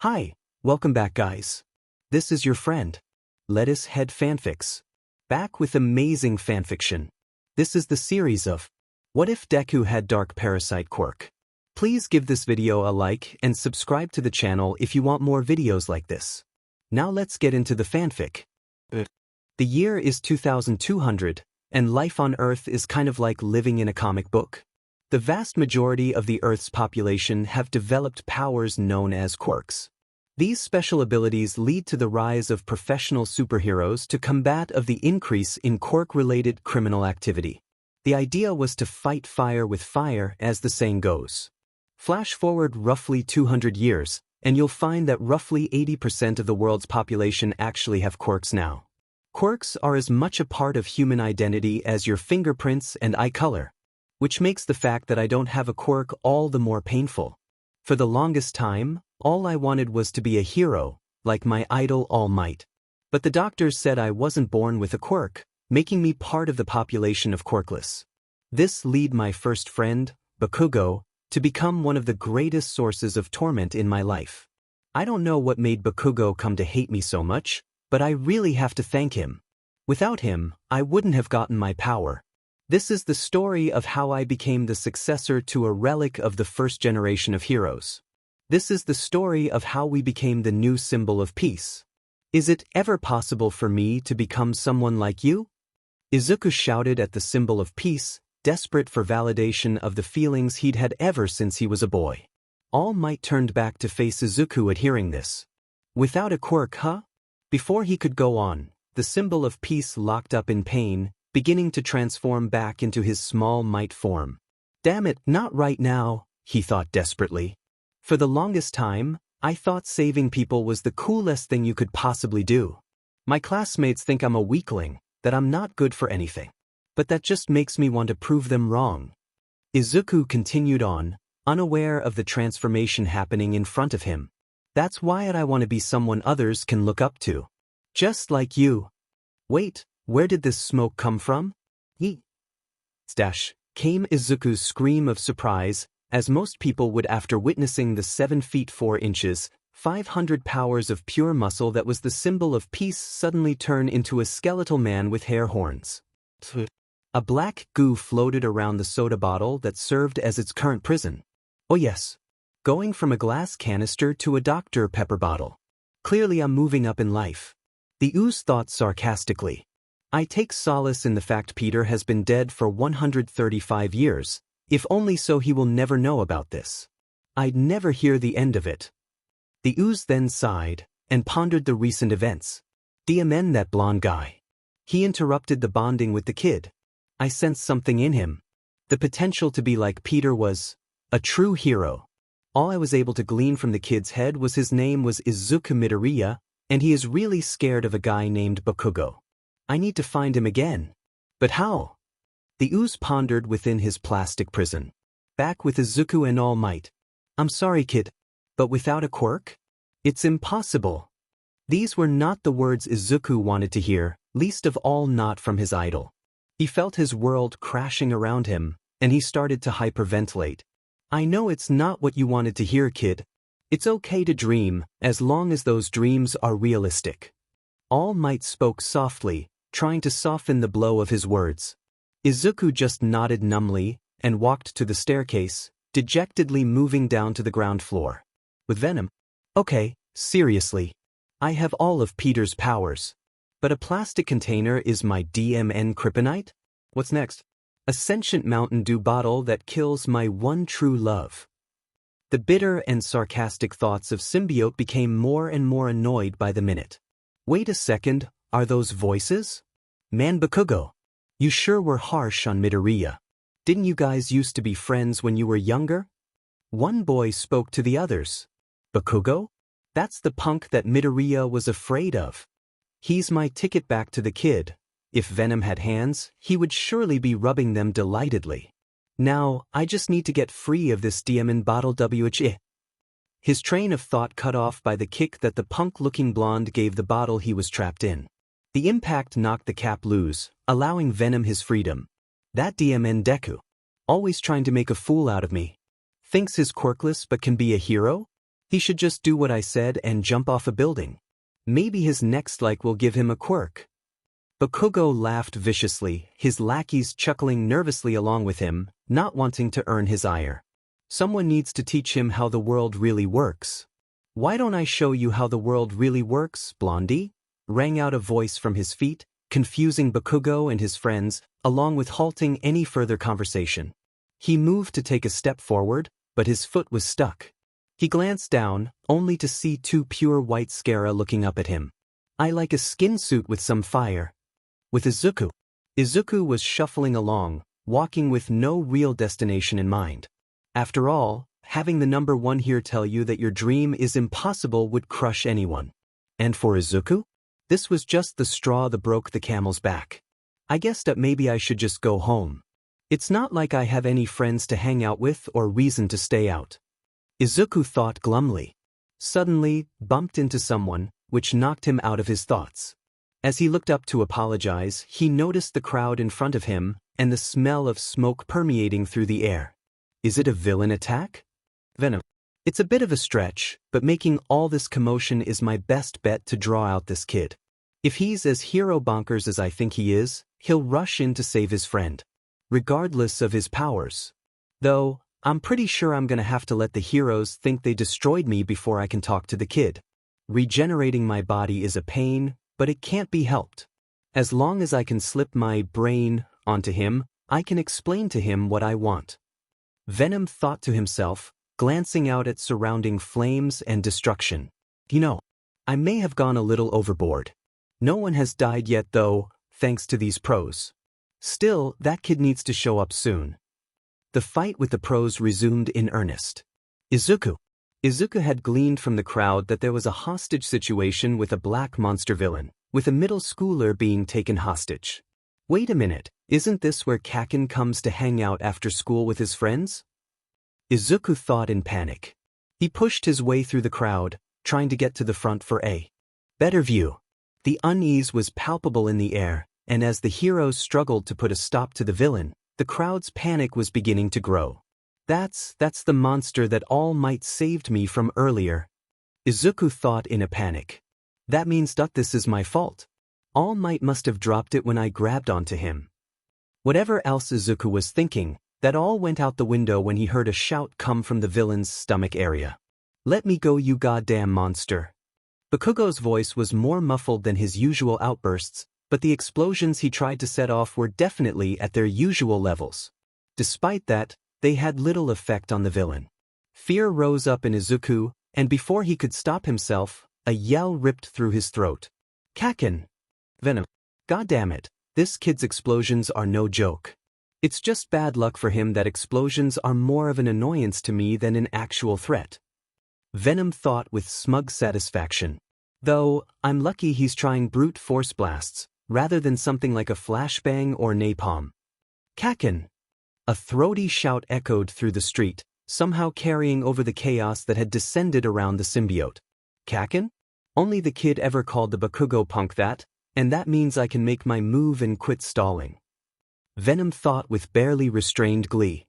Hi, welcome back guys. This is your friend, Lettuce Head Fanfics. Back with amazing fanfiction. This is the series of What If Deku Had Dark Parasite Quirk. Please give this video a like and subscribe to the channel if you want more videos like this. Now let's get into the fanfic. The year is 2200, and life on Earth is kind of like living in a comic book. The vast majority of the Earth's population have developed powers known as quirks. These special abilities lead to the rise of professional superheroes to combat of the increase in quirk-related criminal activity. The idea was to fight fire with fire, as the saying goes. Flash forward roughly 200 years, and you'll find that roughly 80% of the world's population actually have quirks now. Quirks are as much a part of human identity as your fingerprints and eye color, which makes the fact that I don't have a quirk all the more painful. For the longest time, all I wanted was to be a hero, like my idol All Might. But the doctors said I wasn't born with a quirk, making me part of the population of quirkless. This led my first friend, Bakugo, to become one of the greatest sources of torment in my life. I don't know what made Bakugo come to hate me so much, but I really have to thank him. Without him, I wouldn't have gotten my power. This is the story of how I became the successor to a relic of the first generation of heroes. This is the story of how we became the new symbol of peace. Is it ever possible for me to become someone like you? Izuku shouted at the symbol of peace, desperate for validation of the feelings he'd had ever since he was a boy. All Might turned back to face Izuku at hearing this. Without a quirk, huh? Before he could go on, the symbol of peace locked up in pain, beginning to transform back into his small might form. Damn it, not right now, he thought desperately. For the longest time, I thought saving people was the coolest thing you could possibly do. My classmates think I'm a weakling, that I'm not good for anything. But that just makes me want to prove them wrong. Izuku continued on, unaware of the transformation happening in front of him. That's why I want to be someone others can look up to. Just like you. Wait, where did this smoke come from? Came Izuku's scream of surprise, as most people would after witnessing the 7 feet 4 inches, 500 powers of pure muscle that was the symbol of peace suddenly turn into a skeletal man with hair horns. A black goo floated around the soda bottle that served as its current prison. Oh yes. Going from a glass canister to a Dr. Pepper bottle. Clearly I'm moving up in life. The ooze thought sarcastically. I take solace in the fact Peter has been dead for 135 years, if only so he will never know about this. I'd never hear the end of it. The ooze then sighed, and pondered the recent events. DMN that blonde guy. He interrupted the bonding with the kid. I sensed something in him. The potential to be like Peter was a true hero. All I was able to glean from the kid's head was his name was Izuku Midoriya, and he is really scared of a guy named Bakugo. I need to find him again. But how? The ooze pondered within his plastic prison. Back with Izuku and All Might. I'm sorry kid, but without a quirk? It's impossible. These were not the words Izuku wanted to hear, least of all not from his idol. He felt his world crashing around him, and he started to hyperventilate. I know it's not what you wanted to hear kid. It's okay to dream, as long as those dreams are realistic. All Might spoke softly, trying to soften the blow of his words. Izuku just nodded numbly, and walked to the staircase, dejectedly moving down to the ground floor. With Venom? Okay, seriously. I have all of Peter's powers. But a plastic container is my DMN kryptonite? What's next? A sentient Mountain Dew bottle that kills my one true love. The bitter and sarcastic thoughts of symbiote became more and more annoyed by the minute. Wait a second, are those voices? Man Bakugo. You sure were harsh on Midoriya. Didn't you guys used to be friends when you were younger? One boy spoke to the others. Bakugo? That's the punk that Midoriya was afraid of. He's my ticket back to the kid. If Venom had hands, he would surely be rubbing them delightedly. Now, I just need to get free of this diamond bottle wh. His train of thought cut off by the kick that the punk-looking blonde gave the bottle he was trapped in. The impact knocked the cap loose, allowing Venom his freedom. That DMN Deku. Always trying to make a fool out of me. Thinks he's quirkless but can be a hero? He should just do what I said and jump off a building. Maybe his next like will give him a quirk. Bakugo laughed viciously, his lackeys chuckling nervously along with him, not wanting to earn his ire. Someone needs to teach him how the world really works. Why don't I show you how the world really works, Blondie? Rang out a voice from his feet, confusing Bakugo and his friends, along with halting any further conversation. He moved to take a step forward, but his foot was stuck. He glanced down, only to see two pure white Scara looking up at him. I like a skin suit with some fire. With Izuku. Izuku was shuffling along, walking with no real destination in mind. After all, having the number one here tell you that your dream is impossible would crush anyone. And for Izuku? This was just the straw that broke the camel's back. I guessed that maybe I should just go home. It's not like I have any friends to hang out with or reason to stay out. Izuku thought glumly. Suddenly, bumped into someone, which knocked him out of his thoughts. As he looked up to apologize, he noticed the crowd in front of him and the smell of smoke permeating through the air. Is it a villain attack? Venom. It's a bit of a stretch, but making all this commotion is my best bet to draw out this kid. If he's as hero bonkers as I think he is, he'll rush in to save his friend. Regardless of his powers. Though, I'm pretty sure I'm gonna have to let the heroes think they destroyed me before I can talk to the kid. Regenerating my body is a pain, but it can't be helped. As long as I can slip my brain onto him, I can explain to him what I want. Venom thought to himself, glancing out at surrounding flames and destruction. You know, I may have gone a little overboard. No one has died yet though, thanks to these pros. Still, that kid needs to show up soon. The fight with the pros resumed in earnest. Izuku. Izuku had gleaned from the crowd that there was a hostage situation with a black monster villain, with a middle schooler being taken hostage. Wait a minute, isn't this where Kaken comes to hang out after school with his friends? Izuku thought in panic. He pushed his way through the crowd, trying to get to the front for a better view. The unease was palpable in the air, and as the heroes struggled to put a stop to the villain, the crowd's panic was beginning to grow. That's the monster that All Might saved me from earlier. Izuku thought in a panic. That means that this is my fault. All Might must have dropped it when I grabbed onto him. Whatever else Izuku was thinking, that all went out the window when he heard a shout come from the villain's stomach area. Let me go, you goddamn monster. Bakugo's voice was more muffled than his usual outbursts, but the explosions he tried to set off were definitely at their usual levels. Despite that, they had little effect on the villain. Fear rose up in Izuku, and before he could stop himself, a yell ripped through his throat. Kaken! Venom. Goddammit, this kid's explosions are no joke. It's just bad luck for him that explosions are more of an annoyance to me than an actual threat. Venom thought with smug satisfaction. Though, I'm lucky he's trying brute force blasts, rather than something like a flashbang or napalm. Kaken! A throaty shout echoed through the street, somehow carrying over the chaos that had descended around the symbiote. Kaken? Only the kid ever called the Bakugo punk that, and that means I can make my move and quit stalling. Venom thought with barely restrained glee.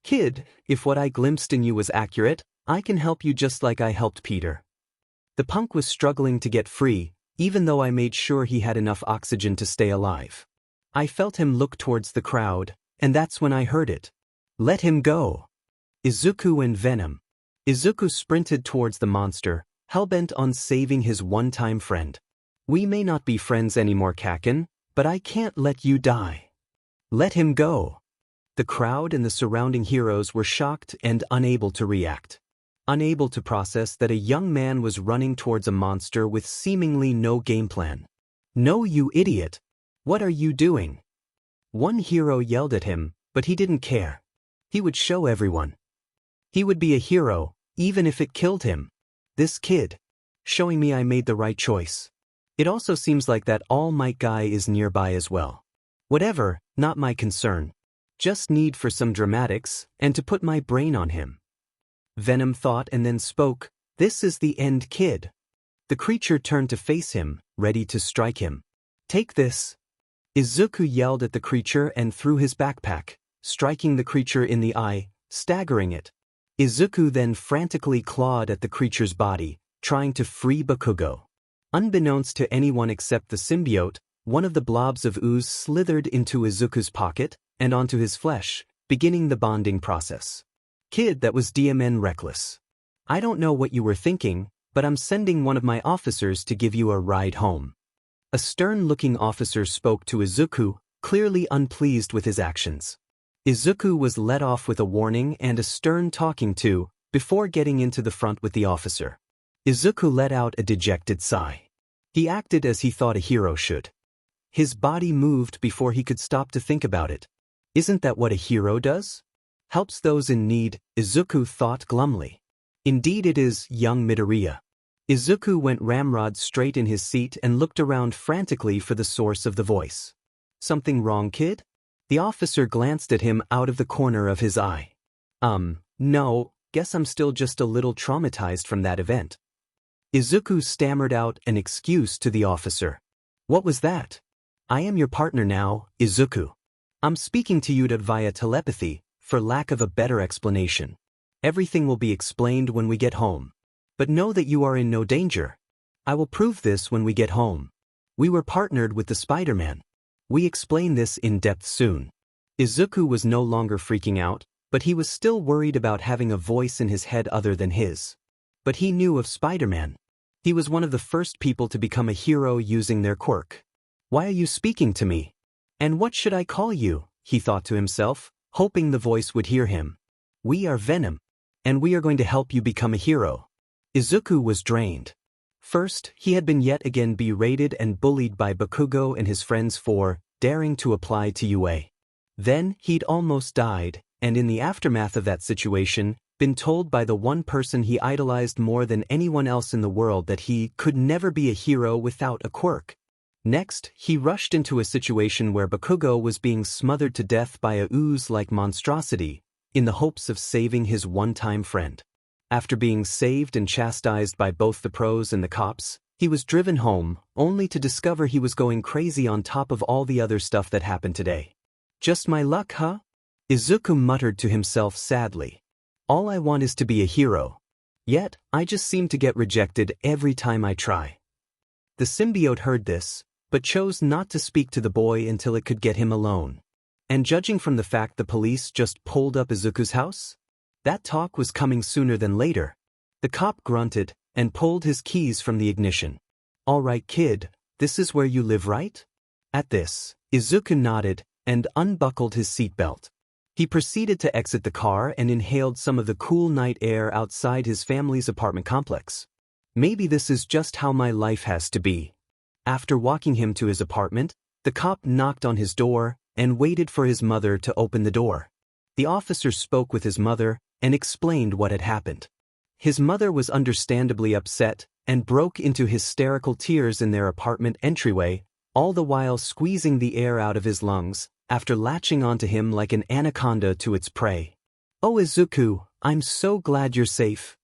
Kid, if what I glimpsed in you was accurate, I can help you just like I helped Peter. The punk was struggling to get free, even though I made sure he had enough oxygen to stay alive. I felt him look towards the crowd, and that's when I heard it. Let him go. Izuku and Venom. Izuku sprinted towards the monster, hell-bent on saving his one-time friend. We may not be friends anymore, Kaken, but I can't let you die. Let him go. The crowd and the surrounding heroes were shocked and unable to react. Unable to process that a young man was running towards a monster with seemingly no game plan. No, you idiot. What are you doing? One hero yelled at him, but he didn't care. He would show everyone. He would be a hero, even if it killed him. This kid. Showing me I made the right choice. It also seems like that All Might guy is nearby as well. Whatever, not my concern. Just need for some dramatics, and to put my brain on him. Venom thought and then spoke, this is the end, kid. The creature turned to face him, ready to strike him. Take this. Izuku yelled at the creature and threw his backpack, striking the creature in the eye, staggering it. Izuku then frantically clawed at the creature's body, trying to free Bakugo. Unbeknownst to anyone except the symbiote, one of the blobs of ooze slithered into Izuku's pocket and onto his flesh, beginning the bonding process. Kid, that was DMN reckless. I don't know what you were thinking, but I'm sending one of my officers to give you a ride home. A stern-looking officer spoke to Izuku, clearly unpleased with his actions. Izuku was let off with a warning and a stern talking to, before getting into the front with the officer. Izuku let out a dejected sigh. He acted as he thought a hero should. His body moved before he could stop to think about it. Isn't that what a hero does? Helps those in need, Izuku thought glumly. Indeed it is, young Midoriya. Izuku went ramrod straight in his seat and looked around frantically for the source of the voice. Something wrong, kid? The officer glanced at him out of the corner of his eye. No, guess I'm still just a little traumatized from that event. Izuku stammered out an excuse to the officer. What was that? I am your partner now, Izuku. I'm speaking to you via telepathy, for lack of a better explanation. Everything will be explained when we get home. But know that you are in no danger. I will prove this when we get home. We were partnered with the Spider-Man. We explain this in depth soon. Izuku was no longer freaking out, but he was still worried about having a voice in his head other than his. But he knew of Spider-Man. He was one of the first people to become a hero using their quirk. Why are you speaking to me? And what should I call you? He thought to himself, hoping the voice would hear him. We are Venom. And we are going to help you become a hero. Izuku was drained. First, he had been yet again berated and bullied by Bakugo and his friends for daring to apply to UA. Then, he'd almost died, and in the aftermath of that situation, been told by the one person he idolized more than anyone else in the world that he could never be a hero without a quirk. Next, he rushed into a situation where Bakugo was being smothered to death by a ooze-like monstrosity, in the hopes of saving his one-time friend. After being saved and chastised by both the pros and the cops, he was driven home, only to discover he was going crazy on top of all the other stuff that happened today. Just my luck, huh? Izuku muttered to himself sadly. All I want is to be a hero. Yet, I just seem to get rejected every time I try. The symbiote heard this, but chose not to speak to the boy until it could get him alone. And judging from the fact the police just pulled up Izuku's house, that talk was coming sooner than later. The cop grunted and pulled his keys from the ignition. All right, kid, this is where you live, right? At this, Izuku nodded and unbuckled his seatbelt. He proceeded to exit the car and inhaled some of the cool night air outside his family's apartment complex. Maybe this is just how my life has to be. After walking him to his apartment, the cop knocked on his door and waited for his mother to open the door. The officer spoke with his mother and explained what had happened. His mother was understandably upset and broke into hysterical tears in their apartment entryway, all the while squeezing the air out of his lungs, after latching onto him like an anaconda to its prey. Oh Izuku, I'm so glad you're safe.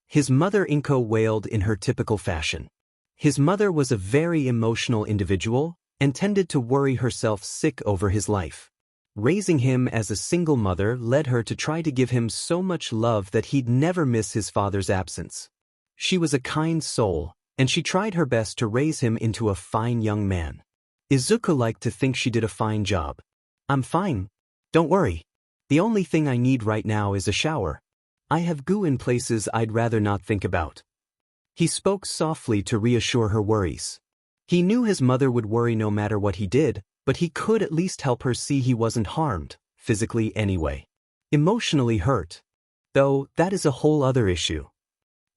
His mother Inko wailed in her typical fashion. His mother was a very emotional individual, and tended to worry herself sick over his life. Raising him as a single mother led her to try to give him so much love that he'd never miss his father's absence. She was a kind soul, and she tried her best to raise him into a fine young man. Izuku liked to think she did a fine job. I'm fine. Don't worry. The only thing I need right now is a shower. I have goo in places I'd rather not think about. He spoke softly to reassure her worries. He knew his mother would worry no matter what he did, but he could at least help her see he wasn't harmed, physically anyway. Emotionally hurt. Though, that is a whole other issue.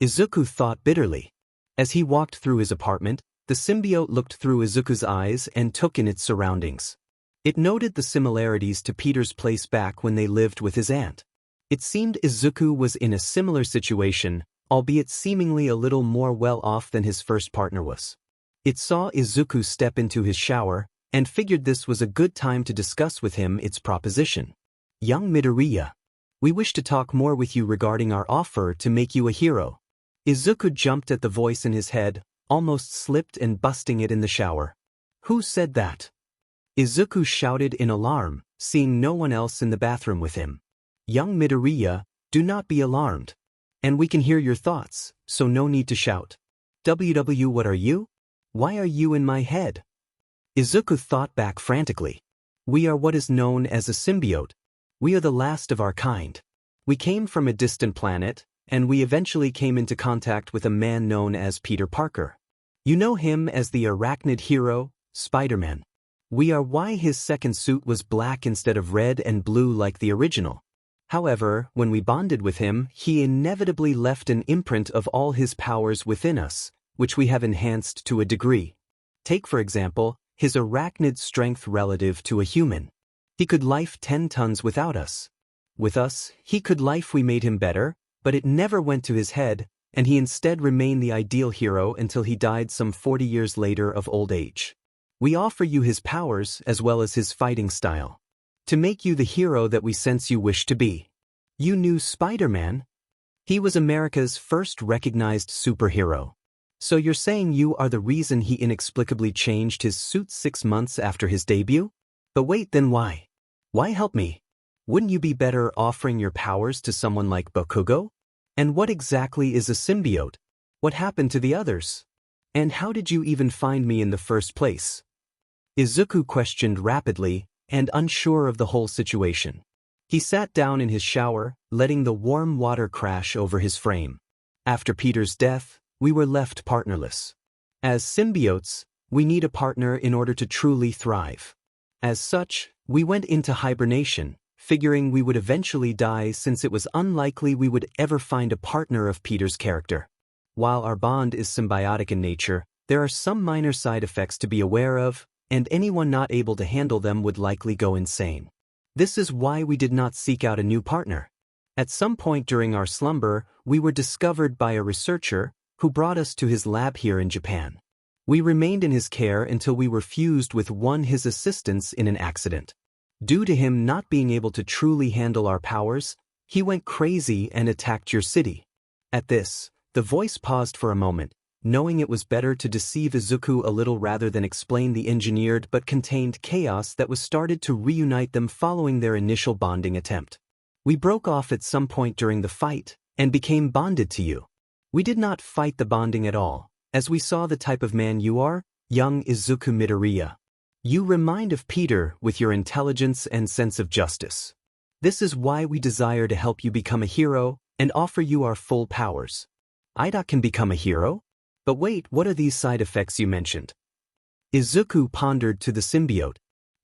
Izuku thought bitterly. As he walked through his apartment, the symbiote looked through Izuku's eyes and took in its surroundings. It noted the similarities to Peter's place back when they lived with his aunt. It seemed Izuku was in a similar situation, albeit seemingly a little more well-off than his first partner was. It saw Izuku step into his shower, and figured this was a good time to discuss with him its proposition. Young Midoriya, we wish to talk more with you regarding our offer to make you a hero. Izuku jumped at the voice in his head, almost slipped and busting it in the shower. Who said that? Izuku shouted in alarm, seeing no one else in the bathroom with him. Young Midoriya, do not be alarmed. And we can hear your thoughts, so no need to shout. WW, what are you? Why are you in my head? Izuku thought back frantically. We are what is known as a symbiote. We are the last of our kind. We came from a distant planet, and we eventually came into contact with a man known as Peter Parker. You know him as the arachnid hero, Spider-Man. We are why his second suit was black instead of red and blue like the original. However, when we bonded with him, he inevitably left an imprint of all his powers within us, which we have enhanced to a degree. Take, for example, his arachnid strength relative to a human. He could life 10 tons without us. With us, he could life. We made him better, but it never went to his head, and he instead remained the ideal hero until he died some 40 years later of old age. We offer you his powers as well as his fighting style, to make you the hero that we sense you wish to be. You knew Spider-Man? He was America's first recognized superhero. So you're saying you are the reason he inexplicably changed his suit 6 months after his debut? But wait, then why? Why help me? Wouldn't you be better offering your powers to someone like Bakugo? And what exactly is a symbiote? What happened to the others? And how did you even find me in the first place? Izuku questioned rapidly and unsure of the whole situation. He sat down in his shower, letting the warm water crash over his frame. After Peter's death, we were left partnerless. As symbiotes, we need a partner in order to truly thrive. As such, we went into hibernation, figuring we would eventually die since it was unlikely we would ever find a partner of Peter's character. While our bond is symbiotic in nature, there are some minor side effects to be aware of, and anyone not able to handle them would likely go insane. This is why we did not seek out a new partner. At some point during our slumber, we were discovered by a researcher who brought us to his lab here in Japan. We remained in his care until we were fused with his assistants in an accident. Due to him not being able to truly handle our powers, he went crazy and attacked your city. At this, the voice paused for a moment, knowing it was better to deceive Izuku a little rather than explain the engineered but contained chaos that was started to reunite them following their initial bonding attempt. We broke off at some point during the fight and became bonded to you. We did not fight the bonding at all, as we saw the type of man you are, young Izuku Midoriya. You remind of Peter with your intelligence and sense of justice. This is why we desire to help you become a hero and offer you our full powers. Ida can become a hero? But wait, what are these side effects you mentioned? Izuku pondered to the symbiote.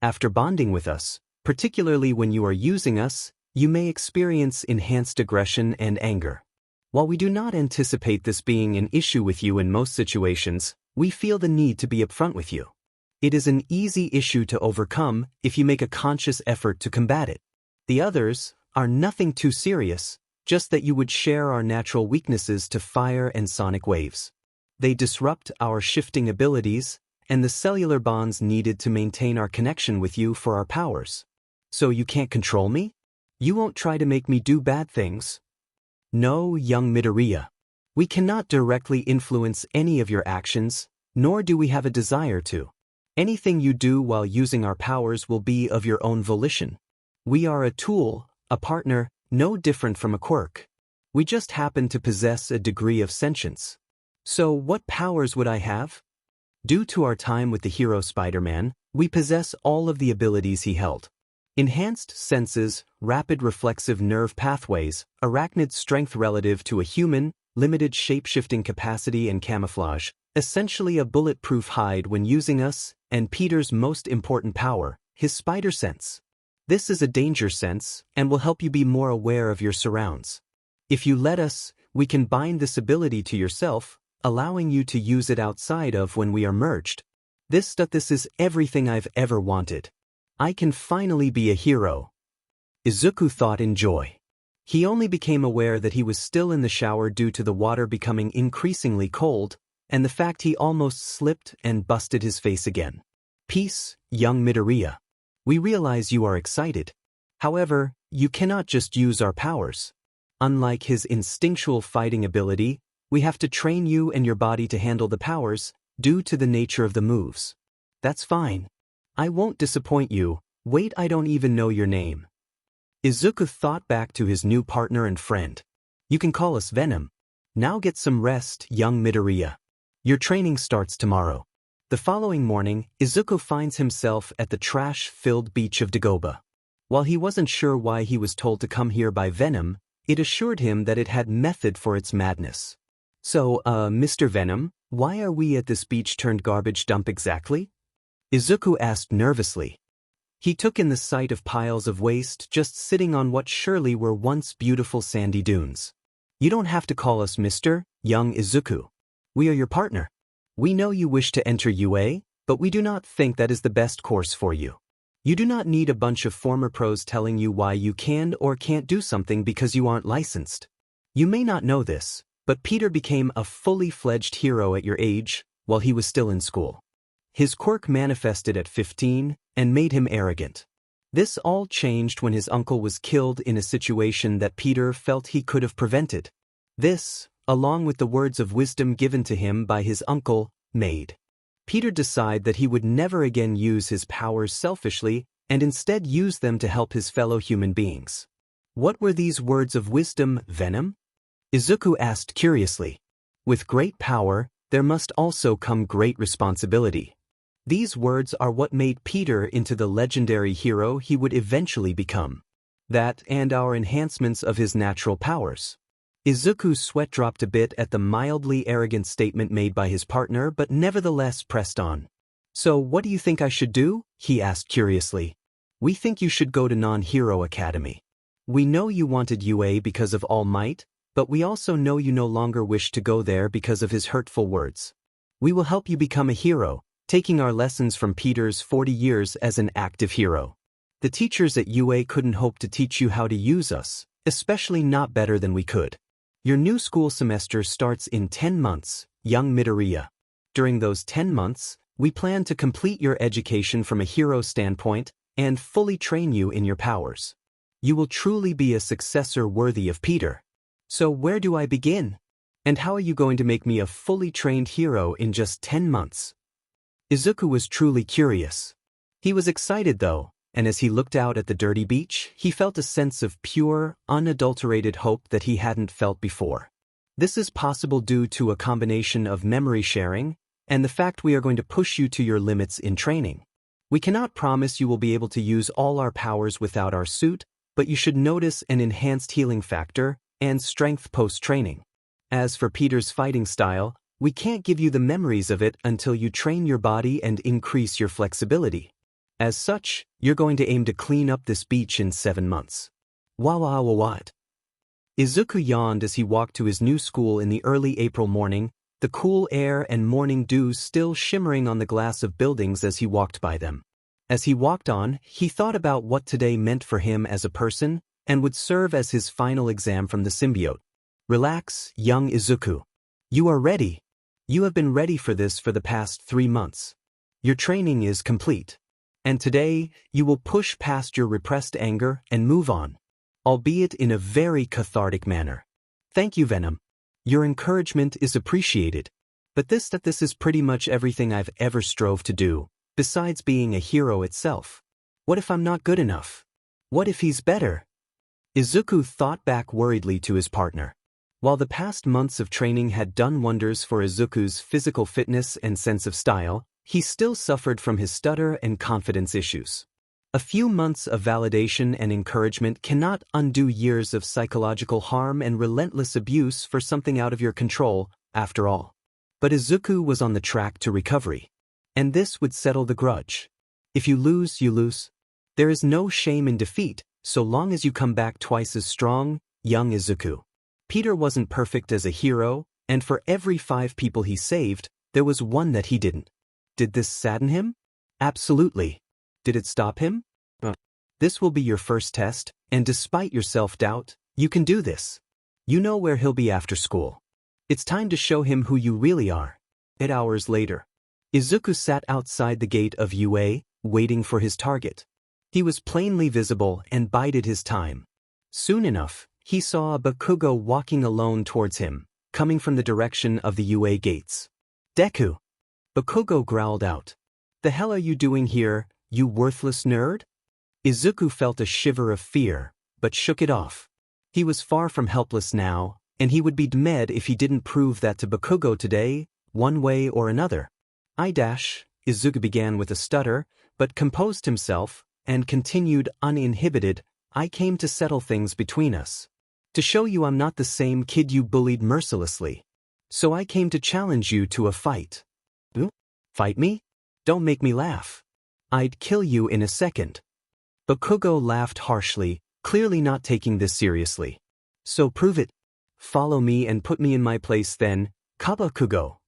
After bonding with us, particularly when you are using us, you may experience enhanced aggression and anger. While we do not anticipate this being an issue with you in most situations, we feel the need to be upfront with you. It is an easy issue to overcome if you make a conscious effort to combat it. The others are nothing too serious, just that you would share our natural weaknesses to fire and sonic waves. They disrupt our shifting abilities and the cellular bonds needed to maintain our connection with you for our powers. So you can't control me? You won't try to make me do bad things? No, young Midoriya. We cannot directly influence any of your actions, nor do we have a desire to. Anything you do while using our powers will be of your own volition. We are a tool, a partner, no different from a quirk. We just happen to possess a degree of sentience. So what powers would I have? Due to our time with the hero Spider-Man, we possess all of the abilities he held. Enhanced senses, rapid reflexive nerve pathways, arachnid strength relative to a human, limited shape-shifting capacity and camouflage, essentially a bulletproof hide when using us, and Peter's most important power, his spider sense. This is a danger sense and will help you be more aware of your surrounds. If you let us, we can bind this ability to yourself, allowing you to use it outside of when we are merged. This is everything I've ever wanted. I can finally be a hero. Izuku thought in joy. He only became aware that he was still in the shower due to the water becoming increasingly cold, and the fact he almost slipped and busted his face again. Peace, young Midoriya. We realize you are excited. However, you cannot just use our powers. Unlike his instinctual fighting ability, we have to train you and your body to handle the powers, due to the nature of the moves. That's fine. I won't disappoint you. Wait, I don't even know your name. Izuku thought back to his new partner and friend. You can call us Venom. Now get some rest, young Midoriya. Your training starts tomorrow. The following morning, Izuku finds himself at the trash-filled beach of Dagoba. While he wasn't sure why he was told to come here by Venom, it assured him that it had method for its madness. So, Mr. Venom, why are we at this beach-turned-garbage dump exactly? Izuku asked nervously. He took in the sight of piles of waste just sitting on what surely were once beautiful sandy dunes. You don't have to call us Mr. Young Izuku. We are your partner. We know you wish to enter UA, but we do not think that is the best course for you. You do not need a bunch of former pros telling you why you can or can't do something because you aren't licensed. You may not know this, but Peter became a fully fledged hero at your age while he was still in school. His quirk manifested at 15 and made him arrogant. This all changed when his uncle was killed in a situation that Peter felt he could have prevented. This, along with the words of wisdom given to him by his uncle, made Peter decide that he would never again use his powers selfishly and instead use them to help his fellow human beings. What were these words of wisdom, Venom? Izuku asked curiously. With great power, there must also come great responsibility. These words are what made Peter into the legendary hero he would eventually become. That and our enhancements of his natural powers. Izuku's sweat dropped a bit at the mildly arrogant statement made by his partner but nevertheless pressed on. So what do you think I should do? He asked curiously. We think you should go to Non-Hero Academy. We know you wanted UA because of All Might, but we also know you no longer wish to go there because of his hurtful words. We will help you become a hero, taking our lessons from Peter's 40 years as an active hero. The teachers at UA couldn't hope to teach you how to use us, especially not better than we could. Your new school semester starts in 10 months, young Midoriya. During those 10 months, we plan to complete your education from a hero standpoint and fully train you in your powers. You will truly be a successor worthy of Peter. So where do I begin? And how are you going to make me a fully trained hero in just 10 months? Izuku was truly curious. He was excited though, and as he looked out at the dirty beach, he felt a sense of pure, unadulterated hope that he hadn't felt before. This is possible due to a combination of memory sharing and the fact we are going to push you to your limits in training. We cannot promise you will be able to use all our powers without our suit, but you should notice an enhanced healing factor and strength post-training. As for Peter's fighting style, we can't give you the memories of it until you train your body and increase your flexibility. As such, you're going to aim to clean up this beach in 7 months. What? Izuku yawned as he walked to his new school in the early April morning, the cool air and morning dew still shimmering on the glass of buildings as he walked by them. As he walked on, he thought about what today meant for him as a person and would serve as his final exam from the symbiote. Relax, young Izuku. You are ready. You have been ready for this for the past 3 months. Your training is complete. And today, you will push past your repressed anger and move on, albeit in a very cathartic manner. Thank you, Venom. Your encouragement is appreciated. But this is pretty much everything I've ever strove to do, besides being a hero itself. What if I'm not good enough? What if he's better? Izuku thought back worriedly to his partner. While the past months of training had done wonders for Izuku's physical fitness and sense of style, he still suffered from his stutter and confidence issues. A few months of validation and encouragement cannot undo years of psychological harm and relentless abuse for something out of your control, after all. But Izuku was on the track to recovery. And this would settle the grudge. If you lose, you lose. There is no shame in defeat, so long as you come back twice as strong, young Izuku. Peter wasn't perfect as a hero, and for every 5 people he saved, there was one that he didn't. Did this sadden him? Absolutely. Did it stop him? This will be your first test, and despite your self-doubt, you can do this. You know where he'll be after school. It's time to show him who you really are. 8 hours later, Izuku sat outside the gate of UA, waiting for his target. He was plainly visible and bided his time. Soon enough, he saw a Bakugo walking alone towards him, coming from the direction of the UA gates. Deku! Bakugo growled out. The hell are you doing here, you worthless nerd? Izuku felt a shiver of fear, but shook it off. He was far from helpless now, and he would be dead if he didn't prove that to Bakugo today, one way or another. Izuku began with a stutter, but composed himself, and continued uninhibited. I came to settle things between us. To show you I'm not the same kid you bullied mercilessly. So I came to challenge you to a fight. Fight me? Don't make me laugh. I'd kill you in a second. Bakugo laughed harshly, clearly not taking this seriously. So prove it. Follow me and put me in my place then, Kabakugo.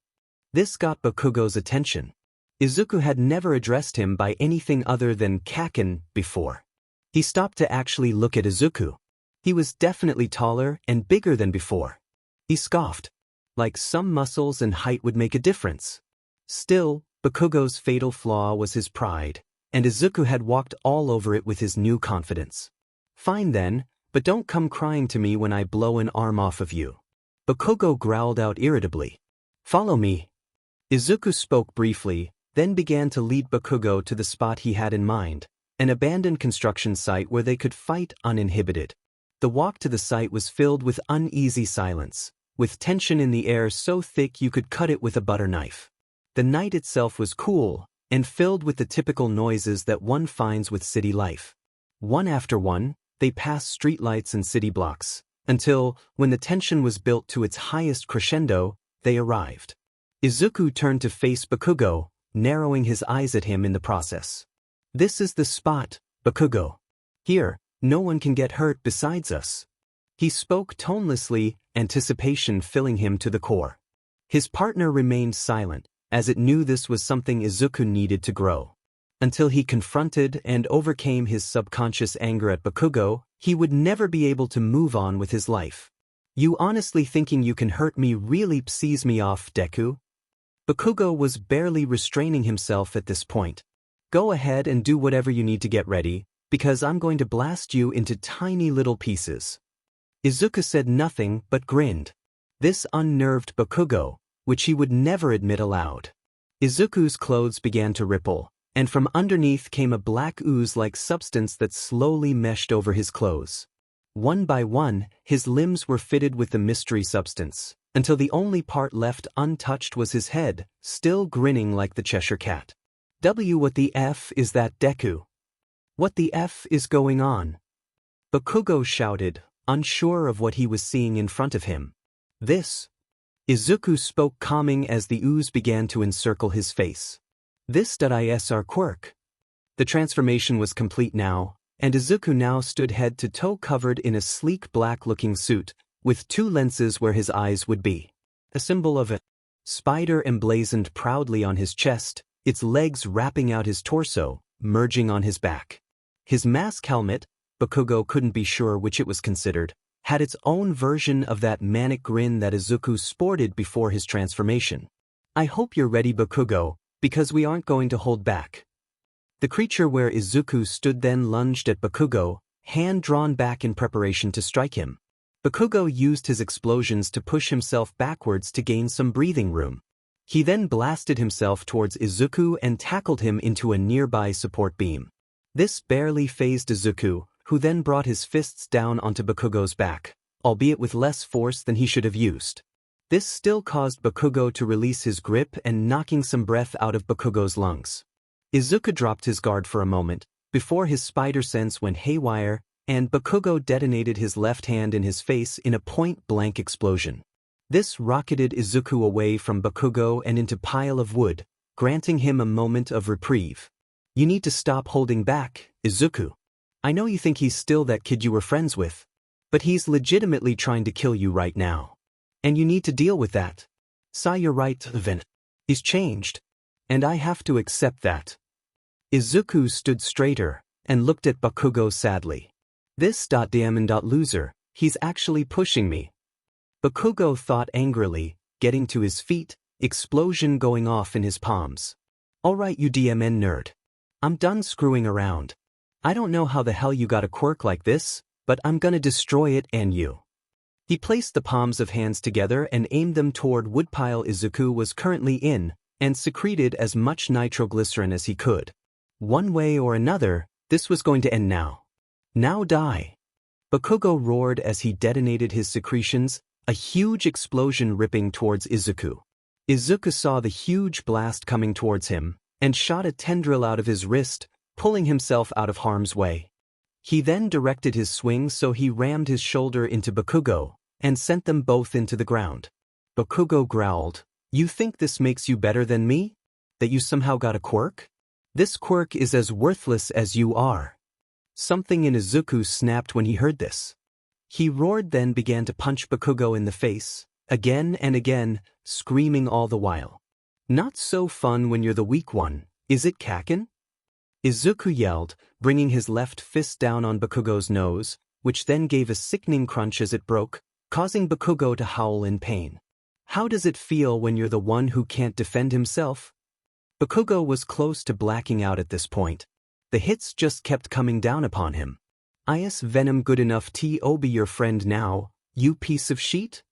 This got Bakugo's attention. Izuku had never addressed him by anything other than Kaken before. He stopped to actually look at Izuku. He was definitely taller and bigger than before. He scoffed. Like some muscles and height would make a difference. Still, Bakugo's fatal flaw was his pride, and Izuku had walked all over it with his new confidence. Fine then, but don't come crying to me when I blow an arm off of you. Bakugo growled out irritably. Follow me. Izuku spoke briefly, then began to lead Bakugo to the spot he had in mind, an abandoned construction site where they could fight uninhibited. The walk to the site was filled with uneasy silence, with tension in the air so thick you could cut it with a butter knife. The night itself was cool, and filled with the typical noises that one finds with city life. One after one, they passed streetlights and city blocks, until, when the tension was built to its highest crescendo, they arrived. Izuku turned to face Bakugo, narrowing his eyes at him in the process. This is the spot, Bakugo. Here, no one can get hurt besides us. He spoke tonelessly, anticipation filling him to the core. His partner remained silent, as it knew this was something Izuku needed to grow. Until he confronted and overcame his subconscious anger at Bakugo, he would never be able to move on with his life. You honestly thinking you can hurt me really pisses me off, Deku? Bakugo was barely restraining himself at this point. Go ahead and do whatever you need to get ready, because I'm going to blast you into tiny little pieces. Izuku said nothing but grinned. This unnerved Bakugo, which he would never admit aloud. Izuku's clothes began to ripple, and from underneath came a black ooze-like substance that slowly meshed over his clothes. One by one, his limbs were fitted with the mystery substance, until the only part left untouched was his head, still grinning like the Cheshire Cat. What the F is that, Deku? What the F is going on? Bakugo shouted, unsure of what he was seeing in front of him. This. Izuku spoke calming as the ooze began to encircle his face. This is our quirk. The transformation was complete now, and Izuku now stood head to toe covered in a sleek black-looking suit, with two lenses where his eyes would be. A symbol of a spider emblazoned proudly on his chest, its legs wrapping out his torso, merging on his back. His mask helmet, Bakugo couldn't be sure which it was considered, had its own version of that manic grin that Izuku sported before his transformation. I hope you're ready, Bakugo, because we aren't going to hold back. The creature where Izuku stood then lunged at Bakugo, hand drawn back in preparation to strike him. Bakugo used his explosions to push himself backwards to gain some breathing room. He then blasted himself towards Izuku and tackled him into a nearby support beam. This barely fazed Izuku, who then brought his fists down onto Bakugo's back, albeit with less force than he should have used. This still caused Bakugo to release his grip and knocking some breath out of Bakugo's lungs. Izuku dropped his guard for a moment, before his spider sense went haywire, and Bakugo detonated his left hand in his face in a point-blank explosion. This rocketed Izuku away from Bakugo and into pile of wood, granting him a moment of reprieve. You need to stop holding back, Izuku. I know you think he's still that kid you were friends with, but he's legitimately trying to kill you right now. And you need to deal with that. You're right, Vin. He's changed. And I have to accept that. Izuku stood straighter, and looked at Bakugo sadly. This loser, he's actually pushing me. Bakugo thought angrily, getting to his feet, explosion going off in his palms. Alright, you DMN nerd. I'm done screwing around. I don't know how the hell you got a quirk like this, but I'm gonna destroy it and you. He placed the palms of hands together and aimed them toward woodpile Izuku was currently in, and secreted as much nitroglycerin as he could. One way or another, this was going to end now. Now die. Bakugo roared as he detonated his secretions, a huge explosion ripping towards Izuku. Izuku saw the huge blast coming towards him, and shot a tendril out of his wrist, pulling himself out of harm's way. He then directed his swing so he rammed his shoulder into Bakugo, and sent them both into the ground. Bakugo growled, "You think this makes you better than me? That you somehow got a quirk? This quirk is as worthless as you are." Something in Izuku snapped when he heard this. He roared, then began to punch Bakugo in the face, again and again, screaming all the while. "Not so fun when you're the weak one, is it, Kaken?" Izuku yelled, bringing his left fist down on Bakugo's nose, which then gave a sickening crunch as it broke, causing Bakugo to howl in pain. "How does it feel when you're the one who can't defend himself?" Bakugo was close to blacking out at this point. The hits just kept coming down upon him. "Is Venom good enough to be your friend now, you piece of shit?"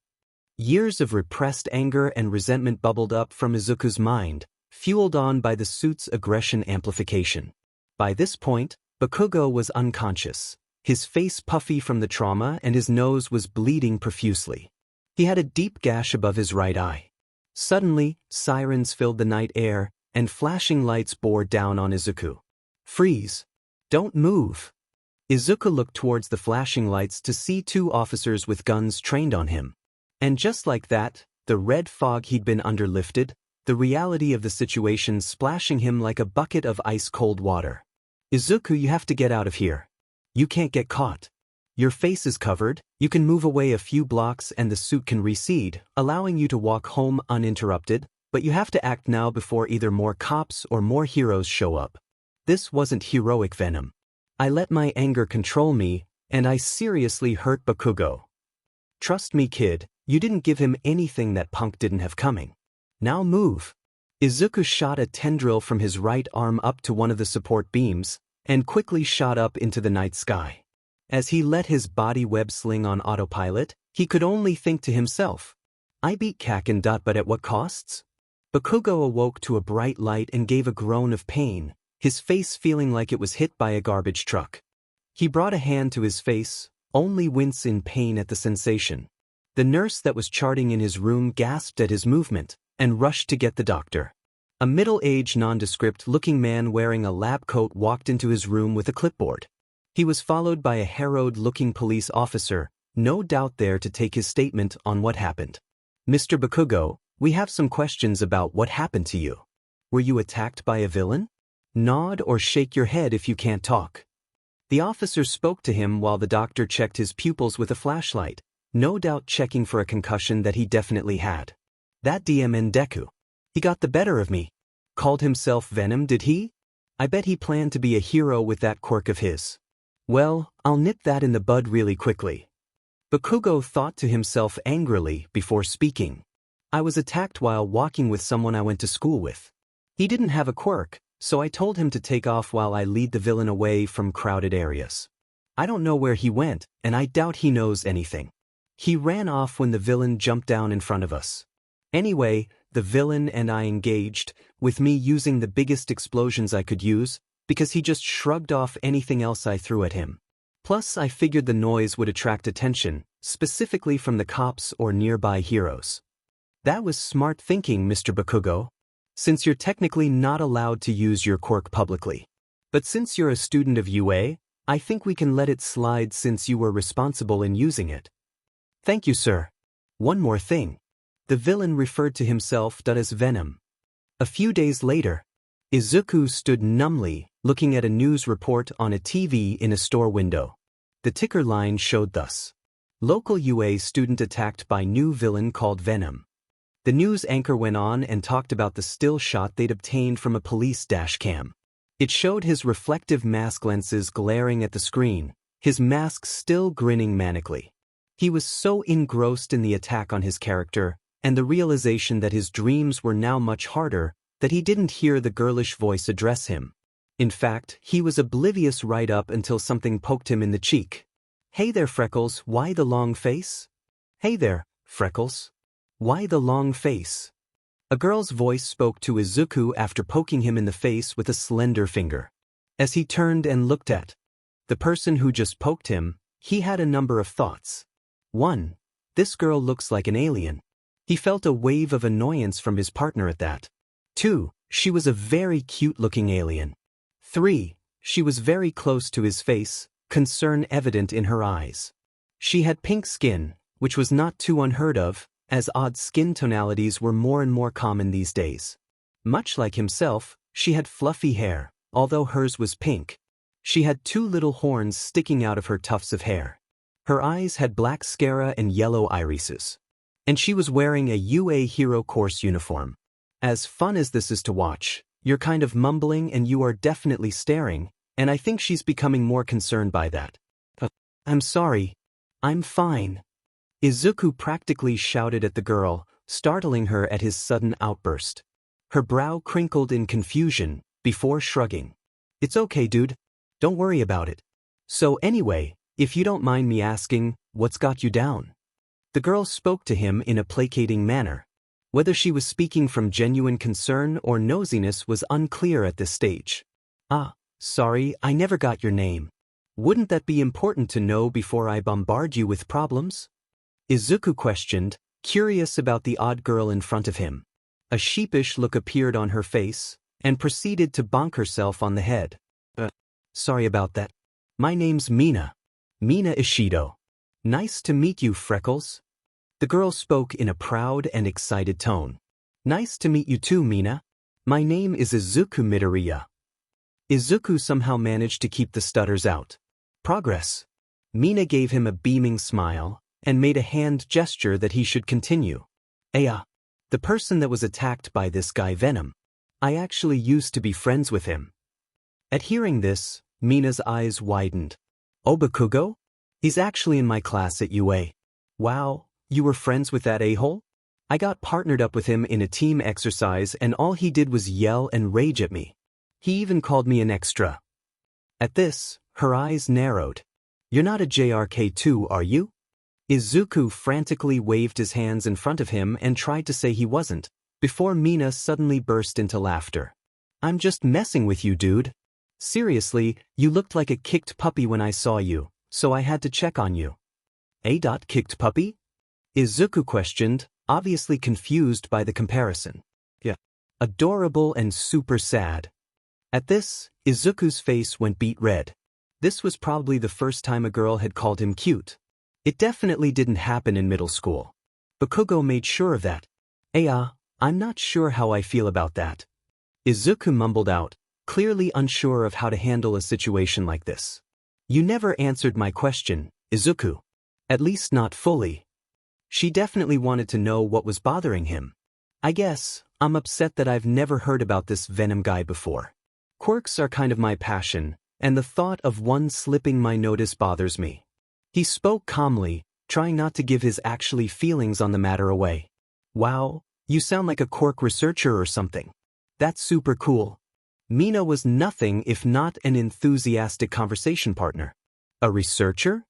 Years of repressed anger and resentment bubbled up from Izuku's mind, fueled on by the suit's aggression amplification. By this point, Bakugo was unconscious, his face puffy from the trauma and his nose was bleeding profusely. He had a deep gash above his right eye. Suddenly, sirens filled the night air, and flashing lights bore down on Izuku. "Freeze! Don't move!" Izuku looked towards the flashing lights to see two officers with guns trained on him. And just like that, the red fog he'd been under lifted, the reality of the situation splashing him like a bucket of ice-cold water. "Izuku, you have to get out of here. You can't get caught. Your face is covered, you can move away a few blocks and the suit can recede, allowing you to walk home uninterrupted, but you have to act now before either more cops or more heroes show up." This wasn't heroic Venom. I let my anger control me, and I seriously hurt Bakugo. "Trust me, kid, you didn't give him anything that punk didn't have coming. Now move." Izuku shot a tendril from his right arm up to one of the support beams, and quickly shot up into the night sky. As he let his body web sling on autopilot, he could only think to himself, "I beat Kaken. But at what costs?" Bakugo awoke to a bright light and gave a groan of pain, his face feeling like it was hit by a garbage truck. He brought a hand to his face, only wince in pain at the sensation. The nurse that was charting in his room gasped at his movement, and rushed to get the doctor. A middle-aged nondescript-looking man wearing a lab coat walked into his room with a clipboard. He was followed by a harrowed-looking police officer, no doubt there to take his statement on what happened. "Mr. Bakugo, we have some questions about what happened to you. Were you attacked by a villain? Nod or shake your head if you can't talk." The officer spoke to him while the doctor checked his pupils with a flashlight, no doubt checking for a concussion that he definitely had. "That DMN Deku. He got the better of me. Called himself Venom, did he? I bet he planned to be a hero with that quirk of his. Well, I'll nip that in the bud really quickly." Bakugo thought to himself angrily before speaking. "I was attacked while walking with someone I went to school with. He didn't have a quirk, so I told him to take off while I lead the villain away from crowded areas. I don't know where he went, and I doubt he knows anything. He ran off when the villain jumped down in front of us. Anyway, the villain and I engaged, with me using the biggest explosions I could use, because he just shrugged off anything else I threw at him. Plus, I figured the noise would attract attention, specifically from the cops or nearby heroes." "That was smart thinking, Mr. Bakugo. Since you're technically not allowed to use your quirk publicly. But since you're a student of UA, I think we can let it slide since you were responsible in using it." "Thank you, sir. One more thing." The villain referred to himself as Venom. A few days later, Izuku stood numbly, looking at a news report on a TV in a store window. The ticker line showed thus: "Local UA student attacked by new villain called Venom." The news anchor went on and talked about the still shot they'd obtained from a police dashcam. It showed his reflective mask lenses glaring at the screen, his mask still grinning manically. He was so engrossed in the attack on his character, and the realization that his dreams were now much harder, that he didn't hear the girlish voice address him. In fact, he was oblivious right up until something poked him in the cheek. "Hey there, Freckles, why the long face?" "Hey there, Freckles. Why the long face?" A girl's voice spoke to Izuku after poking him in the face with a slender finger. As he turned and looked at the person who just poked him, He had a number of thoughts. 1. This girl looks like an alien. He felt a wave of annoyance from his partner at that. 2. She was a very cute-looking alien. 3. She was very close to his face, concern evident in her eyes. She had pink skin, which was not too unheard of, as odd skin tonalities were more and more common these days. Much like himself, she had fluffy hair, although hers was pink. She had 2 little horns sticking out of her tufts of hair. Her eyes had black sclera and yellow irises. And she was wearing a UA Hero Course uniform. As fun as this is to watch, you're kind of mumbling and you are definitely staring, and I think she's becoming more concerned by that. I'm sorry. I'm fine. Izuku practically shouted at the girl, startling her at his sudden outburst. Her brow crinkled in confusion, before shrugging. It's okay, dude. Don't worry about it. So anyway, if you don't mind me asking, what's got you down? The girl spoke to him in a placating manner. Whether she was speaking from genuine concern or nosiness was unclear at this stage. Sorry, I never got your name. Wouldn't that be important to know before I bombard you with problems? Izuku questioned, curious about the odd girl in front of him. A sheepish look appeared on her face, and proceeded to bonk herself on the head. Sorry about that. My name's Mina. Mina Ashido. Nice to meet you, Freckles. The girl spoke in a proud and excited tone. Nice to meet you too, Mina. My name is Izuku Midoriya. Izuku somehow managed to keep the stutters out. Progress. Mina gave him a beaming smile, and made a hand gesture that he should continue. The person that was attacked by this guy Venom. I actually used to be friends with him. At hearing this, Mina's eyes widened. Oh, Bakugo? He's actually in my class at UA. Wow, you were friends with that a-hole? I got partnered up with him in a team exercise and all he did was yell and rage at me. He even called me an extra. At this, her eyes narrowed. You're not a JRK2, are you? Izuku frantically waved his hands in front of him and tried to say he wasn't, before Mina suddenly burst into laughter. I'm just messing with you, dude. Seriously, you looked like a kicked puppy when I saw you, so I had to check on you. Kicked puppy? Izuku questioned, obviously confused by the comparison. Yeah. Adorable and super sad. At this, Izuku's face went beet red. This was probably the first time a girl had called him cute. It definitely didn't happen in middle school. Bakugo made sure of that. I'm not sure how I feel about that. Izuku mumbled out, clearly unsure of how to handle a situation like this. You never answered my question, Izuku. At least not fully. She definitely wanted to know what was bothering him. I guess, I'm upset that I've never heard about this Venom guy before. Quirks are kind of my passion, and the thought of one slipping my notice bothers me. He spoke calmly, trying not to give his actually feelings on the matter away. Wow, you sound like a Quirk researcher or something. That's super cool. Mina was nothing if not an enthusiastic conversation partner. A researcher?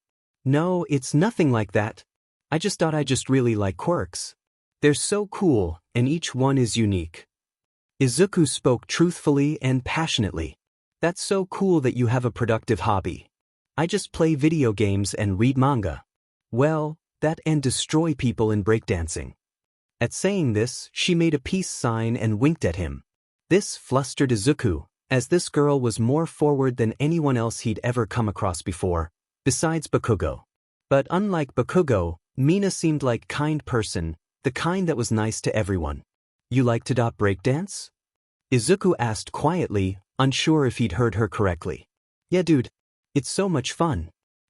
No, it's nothing like that. I just thought I just really like quirks. They're so cool, and each one is unique. Izuku spoke truthfully and passionately. That's so cool that you have a productive hobby. I just play video games and read manga. Well, that and destroy people in breakdancing. At saying this, she made a peace sign and winked at him. This flustered Izuku, as this girl was more forward than anyone else he'd ever come across before, besides Bakugo. But unlike Bakugo, Mina seemed like kind person, the kind that was nice to everyone. You like to breakdance? Izuku asked quietly, unsure if he'd heard her correctly. Yeah, dude. It's so much fun.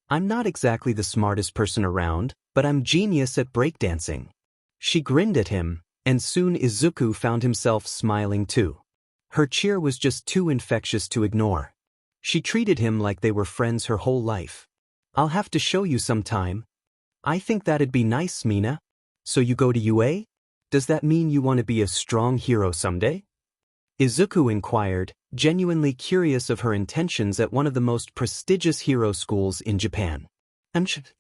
I'm not exactly the smartest person around, but I'm genius at breakdancing. She grinned at him, and soon Izuku found himself smiling too. Her cheer was just too infectious to ignore. She treated him like they were friends her whole life. I'll have to show you sometime. I think that'd be nice, Mina. So you go to UA? Does that mean you want to be a strong hero someday? Izuku inquired, genuinely curious of her intentions at one of the most prestigious hero schools in Japan.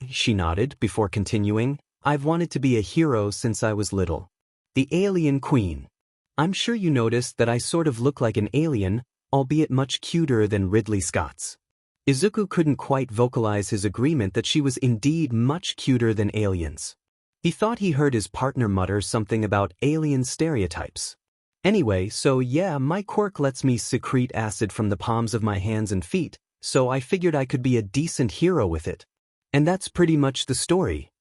She nodded before continuing, I've wanted to be a hero since I was little. The Alien Queen. I'm sure you noticed that I sort of look like an alien, albeit much cuter than Ridley Scott's. Izuku couldn't quite vocalize his agreement that she was indeed much cuter than aliens. He thought he heard his partner mutter something about alien stereotypes. Anyway, so yeah, my quirk lets me secrete acid from the palms of my hands and feet, so I figured I could be a decent hero with it. And that's pretty much the story.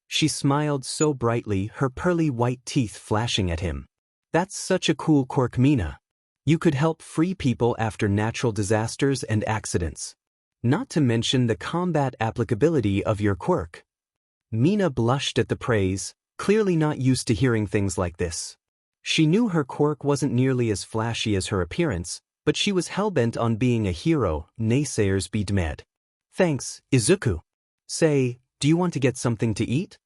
She smiled so brightly, her pearly white teeth flashing at him. That's such a cool quirk, Mina. You could help free people after natural disasters and accidents. Not to mention the combat applicability of your quirk. Mina blushed at the praise, clearly not used to hearing things like this. She knew her quirk wasn't nearly as flashy as her appearance, but she was hellbent on being a hero, naysayers be damned. Thanks, Izuku. Say, do you want to get something to eat?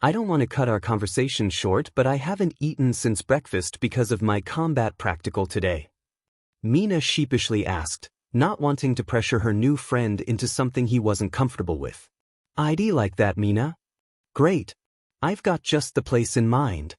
I don't want to cut our conversation short, but I haven't eaten since breakfast because of my combat practical today. Mina sheepishly asked, not wanting to pressure her new friend into something he wasn't comfortable with. I'd like that, Mina. Great. I've got just the place in mind.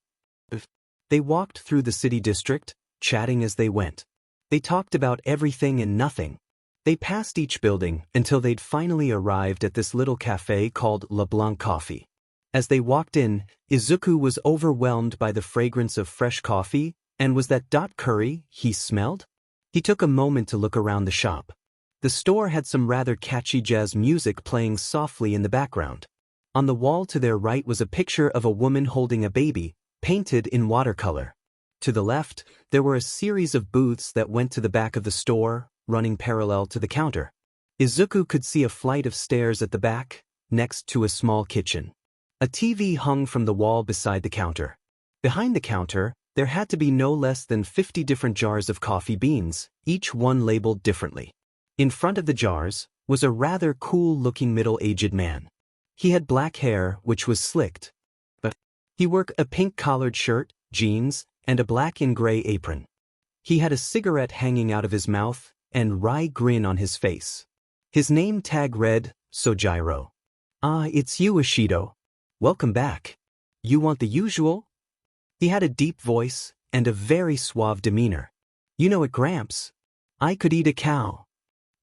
They walked through the city district, chatting as they went. They talked about everything and nothing. They passed each building until they'd finally arrived at this little cafe called Le Blanc Coffee. As they walked in, Izuku was overwhelmed by the fragrance of fresh coffee, and was that curry he smelled? He took a moment to look around the shop. The store had some rather catchy jazz music playing softly in the background. On the wall to their right was a picture of a woman holding a baby, painted in watercolor. To the left, there were a series of booths that went to the back of the store, running parallel to the counter. Izuku could see a flight of stairs at the back, next to a small kitchen. A TV hung from the wall beside the counter. Behind the counter, there had to be no less than 50 different jars of coffee beans, each one labeled differently. In front of the jars was a rather cool-looking middle-aged man. He had black hair, which was slicked. But he wore a pink-collared shirt, jeans, and a black and gray apron. He had a cigarette hanging out of his mouth, and wry grin on his face. His name tag read, Sojiro. Ah, it's you, Ashido. Welcome back. You want the usual? He had a deep voice, and a very suave demeanor. You know it, Gramps. I could eat a cow.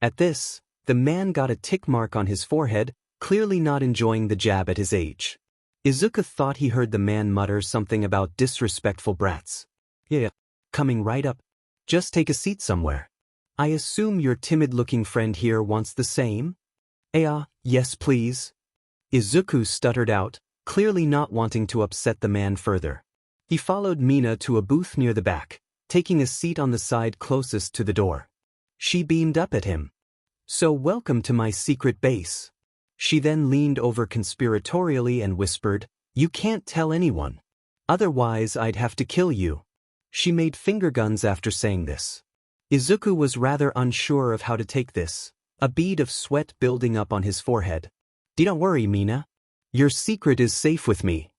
At this, the man got a tick mark on his forehead, clearly not enjoying the jab at his age. Izuku thought he heard the man mutter something about disrespectful brats. Yeah, coming right up. Just take a seat somewhere. I assume your timid-looking friend here wants the same? Yes please. Izuku stuttered out, clearly not wanting to upset the man further. He followed Mina to a booth near the back, taking a seat on the side closest to the door. She beamed up at him. So welcome to my secret base. She then leaned over conspiratorially and whispered, You can't tell anyone. Otherwise I'd have to kill you. She made finger guns after saying this. Izuku was rather unsure of how to take this, a bead of sweat building up on his forehead. Don't worry, Mina. Your secret is safe with me.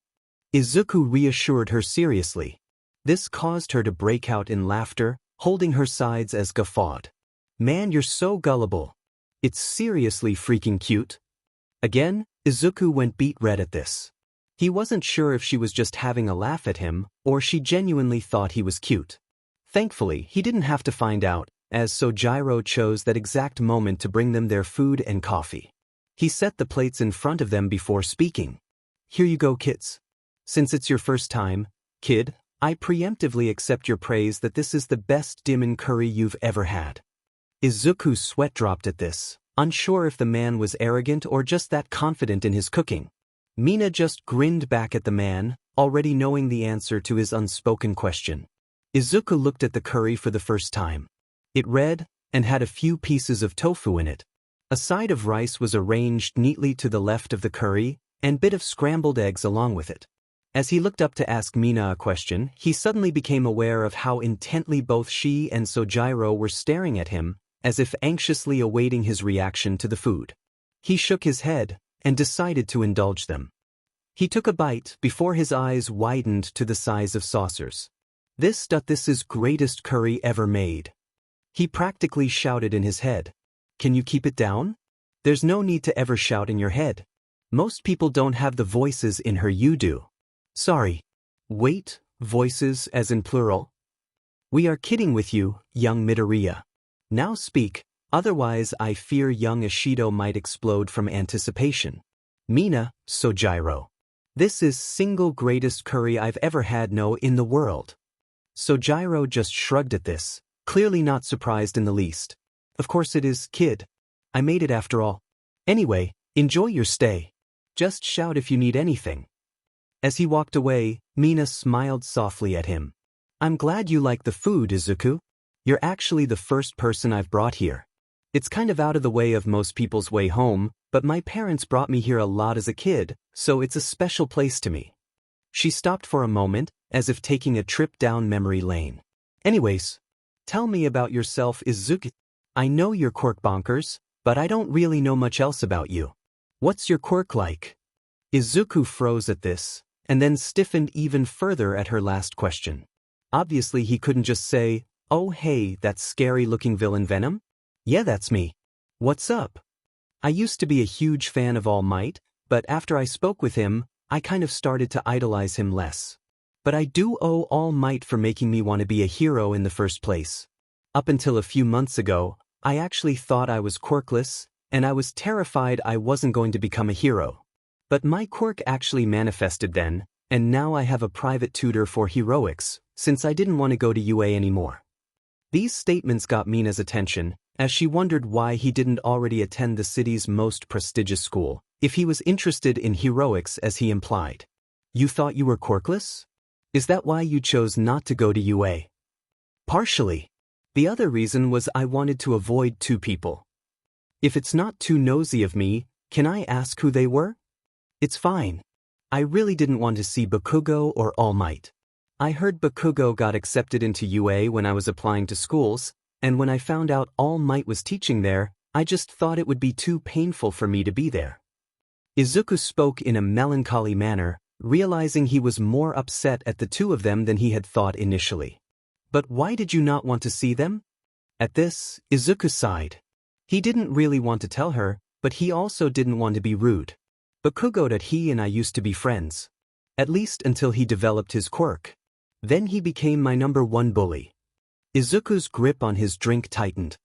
Izuku reassured her seriously. This caused her to break out in laughter, holding her sides as guffawed. Man, you're so gullible. It's seriously freaking cute. Again, Izuku went beet red at this. He wasn't sure if she was just having a laugh at him, or she genuinely thought he was cute. Thankfully, he didn't have to find out, as Sojiro chose that exact moment to bring them their food and coffee. He set the plates in front of them before speaking. Here you go, kids. Since it's your first time, kid, I preemptively accept your praise that this is the best dimon curry you've ever had. Izuku's sweat dropped at this, unsure if the man was arrogant or just that confident in his cooking. Mina just grinned back at the man, already knowing the answer to his unspoken question. Izuku looked at the curry for the first time. It read, and had a few pieces of tofu in it. A side of rice was arranged neatly to the left of the curry, and bit of scrambled eggs along with it. As he looked up to ask Mina a question, he suddenly became aware of how intently both she and Sojiro were staring at him, as if anxiously awaiting his reaction to the food. He shook his head, and decided to indulge them. He took a bite before his eyes widened to the size of saucers. This is greatest curry ever made. He practically shouted in his head. Can you keep it down? There's no need to ever shout in your head. Most people don't have the voices in her you do. Sorry. Wait, voices as in plural? We are kidding with you, young Midoriya. Now speak, Otherwise, I fear young Ashido might explode from anticipation. Mina, Sojiro. This is single greatest curry I've ever had no in the world. Sojiro just shrugged at this, clearly not surprised in the least. Of course it is, kid. I made it after all. Anyway, enjoy your stay. Just shout if you need anything. As he walked away, Mina smiled softly at him. I'm glad you like the food, Izuku. You're actually the first person I've brought here. It's kind of out of the way of most people's way home, but my parents brought me here a lot as a kid, so it's a special place to me. She stopped for a moment, as if taking a trip down memory lane. Anyways, tell me about yourself, Izuku. I know you're quirk bonkers, but I don't really know much else about you. What's your quirk like? Izuku froze at this, and then stiffened even further at her last question. Obviously he couldn't just say, oh hey, that scary-looking villain Venom? Yeah, that's me. What's up? I used to be a huge fan of All Might, but after I spoke with him, I kind of started to idolize him less. But I do owe All Might for making me want to be a hero in the first place. Up until a few months ago, I actually thought I was quirkless, and I was terrified I wasn't going to become a hero. But my quirk actually manifested then, and now I have a private tutor for heroics, since I didn't want to go to UA anymore. These statements got Mina's attention, as she wondered why he didn't already attend the city's most prestigious school, if he was interested in heroics as he implied. You thought you were quirkless? Is that why you chose not to go to UA? Partially. The other reason was I wanted to avoid two people. If it's not too nosy of me, can I ask who they were? It's fine. I really didn't want to see Bakugo or All Might. I heard Bakugo got accepted into UA when I was applying to schools, and when I found out All Might was teaching there, I just thought it would be too painful for me to be there. Izuku spoke in a melancholy manner, realizing he was more upset at the two of them than he had thought initially. But why did you not want to see them? At this, Izuku sighed. He didn't really want to tell her, but he also didn't want to be rude. Bakugo that he and I used to be friends. At least until he developed his quirk. Then he became my #1 bully. Izuku's grip on his drink tightened.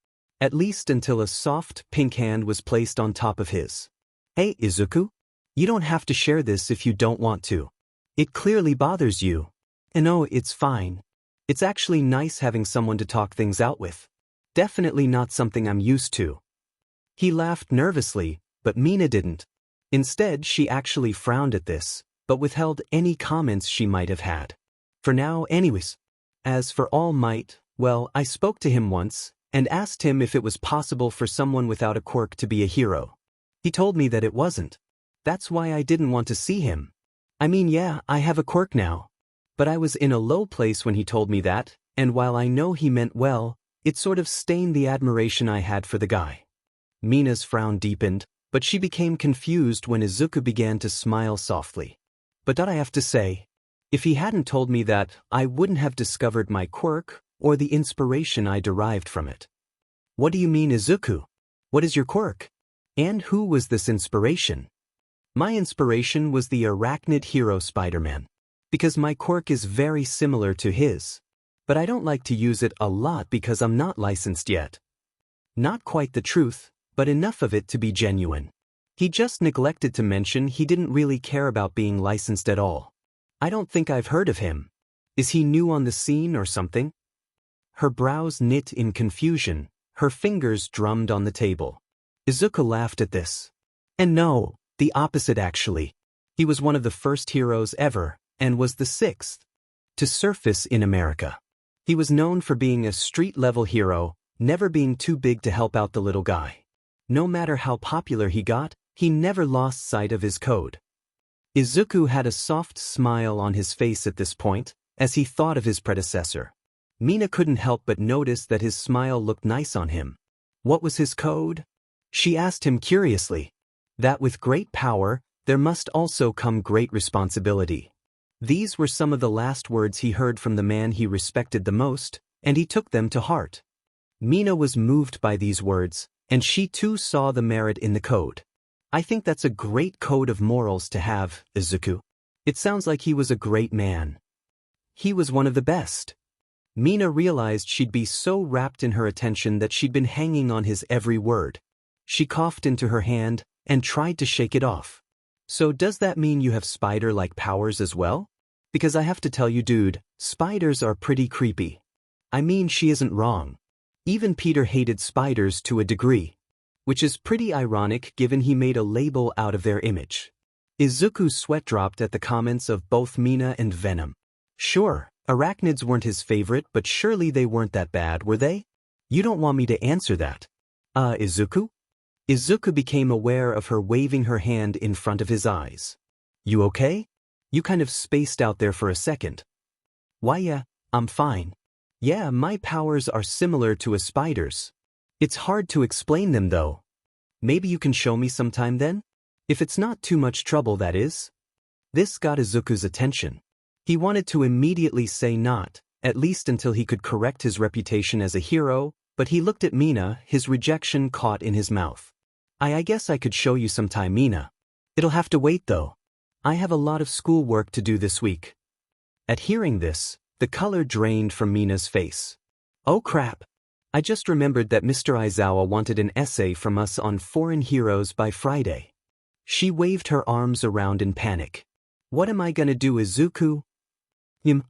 At least until a soft, pink hand was placed on top of his. Hey, Izuku. You don't have to share this if you don't want to. It clearly bothers you. And no, it's fine. It's actually nice having someone to talk things out with. Definitely not something I'm used to. He laughed nervously, but Mina didn't. Instead, she actually frowned at this, but withheld any comments she might have had. For now, anyways. As for All Might, well, I spoke to him once, and asked him if it was possible for someone without a quirk to be a hero. He told me that it wasn't. That's why I didn't want to see him. I mean, yeah, I have a quirk now. But I was in a low place when he told me that, and while I know he meant well, it sort of stained the admiration I had for the guy. Mina's frown deepened, but she became confused when Izuku began to smile softly. But I have to say, if he hadn't told me that, I wouldn't have discovered my quirk, or the inspiration I derived from it. What do you mean, Izuku? What is your quirk? And who was this inspiration? My inspiration was the arachnid hero Spider-Man. Because my quirk is very similar to his. But I don't like to use it a lot because I'm not licensed yet. Not quite the truth, but enough of it to be genuine. He just neglected to mention he didn't really care about being licensed at all. I don't think I've heard of him. Is he new on the scene or something? Her brows knit in confusion, her fingers drummed on the table. Izuku laughed at this. And no, the opposite actually. He was one of the first heroes ever, and was the 6th to surface in America. He was known for being a street-level hero, never being too big to help out the little guy. No matter how popular he got, he never lost sight of his code. Izuku had a soft smile on his face at this point, as he thought of his predecessor. Mina couldn't help but notice that his smile looked nice on him. What was his code? She asked him curiously. That with great power, there must also come great responsibility. These were some of the last words he heard from the man he respected the most, and he took them to heart. Mina was moved by these words, and she too saw the merit in the code. I think that's a great code of morals to have, Izuku. It sounds like he was a great man. He was one of the best. Mina realized she'd be so wrapped in her attention that she'd been hanging on his every word. She coughed into her hand and tried to shake it off. So does that mean you have spider-like powers as well? Because I have to tell you, dude, spiders are pretty creepy. I mean, she isn't wrong. Even Peter hated spiders to a degree. Which is pretty ironic given he made a label out of their image. Izuku's sweat dropped at the comments of both Mina and Venom. Sure, arachnids weren't his favorite, but surely they weren't that bad, were they? You don't want me to answer that. Izuku? Izuku became aware of her waving her hand in front of his eyes. You okay? You kind of spaced out there for a second. Why yeah, I'm fine. Yeah, my powers are similar to a spider's. It's hard to explain them though. Maybe you can show me sometime then? If it's not too much trouble, that is. This got Izuku's attention. He wanted to immediately say not, at least until he could correct his reputation as a hero, but he looked at Mina, his rejection caught in his mouth. I guess I could show you sometime, Mina. It'll have to wait though. I have a lot of school work to do this week. At hearing this, the color drained from Mina's face. Oh crap. I just remembered that Mr. Aizawa wanted an essay from us on foreign heroes by Friday. She waved her arms around in panic. What am I gonna do, Izuku?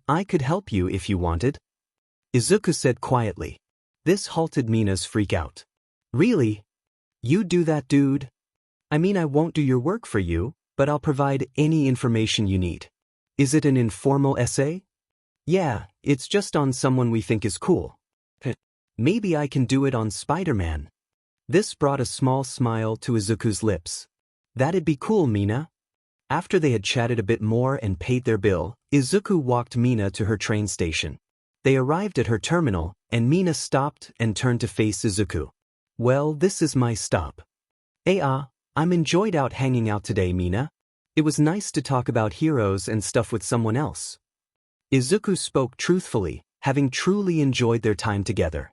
I could help you if you wanted. Izuku said quietly. This halted Mina's freak out. Really? You do that, dude? I mean, I won't do your work for you, but I'll provide any information you need. Is it an informal essay? Yeah, it's just on someone we think is cool. Maybe I can do it on Spider-Man. This brought a small smile to Izuku's lips. That'd be cool, Mina. After they had chatted a bit more and paid their bill, Izuku walked Mina to her train station. They arrived at her terminal, and Mina stopped and turned to face Izuku. Well, this is my stop. I'm enjoyed out hanging out today, Mina. It was nice to talk about heroes and stuff with someone else. Izuku spoke truthfully, having truly enjoyed their time together.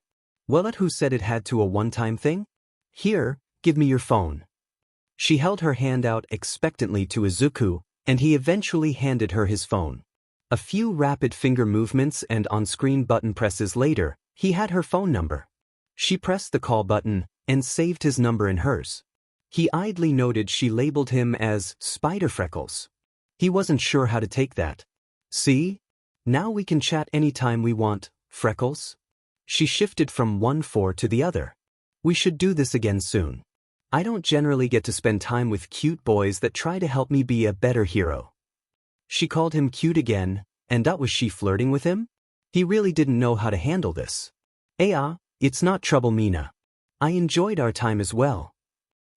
Well, who said it had to a one-time thing? Here, give me your phone. She held her hand out expectantly to Izuku, and he eventually handed her his phone. A few rapid finger movements and on-screen button presses later, he had her phone number. She pressed the call button and saved his number in hers. He idly noted she labeled him as Spider Freckles. He wasn't sure how to take that. See? Now we can chat anytime we want, Freckles. She shifted from one four to the other. We should do this again soon. I don't generally get to spend time with cute boys that try to help me be a better hero. She called him cute again, and was she flirting with him? He really didn't know how to handle this. It's not trouble, Mina. I enjoyed our time as well.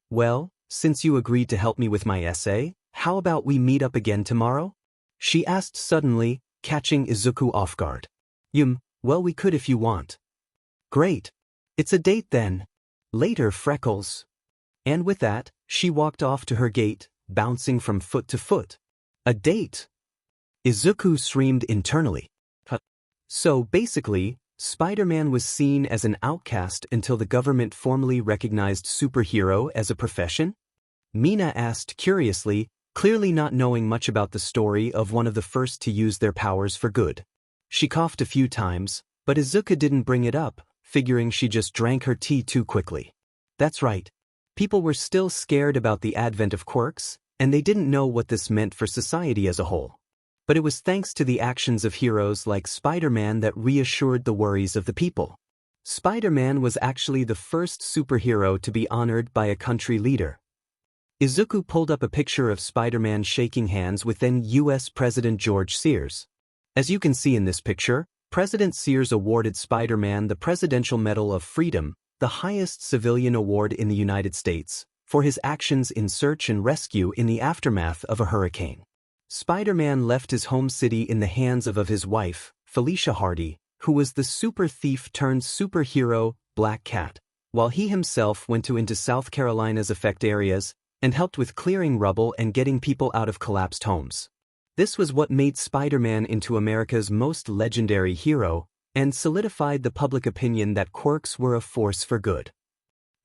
Well, since you agreed to help me with my essay, how about we meet up again tomorrow? She asked suddenly, catching Izuku off guard. Well, we could if you want. Great. It's a date then. Later, Freckles. And with that, she walked off to her gate, bouncing from foot to foot. A date? Izuku screamed internally. So basically, Spider-Man was seen as an outcast until the government formally recognized superhero as a profession? Mina asked curiously, clearly not knowing much about the story of one of the first to use their powers for good. She coughed a few times, but Izuku didn't bring it up, figuring she just drank her tea too quickly. That's right. People were still scared about the advent of quirks, and they didn't know what this meant for society as a whole. But it was thanks to the actions of heroes like Spider-Man that reassured the worries of the people. Spider-Man was actually the first superhero to be honored by a country leader. Izuku pulled up a picture of Spider-Man shaking hands with then U.S. President George Sears. As you can see in this picture, President Sears awarded Spider-Man the Presidential Medal of Freedom, the highest civilian award in the United States, for his actions in search and rescue in the aftermath of a hurricane. Spider-Man left his home city in the hands of his wife, Felicia Hardy, who was the super thief turned superhero, Black Cat, while he himself went into South Carolina's affected areas and helped with clearing rubble and getting people out of collapsed homes. This was what made Spider-Man into America's most legendary hero and solidified the public opinion that quirks were a force for good.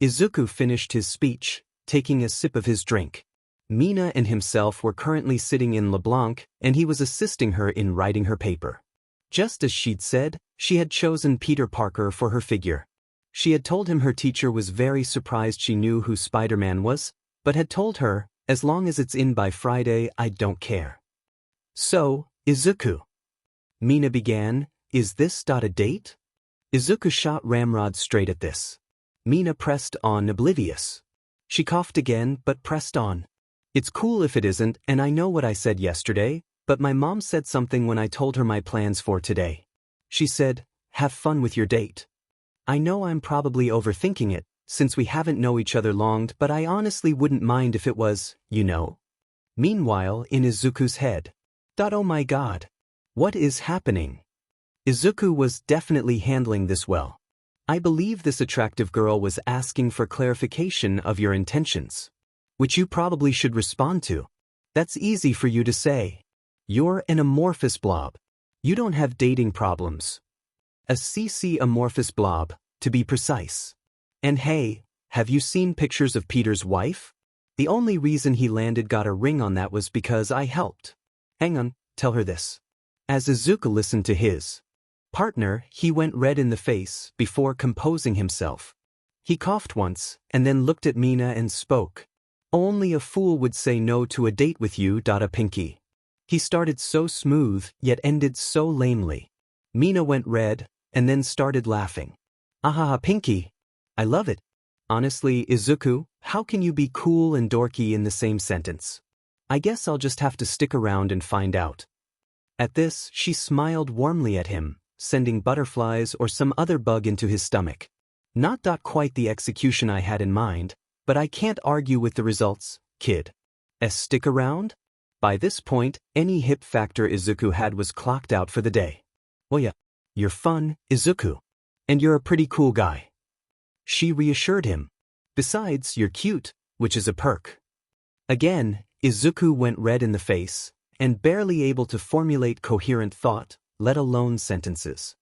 Izuku finished his speech, taking a sip of his drink. Mina and himself were currently sitting in LeBlanc, and he was assisting her in writing her paper. Just as she'd said, she had chosen Peter Parker for her figure. She had told him her teacher was very surprised she knew who Spider-Man was, but had told her, as long as it's in by Friday, I don't care. So, Izuku. Mina began, is this a date? Izuku shot ramrod straight at this. Mina pressed on, oblivious. She coughed again, but pressed on. It's cool if it isn't, and I know what I said yesterday, but my mom said something when I told her my plans for today. She said, have fun with your date. I know I'm probably overthinking it, since we haven't known each other long, but I honestly wouldn't mind if it was, you know. Meanwhile, in Izuku's head. Oh my god. What is happening? Izuku was definitely handling this well. I believe this attractive girl was asking for clarification of your intentions. Which you probably should respond to. That's easy for you to say. You're an amorphous blob. You don't have dating problems. A CC amorphous blob, to be precise. And hey, have you seen pictures of Peter's wife? The only reason he landed got a ring on that was because I helped. Hang on, tell her this. As Izuku listened to his partner, he went red in the face before composing himself. He coughed once, and then looked at Mina and spoke. Only a fool would say no to a date with you, a pinky. He started so smooth, yet ended so lamely. Mina went red, and then started laughing. Ahaha, pinky. I love it. Honestly, Izuku, how can you be cool and dorky in the same sentence? I guess I'll just have to stick around and find out. At this, she smiled warmly at him, sending butterflies or some other bug into his stomach. Not quite the execution I had in mind, but I can't argue with the results, kid. Stick around? By this point, any hip factor Izuku had was clocked out for the day. Well yeah, you're fun, Izuku. And you're a pretty cool guy. She reassured him. Besides, you're cute, which is a perk. Again, Izuku went red in the face, and barely able to formulate coherent thought, let alone sentences.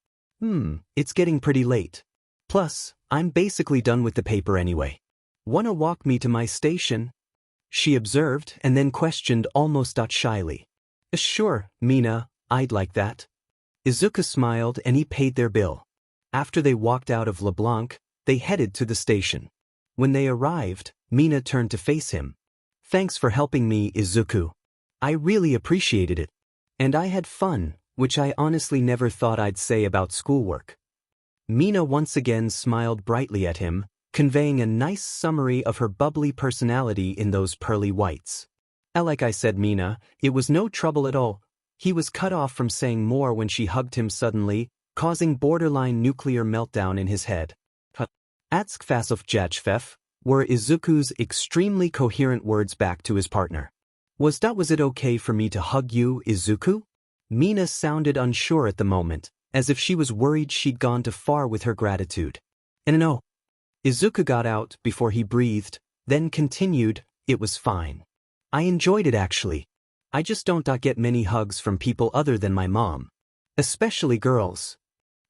It's getting pretty late. Plus, I'm basically done with the paper anyway. Wanna walk me to my station? She observed and then questioned almost shyly. Sure, Mina, I'd like that. Izuku smiled and he paid their bill. After they walked out of LeBlanc, they headed to the station. When they arrived, Mina turned to face him. Thanks for helping me, Izuku. I really appreciated it. And I had fun, which I honestly never thought I'd say about schoolwork. Mina once again smiled brightly at him, conveying a nice summary of her bubbly personality in those pearly whites. Like I said, Mina, it was no trouble at all. He was cut off from saying more when she hugged him suddenly, causing borderline nuclear meltdown in his head. Atskfasov Jachfef were Izuku's extremely coherent words back to his partner. Was it okay for me to hug you, Izuku? Mina sounded unsure at the moment, as if she was worried she'd gone too far with her gratitude. And no. Izuku got out before he breathed, then continued, it was fine. I enjoyed it actually. I just don't get many hugs from people other than my mom. Especially girls.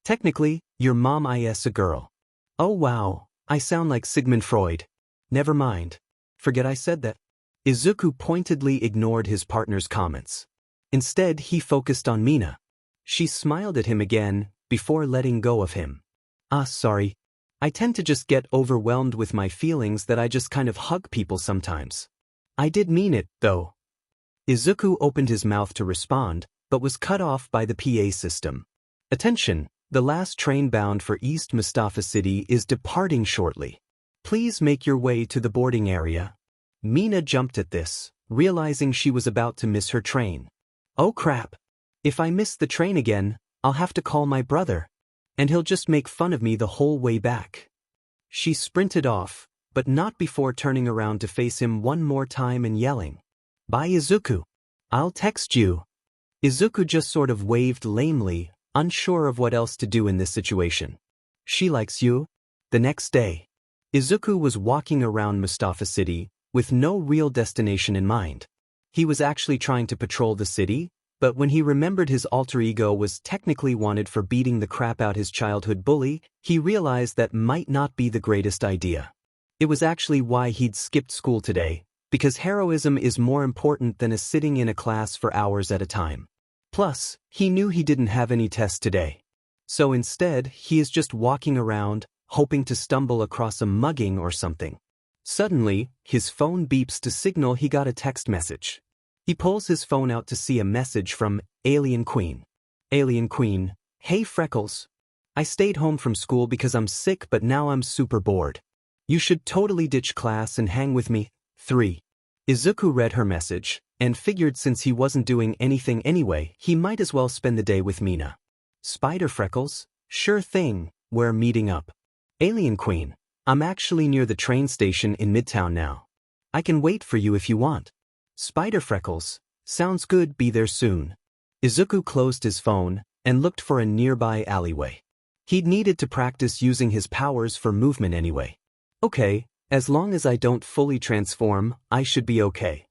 Technically, your mom is a girl. Oh wow, I sound like Sigmund Freud. Never mind. Forget I said that. Izuku pointedly ignored his partner's comments. Instead, he focused on Mina. She smiled at him again, before letting go of him. Sorry. I tend to just get overwhelmed with my feelings that I just kind of hug people sometimes. I did mean it, though. Izuku opened his mouth to respond, but was cut off by the PA system. Attention, the last train bound for East Mustafa City is departing shortly. Please make your way to the boarding area. Mina jumped at this, realizing she was about to miss her train. Oh crap. If I miss the train again, I'll have to call my brother. And he'll just make fun of me the whole way back. She sprinted off, but not before turning around to face him one more time and yelling. Bye Izuku. I'll text you. Izuku just sort of waved lamely, unsure of what else to do in this situation. She likes you. The next day, Izuku was walking around Mustafa City, with no real destination in mind. He was actually trying to patrol the city, but when he remembered his alter ego was technically wanted for beating the crap out his childhood bully, he realized that might not be the greatest idea. It was actually why he'd skipped school today, because heroism is more important than sitting in a class for hours at a time. Plus, he knew he didn't have any test today. So instead, he is just walking around, hoping to stumble across a mugging or something. Suddenly, his phone beeps to signal he got a text message. He pulls his phone out to see a message from Alien Queen. Alien Queen, hey Freckles. I stayed home from school because I'm sick but now I'm super bored. You should totally ditch class and hang with me. 3. Izuku read her message, and figured since he wasn't doing anything anyway, he might as well spend the day with Mina. Spider Freckles? Sure thing, we're meeting up. Alien Queen, I'm actually near the train station in Midtown now. I can wait for you if you want. Spider Freckles, sounds good, be there soon. Izuku closed his phone, and looked for a nearby alleyway. He'd needed to practice using his powers for movement anyway. Okay, as long as I don't fully transform, I should be okay.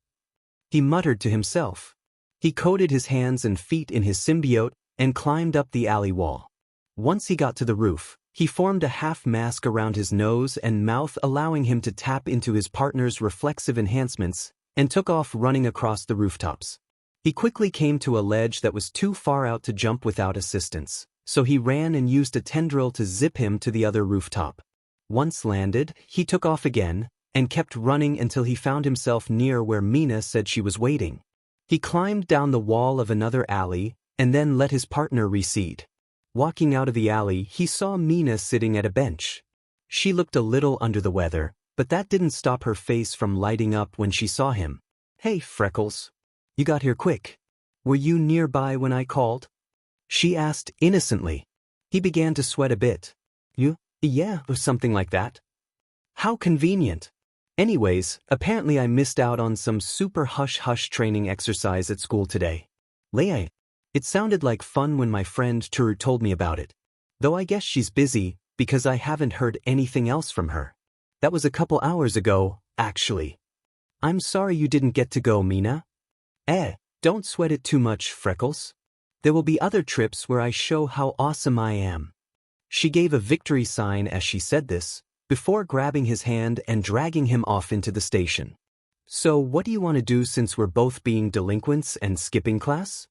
He muttered to himself. He coated his hands and feet in his symbiote and climbed up the alley wall. Once he got to the roof, he formed a half mask around his nose and mouth, allowing him to tap into his partner's reflexive enhancements, and took off running across the rooftops. He quickly came to a ledge that was too far out to jump without assistance, so he ran and used a tendril to zip him to the other rooftop. Once landed, he took off again, and kept running until he found himself near where Mina said she was waiting. He climbed down the wall of another alley, and then let his partner recede. Walking out of the alley, he saw Mina sitting at a bench. She looked a little under the weather, but that didn't stop her face from lighting up when she saw him. Hey, Freckles. You got here quick. Were you nearby when I called? She asked innocently. He began to sweat a bit. Yeah, or something like that. How convenient. Anyways, apparently I missed out on some super hush-hush training exercise at school today. Leia. It sounded like fun when my friend Toru told me about it. Though I guess she's busy, because I haven't heard anything else from her. That was a couple hours ago, actually. I'm sorry you didn't get to go, Mina. Don't sweat it too much, Freckles. There will be other trips where I show how awesome I am. She gave a victory sign as she said this, before grabbing his hand and dragging him off into the station. So what do you want to do since we're both being delinquents and skipping class?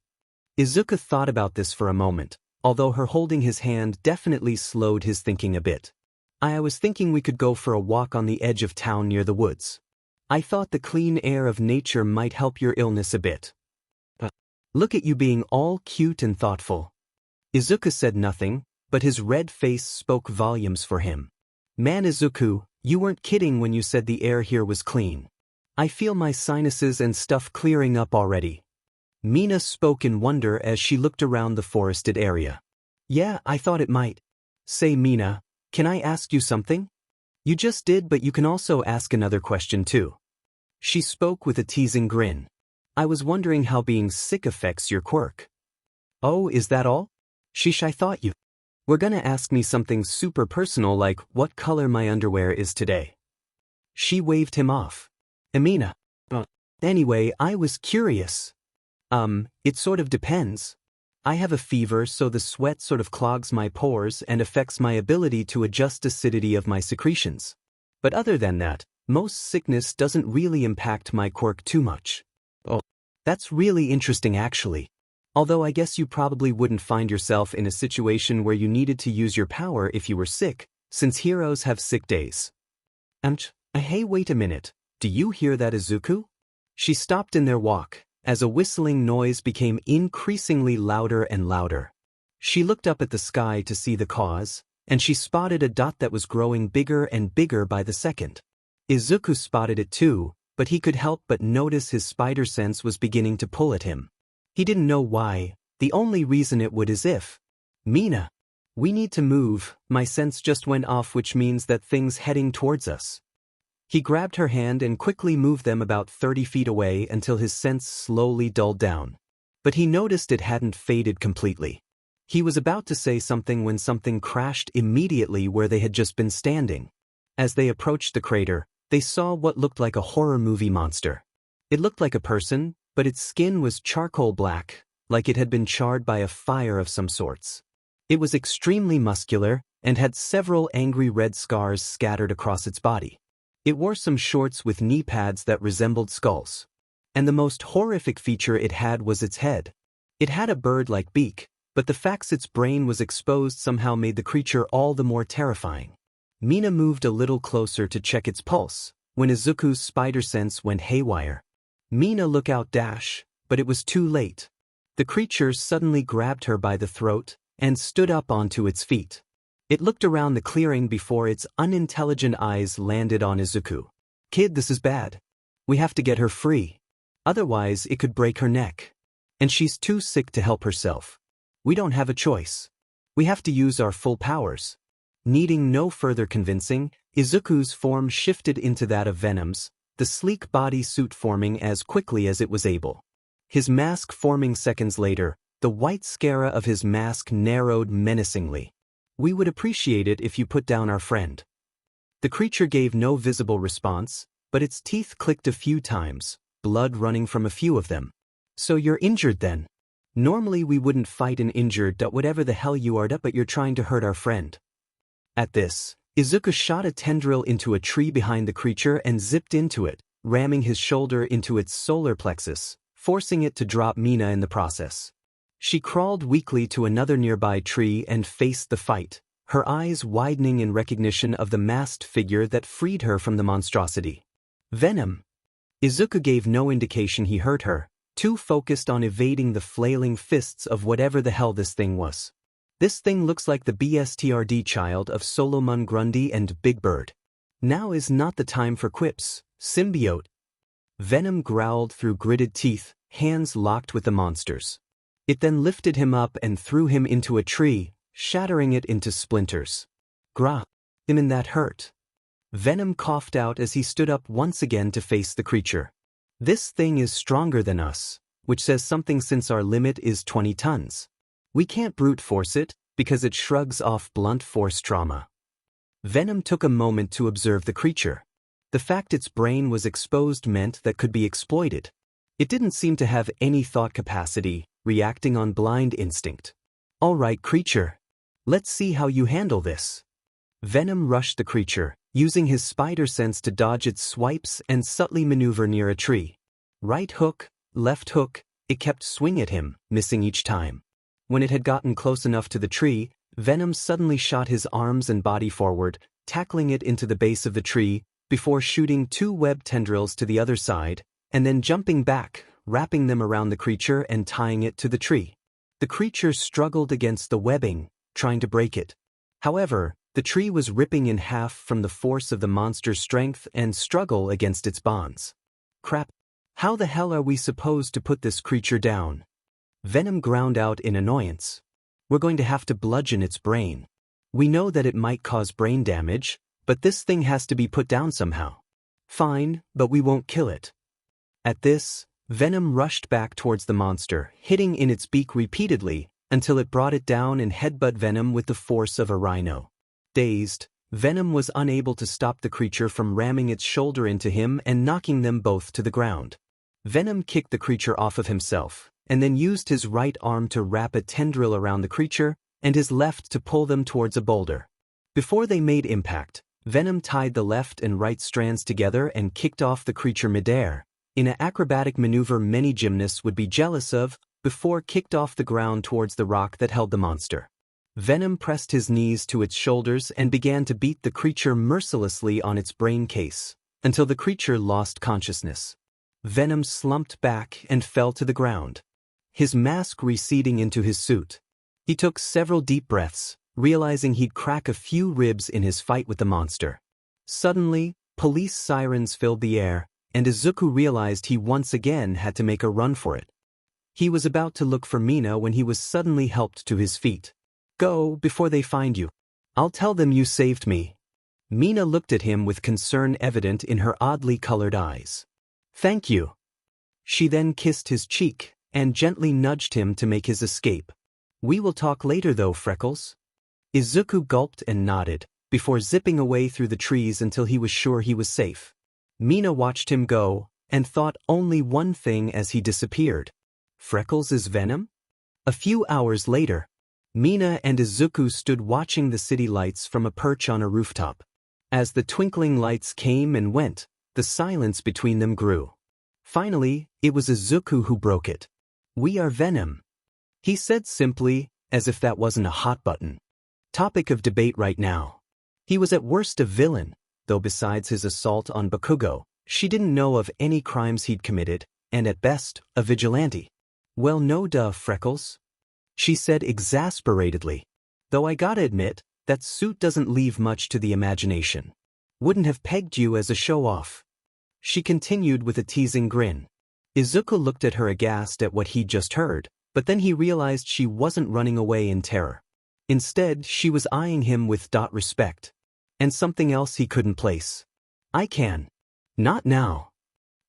Izuku thought about this for a moment, although her holding his hand definitely slowed his thinking a bit. I was thinking we could go for a walk on the edge of town near the woods. I thought the clean air of nature might help your illness a bit. Look at you being all cute and thoughtful. Izuku said nothing, but his red face spoke volumes for him. Man Izuku, you weren't kidding when you said the air here was clean. I feel my sinuses and stuff clearing up already. Mina spoke in wonder as she looked around the forested area. Yeah, I thought it might. Say Mina, can I ask you something? You just did, but you can also ask another question too. She spoke with a teasing grin. I was wondering how being sick affects your quirk. Oh, is that all? Sheesh, I thought you were gonna ask me something super personal like what color my underwear is today. She waved him off. Mina. Anyway, I was curious. It sort of depends. I have a fever, so the sweat sort of clogs my pores and affects my ability to adjust acidity of my secretions. But other than that, most sickness doesn't really impact my quirk too much. Oh, that's really interesting actually. Although I guess you probably wouldn't find yourself in a situation where you needed to use your power if you were sick, since heroes have sick days. Hey, wait a minute. Do you hear that, Izuku? She stopped in their walk, as a whistling noise became increasingly louder and louder. She looked up at the sky to see the cause, and she spotted a dot that was growing bigger and bigger by the second. Izuku spotted it too, but he could help but notice his spider sense was beginning to pull at him. He didn't know why, the only reason it would is if. Mina. We need to move, my sense just went off, which means that things heading towards us. He grabbed her hand and quickly moved them about 30 feet away until his sense slowly dulled down. But he noticed it hadn't faded completely. He was about to say something when something crashed immediately where they had just been standing. As they approached the crater, they saw what looked like a horror movie monster. It looked like a person, but its skin was charcoal black, like it had been charred by a fire of some sorts. It was extremely muscular and had several angry red scars scattered across its body. It wore some shorts with knee pads that resembled skulls. And the most horrific feature it had was its head. It had a bird-like beak, but the fact its brain was exposed somehow made the creature all the more terrifying. Mina moved a little closer to check its pulse, when Izuku's spider sense went haywire. Mina looked out but it was too late. The creature suddenly grabbed her by the throat and stood up onto its feet. It looked around the clearing before its unintelligent eyes landed on Izuku. "Kid, this is bad. We have to get her free. Otherwise, it could break her neck. And she's too sick to help herself. We don't have a choice. We have to use our full powers." Needing no further convincing, Izuku's form shifted into that of Venom's, the sleek body suit forming as quickly as it was able. His mask forming seconds later, the white scara of his mask narrowed menacingly. "We would appreciate it if you put down our friend." The creature gave no visible response, but its teeth clicked a few times, blood running from a few of them. "So you're injured then? Normally we wouldn't fight an injured whatever the hell you are, but you're trying to hurt our friend." At this, Izuku shot a tendril into a tree behind the creature and zipped into it, ramming his shoulder into its solar plexus, forcing it to drop Mina in the process. She crawled weakly to another nearby tree and faced the fight, her eyes widening in recognition of the masked figure that freed her from the monstrosity. "Venom." Izuku gave no indication he hurt her, too focused on evading the flailing fists of whatever the hell this thing was. "This thing looks like the BSTRD child of Solomon Grundy and Big Bird. Now is not the time for quips, symbiote." Venom growled through gritted teeth, hands locked with the monster's. It then lifted him up and threw him into a tree, shattering it into splinters. "Grah. And that hurt." Venom coughed out as he stood up once again to face the creature. "This thing is stronger than us, which says something since our limit is 20 tons. We can't brute force it, because it shrugs off blunt force trauma." Venom took a moment to observe the creature. The fact its brain was exposed meant that could be exploited. It didn't seem to have any thought capacity, reacting on blind instinct. "All right, creature. Let's see how you handle this." Venom rushed the creature, using his spider sense to dodge its swipes and subtly maneuver near a tree. Right hook, left hook, it kept swinging at him, missing each time. When it had gotten close enough to the tree, Venom suddenly shot his arms and body forward, tackling it into the base of the tree, before shooting 2 web tendrils to the other side, and then jumping back, wrapping them around the creature and tying it to the tree. The creature struggled against the webbing, trying to break it. However, the tree was ripping in half from the force of the monster's strength and struggle against its bonds. "Crap. How the hell are we supposed to put this creature down?" Venom ground out in annoyance. "We're going to have to bludgeon its brain. We know that it might cause brain damage, but this thing has to be put down somehow." "Fine, but we won't kill it." At this, Venom rushed back towards the monster, hitting in its beak repeatedly, until it brought it down and headbutt Venom with the force of a rhino. Dazed, Venom was unable to stop the creature from ramming its shoulder into him and knocking them both to the ground. Venom kicked the creature off of himself, and then used his right arm to wrap a tendril around the creature, and his left to pull them towards a boulder. Before they made impact, Venom tied the left and right strands together and kicked off the creature midair, in an acrobatic maneuver many gymnasts would be jealous of, before kicked off the ground towards the rock that held the monster. Venom pressed his knees to its shoulders and began to beat the creature mercilessly on its brain case, until the creature lost consciousness. Venom slumped back and fell to the ground, his mask receding into his suit. He took several deep breaths, realizing he'd crack a few ribs in his fight with the monster. Suddenly, police sirens filled the air, and Izuku realized he once again had to make a run for it. He was about to look for Mina when he was suddenly helped to his feet. "Go, before they find you. I'll tell them you saved me." Mina looked at him with concern evident in her oddly colored eyes. "Thank you." She then kissed his cheek, and gently nudged him to make his escape. "We will talk later though, Freckles." Izuku gulped and nodded, before zipping away through the trees until he was sure he was safe. Mina watched him go, and thought only one thing as he disappeared. Freckles is Venom? A few hours later, Mina and Izuku stood watching the city lights from a perch on a rooftop. As the twinkling lights came and went, the silence between them grew. Finally, it was Izuku who broke it. "We are Venom." He said simply, as if that wasn't a hot button topic of debate right now. He was at worst a villain, though besides his assault on Bakugo, she didn't know of any crimes he'd committed, and at best, a vigilante. Well, no duh, Freckles, she said exasperatedly. Though I gotta admit, that suit doesn't leave much to the imagination. Wouldn't have pegged you as a show-off. She continued with a teasing grin. Izuku looked at her aghast at what he'd just heard, but then he realized she wasn't running away in terror. Instead, she was eyeing him with respect. And something else he couldn't place. I can. Not now.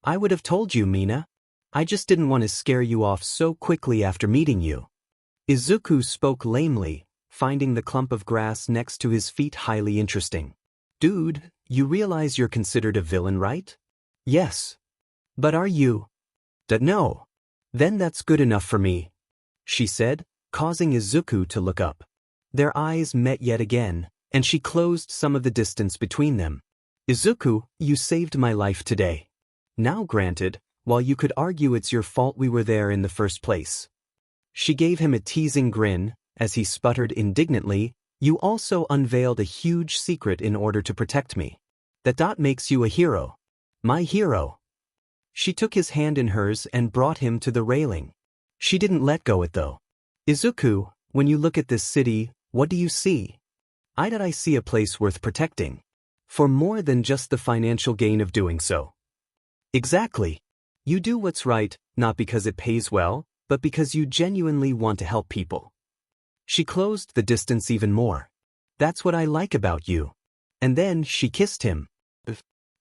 I would have told you, Mina. I just didn't want to scare you off so quickly after meeting you. Izuku spoke lamely, finding the clump of grass next to his feet highly interesting. Dude, you realize you're considered a villain, right? Yes. But are you? No. Then that's good enough for me, she said, causing Izuku to look up. Their eyes met yet again, and she closed some of the distance between them. Izuku, you saved my life today. Now granted, while you could argue it's your fault we were there in the first place. She gave him a teasing grin, as he sputtered indignantly, you also unveiled a huge secret in order to protect me. That makes you a hero. My hero. She took his hand in hers and brought him to the railing. She didn't let go it though. Izuku, when you look at this city, what do you see? I see a place worth protecting. For more than just the financial gain of doing so. Exactly. You do what's right, not because it pays well, but because you genuinely want to help people. She closed the distance even more. That's what I like about you. And then she kissed him.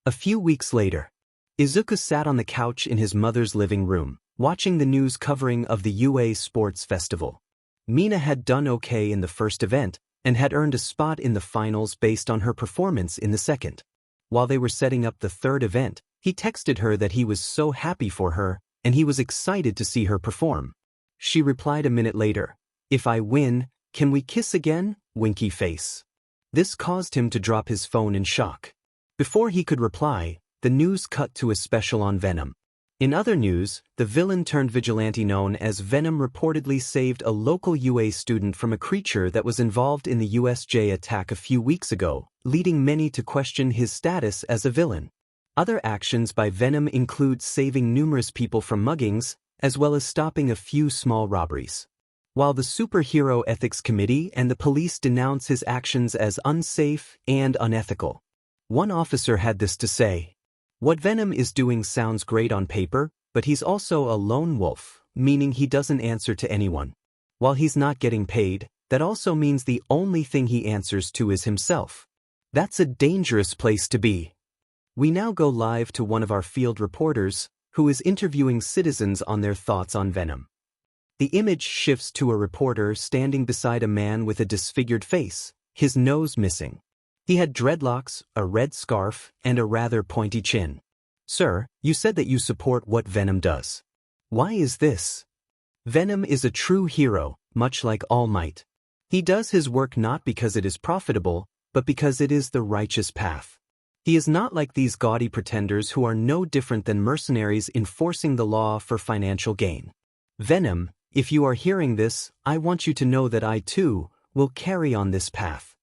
A few weeks later, Izuku sat on the couch in his mother's living room, watching the news covering of the UA Sports Festival. Mina had done okay in the first event, and had earned a spot in the finals based on her performance in the second. While they were setting up the third event, he texted her that he was so happy for her, and he was excited to see her perform. She replied a minute later, if I win, can we kiss again? Winky face. This caused him to drop his phone in shock. Before he could reply, the news cut to a special on Venom. In other news, the villain-turned-vigilante known as Venom reportedly saved a local UA student from a creature that was involved in the USJ attack a few weeks ago, leading many to question his status as a villain. Other actions by Venom include saving numerous people from muggings, as well as stopping a few small robberies. While the Superhero Ethics Committee and the police denounce his actions as unsafe and unethical. One officer had this to say. What Venom is doing sounds great on paper, but he's also a lone wolf, meaning he doesn't answer to anyone. While he's not getting paid, that also means the only thing he answers to is himself. That's a dangerous place to be. We now go live to one of our field reporters, who is interviewing citizens on their thoughts on Venom. The image shifts to a reporter standing beside a man with a disfigured face, his nose missing. He had dreadlocks, a red scarf, and a rather pointy chin. Sir, you said that you support what Venom does. Why is this? Venom is a true hero, much like All Might. He does his work not because it is profitable, but because it is the righteous path. He is not like these gaudy pretenders who are no different than mercenaries enforcing the law for financial gain. Venom, if you are hearing this, I want you to know that I too will carry on this path.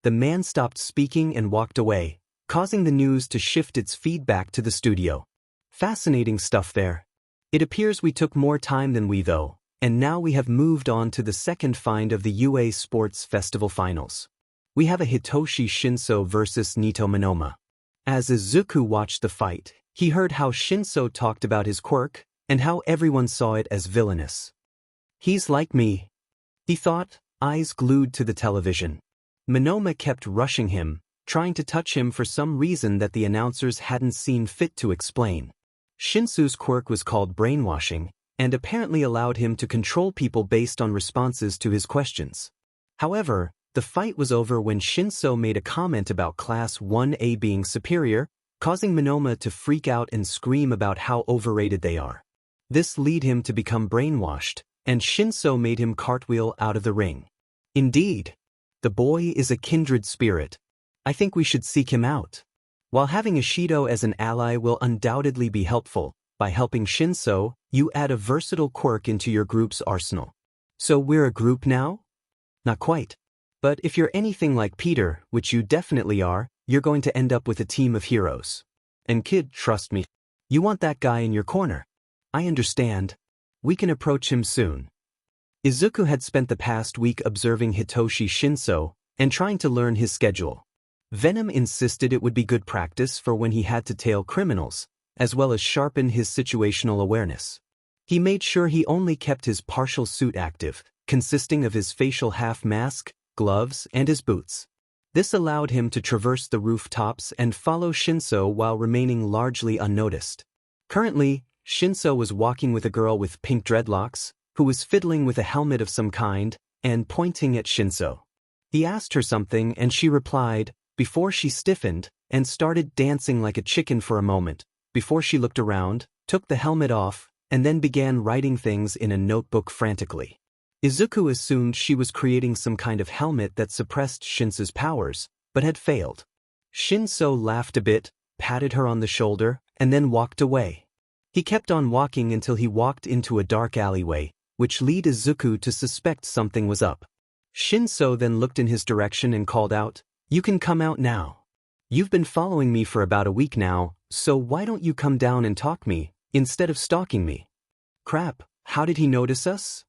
The man stopped speaking and walked away, causing the news to shift its feedback to the studio. Fascinating stuff there. It appears we took more time than we though, and now we have moved on to the second find of the UA Sports Festival Finals. We have a Hitoshi Shinszo versus Nito Monoma. As Izuku watched the fight, he heard how Shinszo talked about his quirk, and how everyone saw it as villainous. He's like me, he thought, eyes glued to the television. Monoma kept rushing him, trying to touch him for some reason that the announcers hadn't seen fit to explain. Shinszo's quirk was called brainwashing, and apparently allowed him to control people based on responses to his questions. However, the fight was over when Shinszo made a comment about Class 1A being superior, causing Monoma to freak out and scream about how overrated they are. This led him to become brainwashed, and Shinszo made him cartwheel out of the ring. Indeed. The boy is a kindred spirit. I think we should seek him out. While having Ashido as an ally will undoubtedly be helpful, by helping Shinszo, you add a versatile quirk into your group's arsenal. So we're a group now? Not quite. But if you're anything like Peter, which you definitely are, you're going to end up with a team of heroes. And kid, trust me, you want that guy in your corner. I understand. We can approach him soon. Izuku had spent the past week observing Hitoshi Shinszo and trying to learn his schedule. Venom insisted it would be good practice for when he had to tail criminals, as well as sharpen his situational awareness. He made sure he only kept his partial suit active, consisting of his facial half-mask, gloves, and his boots. This allowed him to traverse the rooftops and follow Shinszo while remaining largely unnoticed. Currently, Shinszo was walking with a girl with pink dreadlocks, who was fiddling with a helmet of some kind and pointing at Shinszo. He asked her something and she replied, before she stiffened and started dancing like a chicken for a moment, before she looked around, took the helmet off, and then began writing things in a notebook frantically. Izuku assumed she was creating some kind of helmet that suppressed Shinszo's powers, but had failed. Shinszo laughed a bit, patted her on the shoulder, and then walked away. He kept on walking until he walked into a dark alleyway, which led Izuku to suspect something was up. Shinszo then looked in his direction and called out, "You can come out now. You've been following me for about a week now, so why don't you come down and talk me, instead of stalking me?" Crap, how did he notice us?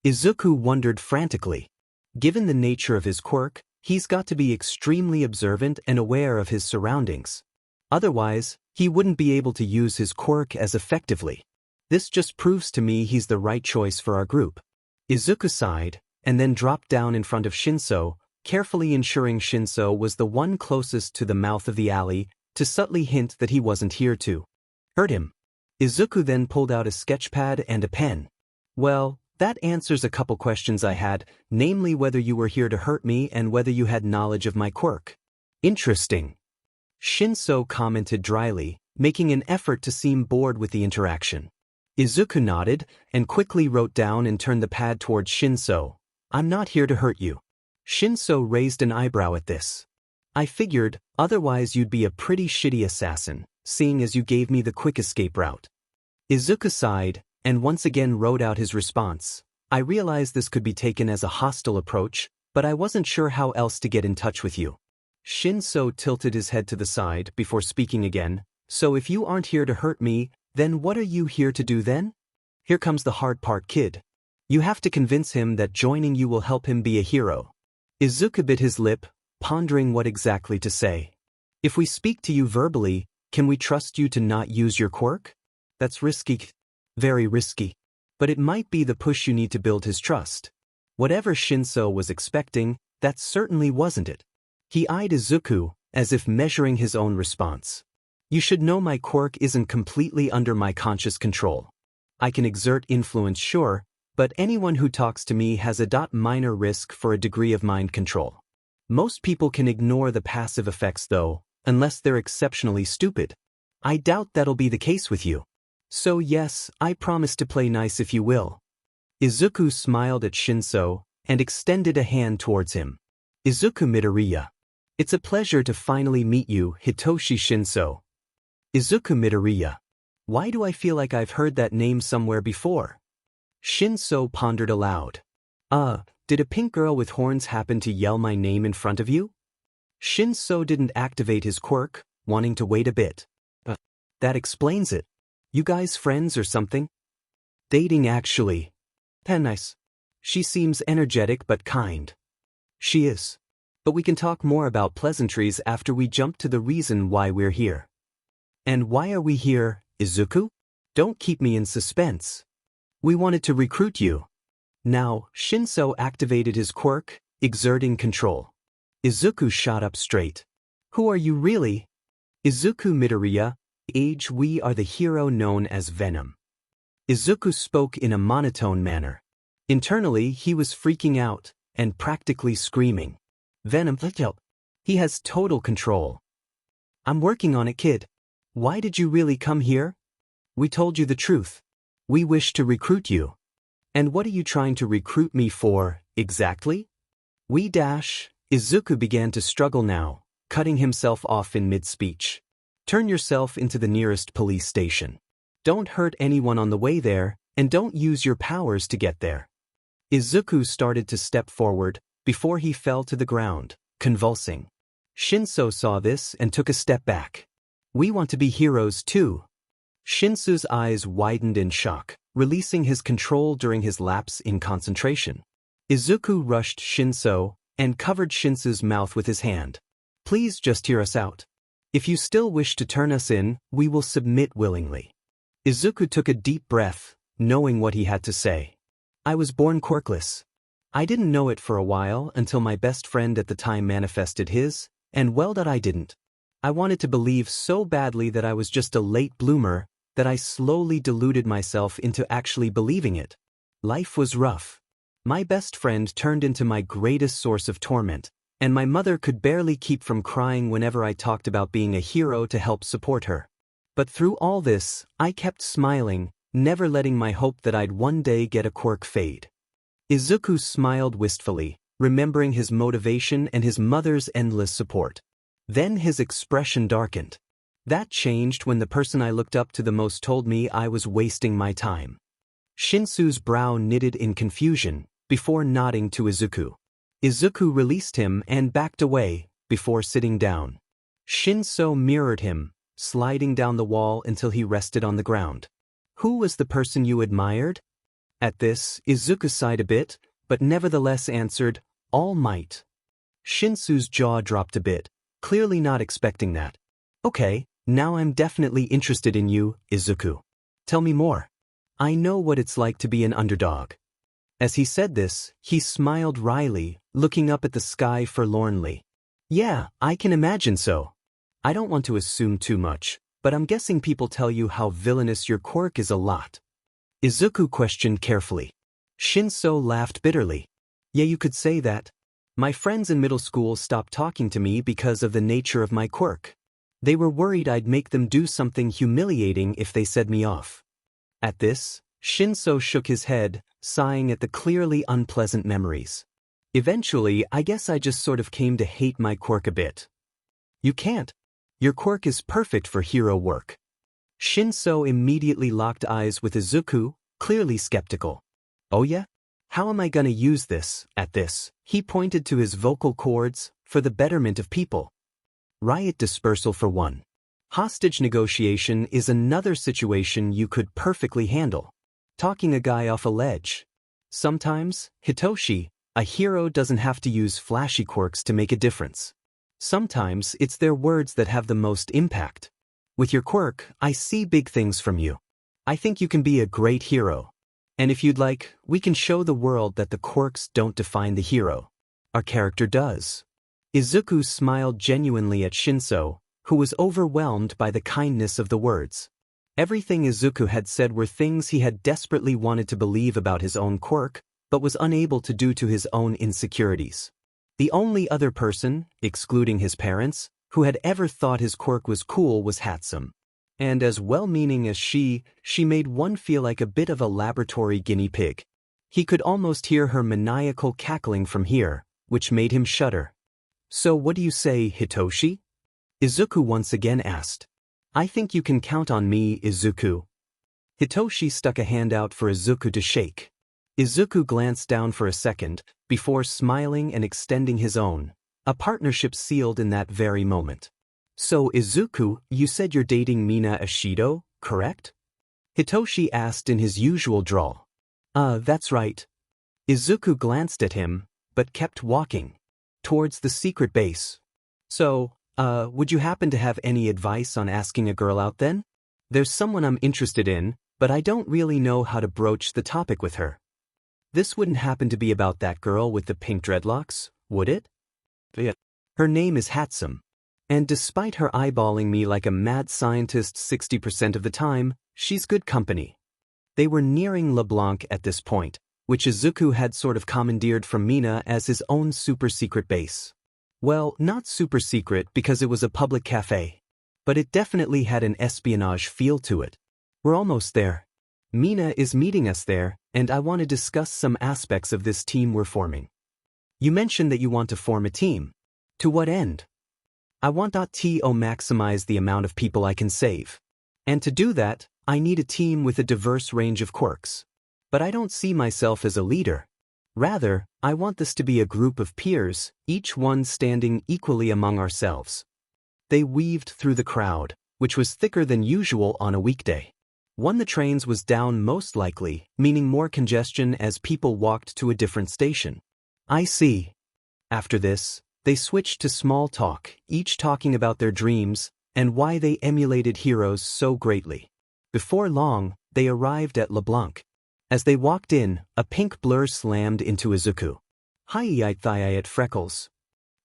Izuku wondered frantically. Given the nature of his quirk, he's got to be extremely observant and aware of his surroundings. Otherwise, he wouldn't be able to use his quirk as effectively. This just proves to me he's the right choice for our group. Izuku sighed, and then dropped down in front of Shinszo, carefully ensuring Shinszo was the one closest to the mouth of the alley, to subtly hint that he wasn't here to hurt him. Izuku then pulled out a sketchpad and a pen. "Well, that answers a couple questions I had, namely whether you were here to hurt me and whether you had knowledge of my quirk." "Interesting," Shinszo commented dryly, making an effort to seem bored with the interaction. Izuku nodded, and quickly wrote down and turned the pad towards Shinszo. "I'm not here to hurt you." Shinszo raised an eyebrow at this. "I figured, otherwise you'd be a pretty shitty assassin, seeing as you gave me the quick escape route." Izuku sighed, and once again wrote out his response. "I realized this could be taken as a hostile approach, but I wasn't sure how else to get in touch with you." Shinszo tilted his head to the side before speaking again. "So if you aren't here to hurt me, then what are you here to do then? Here comes the hard part, kid. You have to convince him that joining you will help him be a hero." Izuku bit his lip, pondering what exactly to say. "If we speak to you verbally, can we trust you to not use your quirk? That's risky. Very risky. But it might be the push you need to build his trust." Whatever Shinszo was expecting, that certainly wasn't it. He eyed Izuku, as if measuring his own response. "You should know my quirk isn't completely under my conscious control. I can exert influence, sure, but anyone who talks to me has a minor risk for a degree of mind control. Most people can ignore the passive effects though, unless they're exceptionally stupid. I doubt that'll be the case with you. So yes, I promise to play nice if you will." Izuku smiled at Shinszo and extended a hand towards him. "Izuku Midoriya. It's a pleasure to finally meet you, Hitoshi Shinszo." "Izuku Midoriya. Why do I feel like I've heard that name somewhere before?" Shinszo pondered aloud. Did a pink girl with horns happen to yell my name in front of you?" Shinszo didn't activate his quirk, wanting to wait a bit. That explains it. You guys friends or something?" "Dating actually." "Nice. She seems energetic but kind." "She is. But we can talk more about pleasantries after we jump to the reason why we're here." "And why are we here, Izuku? Don't keep me in suspense." "We wanted to recruit you." Now, Shinszo activated his quirk, exerting control. Izuku shot up straight. "Who are you really?" "Izuku Midoriya. Age: we are the hero known as Venom." Izuku spoke in a monotone manner. Internally, he was freaking out and practically screaming. "Venom, he has total control." "I'm working on it, kid. Why did you really come here?" "We told you the truth. We wish to recruit you." "And what are you trying to recruit me for, exactly?" Izuku began to struggle now, cutting himself off in mid-speech. "Turn yourself into the nearest police station. Don't hurt anyone on the way there, and don't use your powers to get there." Izuku started to step forward, before he fell to the ground, convulsing. Shinszo saw this and took a step back. We want to be heroes too. Shinsu's eyes widened in shock, releasing his control during his lapse in concentration. Izuku rushed Shinszo and covered Shinsu's mouth with his hand. Please just hear us out. If you still wish to turn us in, we will submit willingly. Izuku took a deep breath, knowing what he had to say. I was born quirkless. I didn't know it for a while until my best friend at the time manifested his, and well that I didn't. I wanted to believe so badly that I was just a late bloomer that I slowly deluded myself into actually believing it. Life was rough. My best friend turned into my greatest source of torment, and my mother could barely keep from crying whenever I talked about being a hero to help support her. But through all this, I kept smiling, never letting my hope that I'd one day get a quirk fade. Izuku smiled wistfully, remembering his motivation and his mother's endless support. Then his expression darkened. That changed when the person I looked up to the most told me I was wasting my time. Shinsu's brow knitted in confusion, before nodding to Izuku. Izuku released him and backed away, before sitting down. Shinszo mirrored him, sliding down the wall until he rested on the ground. Who was the person you admired? At this, Izuku sighed a bit, but nevertheless answered, All Might. Shinsu's jaw dropped a bit, clearly not expecting that. Okay, now I'm definitely interested in you, Izuku. Tell me more. I know what it's like to be an underdog. As he said this, he smiled wryly, looking up at the sky forlornly. Yeah, I can imagine so. I don't want to assume too much, but I'm guessing people tell you how villainous your quirk is a lot. Izuku questioned carefully. Shinszo laughed bitterly. Yeah, you could say that. My friends in middle school stopped talking to me because of the nature of my quirk. They were worried I'd make them do something humiliating if they said me off. At this, Shinszo shook his head, sighing at the clearly unpleasant memories. Eventually, I guess I just sort of came to hate my quirk a bit. You can't. Your quirk is perfect for hero work. Shinszo immediately locked eyes with Izuku, clearly skeptical. Oh yeah? How am I gonna use this? At this, he pointed to his vocal cords, for the betterment of people. Riot dispersal for one. Hostage negotiation is another situation you could perfectly handle. Talking a guy off a ledge. Sometimes, Hitoshi, a hero doesn't have to use flashy quirks to make a difference. Sometimes it's their words that have the most impact. With your quirk, I see big things from you. I think you can be a great hero. And if you'd like, we can show the world that the quirks don't define the hero. Our character does. Izuku smiled genuinely at Shinszo, who was overwhelmed by the kindness of the words. Everything Izuku had said were things he had desperately wanted to believe about his own quirk, but was unable to due to his own insecurities. The only other person, excluding his parents, who had ever thought his quirk was cool was Hatsum. And as well-meaning as she made one feel like a bit of a laboratory guinea pig. He could almost hear her maniacal cackling from here, which made him shudder. So what do you say, Hitoshi? Izuku once again asked. I think you can count on me, Izuku. Hitoshi stuck a hand out for Izuku to shake. Izuku glanced down for a second, before smiling and extending his own, a partnership sealed in that very moment. So Izuku, you said you're dating Mina Ashido, correct? Hitoshi asked in his usual drawl. That's right. Izuku glanced at him, but kept walking. Towards the secret base. So, would you happen to have any advice on asking a girl out then? There's someone I'm interested in, but I don't really know how to broach the topic with her. This wouldn't happen to be about that girl with the pink dreadlocks, would it? Yeah. Her name is Hatsum. And despite her eyeballing me like a mad scientist 60% of the time, she's good company. They were nearing LeBlanc at this point, which Izuku had sort of commandeered from Mina as his own super-secret base. Well, not super-secret because it was a public cafe. But it definitely had an espionage feel to it. We're almost there. Mina is meeting us there, and I want to discuss some aspects of this team we're forming. You mentioned that you want to form a team. To what end? I want to maximize the amount of people I can save. And to do that, I need a team with a diverse range of quirks. But I don't see myself as a leader. Rather, I want this to be a group of peers, each one standing equally among ourselves. They weaved through the crowd, which was thicker than usual on a weekday. One, the trains was down most likely, meaning more congestion as people walked to a different station. I see. After this, they switched to small talk, each talking about their dreams and why they emulated heroes so greatly. Before long, they arrived at LeBlanc. As they walked in, a pink blur slammed into Izuku. Hi-yi-thi-at Freckles.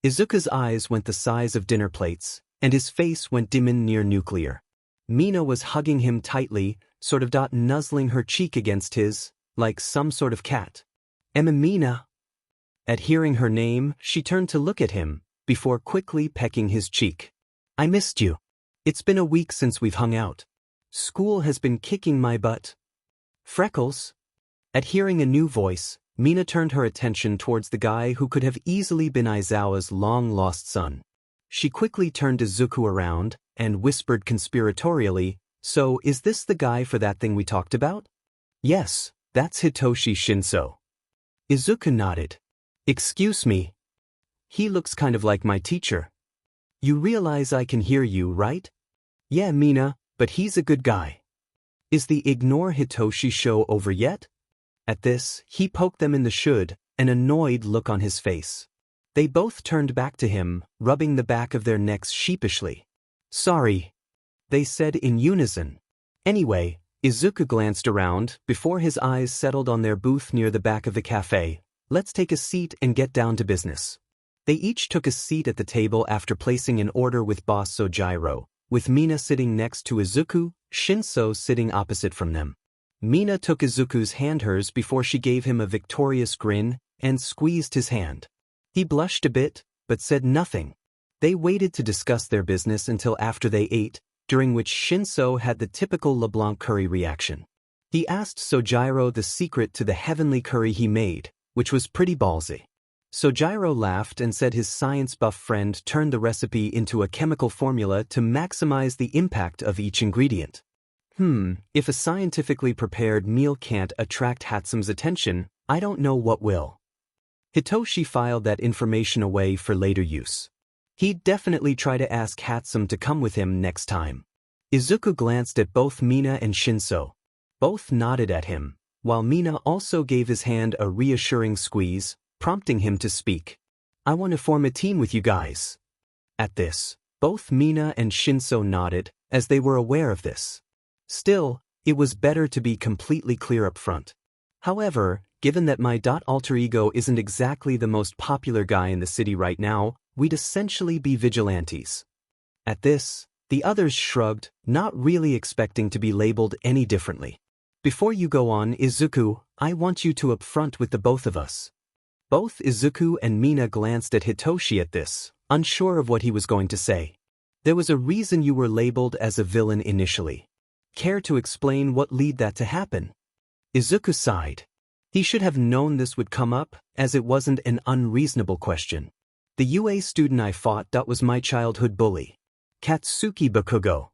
Izuku's eyes went the size of dinner plates, and his face went dim near nuclear. Mina was hugging him tightly, sort of nuzzling her cheek against his, like some sort of cat. Mina. At hearing her name, she turned to look at him, before quickly pecking his cheek. I missed you. It's been a week since we've hung out. School has been kicking my butt. Freckles. At hearing a new voice, Mina turned her attention towards the guy who could have easily been Aizawa's long-lost son. She quickly turned Izuku around and whispered conspiratorially, "So is this the guy for that thing we talked about?" "Yes, that's Hitoshi Shinszo." Izuku nodded. "Excuse me. He looks kind of like my teacher." "You realize I can hear you, right?" "Yeah, Mina, but he's a good guy." "Is the ignore Hitoshi show over yet?" At this, he poked them in the should, an annoyed look on his face. They both turned back to him, rubbing the back of their necks sheepishly. "Sorry," they said in unison. Anyway, Izuku glanced around before his eyes settled on their booth near the back of the cafe. "Let's take a seat and get down to business." They each took a seat at the table after placing an order with Boss Sojiro, with Mina sitting next to Izuku, Shinszo sitting opposite from them. Mina took Izuku's hand hers before she gave him a victorious grin and squeezed his hand. He blushed a bit, but said nothing. They waited to discuss their business until after they ate, during which Shinszo had the typical LeBlanc curry reaction. He asked Sojiro the secret to the heavenly curry he made, which was pretty ballsy. Sojiro laughed and said his science buff friend turned the recipe into a chemical formula to maximize the impact of each ingredient. If a scientifically prepared meal can't attract Hatsume's attention, I don't know what will. Hitoshi filed that information away for later use. He'd definitely try to ask Hatsume to come with him next time. Izuku glanced at both Mina and Shinszo. Both nodded at him, while Mina also gave his hand a reassuring squeeze, prompting him to speak. "I want to form a team with you guys." At this, both Mina and Shinszo nodded, as they were aware of this. Still, it was better to be completely clear up front. However, given that my alter ego isn't exactly the most popular guy in the city right now, we'd essentially be vigilantes. At this, the others shrugged, not really expecting to be labeled any differently. "Before you go on, Izuku, I want you to upfront with the both of us." Both Izuku and Mina glanced at Hitoshi at this, unsure of what he was going to say. "There was a reason you were labeled as a villain initially. Care to explain what led that to happen?" Izuku sighed. He should have known this would come up, as it wasn't an unreasonable question. "The UA student I fought was my childhood bully. Katsuki Bakugo."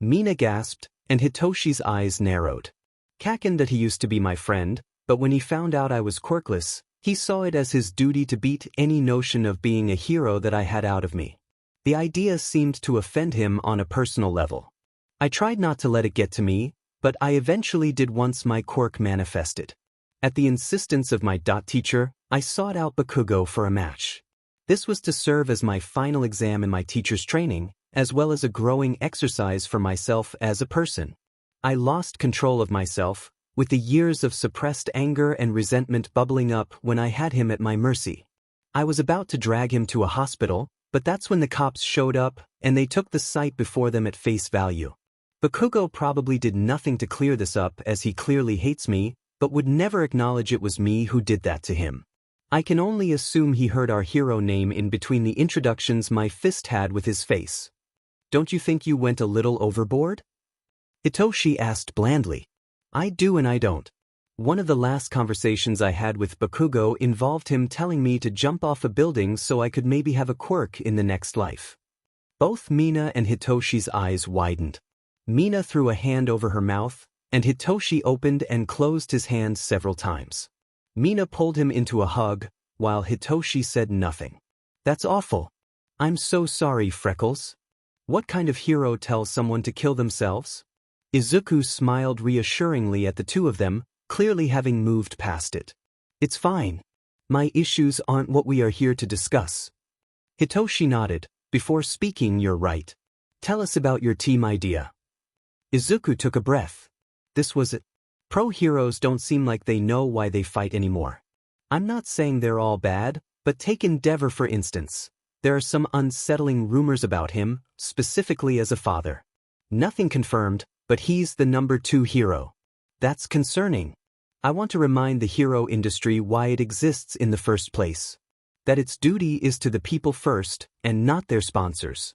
Mina gasped, and Hitoshi's eyes narrowed. "Kaken that he used to be my friend, but when he found out I was quirkless, he saw it as his duty to beat any notion of being a hero that I had out of me. The idea seemed to offend him on a personal level. I tried not to let it get to me, but I eventually did once my quirk manifested. At the insistence of my teacher, I sought out Bakugo for a match. This was to serve as my final exam in my teacher's training, as well as a growing exercise for myself as a person. I lost control of myself, with the years of suppressed anger and resentment bubbling up when I had him at my mercy. I was about to drag him to a hospital, but that's when the cops showed up, and they took the sight before them at face value. Bakugo probably did nothing to clear this up, as he clearly hates me, but would never acknowledge it was me who did that to him. I can only assume he heard our hero name in between the introductions my fist had with his face. Don't you think you went a little overboard?" Hitoshi asked blandly. "I do and I don't. One of the last conversations I had with Bakugo involved him telling me to jump off a building so I could maybe have a quirk in the next life." Both Mina and Hitoshi's eyes widened. Mina threw a hand over her mouth, and Hitoshi opened and closed his hand several times. Mina pulled him into a hug, while Hitoshi said nothing. That's awful. I'm so sorry, Freckles. What kind of hero tells someone to kill themselves? Izuku smiled reassuringly at the two of them, clearly having moved past it. It's fine. My issues aren't what we are here to discuss. Hitoshi nodded. Before speaking, you're right. Tell us about your team idea. Izuku took a breath. This was it. Pro heroes don't seem like they know why they fight anymore. I'm not saying they're all bad, but take Endeavor for instance. There are some unsettling rumors about him, specifically as a father. Nothing confirmed, but he's the number 2 hero. That's concerning. I want to remind the hero industry why it exists in the first place. That its duty is to the people first, and not their sponsors.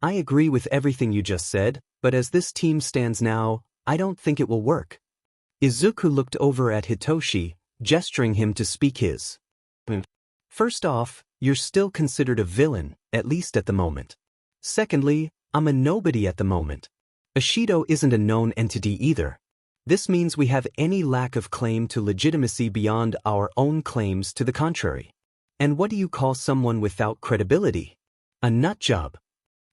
I agree with everything you just said, but as this team stands now, I don't think it will work. Izuku looked over at Hitoshi, gesturing him to speak his. First off, you're still considered a villain, at least at the moment. Secondly, I'm a nobody at the moment. Ashido isn't a known entity either. This means we have any lack of claim to legitimacy beyond our own claims to the contrary. And what do you call someone without credibility? A nutjob.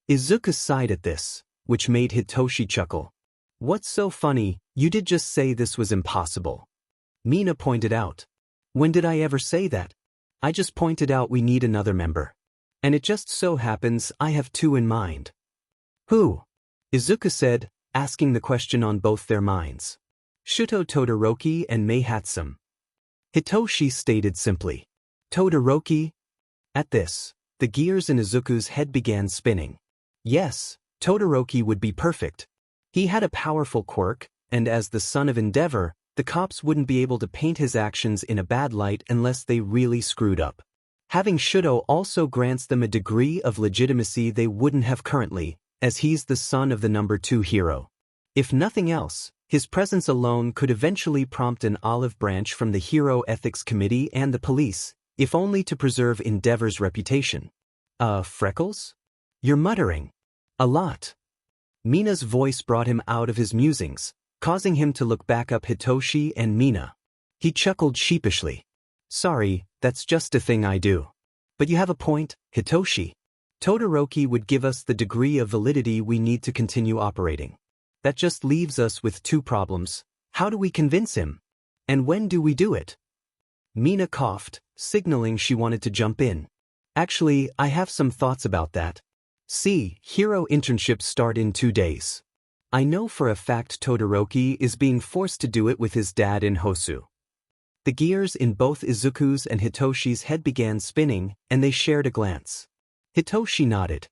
Izuku sighed at this, which made Hitoshi chuckle. What's so funny, you did just say this was impossible. Mina pointed out. When did I ever say that? I just pointed out we need another member. And it just so happens I have 2 in mind. Who? Izuku said, asking the question on both their minds. Shuto Todoroki and Mei Hatsum. Hitoshi stated simply. Todoroki? At this, the gears in Izuku's head began spinning. Yes, Todoroki would be perfect. He had a powerful quirk, and as the son of Endeavor, the cops wouldn't be able to paint his actions in a bad light unless they really screwed up. Having Shuto also grants them a degree of legitimacy they wouldn't have currently, as he's the son of the number 2 hero. If nothing else, his presence alone could eventually prompt an olive branch from the Hero Ethics Committee and the police, if only to preserve Endeavor's reputation. Freckles? You're muttering. A lot. Mina's voice brought him out of his musings, causing him to look back up Hitoshi and Mina. He chuckled sheepishly. Sorry, that's just a thing I do. But you have a point, Hitoshi. Todoroki would give us the degree of validity we need to continue operating. That just leaves us with 2 problems. How do we convince him? And when do we do it? Mina coughed, signaling she wanted to jump in. Actually, I have some thoughts about that. See, hero internships start in 2 days. I know for a fact Todoroki is being forced to do it with his dad in Hosu. The gears in both Izuku's and Hitoshi's head began spinning, and they shared a glance. Hitoshi nodded.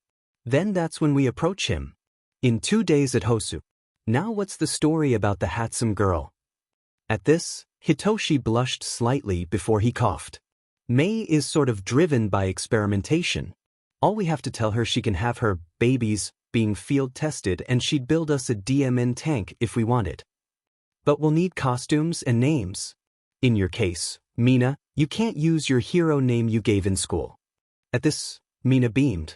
Then that's when we approach him. In 2 days at Hosu. Now what's the story about the Hatsum girl? At this, Hitoshi blushed slightly before he coughed. Mei is sort of driven by experimentation. All we have to tell her she can have her babies being field tested and she'd build us a DMN tank if we want it. But we'll need costumes and names. In your case, Mina, you can't use your hero name you gave in school. At this, Mina beamed.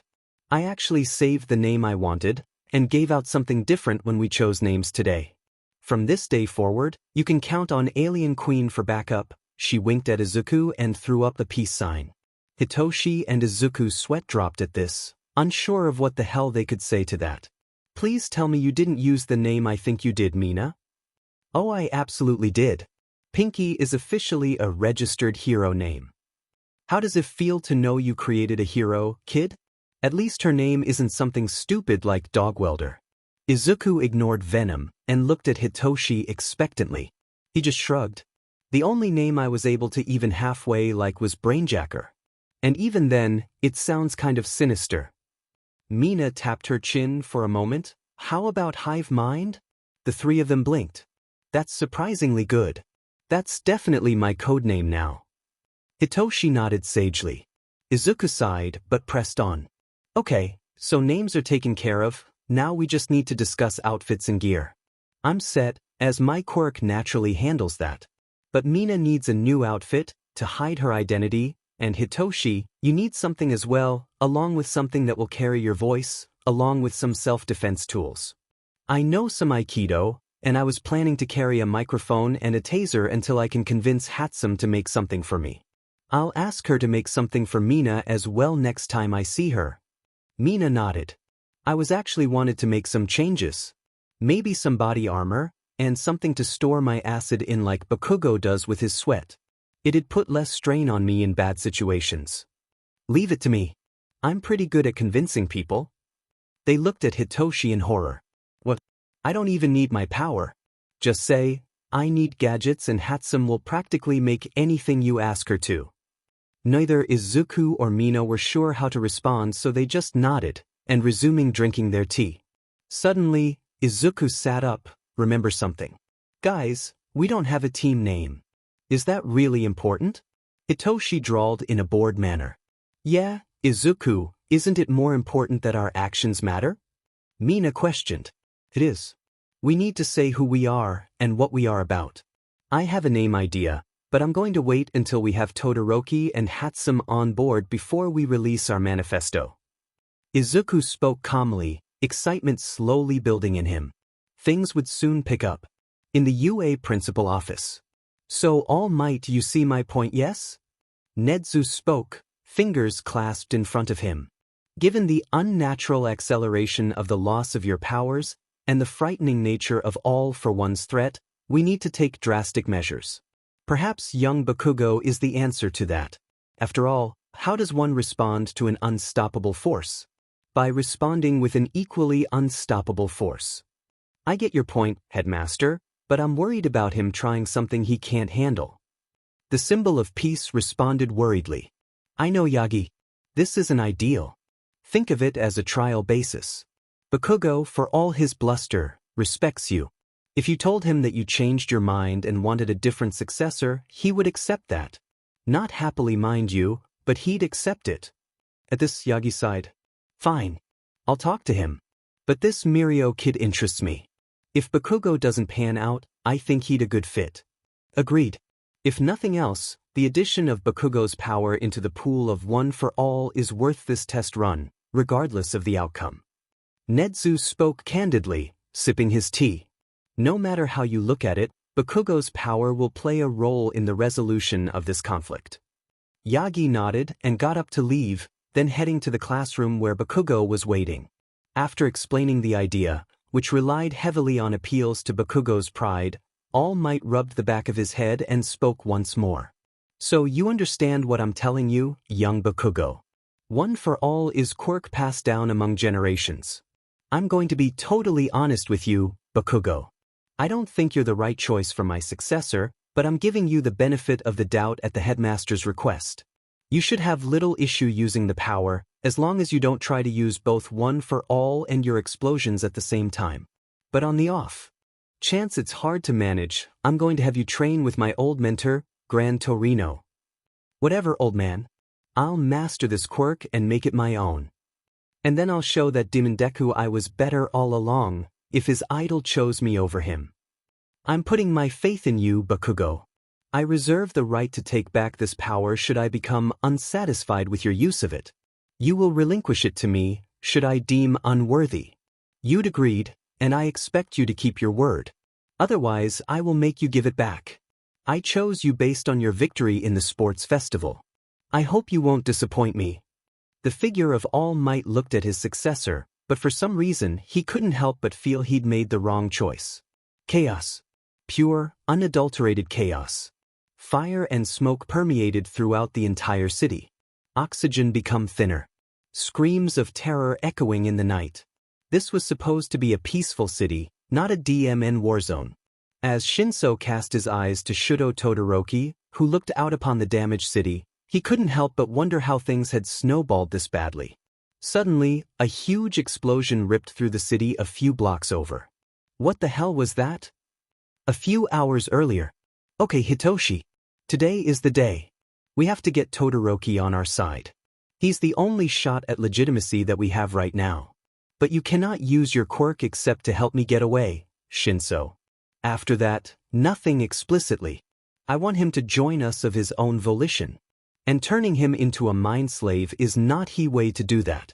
I actually saved the name I wanted, and gave out something different when we chose names today. From this day forward, you can count on Alien Queen for backup. She winked at Izuku and threw up the peace sign. Hitoshi and Izuku's sweat dropped at this, unsure of what the hell they could say to that. Please tell me you didn't use the name I think you did, Mina? Oh, I absolutely did. Pinky is officially a registered hero name. How does it feel to know you created a hero, kid? At least her name isn't something stupid like Dog Welder. Izuku ignored Venom and looked at Hitoshi expectantly. He just shrugged. The only name I was able to even halfway like was Brainjacker. And even then, it sounds kind of sinister. Mina tapped her chin for a moment. How about Hive Mind? The 3 of them blinked. That's surprisingly good. That's definitely my codename now. Hitoshi nodded sagely. Izuku sighed but pressed on. Okay, so names are taken care of, now we just need to discuss outfits and gear. I'm set, as my quirk naturally handles that. But Mina needs a new outfit, to hide her identity, and Hitoshi, you need something as well, along with something that will carry your voice, along with some self-defense tools. I know some Aikido, and I was planning to carry a microphone and a taser until I can convince Hatsum to make something for me. I'll ask her to make something for Mina as well next time I see her. Mina nodded. I was actually wanted to make some changes. Maybe some body armor, and something to store my acid in like Bakugo does with his sweat. It'd put less strain on me in bad situations. Leave it to me. I'm pretty good at convincing people. They looked at Hitoshi in horror. What? I don't even need my power. Just say, I need gadgets and Hatsum will practically make anything you ask her to. Neither Izuku or Mina were sure how to respond, so they just nodded, and resuming drinking their tea. Suddenly, Izuku sat up. Remember something. Guys, we don't have a team name. Is that really important? Hitoshi drawled in a bored manner. Yeah, Izuku, isn't it more important that our actions matter? Mina questioned. It is. We need to say who we are and what we are about. I have a name idea, but I'm going to wait until we have Todoroki and Hatsum on board before we release our manifesto. Izuku spoke calmly, excitement slowly building in him. Things would soon pick up. In the UA principal office. So All Might, you see my point, yes? Nedzu spoke, fingers clasped in front of him. Given the unnatural acceleration of the loss of your powers, and the frightening nature of all-for-one's threat, we need to take drastic measures. Perhaps young Bakugo is the answer to that. After all, how does one respond to an unstoppable force? By responding with an equally unstoppable force. I get your point, Headmaster, but I'm worried about him trying something he can't handle. The symbol of peace responded worriedly. I know, Yagi. This isn't ideal. Think of it as a trial basis. Bakugo, for all his bluster, respects you. If you told him that you changed your mind and wanted a different successor, he would accept that. Not happily, mind you, but he'd accept it. At this, Yagi sighed. Fine. I'll talk to him. But this Mirio kid interests me. If Bakugo doesn't pan out, I think he'd a good fit. Agreed. If nothing else, the addition of Bakugo's power into the pool of one for all is worth this test run, regardless of the outcome. Nedzu spoke candidly, sipping his tea. No matter how you look at it, Bakugo's power will play a role in the resolution of this conflict. Yagi nodded and got up to leave, then heading to the classroom where Bakugo was waiting. After explaining the idea, which relied heavily on appeals to Bakugo's pride, All Might rubbed the back of his head and spoke once more. So you understand what I'm telling you, young Bakugo. One for all is quirk passed down among generations. I'm going to be totally honest with you, Bakugo. I don't think you're the right choice for my successor, but I'm giving you the benefit of the doubt at the headmaster's request. You should have little issue using the power, as long as you don't try to use both one for all and your explosions at the same time. But on the off chance it's hard to manage, I'm going to have you train with my old mentor, Gran Torino. Whatever, old man. I'll master this quirk and make it my own. And then I'll show that Demon Deku I was better all along, if his idol chose me over him. I'm putting my faith in you, Bakugo. I reserve the right to take back this power should I become unsatisfied with your use of it. You will relinquish it to me, should I deem unworthy. You'd agreed, and I expect you to keep your word. Otherwise, I will make you give it back. I chose you based on your victory in the sports festival. I hope you won't disappoint me. The figure of All Might looked at his successor, but for some reason he couldn't help but feel he'd made the wrong choice. Chaos. Pure, unadulterated chaos. Fire and smoke permeated throughout the entire city. Oxygen became thinner. Screams of terror echoing in the night. This was supposed to be a peaceful city, not a DMN war zone. As Shinszo cast his eyes to Shudo Todoroki, who looked out upon the damaged city, he couldn't help but wonder how things had snowballed this badly. Suddenly, a huge explosion ripped through the city a few blocks over. What the hell was that? A few hours earlier. Okay, Hitoshi. Today is the day. We have to get Todoroki on our side. He's the only shot at legitimacy that we have right now. But you cannot use your quirk except to help me get away, Shinszo. After that, nothing explicitly. I want him to join us of his own volition. And turning him into a mind slave is not the way to do that.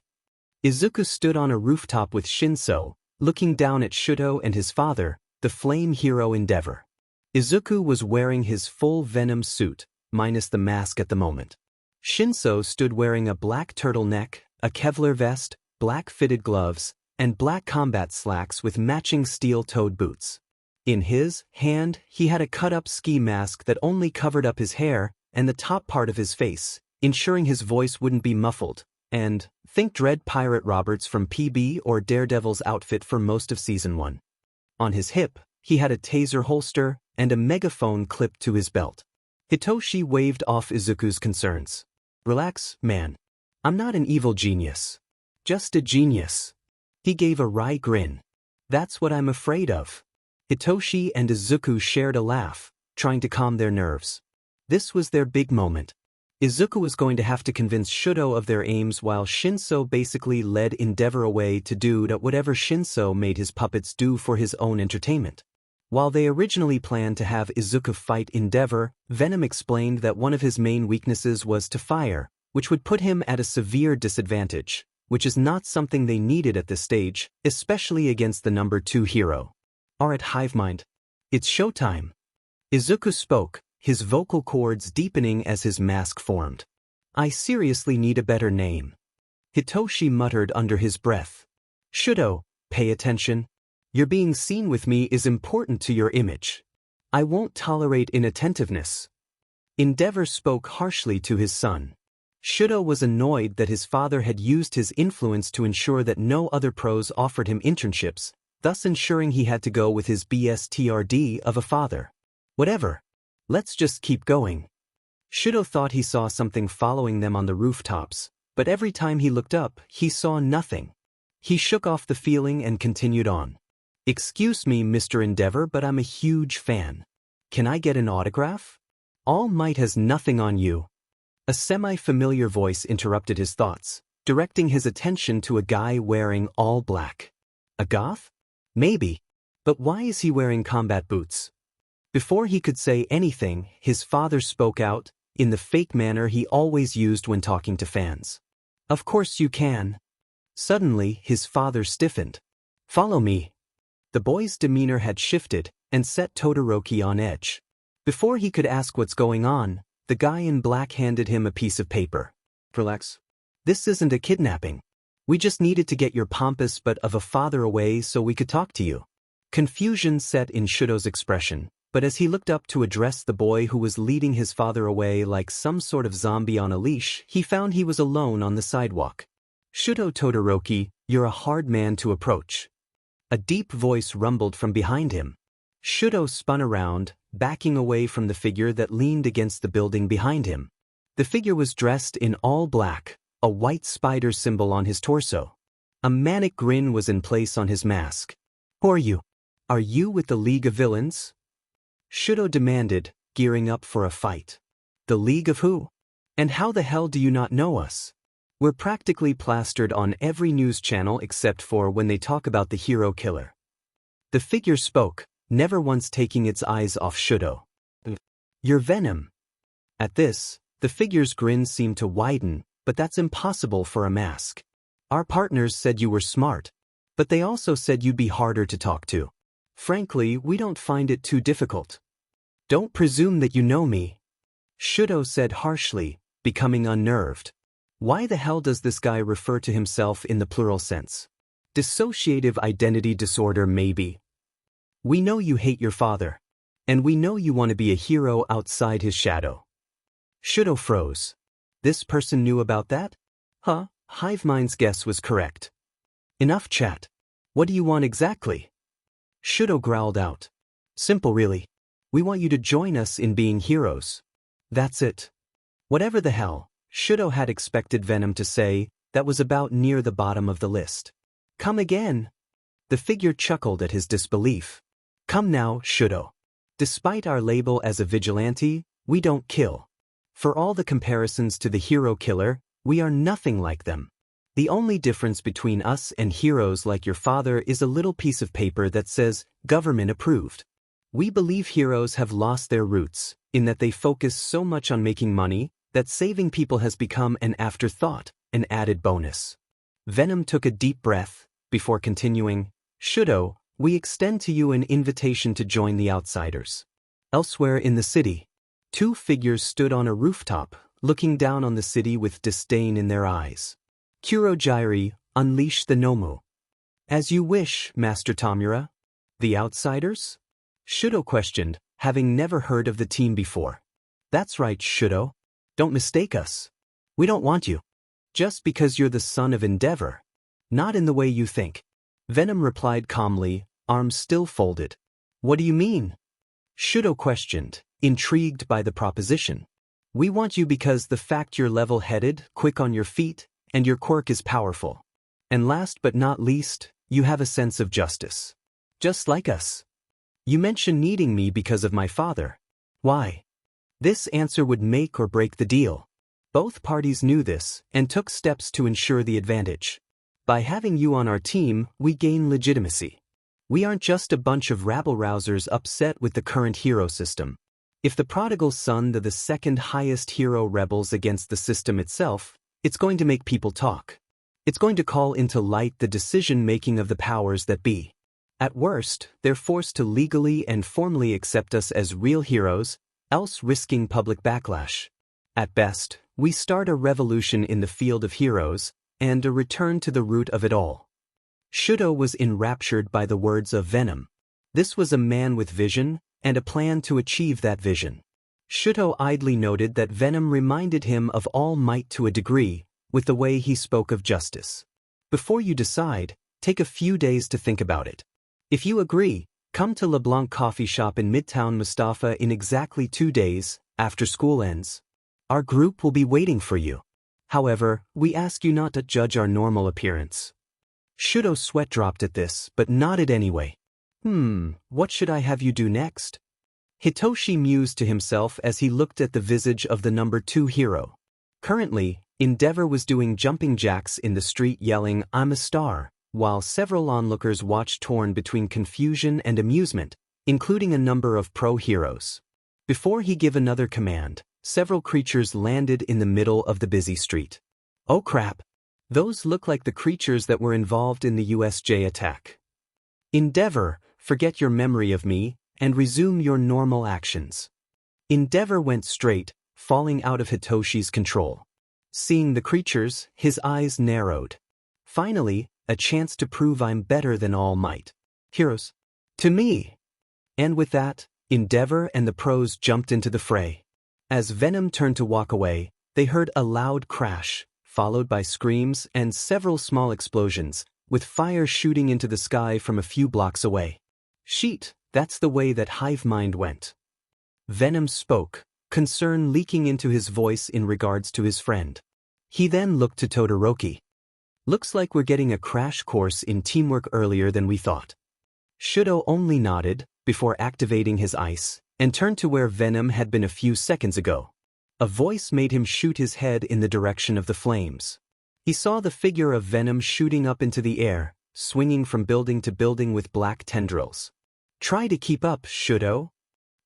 Izuku stood on a rooftop with Shinszo, looking down at Shudo and his father, The Flame Hero Endeavor. Izuku was wearing his full Venom suit, minus the mask at the moment. Shinszo stood wearing a black turtleneck, a Kevlar vest, black fitted gloves, and black combat slacks with matching steel-toed boots. In his hand, he had a cut-up ski mask that only covered up his hair and the top part of his face, ensuring his voice wouldn't be muffled, and think Dread Pirate Roberts from PB or Daredevil's outfit for most of Season 1. On his hip, he had a taser holster and a megaphone clipped to his belt. Hitoshi waved off Izuku's concerns. "Relax, man. I'm not an evil genius. Just a genius." He gave a wry grin. "That's what I'm afraid of." Hitoshi and Izuku shared a laugh, trying to calm their nerves. This was their big moment. Izuku was going to have to convince Shudo of their aims while Shinszo basically led Endeavor away to do whatever Shinszo made his puppets do for his own entertainment. While they originally planned to have Izuku fight Endeavor, Venom explained that one of his main weaknesses was to fire, which would put him at a severe disadvantage, which is not something they needed at this stage, especially against the number 2 hero. "Alright, Hivemind. It's showtime." Izuku spoke, his vocal cords deepening as his mask formed. "I seriously need a better name." Hitoshi muttered under his breath. "Shudo, pay attention. Your being seen with me is important to your image. I won't tolerate inattentiveness." Endeavor spoke harshly to his son. Shudo was annoyed that his father had used his influence to ensure that no other pros offered him internships, thus ensuring he had to go with his BSTRD of a father. "Whatever. Let's just keep going." Shudo thought he saw something following them on the rooftops, but every time he looked up, he saw nothing. He shook off the feeling and continued on. "Excuse me, Mr. Endeavor, but I'm a huge fan. Can I get an autograph? All Might has nothing on you." A semi-familiar voice interrupted his thoughts, directing his attention to a guy wearing all black. A goth? Maybe. But why is he wearing combat boots? Before he could say anything, his father spoke out, in the fake manner he always used when talking to fans. "Of course you can." Suddenly, his father stiffened. "Follow me." The boy's demeanor had shifted and set Todoroki on edge. Before he could ask what's going on, the guy in black handed him a piece of paper. "Relax. This isn't a kidnapping. We just needed to get your pompous but of a father away so we could talk to you." Confusion set in Shudo's expression, but as he looked up to address the boy who was leading his father away like some sort of zombie on a leash, he found he was alone on the sidewalk. "Shudo Todoroki, you're a hard man to approach." A deep voice rumbled from behind him. Shudo spun around, backing away from the figure that leaned against the building behind him. The figure was dressed in all black, a white spider symbol on his torso. A manic grin was in place on his mask. "Who are you? Are you with the League of Villains?" Shudo demanded, gearing up for a fight. "The League of who? And how the hell do you not know us? We're practically plastered on every news channel except for when they talk about the hero killer." The figure spoke, never once taking its eyes off Shudo. "You're Venom." At this, the figure's grin seemed to widen, but that's impossible for a mask. "Our partners said you were smart, but they also said you'd be harder to talk to. Frankly, we don't find it too difficult." "Don't presume that you know me," Shudo said harshly, becoming unnerved. Why the hell does this guy refer to himself in the plural sense? Dissociative identity disorder, maybe. "We know you hate your father. And we know you want to be a hero outside his shadow." Shudo froze. This person knew about that? Huh, Hivemind's guess was correct. "Enough chat. What do you want exactly?" Shudo growled out. "Simple really. We want you to join us in being heroes. That's it." Whatever the hell Shudo had expected Venom to say, that was about near the bottom of the list. "Come again." The figure chuckled at his disbelief. "Come now, Shudo. Despite our label as a vigilante, we don't kill. For all the comparisons to the hero killer, we are nothing like them. The only difference between us and heroes like your father is a little piece of paper that says, government approved. We believe heroes have lost their roots, in that they focus so much on making money, that saving people has become an afterthought, an added bonus." Venom took a deep breath, before continuing, "Shudo, We extend to you an invitation to join the outsiders. Elsewhere in the city, two figures stood on a rooftop, looking down on the city with disdain in their eyes. Kurojairi, unleash the Nomu. As you wish, Master Tamura. The outsiders? Shido questioned, having never heard of the team before. That's right, Shido. Don't mistake us. We don't want you. Just because you're the son of Endeavor. Not in the way you think. Venom replied calmly, arms still folded. What do you mean? Shido questioned, intrigued by the proposition. We want you because the fact you're level-headed, quick on your feet, and your quirk is powerful. And last but not least, you have a sense of justice. Just like us. You mentioned needing me because of my father. Why? This answer would make or break the deal. Both parties knew this and took steps to ensure the advantage. By having you on our team, we gain legitimacy. We aren't just a bunch of rabble-rousers upset with the current hero system. If the prodigal son are the second highest hero rebels against the system itself, it's going to make people talk. It's going to call into light the decision-making of the powers that be. At worst, they're forced to legally and formally accept us as real heroes, else risking public backlash. At best, we start a revolution in the field of heroes, and a return to the root of it all. Shido was enraptured by the words of Venom. This was a man with vision, and a plan to achieve that vision. Shido idly noted that Venom reminded him of All Might to a degree, with the way he spoke of justice. Before you decide, take a few days to think about it. If you agree, come to LeBlanc Coffee Shop in Midtown Mustafa in exactly 2 days, after school ends. Our group will be waiting for you. However, we ask you not to judge our normal appearance. Shido's sweat dropped at this, but nodded anyway. What should I have you do next? Hitoshi mused to himself as he looked at the visage of the number 2 hero. Currently, Endeavor was doing jumping jacks in the street yelling, "I'm a star," while several onlookers watched torn between confusion and amusement, including a number of pro-heroes. Before he gave another command, several creatures landed in the middle of the busy street. Oh crap! Those look like the creatures that were involved in the USJ attack. Endeavor, forget your memory of me, and resume your normal actions. Endeavor went straight, falling out of Hitoshi's control. Seeing the creatures, his eyes narrowed. Finally, a chance to prove I'm better than All Might. Heroes. To me! And with that, Endeavor and the pros jumped into the fray. As Venom turned to walk away, they heard a loud crash, followed by screams and several small explosions, with fire shooting into the sky from a few blocks away. Sheet, that's the way that Hive Mind went. Venom spoke, concern leaking into his voice in regards to his friend. He then looked to Todoroki. Looks like we're getting a crash course in teamwork earlier than we thought. Shido only nodded, before activating his ice, and turned to where Venom had been a few seconds ago. A voice made him shoot his head in the direction of the flames. He saw the figure of Venom shooting up into the air, swinging from building to building with black tendrils. Try to keep up, Shido.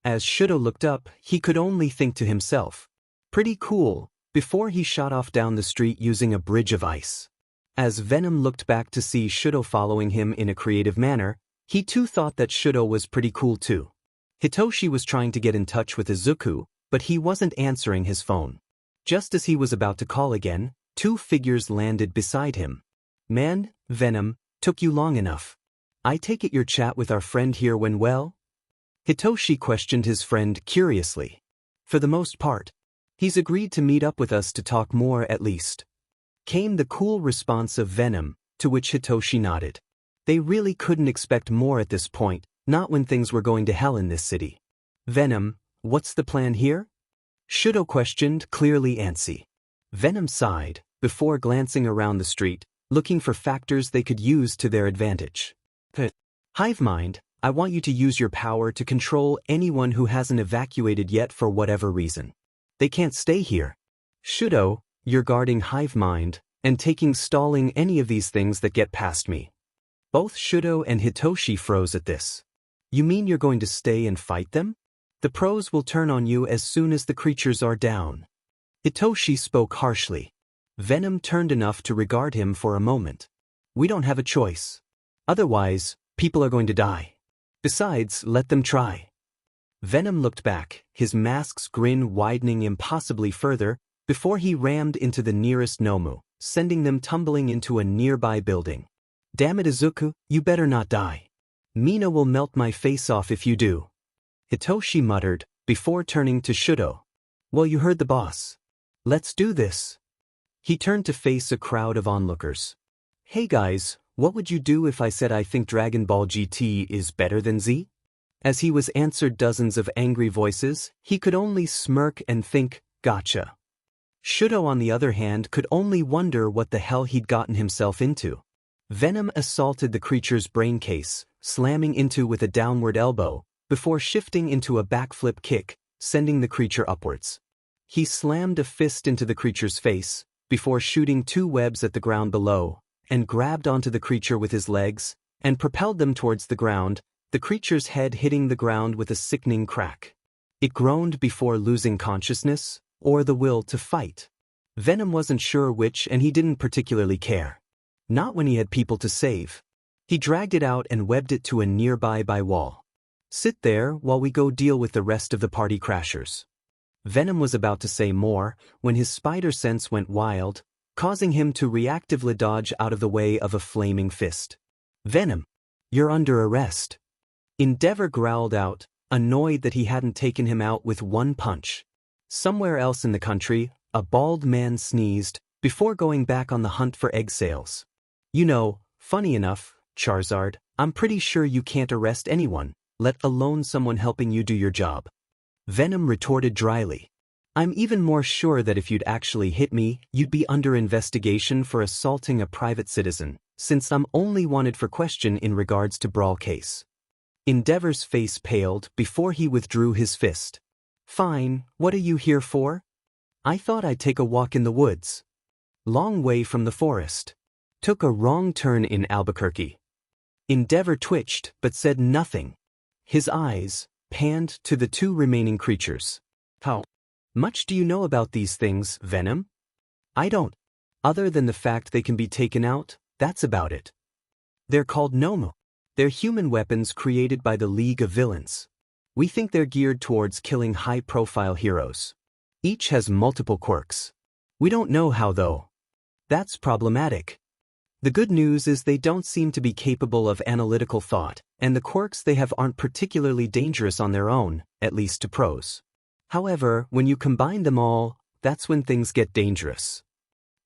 As Shido looked up, he could only think to himself, pretty cool, before he shot off down the street using a bridge of ice. As Venom looked back to see Shido following him in a creative manner, he too thought that Shido was pretty cool too. Hitoshi was trying to get in touch with Izuku, but he wasn't answering his phone. Just as he was about to call again, 2 figures landed beside him. Man, Venom, took you long enough. I take it your chat with our friend here went well? Hitoshi questioned his friend curiously. For the most part. He's agreed to meet up with us to talk more at least. Came the cool response of Venom, to which Hitoshi nodded. They really couldn't expect more at this point, not when things were going to hell in this city. Venom, what's the plan here? Shido questioned, clearly antsy. Venom sighed, before glancing around the street, looking for factors they could use to their advantage. Hive Mind, I want you to use your power to control anyone who hasn't evacuated yet for whatever reason. They can't stay here. Shido, you're guarding Hive Mind, and stalling any of these things that get past me. Both Shido and Hitoshi froze at this. You mean you're going to stay and fight them? The pros will turn on you as soon as the creatures are down. Hitoshi spoke harshly. Venom turned enough to regard him for a moment. We don't have a choice. Otherwise, People are going to die. Besides, let them try. Venom looked back, his mask's grin widening impossibly further, before he rammed into the nearest Nomu, sending them tumbling into a nearby building. Damn it, Izuku, you better not die. Mina will melt my face off if you do. Hitoshi muttered, before turning to Shido. Well, you heard the boss. Let's do this. He turned to face a crowd of onlookers. Hey guys, what would you do if I said I think Dragon Ball GT is better than Z? As he was answered dozens of angry voices, he could only smirk and think, gotcha. Shido on the other hand could only wonder what the hell he'd gotten himself into. Venom assaulted the creature's brain case, slamming into with a downward elbow, before shifting into a backflip kick, sending the creature upwards. He slammed a fist into the creature's face, before shooting 2 webs at the ground below, and grabbed onto the creature with his legs, and propelled them towards the ground, the creature's head hitting the ground with a sickening crack. It groaned before losing consciousness, or the will to fight. Venom wasn't sure which, and he didn't particularly care. Not when he had people to save. He dragged it out and webbed it to a nearby wall. Sit there while we go deal with the rest of the party crashers. Venom was about to say more, when his spider sense went wild, causing him to reactively dodge out of the way of a flaming fist. Venom, you're under arrest. Endeavor growled out, annoyed that he hadn't taken him out with one punch. Somewhere else in the country, a bald man sneezed, before going back on the hunt for egg sales. You know, funny enough, Charizard, I'm pretty sure you can't arrest anyone, let alone someone helping you do your job. Venom retorted dryly. I'm even more sure that if you'd actually hit me, you'd be under investigation for assaulting a private citizen, since I'm only wanted for question in regards to brawl case. Endeavor's face paled before he withdrew his fist. Fine, what are you here for? I thought I'd take a walk in the woods. Long way from the forest. Took a wrong turn in Albuquerque. Endeavor twitched but said nothing. His eyes panned to the 2 remaining creatures. How much do you know about these things, Venom? I don't. Other than the fact they can be taken out, that's about it. They're called Nomu. They're human weapons created by the League of Villains. We think they're geared towards killing high-profile heroes. Each has multiple quirks. We don't know how though. That's problematic. The good news is they don't seem to be capable of analytical thought, and the quirks they have aren't particularly dangerous on their own, at least to pros. However, when you combine them all, that's when things get dangerous.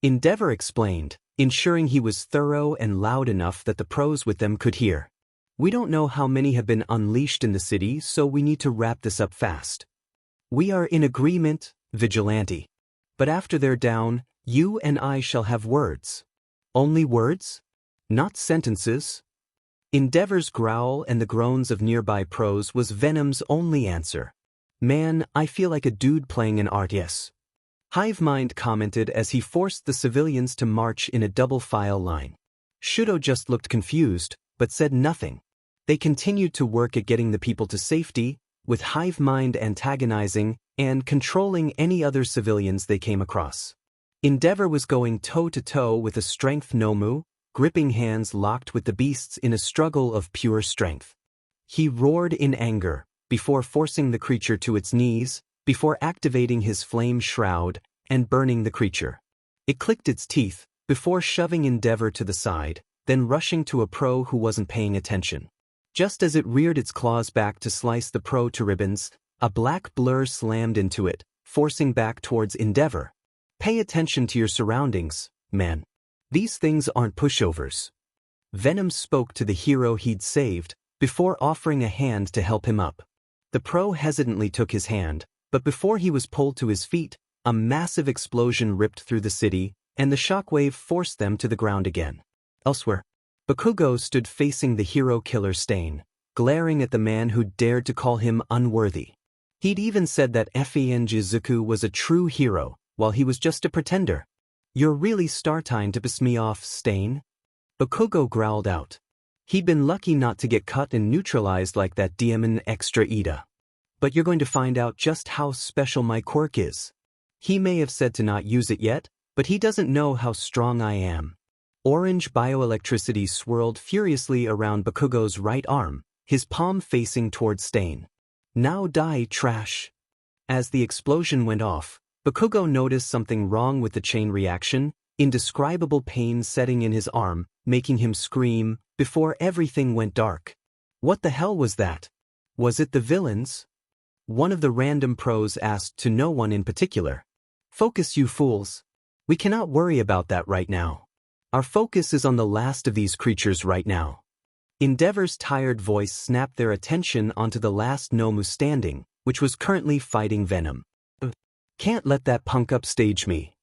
Endeavor explained, ensuring he was thorough and loud enough that the pros with them could hear. We don't know how many have been unleashed in the city, so we need to wrap this up fast. We are in agreement, vigilante. But after they're down, you and I shall have words. Only words? Not sentences. Endeavor's growl and the groans of nearby pros was Venom's only answer. Man, I feel like a dude playing an RTS. Hivemind commented as he forced the civilians to march in a double file line. Shido just looked confused, but said nothing. They continued to work at getting the people to safety, with Hivemind antagonizing and controlling any other civilians they came across. Endeavor was going toe-to-toe with a strength Nomu, gripping hands locked with the beasts in a struggle of pure strength. He roared in anger, before forcing the creature to its knees, before activating his flame shroud and burning the creature. It clicked its teeth, before shoving Endeavor to the side, then rushing to a pro who wasn't paying attention. Just as it reared its claws back to slice the pro to ribbons, a black blur slammed into it, forcing back towards Endeavor. Pay attention to your surroundings, man. These things aren't pushovers. Venom spoke to the hero he'd saved, before offering a hand to help him up. The pro hesitantly took his hand, but before he was pulled to his feet, a massive explosion ripped through the city, and the shockwave forced them to the ground again. Elsewhere, Bakugo stood facing the hero-killer Stain, glaring at the man who dared to call him unworthy. He'd even said that Izuku was a true hero, while he was just a pretender. You're really starting to piss me off, Stain. Bakugo growled out. He'd been lucky not to get cut and neutralized like that Demon Extra Ida. But you're going to find out just how special my quirk is. He may have said to not use it yet, but he doesn't know how strong I am. Orange bioelectricity swirled furiously around Bakugo's right arm, his palm facing toward Stain. Now die, trash. As the explosion went off, Bakugo noticed something wrong with the chain reaction, indescribable pain setting in his arm, making him scream, before everything went dark. What the hell was that? Was it the villains? One of the random pros asked to no one in particular. Focus, you fools. We cannot worry about that right now. Our focus is on the last of these creatures right now. Endeavor's tired voice snapped their attention onto the last Nomu standing, which was currently fighting Venom. Can't let that punk upstage me.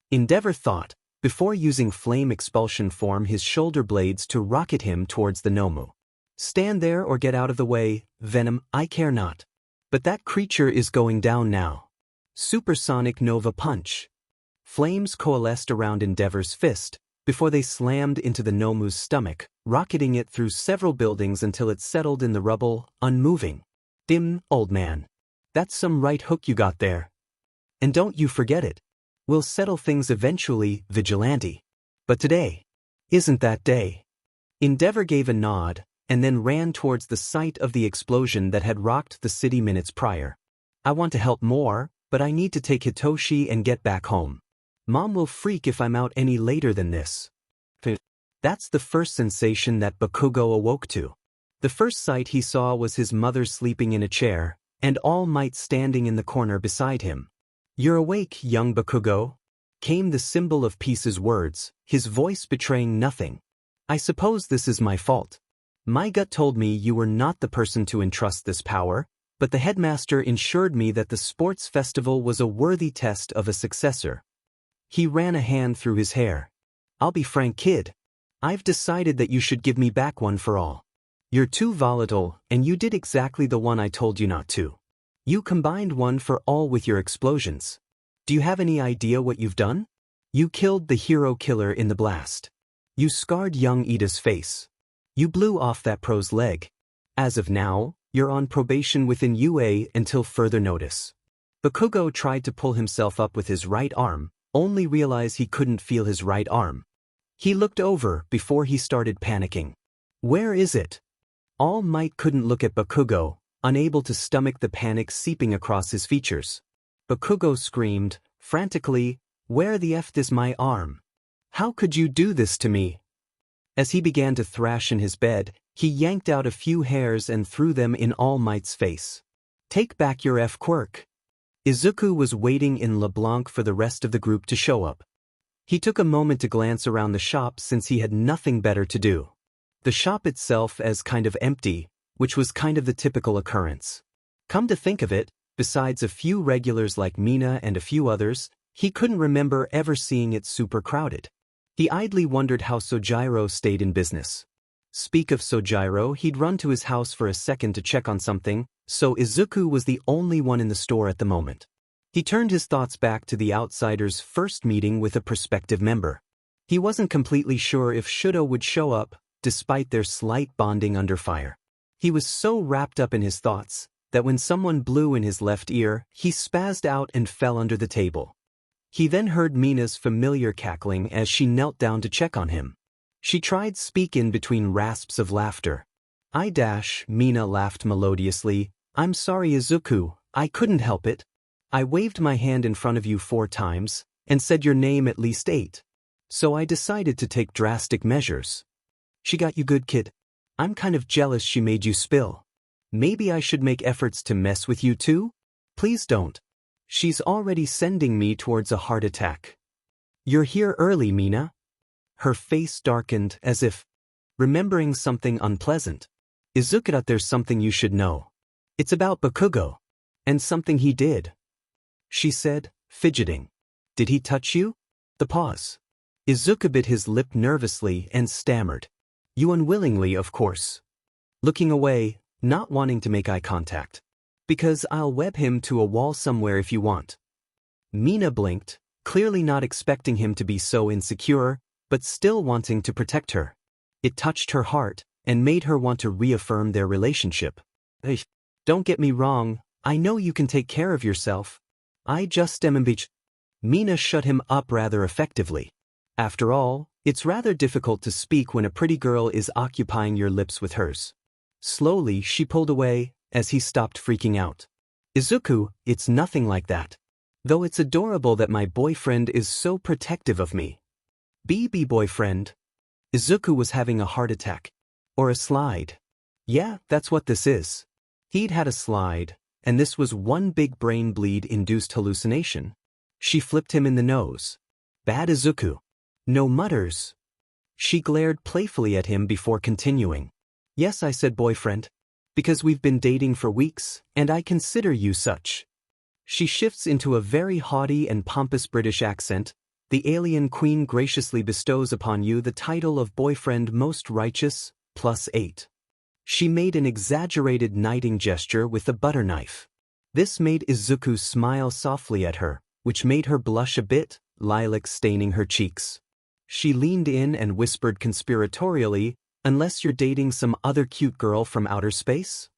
Endeavor thought, before using flame expulsion form his shoulder blades to rocket him towards the Nomu. Stand there or get out of the way, Venom, I care not. But that creature is going down now. Supersonic Nova Punch. Flames coalesced around Endeavor's fist, before they slammed into the Nomu's stomach, rocketing it through several buildings until it settled in the rubble, unmoving. Dim, old man. That's some right hook you got there. And don't you forget it. We'll settle things eventually, vigilante. But today isn't that day. Endeavor gave a nod, and then ran towards the site of the explosion that had rocked the city minutes prior. I want to help more, but I need to take Hitoshi and get back home. Mom will freak if I'm out any later than this. That's the first sensation that Bakugo awoke to. The first sight he saw was his mother sleeping in a chair, and All Might standing in the corner beside him. You're awake, young Bakugo? Came the symbol of peace's words, his voice betraying nothing. I suppose this is my fault. My gut told me you were not the person to entrust this power, but the headmaster ensured me that the sports festival was a worthy test of a successor. He ran a hand through his hair. I'll be frank, kid. I've decided that you should give me back one for all. You're too volatile, and you did exactly the one I told you not to. You combined one for all with your explosions. Do you have any idea what you've done? You killed the hero killer in the blast. You scarred young Ida's face. You blew off that pro's leg. As of now, you're on probation within UA until further notice. Bakugo tried to pull himself up with his right arm, only realized he couldn't feel his right arm. He looked over before he started panicking. Where is it? All Might couldn't look at Bakugo, unable to stomach the panic seeping across his features. Bakugo screamed, frantically, where the F is my arm? How could you do this to me? As he began to thrash in his bed, he yanked out a few hairs and threw them in All Might's face. Take back your F Quirk. Izuku was waiting in LeBlanc for the rest of the group to show up. He took a moment to glance around the shop since he had nothing better to do. The shop itself as kind of empty, which was kind of the typical occurrence. Come to think of it, besides a few regulars like Mina and a few others, he couldn't remember ever seeing it super crowded. He idly wondered how Sojiro stayed in business. Speak of Sojiro, he'd run to his house for a second to check on something, so Izuku was the only one in the store at the moment. He turned his thoughts back to the outsider's first meeting with a prospective member. He wasn't completely sure if Shido would show up, despite their slight bonding under fire. He was so wrapped up in his thoughts that when someone blew in his left ear, he spazzed out and fell under the table. He then heard Mina's familiar cackling as she knelt down to check on him. She tried speak in between rasps of laughter. Mina laughed melodiously. I'm sorry, Izuku, I couldn't help it. I waved my hand in front of you 4 times, and said your name at least 8. So I decided to take drastic measures. She got you good, kid. I'm kind of jealous she made you spill. Maybe I should make efforts to mess with you too? Please don't. She's already sending me towards a heart attack. You're here early, Mina. Her face darkened as if remembering something unpleasant. Izuku, there's something you should know. It's about Bakugo. And something he did. She said, fidgeting. Did he touch you? The pause. Izuku bit his lip nervously and stammered. You unwillingly, of course. Looking away, not wanting to make eye contact. Because I'll web him to a wall somewhere if you want. Mina blinked, clearly not expecting him to be so insecure, but still wanting to protect her. It touched her heart, and made her want to reaffirm their relationship. Don't get me wrong, I know you can take care of yourself. I just am Mina shut him up rather effectively. After all, It's rather difficult to speak when a pretty girl is occupying your lips with hers. Slowly, she pulled away, as he stopped freaking out. Izuku, it's nothing like that. Though it's adorable that my boyfriend is so protective of me. BB boyfriend. Izuku was having a heart attack. Or a slide. Yeah, that's what this is. He'd had a slide, and this was one big brain bleed-induced hallucination. She flipped him in the nose. Bad Izuku. No mutters. She glared playfully at him before continuing. Yes, I said boyfriend. Because we've been dating for weeks, and I consider you such. She shifts into a very haughty and pompous British accent. The alien queen graciously bestows upon you the title of boyfriend most righteous, +8. She made an exaggerated knighting gesture with the butter knife. This made Izuku smile softly at her, which made her blush a bit, lilac staining her cheeks. She leaned in and whispered conspiratorially, unless you're dating some other cute girl from outer space?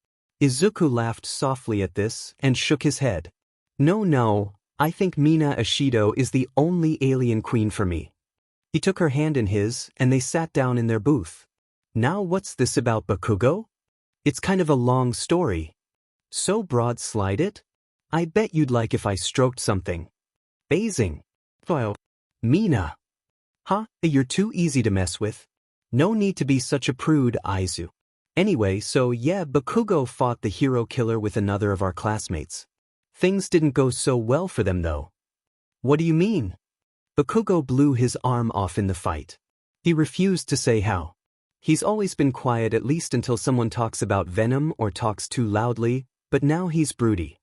Izuku laughed softly at this and shook his head. No, I think Mina Ashido is the only alien queen for me. He took her hand in his, and they sat down in their booth. Now what's this about Bakugo? It's kind of a long story. So broad-slide it? I bet you'd like if I stroked something. Basing. Well, Mina. Huh, you're too easy to mess with. No need to be such a prude, Izu. Anyway, so yeah, Bakugo fought the hero killer with another of our classmates. Things didn't go so well for them though. What do you mean? Bakugo blew his arm off in the fight. He refused to say how. He's always been quiet at least until someone talks about Venom or talks too loudly, but now he's broody.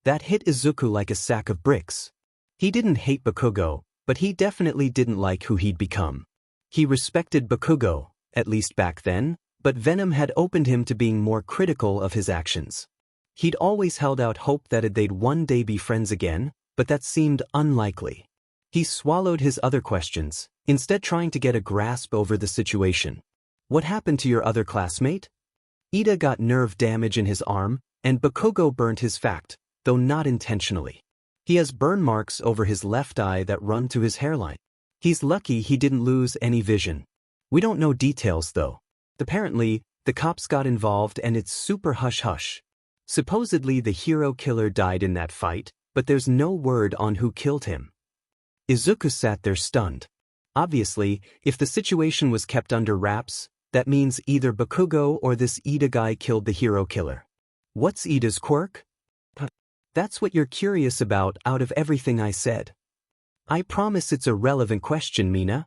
That hit Izuku like a sack of bricks. He didn't hate Bakugo, but he definitely didn't like who he'd become. He respected Bakugo, at least back then, but Venom had opened him to being more critical of his actions. He'd always held out hope that they'd one day be friends again, but that seemed unlikely. He swallowed his other questions, instead trying to get a grasp over the situation. What happened to your other classmate? Ida got nerve damage in his arm, and Bakugo burned his fact, though not intentionally. He has burn marks over his left eye that run to his hairline. He's lucky he didn't lose any vision. We don't know details though. Apparently, the cops got involved and it's super hush-hush. Supposedly the hero killer died in that fight, but there's no word on who killed him. Izuku sat there stunned. Obviously, if the situation was kept under wraps, that means either Bakugo or this Ida guy killed the hero killer. What's Ida's quirk? That's what you're curious about out of everything I said. I promise it's a relevant question, Mina.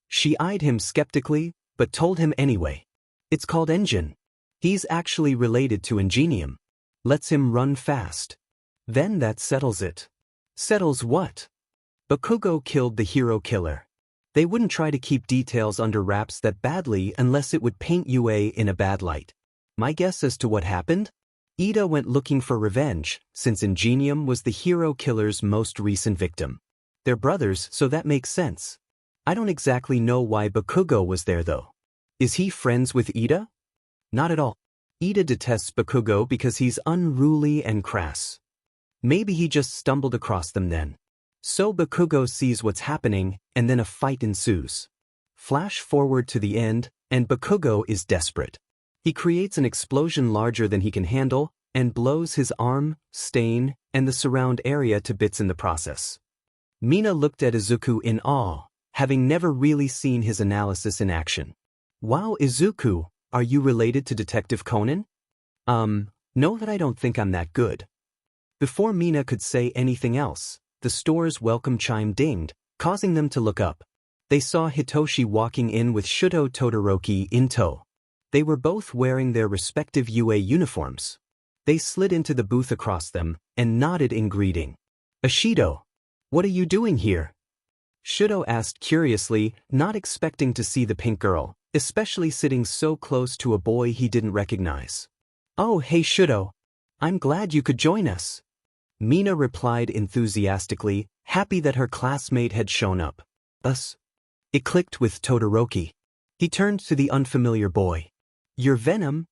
She eyed him skeptically, but told him anyway. It's called engine. He's actually related to ingenium. Lets him run fast. Then that settles it. Settles what? Bakugo killed the hero killer. They wouldn't try to keep details under wraps that badly unless it would paint UA in a bad light. My guess as to what happened? Ida went looking for revenge, since ingenium was the hero killer's most recent victim. They're brothers, so that makes sense. I don't exactly know why Bakugo was there though. Is he friends with Ida? Not at all. Ida detests Bakugo because he's unruly and crass. Maybe he just stumbled across them then. So Bakugo sees what's happening, and then a fight ensues. Flash forward to the end, and Bakugo is desperate. He creates an explosion larger than he can handle, and blows his arm, stain, and the surround area to bits in the process. Mina looked at Izuku in awe, having never really seen his analysis in action. Wow, Izuku, are you related to Detective Conan? No, that I don't think I'm that good. Before Mina could say anything else, the store's welcome chime dinged, causing them to look up. They saw Hitoshi walking in with Shudo Todoroki in tow. They were both wearing their respective UA uniforms. They slid into the booth across them and nodded in greeting. Ashido, what are you doing here? Shudo asked curiously, not expecting to see the pink girl, especially sitting so close to a boy he didn't recognize. Oh, hey Shudo. I'm glad you could join us. Mina replied enthusiastically, happy that her classmate had shown up. Us. It clicked with Todoroki. He turned to the unfamiliar boy. You're Venom?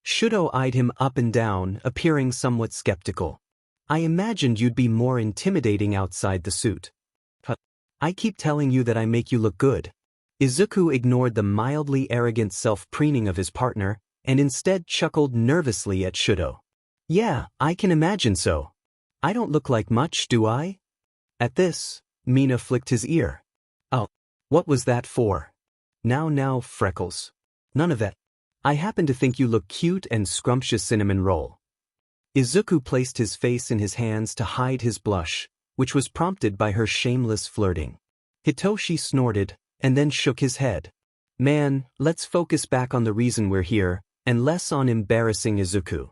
Shudo eyed him up and down, appearing somewhat skeptical. I imagined you'd be more intimidating outside the suit. I keep telling you that I make you look good. Izuku ignored the mildly arrogant self-preening of his partner and instead chuckled nervously at Shido. Yeah, I can imagine so. I don't look like much, do I? At this, Mina flicked his ear. Oh, what was that for? Now, Freckles. None of that. I happen to think you look cute and scrumptious, cinnamon roll. Izuku placed his face in his hands to hide his blush, which was prompted by her shameless flirting. Hitoshi snorted, and then shook his head. Man, let's focus back on the reason we're here, and less on embarrassing Izuku.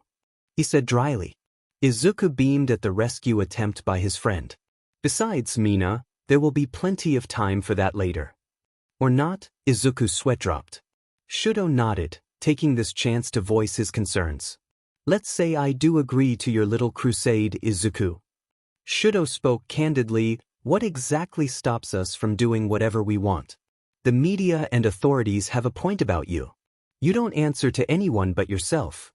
He said dryly. Izuku beamed at the rescue attempt by his friend. Besides, Mina, there will be plenty of time for that later. Or not? Izuku's sweat dropped. Shido nodded, taking this chance to voice his concerns. Let's say I do agree to your little crusade, Izuku. Shido spoke candidly. What exactly stops us from doing whatever we want? The media and authorities have a point about you. You don't answer to anyone but yourself.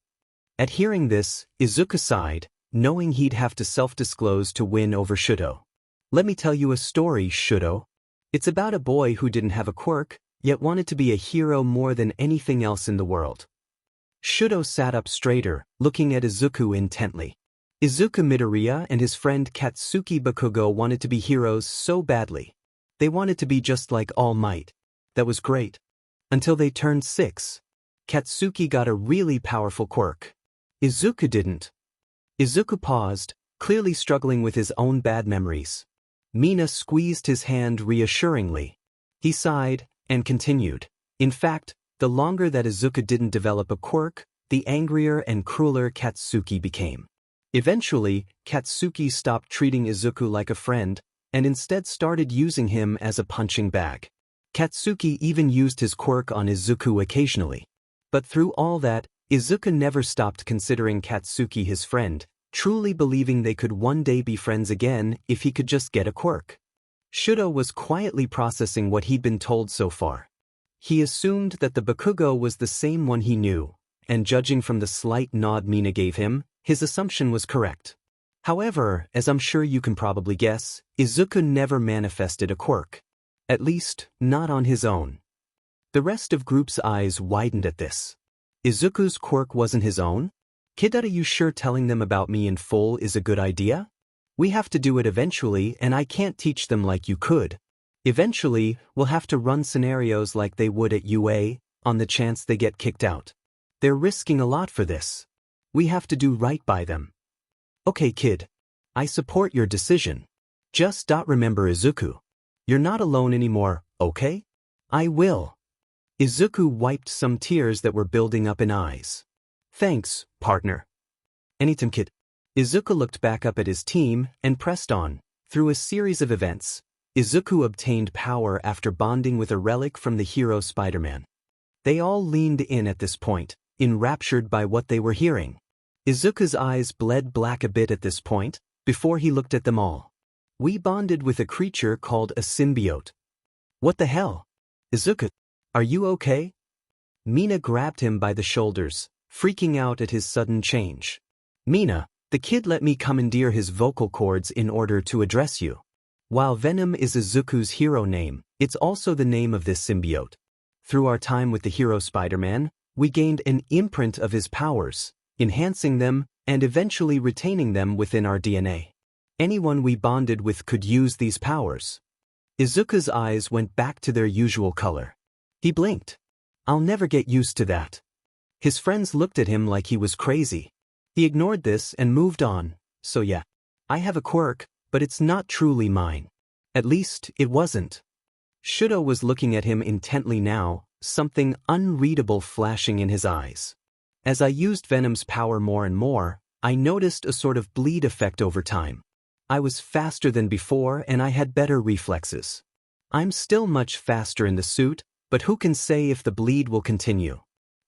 At hearing this, Izuku sighed, knowing he'd have to self-disclose to win over Shido. Let me tell you a story, Shido. It's about a boy who didn't have a quirk, yet wanted to be a hero more than anything else in the world. Shido sat up straighter, looking at Izuku intently. Izuku Midoriya and his friend Katsuki Bakugo wanted to be heroes so badly. They wanted to be just like All Might. That was great. Until they turned 6. Katsuki got a really powerful quirk. Izuku didn't. Izuku paused, clearly struggling with his own bad memories. Mina squeezed his hand reassuringly. He sighed, and continued. In fact, the longer that Izuku didn't develop a quirk, the angrier and crueler Katsuki became. Eventually, Katsuki stopped treating Izuku like a friend, and instead started using him as a punching bag. Katsuki even used his quirk on Izuku occasionally. But through all that, Izuku never stopped considering Katsuki his friend, truly believing they could one day be friends again if he could just get a quirk. Shido was quietly processing what he'd been told so far. He assumed that the Bakugo was the same one he knew, and judging from the slight nod Mina gave him, his assumption was correct. However, as I'm sure you can probably guess, Izuku never manifested a quirk. At least, not on his own. The rest of group's eyes widened at this. Izuku's quirk wasn't his own? Kid, are you sure telling them about me in full is a good idea? We have to do it eventually, and I can't teach them like you could. Eventually, we'll have to run scenarios like they would at UA, on the chance they get kicked out. They're risking a lot for this. We have to do right by them. Okay, kid. I support your decision. Just remember, Izuku. You're not alone anymore, okay? I will. Izuku wiped some tears that were building up in eyes. Thanks, partner. Anytime, kid. Izuku looked back up at his team and pressed on. Through a series of events, Izuku obtained power after bonding with a relic from the hero Spider-Man. They all leaned in at this point, enraptured by what they were hearing. Izuku's eyes bled black a bit at this point, before he looked at them all. We bonded with a creature called a symbiote. What the hell? Izuku, are you okay? Mina grabbed him by the shoulders, freaking out at his sudden change. Mina, the kid let me commandeer his vocal cords in order to address you. While Venom is Izuku's hero name, it's also the name of this symbiote. Through our time with the hero Spider-Man, we gained an imprint of his powers, enhancing them, and eventually retaining them within our DNA. Anyone we bonded with could use these powers. Izuku's eyes went back to their usual color. He blinked. I'll never get used to that. His friends looked at him like he was crazy. He ignored this and moved on. So yeah, I have a quirk, but it's not truly mine. At least, it wasn't. Shido was looking at him intently now, something unreadable flashing in his eyes. As I used Venom's power more and more, I noticed a sort of bleed effect over time. I was faster than before and I had better reflexes. I'm still much faster in the suit, but who can say if the bleed will continue?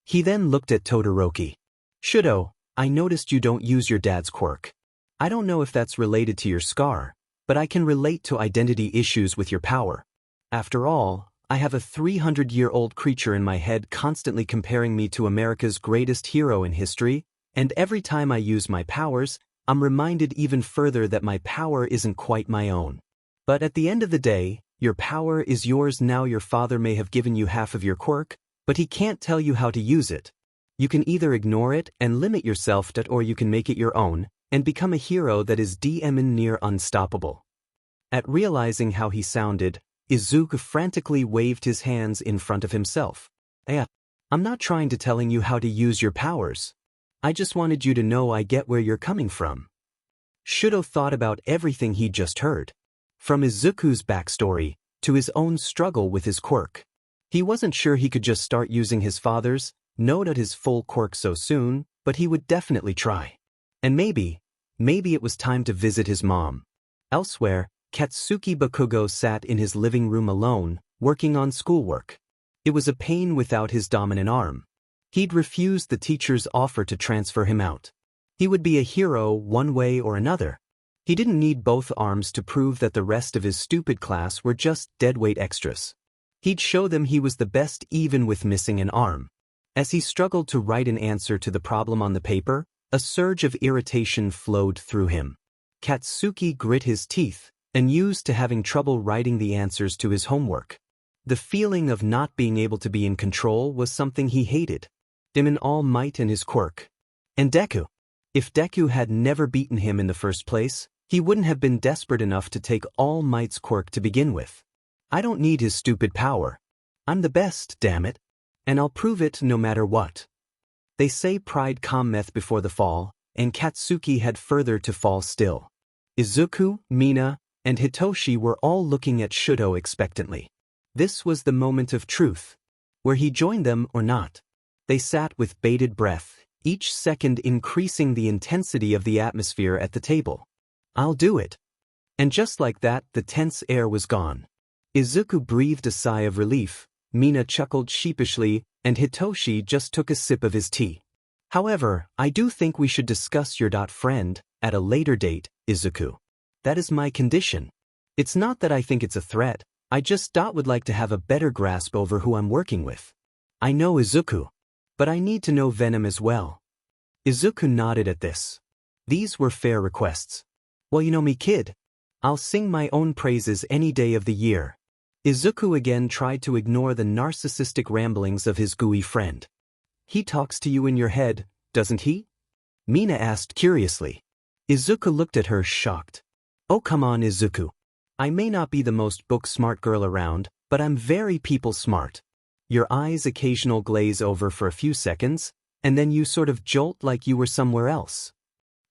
He then looked at Todoroki. Shido, I noticed you don't use your dad's quirk. I don't know if that's related to your scar, but I can relate to identity issues with your power. After all, I have a 300-year-old creature in my head constantly comparing me to America's greatest hero in history, and every time I use my powers, I'm reminded even further that my power isn't quite my own. But at the end of the day, Your power is yours now. Your father may have given you half of your quirk, but he can't tell you how to use it. You can either ignore it and limit yourself to it, or you can make it your own and become a hero that is near unstoppable. At realizing how he sounded, Izuku frantically waved his hands in front of himself. I'm not trying to telling you how to use your powers. I just wanted you to know I get where you're coming from. Shido thought about everything he'd just heard. From Izuku's backstory, to his own struggle with his quirk. He wasn't sure he could just start using his father's, not at his full quirk so soon, but he would definitely try. And maybe it was time to visit his mom. Elsewhere, Katsuki Bakugo sat in his living room alone, working on schoolwork. It was a pain without his dominant arm. He'd refused the teacher's offer to transfer him out. He would be a hero one way or another. He didn't need both arms to prove that the rest of his stupid class were just deadweight extras. He'd show them he was the best even with missing an arm. As he struggled to write an answer to the problem on the paper, a surge of irritation flowed through him. Katsuki grit his teeth, and used to having trouble writing the answers to his homework. The feeling of not being able to be in control was something he hated. In All Might and his quirk. And Deku. If Deku had never beaten him in the first place, he wouldn't have been desperate enough to take All Might's quirk to begin with. I don't need his stupid power. I'm the best, damn it. And I'll prove it no matter what. They say pride cometh before the fall, and Katsuki had further to fall still. Izuku, Mina, and Hitoshi were all looking at Shido expectantly. This was the moment of truth. Were he joined them or not? They sat with bated breath, each second increasing the intensity of the atmosphere at the table. I'll do it. And just like that, the tense air was gone. Izuku breathed a sigh of relief, Mina chuckled sheepishly, and Hitoshi just took a sip of his tea. However, I do think we should discuss your friend at a later date, Izuku. That is my condition. It's not that I think it's a threat, I just would like to have a better grasp over who I'm working with. I know Izuku. But I need to know Venom as well. Izuku nodded at this. These were fair requests. Well, you know me, kid. I'll sing my own praises any day of the year. Izuku again tried to ignore the narcissistic ramblings of his gooey friend. He talks to you in your head, doesn't he? Mina asked curiously. Izuku looked at her shocked. Oh, come on, Izuku. I may not be the most book-smart girl around, but I'm very people-smart. Your eyes occasional glaze over for a few seconds, and then you sort of jolt like you were somewhere else.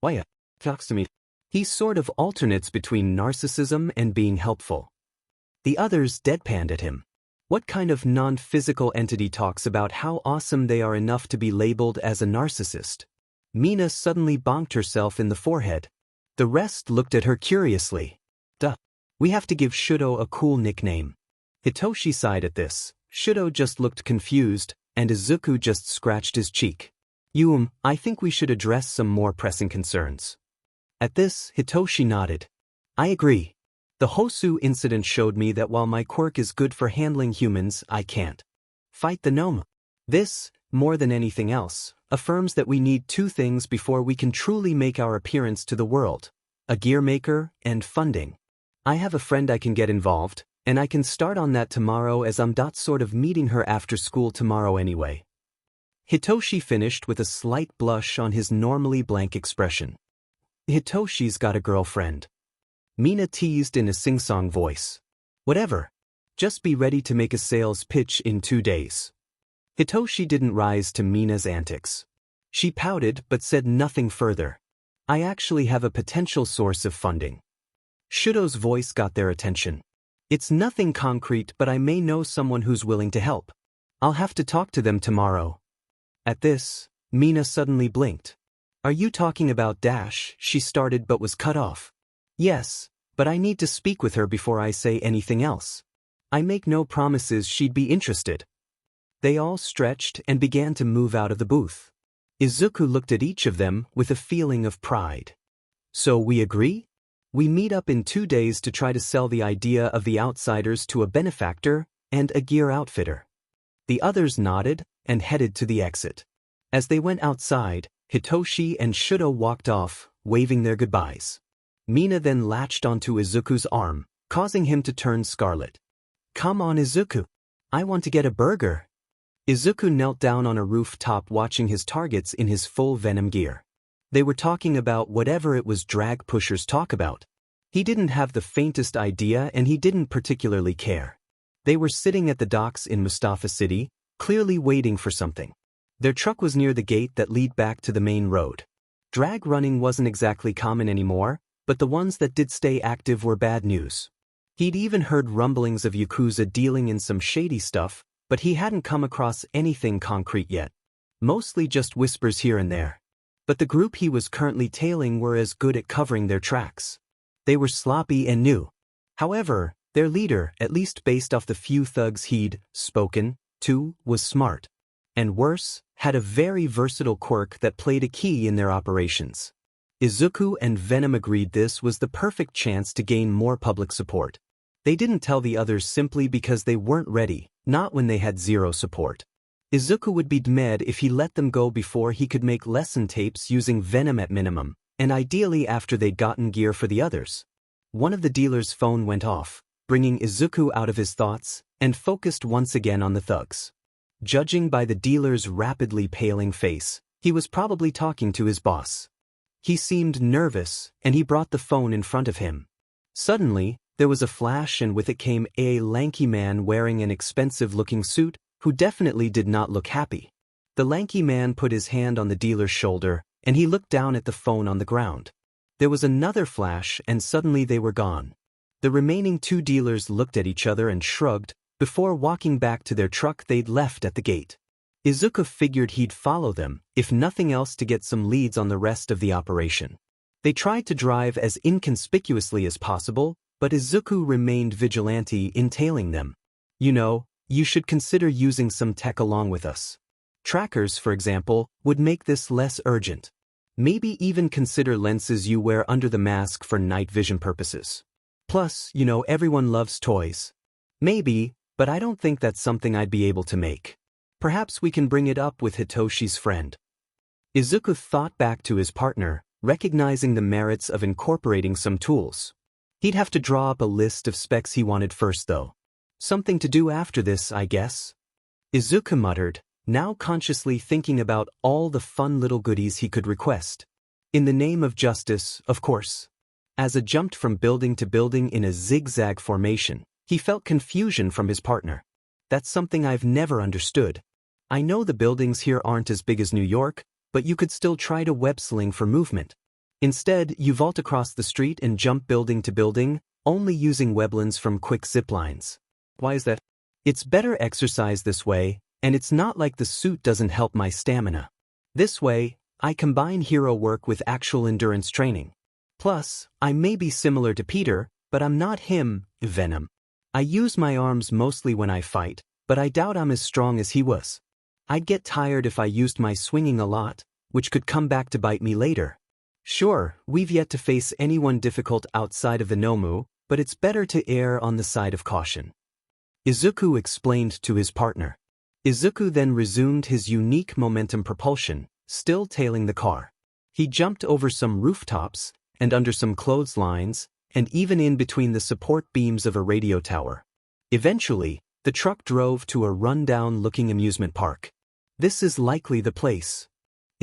Why, talks to me. He sort of alternates between narcissism and being helpful. The others deadpanned at him. What kind of non-physical entity talks about how awesome they are enough to be labeled as a narcissist? Mina suddenly bonked herself in the forehead. The rest looked at her curiously. Duh. We have to give Shido a cool nickname. Hitoshi sighed at this. Shido just looked confused, and Izuku just scratched his cheek. I think we should address some more pressing concerns. At this, Hitoshi nodded. I agree. The Hosu incident showed me that while my quirk is good for handling humans, I can't fight the gnome. This, more than anything else, affirms that we need two things before we can truly make our appearance to the world: a gear maker and funding. I have a friend I can get involved, and I can start on that tomorrow as I'm sort of meeting her after school tomorrow anyway. Hitoshi finished with a slight blush on his normally blank expression. Hitoshi's got a girlfriend. Mina teased in a sing-song voice. Whatever. Just be ready to make a sales pitch in 2 days. Hitoshi didn't rise to Mina's antics. She pouted but said nothing further. I actually have a potential source of funding. Shido's voice got their attention. It's nothing concrete, but I may know someone who's willing to help. I'll have to talk to them tomorrow. At this, Mina suddenly blinked. Are you talking about Dash? She started but was cut off. Yes, but I need to speak with her before I say anything else. I make no promises she'd be interested. They all stretched and began to move out of the booth. Izuku looked at each of them with a feeling of pride. So we agree? We meet up in 2 days to try to sell the idea of the outsiders to a benefactor and a gear outfitter. The others nodded and headed to the exit. As they went outside, Hitoshi and Shido walked off, waving their goodbyes. Mina then latched onto Izuku's arm, causing him to turn scarlet. Come on, Izuku. I want to get a burger. Izuku knelt down on a rooftop watching his targets in his full Venom gear. They were talking about whatever it was drag pushers talk about. He didn't have the faintest idea and he didn't particularly care. They were sitting at the docks in Mustafa City, clearly waiting for something. Their truck was near the gate that lead back to the main road. Drag running wasn't exactly common anymore, but the ones that did stay active were bad news. He'd even heard rumblings of Yakuza dealing in some shady stuff, but he hadn't come across anything concrete yet. Mostly just whispers here and there. But the group he was currently tailing were as good at covering their tracks. They were sloppy and new. However, their leader, at least based off the few thugs he'd spoken to, was smart. And worse, had a very versatile quirk that played a key in their operations. Izuku and Venom agreed this was the perfect chance to gain more public support. They didn't tell the others simply because they weren't ready, not when they had zero support. Izuku would be mad if he let them go before he could make lesson tapes using Venom at minimum, and ideally after they'd gotten gear for the others. One of the dealer's phone went off, bringing Izuku out of his thoughts, and focused once again on the thugs. Judging by the dealer's rapidly paling face, he was probably talking to his boss. He seemed nervous, and he brought the phone in front of him. Suddenly, there was a flash and with it came a lanky man wearing an expensive-looking suit, who definitely did not look happy. The lanky man put his hand on the dealer's shoulder, and he looked down at the phone on the ground. There was another flash and suddenly they were gone. The remaining two dealers looked at each other and shrugged, before walking back to their truck they'd left at the gate. Izuku figured he'd follow them, if nothing else to get some leads on the rest of the operation. They tried to drive as inconspicuously as possible, but Izuku remained vigilante in tailing them. You know, you should consider using some tech along with us. Trackers, for example, would make this less urgent. Maybe even consider lenses you wear under the mask for night vision purposes. Plus, you know, everyone loves toys. Maybe, but I don't think that's something I'd be able to make. Perhaps we can bring it up with Hitoshi's friend. Izuku thought back to his partner, recognizing the merits of incorporating some tools. He'd have to draw up a list of specs he wanted first though. Something to do after this, I guess. Izuku muttered, now consciously thinking about all the fun little goodies he could request. In the name of justice, of course. As it jumped from building to building in a zigzag formation, he felt confusion from his partner. That's something I've never understood. I know the buildings here aren't as big as New York, but you could still try to web-sling for movement. Instead, you vault across the street and jump building to building, only using weblands from quick ziplines. Why is that? It's better exercise this way, and it's not like the suit doesn't help my stamina. This way, I combine hero work with actual endurance training. Plus, I may be similar to Peter, but I'm not him, Venom. I use my arms mostly when I fight, but I doubt I'm as strong as he was. I'd get tired if I used my swinging a lot, which could come back to bite me later. Sure, we've yet to face anyone difficult outside of the Nomu, but it's better to err on the side of caution. Izuku explained to his partner. Izuku then resumed his unique momentum propulsion, still tailing the car. He jumped over some rooftops, and under some clotheslines, and even in between the support beams of a radio tower. Eventually, the truck drove to a run-down-looking amusement park. This is likely the place.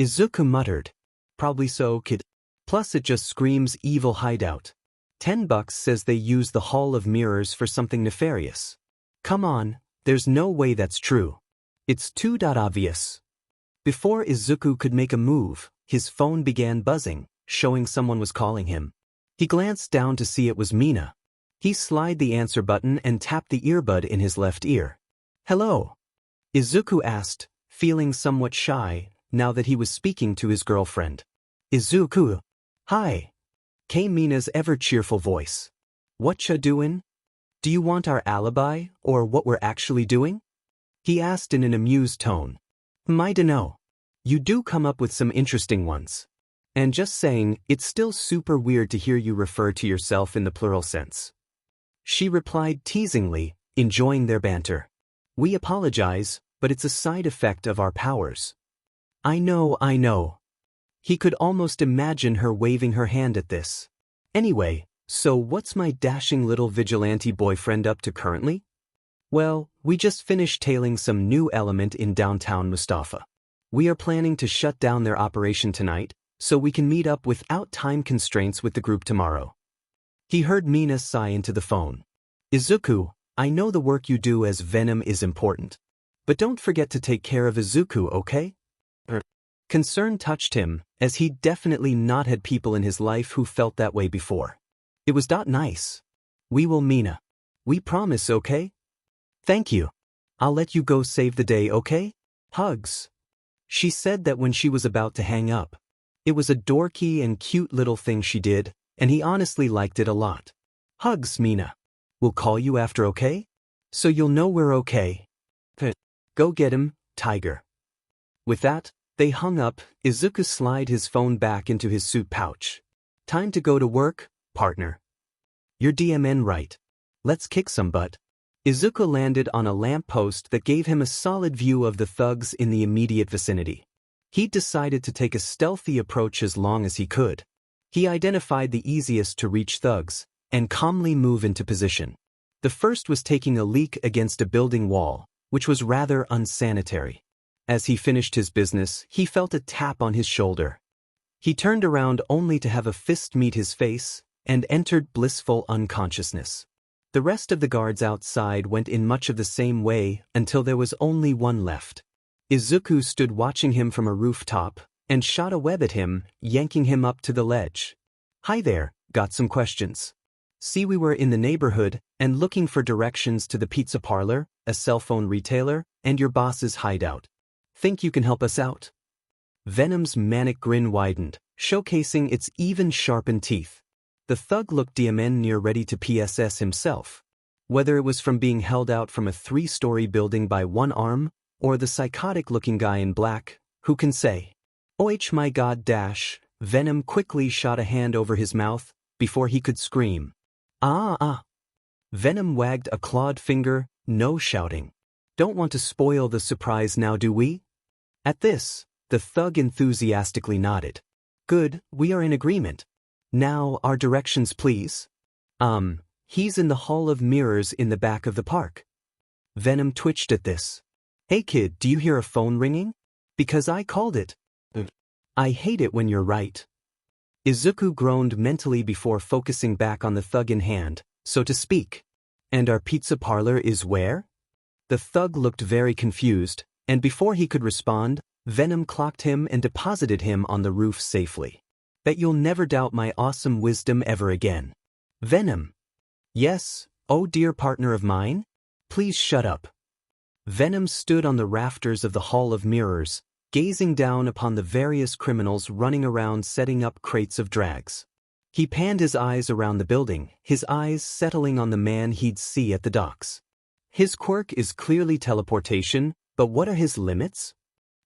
Izuku muttered. Probably so, kid. Plus it just screams evil hideout. $10 says they use the Hall of Mirrors for something nefarious. Come on, there's no way that's true. It's too obvious. Before Izuku could make a move, his phone began buzzing, showing someone was calling him. He glanced down to see it was Mina. He slid the answer button and tapped the earbud in his left ear. Hello? Izuku asked, feeling somewhat shy, now that he was speaking to his girlfriend. Izuku. Hi. Came Mina's ever-cheerful voice. Whatcha doin'? Do you want our alibi, or what we're actually doing? He asked in an amused tone. I dunno. You do come up with some interesting ones. And just saying, it's still super weird to hear you refer to yourself in the plural sense. She replied teasingly, enjoying their banter. We apologize, but it's a side effect of our powers. I know. He could almost imagine her waving her hand at this. Anyway, so what's my dashing little vigilante boyfriend up to currently? Well, we just finished tailing some new element in downtown Mustafa. We are planning to shut down their operation tonight, so we can meet up without time constraints with the group tomorrow. He heard Mina sigh into the phone. Izuku, I know the work you do as Venom is important. But don't forget to take care of Izuku, okay? Concern touched him, as he'd definitely not had people in his life who felt that way before. It was not nice. We will, Mina. We promise, okay? Thank you. I'll let you go save the day, okay? Hugs. She said that when she was about to hang up. It was a dorky and cute little thing she did, and he honestly liked it a lot. Hugs, Mina. We'll call you after, okay? So you'll know we're okay. Go get him, Tiger. With that, they hung up. Izuku slid his phone back into his suit pouch. Time to go to work, partner. You're DMN right. Let's kick some butt. Izuku landed on a lamppost that gave him a solid view of the thugs in the immediate vicinity. He decided to take a stealthy approach as long as he could. He identified the easiest to reach thugs, and calmly move into position. The first was taking a leak against a building wall, which was rather unsanitary. As he finished his business, he felt a tap on his shoulder. He turned around only to have a fist meet his face, and entered blissful unconsciousness. The rest of the guards outside went in much of the same way until there was only one left. Izuku stood watching him from a rooftop, and shot a web at him, yanking him up to the ledge. Hi there, got some questions. See, we were in the neighborhood, and looking for directions to the pizza parlor, a cell phone retailer, and your boss's hideout. Think you can help us out? Venom's manic grin widened, showcasing its even sharpened teeth. The thug looked near ready to PSS himself. Whether it was from being held out from a 3-story building by one arm, or the psychotic-looking guy in black, who can say? Oh my god dash, Venom quickly shot a hand over his mouth, before he could scream. Venom wagged a clawed finger, no shouting. Don't want to spoil the surprise now, do we? At this, the thug enthusiastically nodded. Good, we are in agreement. Now, our directions please. He's in the Hall of Mirrors in the back of the park. Venom twitched at this. Hey kid, do you hear a phone ringing? Because I called it. I hate it when you're right. Izuku groaned mentally before focusing back on the thug in hand, so to speak. And our pizza parlor is where? The thug looked very confused, and before he could respond, Venom clocked him and deposited him on the roof safely. Bet you'll never doubt my awesome wisdom ever again. Venom. Yes, oh dear partner of mine? Please shut up. Venom stood on the rafters of the Hall of Mirrors, gazing down upon the various criminals running around setting up crates of drags. He panned his eyes around the building, his eyes settling on the man he'd see at the docks. His quirk is clearly teleportation, but what are his limits?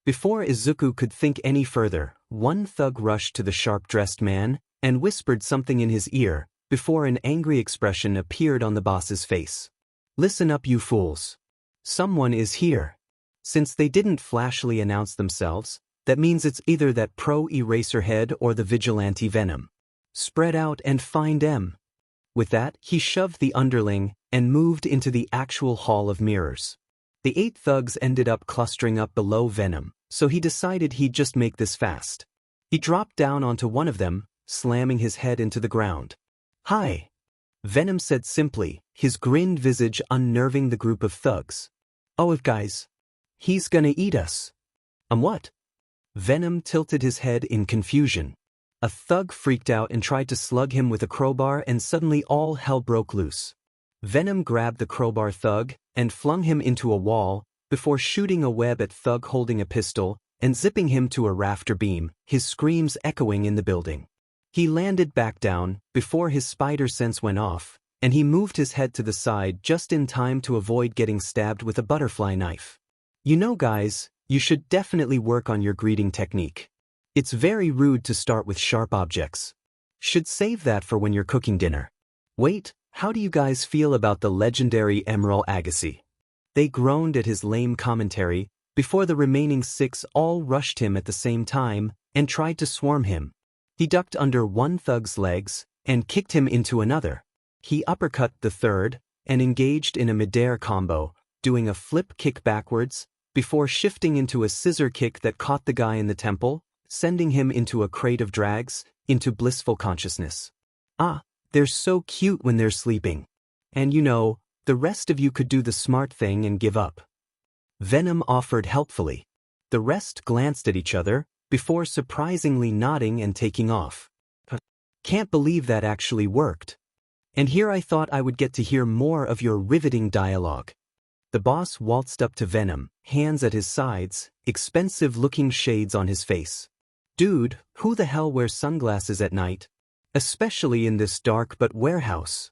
Before Izuku could think any further, one thug rushed to the sharp-dressed man and whispered something in his ear, before an angry expression appeared on the boss's face. Listen up, you fools. Someone is here. Since they didn't flashily announce themselves, that means it's either that pro-Eraserhead or the vigilante Venom. Spread out and find them. With that, he shoved the underling and moved into the actual Hall of Mirrors. The 8 thugs ended up clustering up below Venom, so he decided he'd just make this fast. He dropped down onto one of them, slamming his head into the ground. Hi. Venom said simply, his grinned visage unnerving the group of thugs. Oh guys. He's gonna eat us. What? Venom tilted his head in confusion. A thug freaked out and tried to slug him with a crowbar, and suddenly all hell broke loose. Venom grabbed the crowbar thug and flung him into a wall, before shooting a web at thug holding a pistol and zipping him to a rafter beam, his screams echoing in the building. He landed back down before his spider sense went off, and he moved his head to the side just in time to avoid getting stabbed with a butterfly knife. You know guys, you should definitely work on your greeting technique. It's very rude to start with sharp objects. Should save that for when you're cooking dinner. Wait, how do you guys feel about the legendary Emerald Agassi? They groaned at his lame commentary, before the remaining 6 all rushed him at the same time and tried to swarm him. He ducked under one thug's legs and kicked him into another. He uppercut the third, and engaged in a midair combo, doing a flip kick backwards, before shifting into a scissor kick that caught the guy in the temple, sending him into a crate of drags, into blissful consciousness. Ah, they're so cute when they're sleeping. And you know, the rest of you could do the smart thing and give up. Venom offered helpfully. The rest glanced at each other, before surprisingly nodding and taking off. Can't believe that actually worked. And here I thought I would get to hear more of your riveting dialogue. The boss waltzed up to Venom, hands at his sides, expensive-looking shades on his face. Dude, who the hell wears sunglasses at night? Especially in this dark but warehouse.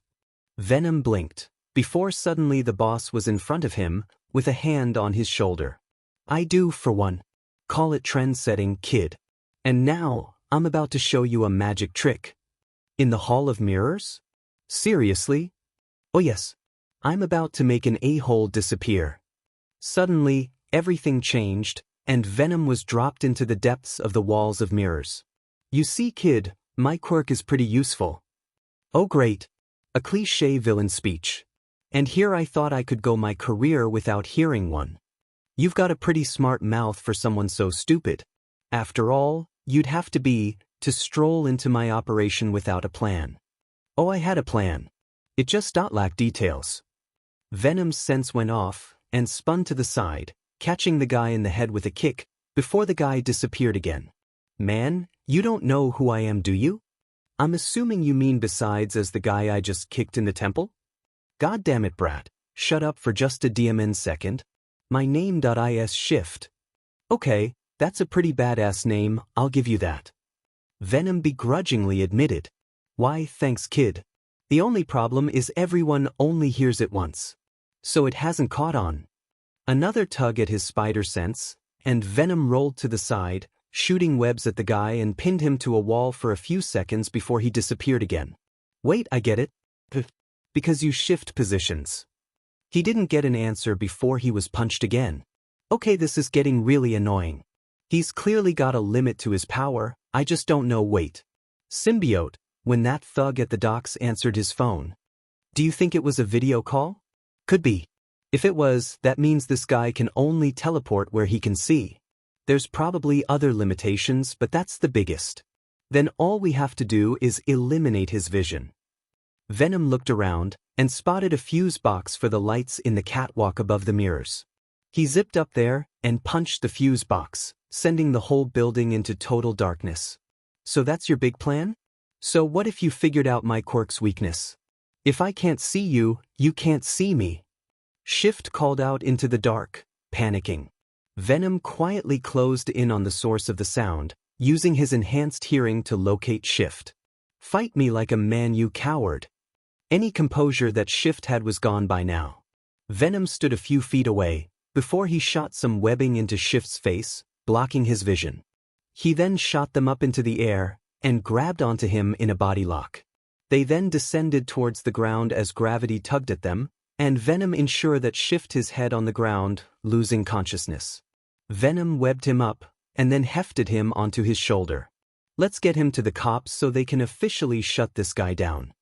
Venom blinked, before suddenly the boss was in front of him, with a hand on his shoulder. I do, for one. Call it trend-setting, kid. And now, I'm about to show you a magic trick. In the Hall of Mirrors? Seriously? Oh yes. I'm about to make an a-hole disappear. Suddenly, everything changed, and Venom was dropped into the depths of the walls of mirrors. You see, kid, my quirk is pretty useful. Oh great. A cliché villain speech. And here I thought I could go my career without hearing one. You've got a pretty smart mouth for someone so stupid. After all, you'd have to be, to stroll into my operation without a plan. Oh, I had a plan. It just lacked details. Venom's sense went off, and spun to the side, catching the guy in the head with a kick, before the guy disappeared again. Man, you don't know who I am, do you? I'm assuming you mean besides as the guy I just kicked in the temple? God damn it, brat. Shut up for just a DMN second. My name.is shift. Okay, that's a pretty badass name, I'll give you that. Venom begrudgingly admitted. Why, thanks kid. The only problem is everyone only hears it once. So it hasn't caught on. Another tug at his spider sense, and Venom rolled to the side, shooting webs at the guy and pinned him to a wall for a few seconds before he disappeared again. Wait, I get it. Because you shift positions. He didn't get an answer before he was punched again. Okay, this is getting really annoying. He's clearly got a limit to his power, I just don't know. Wait. Symbiote, when that thug at the docks answered his phone. Do you think it was a video call? Could be. If it was, that means this guy can only teleport where he can see. There's probably other limitations, but that's the biggest. Then all we have to do is eliminate his vision. Venom looked around, and spotted a fuse box for the lights in the catwalk above the mirrors. He zipped up there, and punched the fuse box, sending the whole building into total darkness. So that's your big plan? So what if you figured out my quirk's weakness? If I can't see you, you can't see me. Shift called out into the dark, panicking. Venom quietly closed in on the source of the sound, using his enhanced hearing to locate Shift. Fight me like a man, you coward. Any composure that Shift had was gone by now. Venom stood a few feet away, before he shot some webbing into Shift's face, blocking his vision. He then shot them up into the air, and grabbed onto him in a body lock. They then descended towards the ground as gravity tugged at them, and Venom ensured that Shift his head on the ground, losing consciousness. Venom webbed him up, and then hefted him onto his shoulder. Let's get him to the cops so they can officially shut this guy down.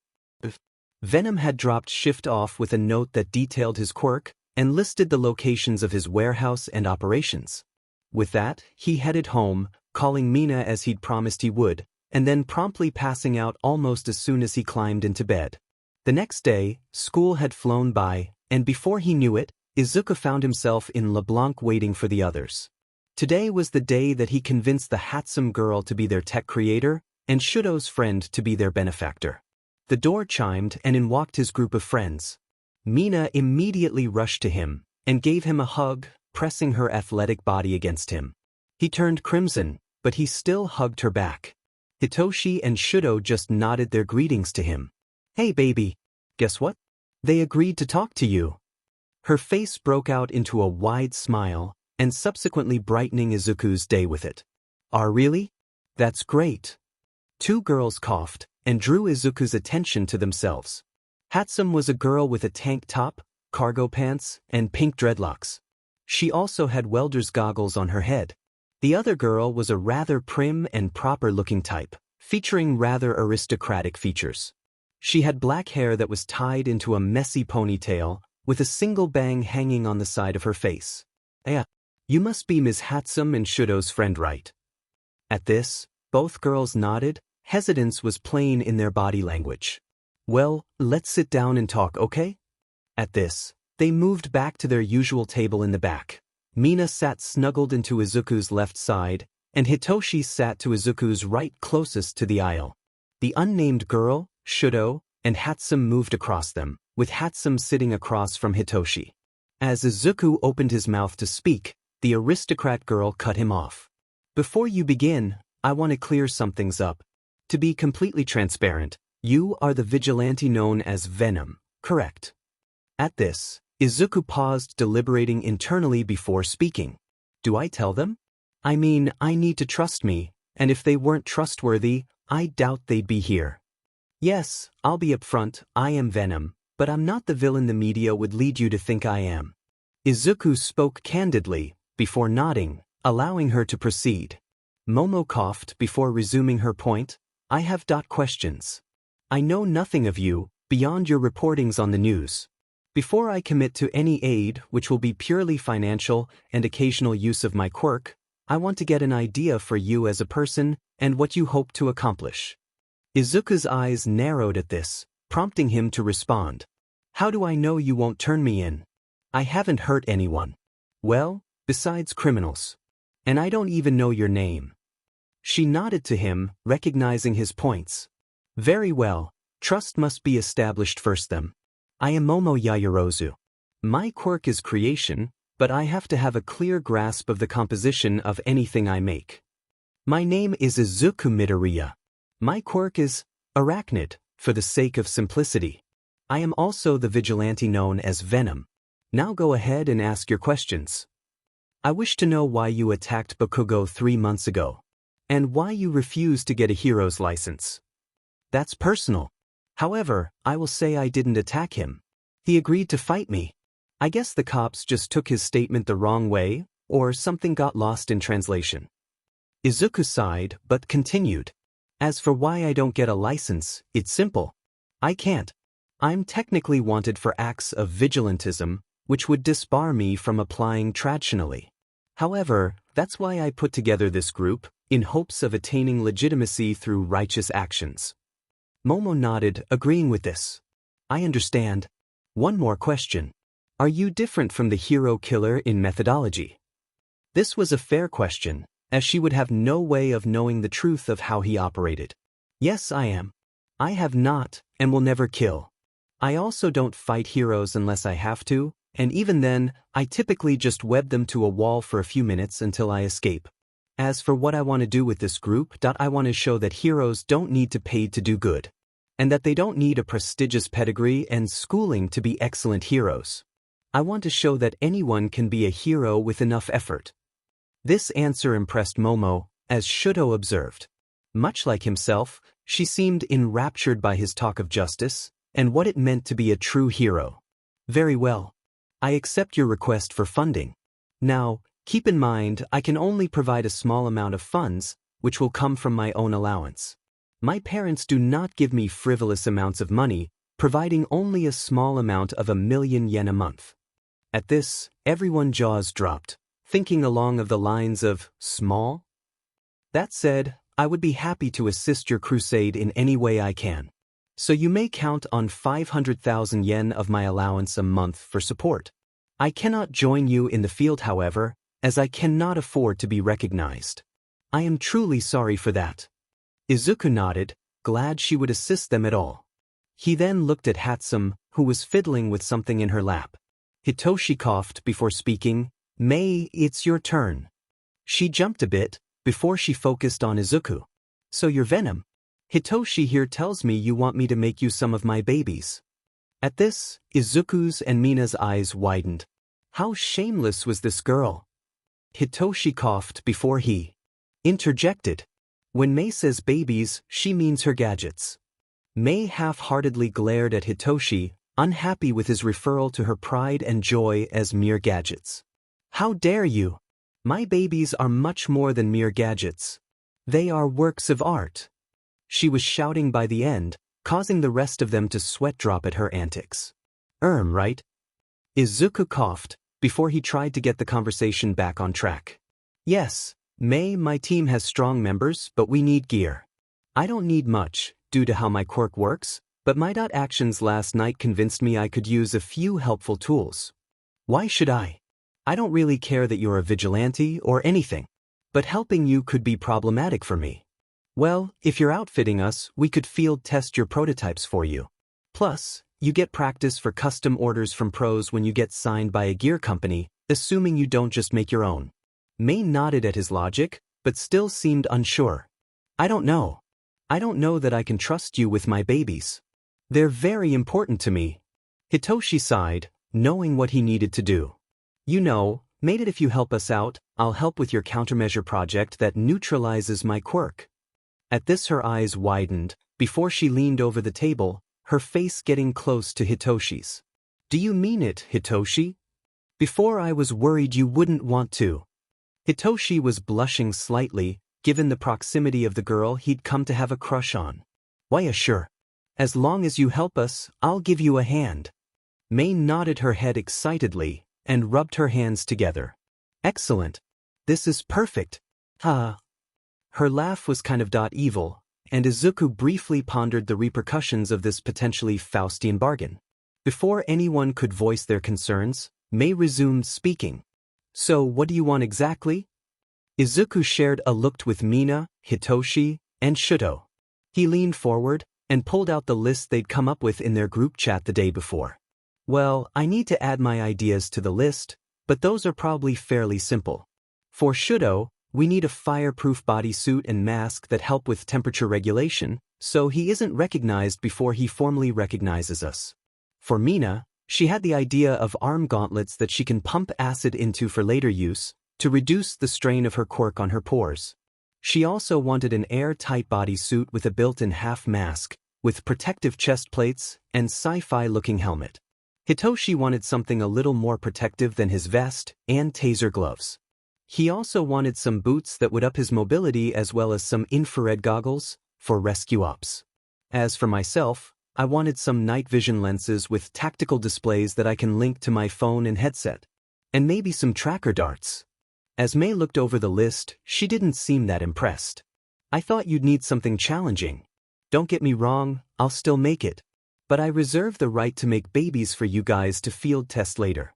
Venom had dropped Shift off with a note that detailed his quirk, and listed the locations of his warehouse and operations. With that, he headed home, calling Mina as he'd promised he would, and then promptly passing out almost as soon as he climbed into bed. The next day, school had flown by, and before he knew it, Izuku found himself in LeBlanc waiting for the others. Today was the day that he convinced the handsome girl to be their tech creator, and Shudo's friend to be their benefactor. The door chimed and in walked his group of friends. Mina immediately rushed to him, and gave him a hug, pressing her athletic body against him. He turned crimson, but he still hugged her back. Hitoshi and Shudo just nodded their greetings to him. Hey baby, guess what? They agreed to talk to you. Her face broke out into a wide smile, and subsequently brightening Izuku's day with it. Really? That's great. Two girls coughed, and drew Izuku's attention to themselves. Hatsum was a girl with a tank top, cargo pants, and pink dreadlocks. She also had welder's goggles on her head. The other girl was a rather prim and proper-looking type, featuring rather aristocratic features. She had black hair that was tied into a messy ponytail, with a single bang hanging on the side of her face. You must be Ms. Hatsum and Shudo's friend, right? At this, both girls nodded. Hesitance was plain in their body language. Well, let's sit down and talk, okay? At this, they moved back to their usual table in the back. Mina sat snuggled into Izuku's left side, and Hitoshi sat to Izuku's right closest to the aisle. The unnamed girl, Shudo, and Hatsum moved across them, with Hatsum sitting across from Hitoshi. As Izuku opened his mouth to speak, the aristocrat girl cut him off. Before you begin, I want to clear some things up. To be completely transparent, you are the vigilante known as Venom, correct? At this, Izuku paused, deliberating internally before speaking. Do I tell them? I mean, I need to trust me, and if they weren't trustworthy, I doubt they'd be here. Yes, I'll be upfront, I am Venom, but I'm not the villain the media would lead you to think I am. Izuku spoke candidly, before nodding, allowing her to proceed. Momo coughed before resuming her point. I have questions. I know nothing of you, beyond your reportings on the news. Before I commit to any aid, which will be purely financial and occasional use of my quirk, I want to get an idea for you as a person and what you hope to accomplish. Izuku's eyes narrowed at this, prompting him to respond. How do I know you won't turn me in? I haven't hurt anyone. Well, besides criminals. And I don't even know your name. She nodded to him, recognizing his points. Very well, trust must be established first then. I am Momo Yaoyorozu. My quirk is creation, but I have to have a clear grasp of the composition of anything I make. My name is Izuku Midoriya. My quirk is arachnid, for the sake of simplicity. I am also the vigilante known as Venom. Now go ahead and ask your questions. I wish to know why you attacked Bakugo 3 months ago, and why you refused to get a hero's license. That's personal. However, I will say I didn't attack him. He agreed to fight me. I guess the cops just took his statement the wrong way, or something got lost in translation. Izuku sighed, but continued. As for why I don't get a license, it's simple. I can't. I'm technically wanted for acts of vigilantism, which would disbar me from applying traditionally. However, that's why I put together this group, in hopes of attaining legitimacy through righteous actions. Momo nodded, agreeing with this. I understand. One more question. Are you different from the hero killer in methodology? This was a fair question, as she would have no way of knowing the truth of how he operated. Yes, I am. I have not, and will never kill. I also don't fight heroes unless I have to, and even then, I typically just web them to a wall for a few minutes until I escape. As for what I want to do with this group, I want to show that heroes don't need to pay to do good, and that they don't need a prestigious pedigree and schooling to be excellent heroes. I want to show that anyone can be a hero with enough effort. This answer impressed Momo, as Shudo observed. Much like himself, she seemed enraptured by his talk of justice, and what it meant to be a true hero. Very well. I accept your request for funding. Now, keep in mind I can only provide a small amount of funds, which will come from my own allowance. My parents do not give me frivolous amounts of money, providing only a small amount of 1,000,000 yen a month. At this, everyone's jaws dropped, thinking along of the lines of, small? That said, I would be happy to assist your crusade in any way I can. So you may count on 500,000 yen of my allowance a month for support. I cannot join you in the field, however, as I cannot afford to be recognized. I am truly sorry for that. Izuku nodded, glad she would assist them at all. He then looked at Hatsum, who was fiddling with something in her lap. Hitoshi coughed before speaking. Mei, it's your turn. She jumped a bit, before she focused on Izuku. So you're Venom. Hitoshi here tells me you want me to make you some of my babies. At this, Izuku's and Mina's eyes widened. How shameless was this girl? Hitoshi coughed before he interjected. When Mei says babies, she means her gadgets. Mei half-heartedly glared at Hitoshi, unhappy with his referral to her pride and joy as mere gadgets. How dare you? My babies are much more than mere gadgets. They are works of art. She was shouting by the end, causing the rest of them to sweat drop at her antics. Right? Izuku coughed, before he tried to get the conversation back on track. Yes, Mei, my team has strong members, but we need gear. I don't need much, due to how my quirk works, but my actions last night convinced me I could use a few helpful tools. Why should I? I don't really care that you're a vigilante or anything, but helping you could be problematic for me. Well, if you're outfitting us, we could field test your prototypes for you. Plus, you get practice for custom orders from pros when you get signed by a gear company, assuming you don't just make your own. Mei nodded at his logic, but still seemed unsure. I don't know. I don't know that I can trust you with my babies. They're very important to me. Hitoshi sighed, knowing what he needed to do. You know, made it if you help us out, I'll help with your countermeasure project that neutralizes my quirk. At this her eyes widened, before she leaned over the table, her face getting close to Hitoshi's. Do you mean it, Hitoshi? Before I was worried you wouldn't want to. Hitoshi was blushing slightly, given the proximity of the girl he'd come to have a crush on. Why, sure. As long as you help us, I'll give you a hand. Mei nodded her head excitedly, and rubbed her hands together. Excellent. This is perfect. Ha. Her laugh was kind of evil, and Izuku briefly pondered the repercussions of this potentially Faustian bargain. Before anyone could voice their concerns, Mei resumed speaking. So what do you want exactly? Izuku shared a look with Mina, Hitoshi, and Shinszo. He leaned forward, and pulled out the list they'd come up with in their group chat the day before. Well, I need to add my ideas to the list, but those are probably fairly simple. For Shinszo, we need a fireproof bodysuit and mask that help with temperature regulation, so he isn't recognized before he formally recognizes us. For Mina, she had the idea of arm gauntlets that she can pump acid into for later use, to reduce the strain of her quirk on her pores. She also wanted an airtight bodysuit with a built-in half mask, with protective chest plates and sci-fi-looking helmet. Hitoshi wanted something a little more protective than his vest and taser gloves. He also wanted some boots that would up his mobility as well as some infrared goggles for rescue ops. As for myself, I wanted some night vision lenses with tactical displays that I can link to my phone and headset. And maybe some tracker darts. As Mei looked over the list, she didn't seem that impressed. I thought you'd need something challenging. Don't get me wrong, I'll still make it. But I reserve the right to make babies for you guys to field test later.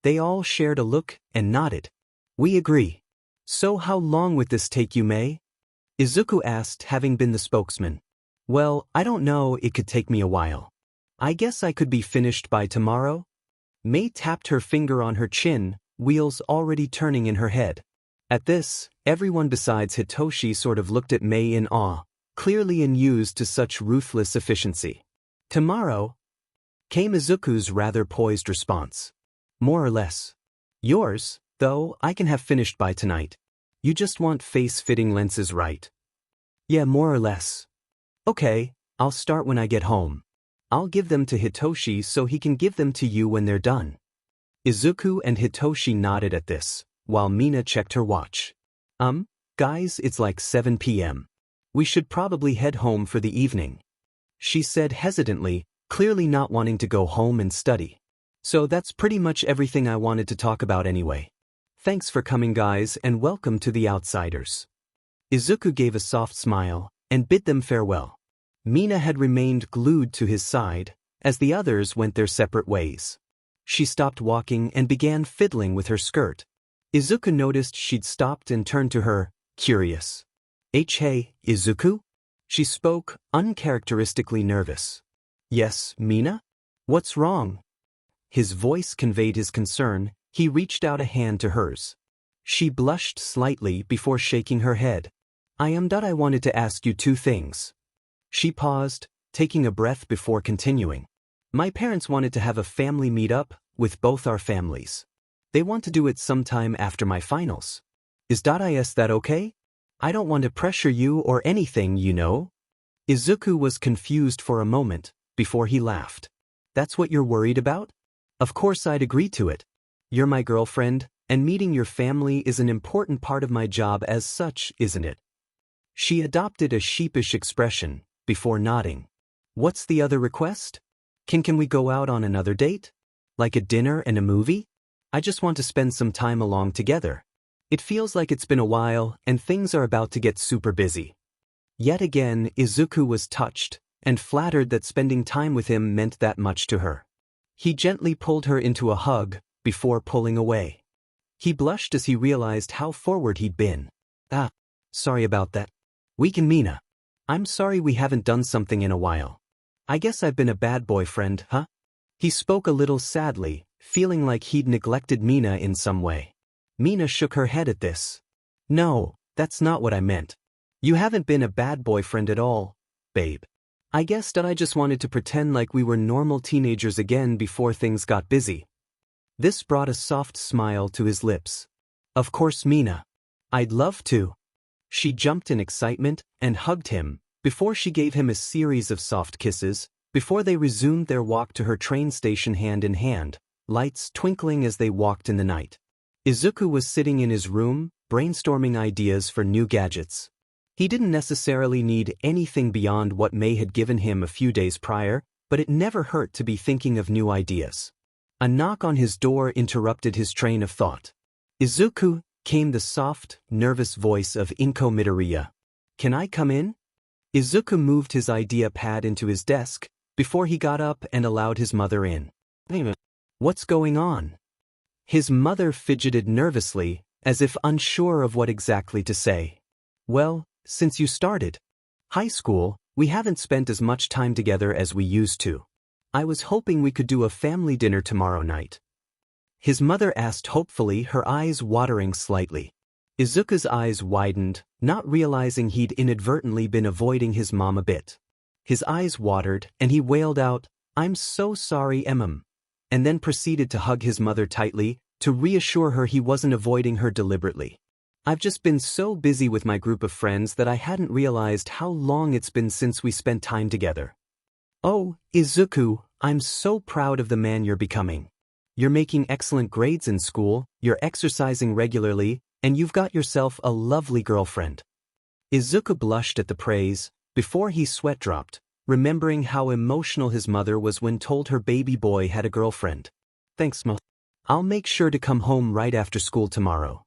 They all shared a look and nodded. We agree. So how long would this take you, Mei? Izuku asked, having been the spokesman. Well, I don't know, it could take me a while. I guess I could be finished by tomorrow? Mei tapped her finger on her chin, wheels already turning in her head. At this, everyone besides Hitoshi sort of looked at Mei in awe, clearly unused to such ruthless efficiency. Tomorrow? Came Izuku's rather poised response. More or less. Yours, though, I can have finished by tonight. You just want face-fitting lenses, right? Yeah, more or less. Okay, I'll start when I get home. I'll give them to Hitoshi so he can give them to you when they're done. Izuku and Hitoshi nodded at this, while Mina checked her watch. Guys, it's like 7 p.m. We should probably head home for the evening. She said hesitantly, clearly not wanting to go home and study. So that's pretty much everything I wanted to talk about anyway. Thanks for coming, guys, and welcome to the Outsiders. Izuku gave a soft smile and bid them farewell. Mina had remained glued to his side, as the others went their separate ways. She stopped walking and began fiddling with her skirt. Izuku noticed she'd stopped and turned to her, curious. Hey, Izuku? She spoke, uncharacteristically nervous. Yes, Mina? What's wrong? His voice conveyed his concern. He reached out a hand to hers. She blushed slightly before shaking her head. I wanted to ask you two things. She paused, taking a breath before continuing. My parents wanted to have a family meet-up with both our families. They want to do it sometime after my finals. Is that okay? I don't want to pressure you or anything, you know. Izuku was confused for a moment, before he laughed. That's what you're worried about? Of course I'd agree to it. You're my girlfriend, and meeting your family is an important part of my job as such, isn't it? She adopted a sheepish expression, before nodding. What's the other request? Can we go out on another date? Like a dinner and a movie? I just want to spend some time along together. It feels like it's been a while and things are about to get super busy. Yet again, Izuku was touched and flattered that spending time with him meant that much to her. He gently pulled her into a hug before pulling away. He blushed as he realized how forward he'd been. Sorry about that. Weak and Mina. I'm sorry we haven't done something in a while. I guess I've been a bad boyfriend, huh? He spoke a little sadly, feeling like he'd neglected Mina in some way. Mina shook her head at this. No, that's not what I meant. You haven't been a bad boyfriend at all, babe. I guess that I just wanted to pretend like we were normal teenagers again before things got busy. This brought a soft smile to his lips. Of course, Mina. I'd love to. She jumped in excitement and hugged him, before she gave him a series of soft kisses, before they resumed their walk to her train station hand in hand, lights twinkling as they walked in the night. Izuku was sitting in his room, brainstorming ideas for new gadgets. He didn't necessarily need anything beyond what Mei had given him a few days prior, but it never hurt to be thinking of new ideas. A knock on his door interrupted his train of thought. Izuku, came the soft, nervous voice of Izuku Midoriya. Can I come in? Izuku moved his idea pad into his desk, before he got up and allowed his mother in. What's going on? His mother fidgeted nervously, as if unsure of what exactly to say. Well, since you started high school, we haven't spent as much time together as we used to. I was hoping we could do a family dinner tomorrow night. His mother asked hopefully, her eyes watering slightly. Izuku's eyes widened, not realizing he'd inadvertently been avoiding his mom a bit. His eyes watered, and he wailed out, "I'm so sorry, Emam," and then proceeded to hug his mother tightly, to reassure her he wasn't avoiding her deliberately. I've just been so busy with my group of friends that I hadn't realized how long it's been since we spent time together. Oh, Izuku, I'm so proud of the man you're becoming. You're making excellent grades in school, you're exercising regularly, and you've got yourself a lovely girlfriend. Izuku blushed at the praise, before he sweat dropped, remembering how emotional his mother was when told her baby boy had a girlfriend. Thanks, Ma. I'll make sure to come home right after school tomorrow.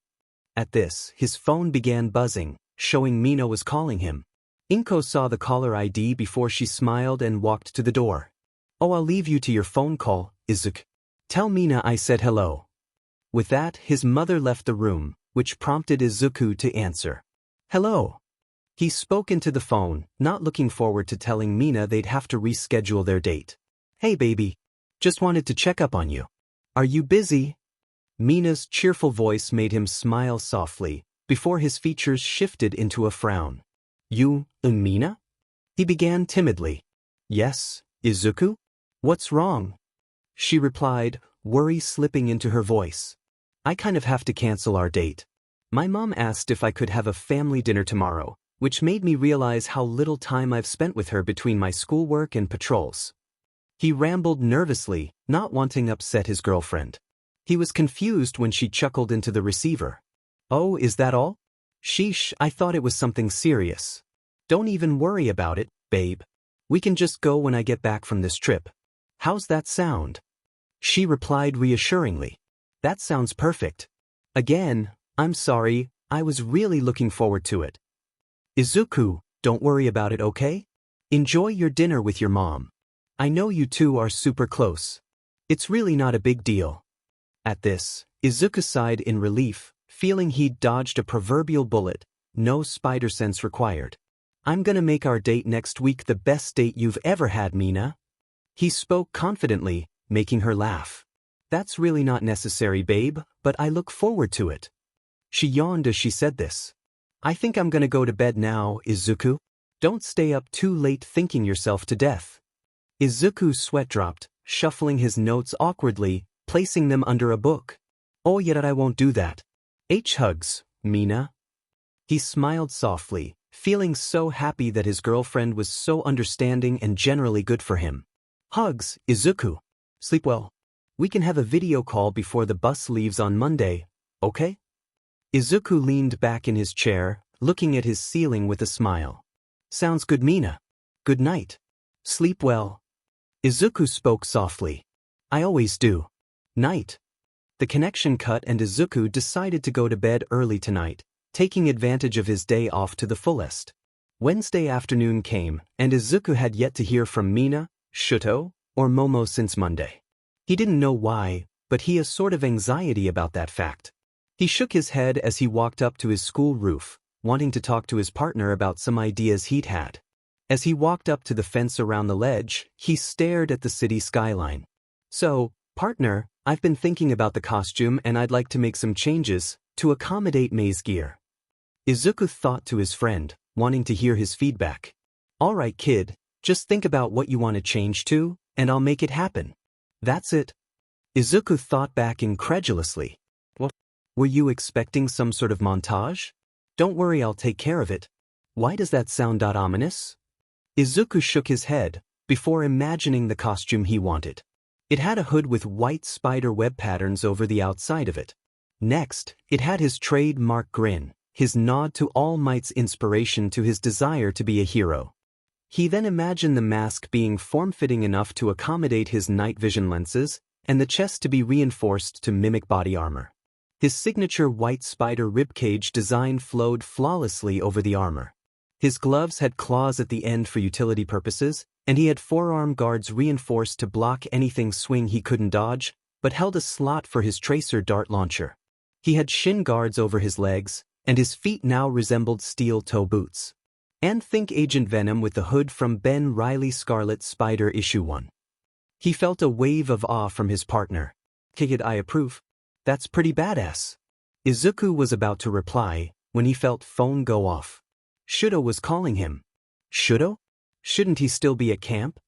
At this, his phone began buzzing, showing Mina was calling him. Inko saw the caller ID before she smiled and walked to the door. Oh, I'll leave you to your phone call, Izuku. Tell Mina I said hello. With that, his mother left the room, which prompted Izuku to answer. Hello. He spoke into the phone, not looking forward to telling Mina they'd have to reschedule their date. Hey baby. Just wanted to check up on you. Are you busy? Mina's cheerful voice made him smile softly, before his features shifted into a frown. You, Mina? He began timidly. Yes, Izuku? What's wrong? She replied, worry slipping into her voice. I kind of have to cancel our date. My mom asked if I could have a family dinner tomorrow, which made me realize how little time I've spent with her between my schoolwork and patrols. He rambled nervously, not wanting to upset his girlfriend. He was confused when she chuckled into the receiver. Oh, is that all? Sheesh, I thought it was something serious. Don't even worry about it, babe. We can just go when I get back from this trip. How's that sound? She replied reassuringly. That sounds perfect. Again, I'm sorry, I was really looking forward to it. Izuku, don't worry about it, okay? Enjoy your dinner with your mom. I know you two are super close. It's really not a big deal. At this, Izuku sighed in relief, feeling he'd dodged a proverbial bullet, no spider sense required. I'm gonna make our date next week the best date you've ever had, Mina. He spoke confidently, making her laugh. That's really not necessary, babe, but I look forward to it. She yawned as she said this. I think I'm gonna go to bed now, Izuku. Don't stay up too late thinking yourself to death. Izuku's sweat dropped, shuffling his notes awkwardly, placing them under a book. Oh, yet I won't do that. Hugs, Mina. He smiled softly, feeling so happy that his girlfriend was so understanding and generally good for him. Hugs, Izuku. Sleep well. We can have a video call before the bus leaves on Monday, okay? Izuku leaned back in his chair, looking at his ceiling with a smile. Sounds good, Mina. Good night. Sleep well. Izuku spoke softly. I always do. Night. The connection cut and Izuku decided to go to bed early tonight, taking advantage of his day off to the fullest. Wednesday afternoon came, and Izuku had yet to hear from Mina, Shuto, or Momo since Monday. He didn't know why, but he had a sort of anxiety about that fact. He shook his head as he walked up to his school roof, wanting to talk to his partner about some ideas he'd had. As he walked up to the fence around the ledge, he stared at the city skyline. So, partner, I've been thinking about the costume and I'd like to make some changes to accommodate Mei's gear. Izuku thought to his friend, wanting to hear his feedback. Alright kid, just think about what you want to change to, and I'll make it happen. That's it. Izuku thought back incredulously. What? Were you expecting some sort of montage? Don't worry, I'll take care of it. Why does that sound ominous? Izuku shook his head, before imagining the costume he wanted. It had a hood with white spider web patterns over the outside of it. Next, it had his trademark grin, his nod to All Might's inspiration to his desire to be a hero. He then imagined the mask being form-fitting enough to accommodate his night vision lenses, and the chest to be reinforced to mimic body armor. His signature white spider ribcage design flowed flawlessly over the armor. His gloves had claws at the end for utility purposes, and he had forearm guards reinforced to block anything swing he couldn't dodge, but held a slot for his tracer dart launcher. He had shin guards over his legs, and his feet now resembled steel toe boots. And think Agent Venom with the hood from Ben Reilly's Scarlet Spider Issue 1. He felt a wave of awe from his partner. Kid, I approve. That's pretty badass. Izuku was about to reply, when he felt phone go off. Shuto was calling him. Shuto? Shouldn't he still be at camp?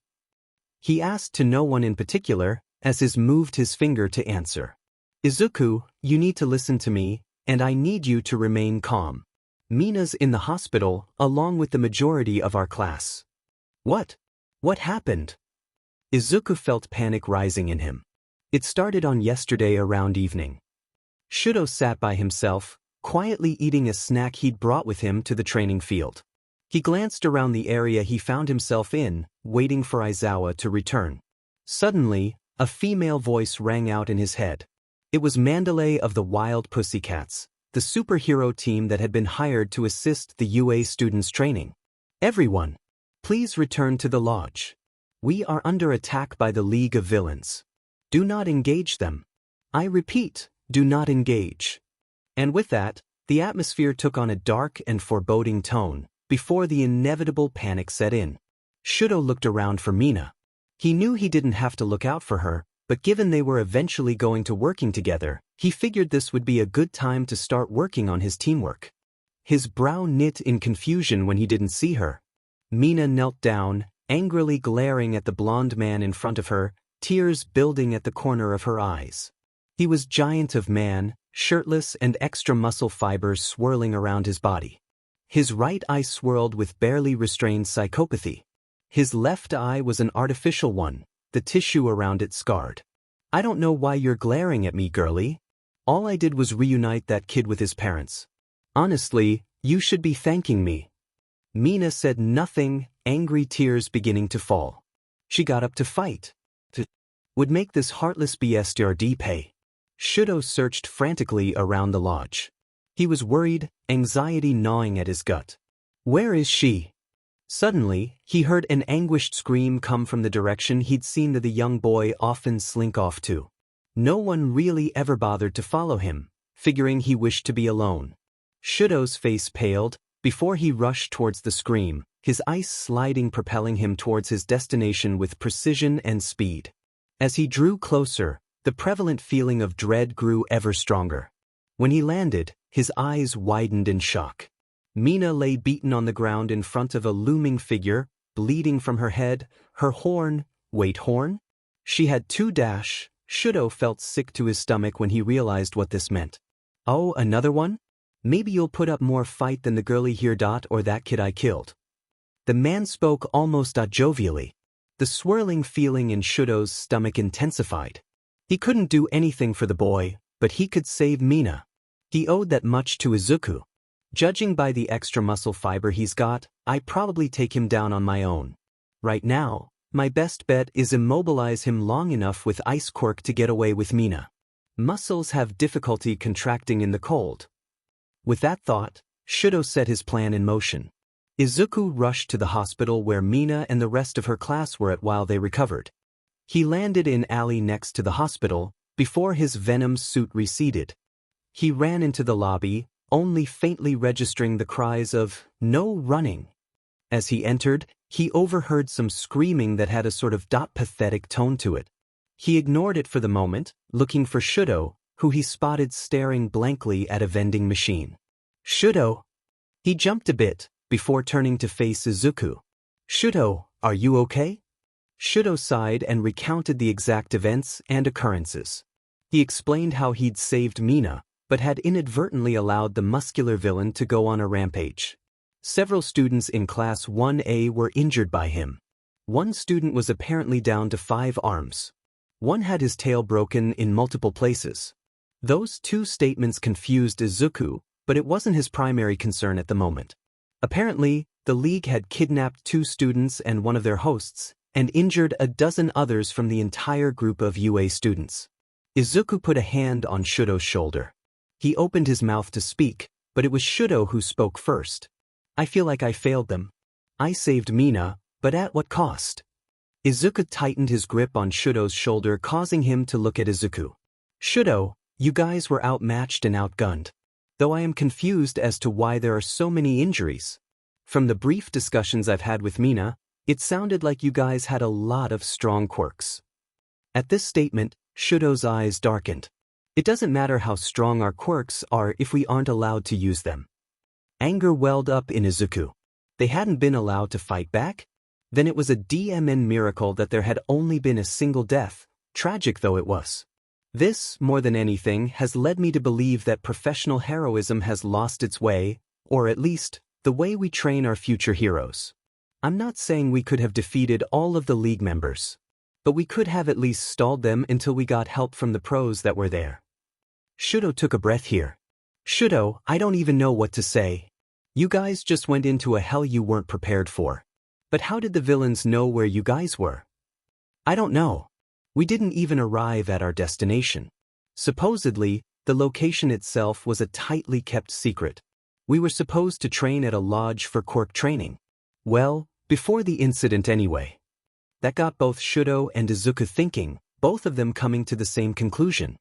He asked to no one in particular, as he moved his finger to answer. Izuku, you need to listen to me, and I need you to remain calm. Mina's in the hospital, along with the majority of our class. What? What happened? Izuku felt panic rising in him. It started on yesterday around evening. Shuto sat by himself, quietly eating a snack he'd brought with him to the training field. He glanced around the area he found himself in, waiting for Aizawa to return. Suddenly, a female voice rang out in his head. It was Mandalay of the Wild Pussycats, the superhero team that had been hired to assist the UA students' training. Everyone, please return to the lodge. We are under attack by the League of Villains. Do not engage them. I repeat, do not engage. And with that, the atmosphere took on a dark and foreboding tone, before the inevitable panic set in. Shuto looked around for Mina. He knew he didn't have to look out for her, but given they were eventually going to working together, he figured this would be a good time to start working on his teamwork. His brow knit in confusion when he didn't see her. Mina knelt down, angrily glaring at the blonde man in front of her, tears building at the corner of her eyes. He was giant of man, shirtless and extra muscle fibers swirling around his body. His right eye swirled with barely restrained psychopathy. His left eye was an artificial one, the tissue around it scarred. I don't know why you're glaring at me, girlie. All I did was reunite that kid with his parents. Honestly, you should be thanking me. Mina said nothing, angry tears beginning to fall. She got up to fight. Would make this heartless BSTRD pay. Shuto searched frantically around the lodge. He was worried, anxiety gnawing at his gut. Where is she? Suddenly, he heard an anguished scream come from the direction he'd seen the young boy often slink off to. No one really ever bothered to follow him, figuring he wished to be alone. Shuto's face paled, before he rushed towards the scream, his ice sliding propelling him towards his destination with precision and speed. As he drew closer, the prevalent feeling of dread grew ever stronger. When he landed, his eyes widened in shock. Mina lay beaten on the ground in front of a looming figure, bleeding from her head, her horn. Wait, horn? She had 2 dash. Shuto felt sick to his stomach when he realized what this meant. Oh, another one? Maybe you'll put up more fight than the girlie here. Or that kid I killed. The man spoke almost jovially. The swirling feeling in Shuto's stomach intensified. He couldn't do anything for the boy, but he could save Mina. He owed that much to Izuku. Judging by the extra muscle fiber he's got, I'd probably take him down on my own. Right now, my best bet is immobilize him long enough with Ice Quirk to get away with Mina. Muscles have difficulty contracting in the cold. With that thought, Shido set his plan in motion. Izuku rushed to the hospital where Mina and the rest of her class were at while they recovered. He landed in alley next to the hospital, before his Venom suit receded. He ran into the lobby, only faintly registering the cries of, "No running." As he entered, he overheard some screaming that had a sort of pathetic tone to it. He ignored it for the moment, looking for Shido, who he spotted staring blankly at a vending machine. "Shido!" He jumped a bit, before turning to face Izuku. "Shido, are you okay?" Shido sighed and recounted the exact events and occurrences. He explained how he'd saved Mina, but had inadvertently allowed the muscular villain to go on a rampage. Several students in Class 1A were injured by him. One student was apparently down to 5 arms. One had his tail broken in multiple places. Those 2 statements confused Izuku, but it wasn't his primary concern at the moment. Apparently, the League had kidnapped 2 students and one of their hosts, and injured a dozen others from the entire group of UA students. Izuku put a hand on Shido's shoulder. He opened his mouth to speak, but it was Shido who spoke first. "I feel like I failed them. I saved Mina, but at what cost?" Izuku tightened his grip on Shido's shoulder, causing him to look at Izuku. "Shido, you guys were outmatched and outgunned. Though I am confused as to why there are so many injuries. From the brief discussions I've had with Mina, it sounded like you guys had a lot of strong quirks." At this statement, Shido's eyes darkened. "It doesn't matter how strong our quirks are if we aren't allowed to use them." Anger welled up in Izuku. They hadn't been allowed to fight back? Then it was a DMN miracle that there had only been a single death, tragic though it was. This, more than anything, has led me to believe that professional heroism has lost its way, or at least, the way we train our future heroes. I'm not saying we could have defeated all of the League members, but we could have at least stalled them until we got help from the pros that were there. Shido took a breath here. "Shido, I don't even know what to say. You guys just went into a hell you weren't prepared for. But how did the villains know where you guys were?" "I don't know. We didn't even arrive at our destination. Supposedly, the location itself was a tightly kept secret. We were supposed to train at a lodge for quirk training. Well, before the incident anyway." That got both Shido and Izuku thinking, both of them coming to the same conclusion.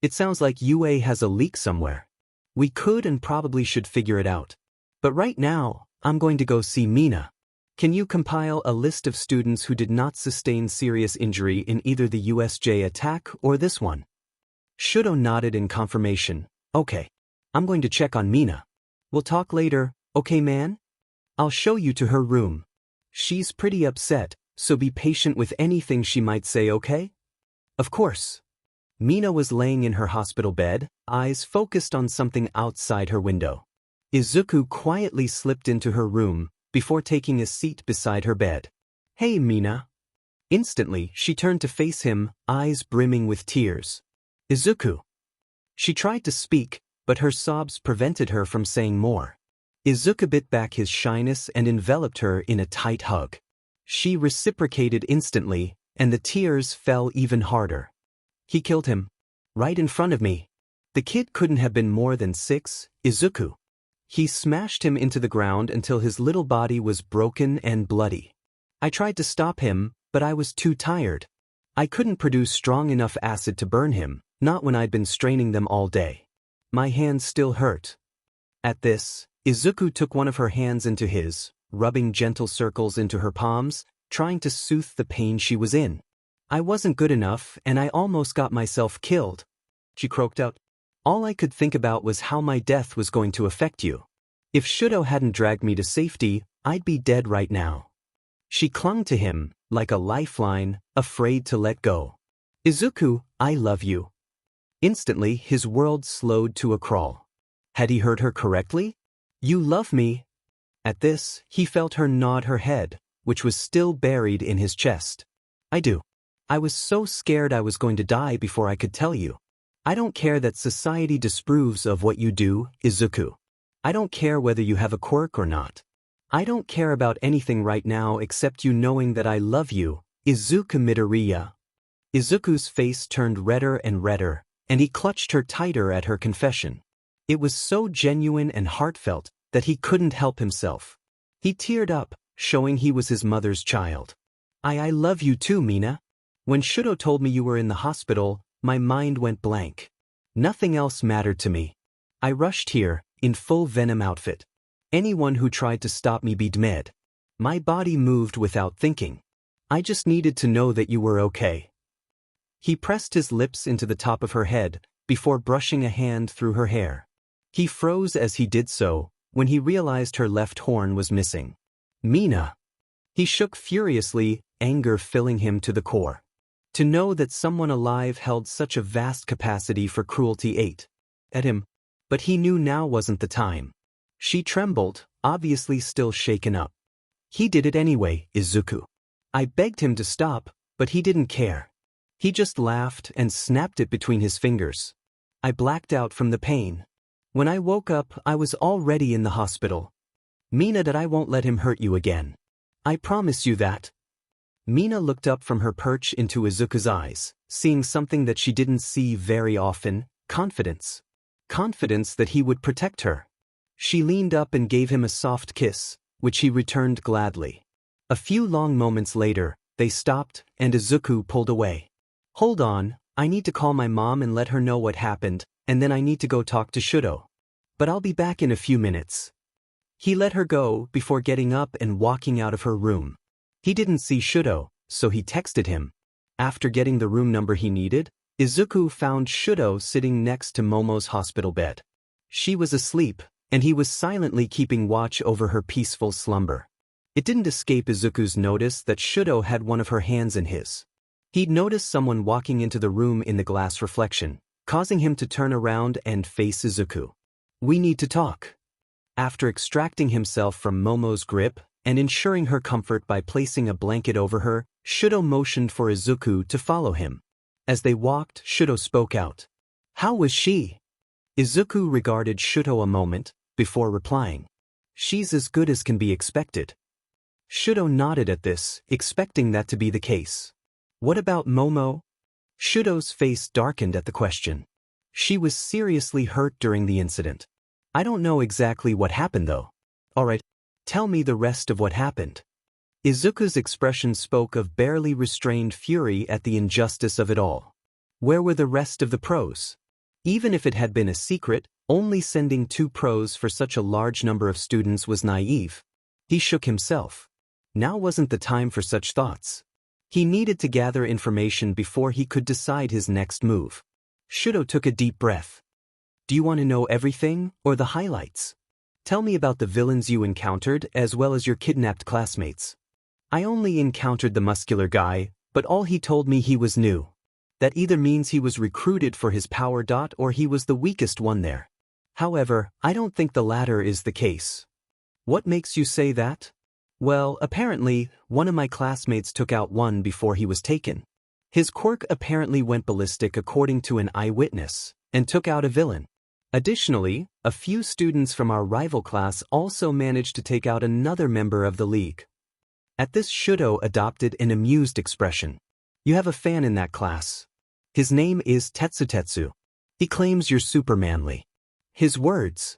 "It sounds like UA has a leak somewhere. We could and probably should figure it out. But right now, I'm going to go see Mina. Can you compile a list of students who did not sustain serious injury in either the USJ attack or this one?" Shido nodded in confirmation. "Okay. I'm going to check on Mina. We'll talk later, okay man? I'll show you to her room. She's pretty upset, so be patient with anything she might say, okay?" "Of course." Mina was laying in her hospital bed, eyes focused on something outside her window. Izuku quietly slipped into her room, before taking a seat beside her bed. "Hey, Mina." Instantly, she turned to face him, eyes brimming with tears. "Izuku." She tried to speak, but her sobs prevented her from saying more. Izuku bit back his shyness and enveloped her in a tight hug. She reciprocated instantly, and the tears fell even harder. "He killed him. Right in front of me. The kid couldn't have been more than 6, Izuku. He smashed him into the ground until his little body was broken and bloody. I tried to stop him, but I was too tired. I couldn't produce strong enough acid to burn him, not when I'd been straining them all day. My hands still hurt." At this, Izuku took one of her hands into his, rubbing gentle circles into her palms, trying to soothe the pain she was in. "I wasn't good enough, and I almost got myself killed," she croaked out. "All I could think about was how my death was going to affect you. If Shido hadn't dragged me to safety, I'd be dead right now." She clung to him, like a lifeline, afraid to let go. "Izuku, I love you." Instantly, his world slowed to a crawl. Had he heard her correctly? "You love me?" At this, he felt her nod her head, which was still buried in his chest. "I do. I was so scared I was going to die before I could tell you. I don't care that society disapproves of what you do, Izuku. I don't care whether you have a quirk or not. I don't care about anything right now except you knowing that I love you, Izuku Midoriya. Izuku's face turned redder and redder, and he clutched her tighter at her confession. It was so genuine and heartfelt that he couldn't help himself. He teared up, showing he was his mother's child. I love you too, Mina. When Shido told me you were in the hospital, my mind went blank. Nothing else mattered to me. I rushed here, in full Venom outfit. Anyone who tried to stop me be dead. My body moved without thinking. I just needed to know that you were okay. He pressed his lips into the top of her head, before brushing a hand through her hair. He froze as he did so, when he realized her left horn was missing. Mina! He shook furiously, anger filling him to the core. To know that someone alive held such a vast capacity for cruelty ate at him. But he knew now wasn't the time. She trembled, obviously still shaken up. He did it anyway, Izuku. I begged him to stop, but he didn't care. He just laughed and snapped it between his fingers. I blacked out from the pain. When I woke up, I was already in the hospital. Mina, that I won't let him hurt you again. I promise you that. Mina looked up from her perch into Izuku's eyes, seeing something that she didn't see very often, confidence. Confidence that he would protect her. She leaned up and gave him a soft kiss, which he returned gladly. A few long moments later, they stopped, and Izuku pulled away. Hold on, I need to call my mom and let her know what happened, and then I need to go talk to Shido. But I'll be back in a few minutes. He let her go before getting up and walking out of her room. He didn't see Shido, so he texted him. After getting the room number he needed, Izuku found Shido sitting next to Momo's hospital bed. She was asleep, and he was silently keeping watch over her peaceful slumber. It didn't escape Izuku's notice that Shido had one of her hands in his. He'd noticed someone walking into the room in the glass reflection, causing him to turn around and face Izuku. We need to talk. After extracting himself from Momo's grip and ensuring her comfort by placing a blanket over her, Shido motioned for Izuku to follow him. As they walked, Shido spoke out. How was she? Izuku regarded Shido a moment, before replying. She's as good as can be expected. Shido nodded at this, expecting that to be the case. What about Momo? Shido's face darkened at the question. She was seriously hurt during the incident. I don't know exactly what happened though. Alright, tell me the rest of what happened. Izuku's expression spoke of barely restrained fury at the injustice of it all. Where were the rest of the pros? Even if it had been a secret, only sending 2 pros for such a large number of students was naive. He shook himself. Now wasn't the time for such thoughts. He needed to gather information before he could decide his next move. Shido took a deep breath. Do you want to know everything, or the highlights? Tell me about the villains you encountered as well as your kidnapped classmates. I only encountered the muscular guy, but all he told me he was new. That either means he was recruited for his power dot or he was the weakest one there. However, I don't think the latter is the case. What makes you say that? Well, apparently, one of my classmates took out one before he was taken. His quirk apparently went ballistic according to an eyewitness, and took out a villain. Additionally, a few students from our rival class also managed to take out another member of the league. At this, Shido adopted an amused expression. You have a fan in that class. His name is Tetsutetsu. He claims you're super manly. His words.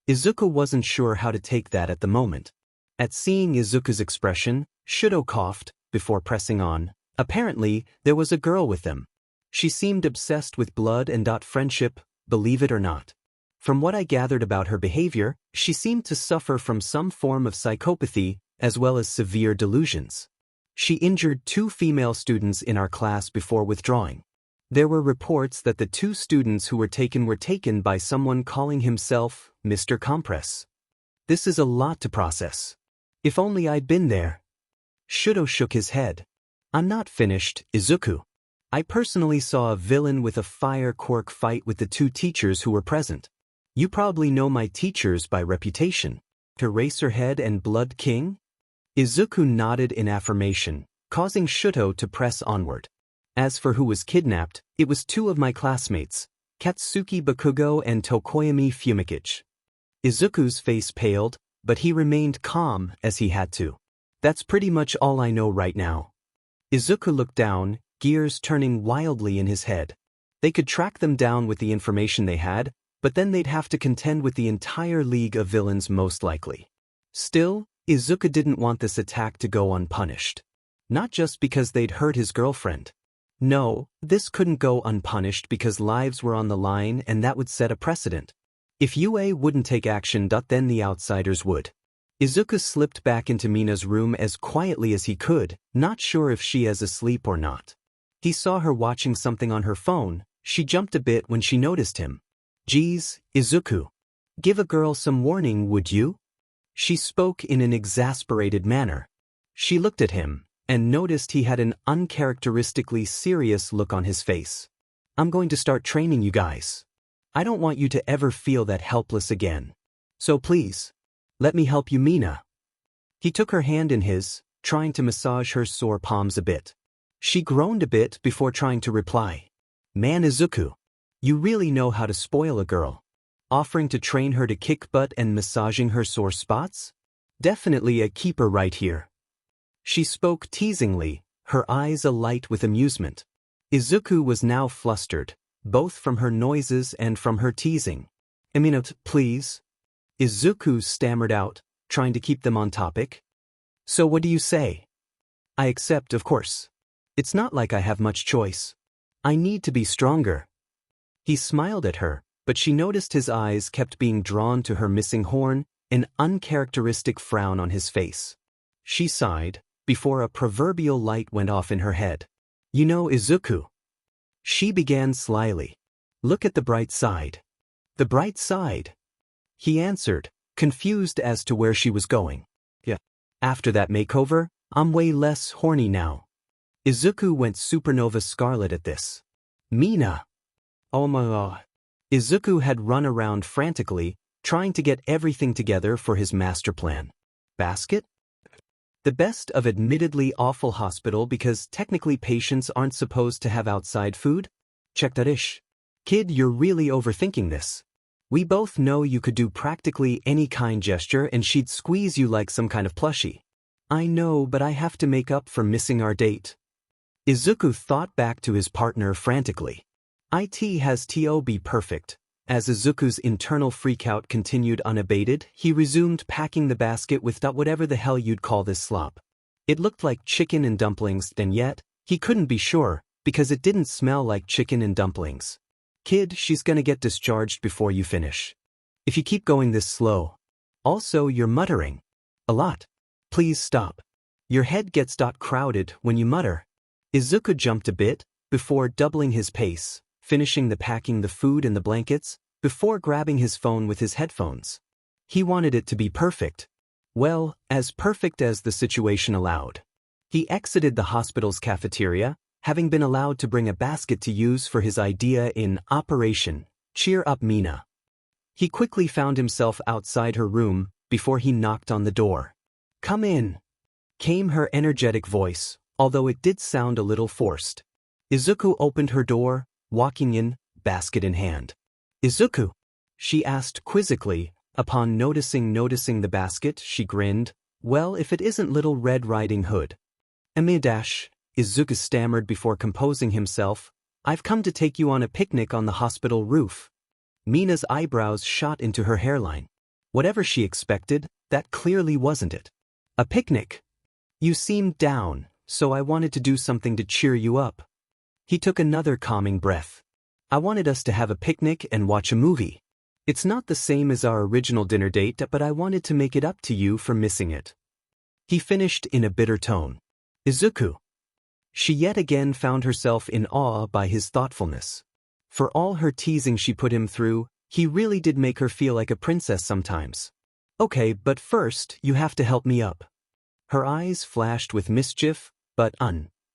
Izuku wasn't sure how to take that at the moment. At seeing Izuku's expression, Shido coughed, before pressing on. Apparently, there was a girl with them. She seemed obsessed with blood and friendship, believe it or not. From what I gathered about her behavior, she seemed to suffer from some form of psychopathy, as well as severe delusions. She injured 2 female students in our class before withdrawing. There were reports that the 2 students who were taken by someone calling himself Mr. Compress. This is a lot to process. If only I'd been there. Shido shook his head. I'm not finished, Izuku. I personally saw a villain with a fire quirk fight with the 2 teachers who were present. You probably know my teachers by reputation. Eraserhead and Blood King? Izuku nodded in affirmation, causing Shido to press onward. As for who was kidnapped, it was 2 of my classmates, Katsuki Bakugo and Tokoyami Fumikage. Izuku's face paled, but he remained calm as he had to. That's pretty much all I know right now. Izuku looked down, gears turning wildly in his head. They could track them down with the information they had, but then they'd have to contend with the entire league of villains most likely. Still, Izuku didn't want this attack to go unpunished. Not just because they'd hurt his girlfriend. No, this couldn't go unpunished because lives were on the line and that would set a precedent. If UA wouldn't take action, then the outsiders would. Izuku slipped back into Mina's room as quietly as he could, not sure if she is asleep or not. He saw her watching something on her phone. She jumped a bit when she noticed him. "Geez, Izuku. Give a girl some warning, would you?" She spoke in an exasperated manner. She looked at him and noticed he had an uncharacteristically serious look on his face. "I'm going to start training you guys. I don't want you to ever feel that helpless again. So please, let me help you, Mina." He took her hand in his, trying to massage her sore palms a bit. She groaned a bit before trying to reply. "Man, Izuku, you really know how to spoil a girl. Offering to train her to kick butt and massaging her sore spots? Definitely a keeper right here." She spoke teasingly, her eyes alight with amusement. Izuku was now flustered, both from her noises and from her teasing. "I mean, please?" Izuku stammered out, trying to keep them on topic. "So what do you say?" "I accept, of course. It's not like I have much choice. I need to be stronger." He smiled at her, but she noticed his eyes kept being drawn to her missing horn, an uncharacteristic frown on his face. She sighed, before a proverbial light went off in her head. "You know, Izuku." She began slyly. "Look at the bright side." "The bright side?" He answered, confused as to where she was going. "Yeah. After that makeover, I'm way less horny now." Izuku went supernova scarlet at this. "Mina!" "Oh my god." Izuku had run around frantically, trying to get everything together for his master plan. Basket? The best of admittedly awful hospital because technically patients aren't supposed to have outside food? Check that ish. Kid, you're really overthinking this. We both know you could do practically any kind gesture and she'd squeeze you like some kind of plushie. I know, but I have to make up for missing our date. Izuku thought back to his partner frantically. It has to be perfect. As Izuku's internal freakout continued unabated, he resumed packing the basket with whatever the hell you'd call this slop. It looked like chicken and dumplings, and yet, he couldn't be sure, because it didn't smell like chicken and dumplings. "Kid, she's gonna get discharged before you finish. If you keep going this slow. Also, you're muttering. A lot. Please stop. Your head gets crowded when you mutter." Izuku jumped a bit, before doubling his pace, finishing the packing the food and the blankets, before grabbing his phone with his headphones. He wanted it to be perfect. Well, as perfect as the situation allowed. He exited the hospital's cafeteria, having been allowed to bring a basket to use for his idea in Operation Cheer Up Mina. He quickly found himself outside her room, before he knocked on the door. "Come in," came her energetic voice, although it did sound a little forced. Izuku opened her door, walking in, basket in hand. "Izuku?" she asked quizzically. Upon noticing the basket, she grinned. "Well, if it isn't Little Red Riding Hood." "Amidash," Izuku stammered before composing himself. "I've come to take you on a picnic on the hospital roof." Mina's eyebrows shot into her hairline. Whatever she expected, that clearly wasn't it. "A picnic? You seemed down, so I wanted to do something to cheer you up." He took another calming breath. "I wanted us to have a picnic and watch a movie. It's not the same as our original dinner date, but I wanted to make it up to you for missing it." He finished in a bitter tone. "Izuku." She yet again found herself in awe by his thoughtfulness. For all her teasing she put him through, he really did make her feel like a princess sometimes. "Okay, but first, you have to help me up." Her eyes flashed with mischief, but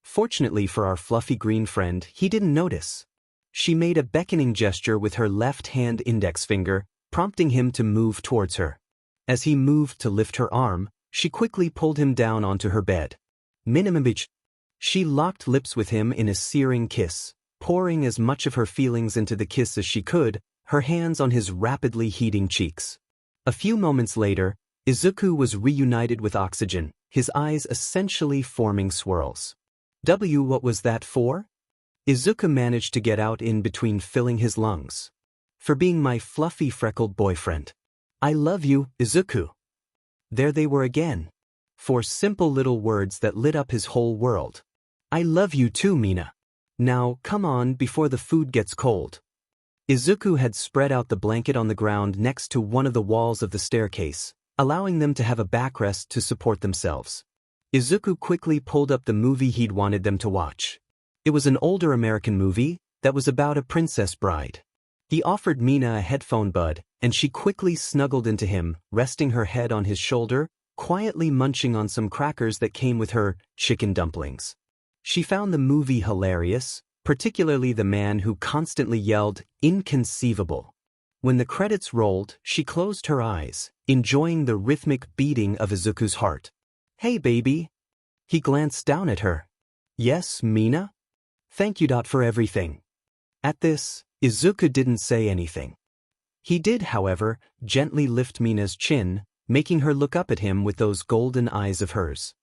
fortunately for our fluffy green friend, he didn't notice. She made a beckoning gesture with her left hand index finger, prompting him to move towards her. As he moved to lift her arm, she quickly pulled him down onto her bed. "Minimum bitch." She locked lips with him in a searing kiss, pouring as much of her feelings into the kiss as she could, her hands on his rapidly heating cheeks. A few moments later, Izuku was reunited with oxygen, his eyes essentially forming swirls. What was that for? Izuku managed to get out in between filling his lungs. For being my fluffy freckled boyfriend. I love you, Izuku. There they were again. 4 simple little words that lit up his whole world. I love you too, Mina. Now, come on before the food gets cold. Izuku had spread out the blanket on the ground next to one of the walls of the staircase, allowing them to have a backrest to support themselves. Izuku quickly pulled up the movie he'd wanted them to watch. It was an older American movie that was about a princess bride. He offered Mina a headphone bud, and she quickly snuggled into him, resting her head on his shoulder, quietly munching on some crackers that came with her chicken dumplings. She found the movie hilarious, particularly the man who constantly yelled, "Inconceivable." When the credits rolled, she closed her eyes, enjoying the rhythmic beating of Izuku's heart. Hey baby. He glanced down at her. Yes, Mina? Thank you. For everything. At this, Izuku didn't say anything. He did, however, gently lift Mina's chin, making her look up at him with those golden eyes of hers.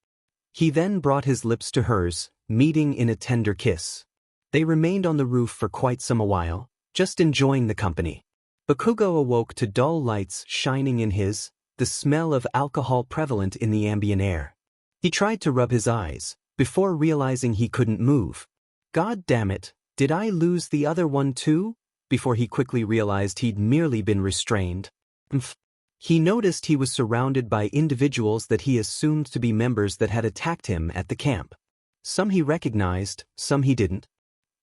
He then brought his lips to hers, meeting in a tender kiss. They remained on the roof for quite some while, just enjoying the company. Bakugo awoke to dull lights shining in his, the smell of alcohol prevalent in the ambient air. He tried to rub his eyes, before realizing he couldn't move. God damn it, did I lose the other one too? Before he quickly realized he'd merely been restrained. He noticed he was surrounded by individuals that he assumed to be members that had attacked him at the camp. Some he recognized, some he didn't.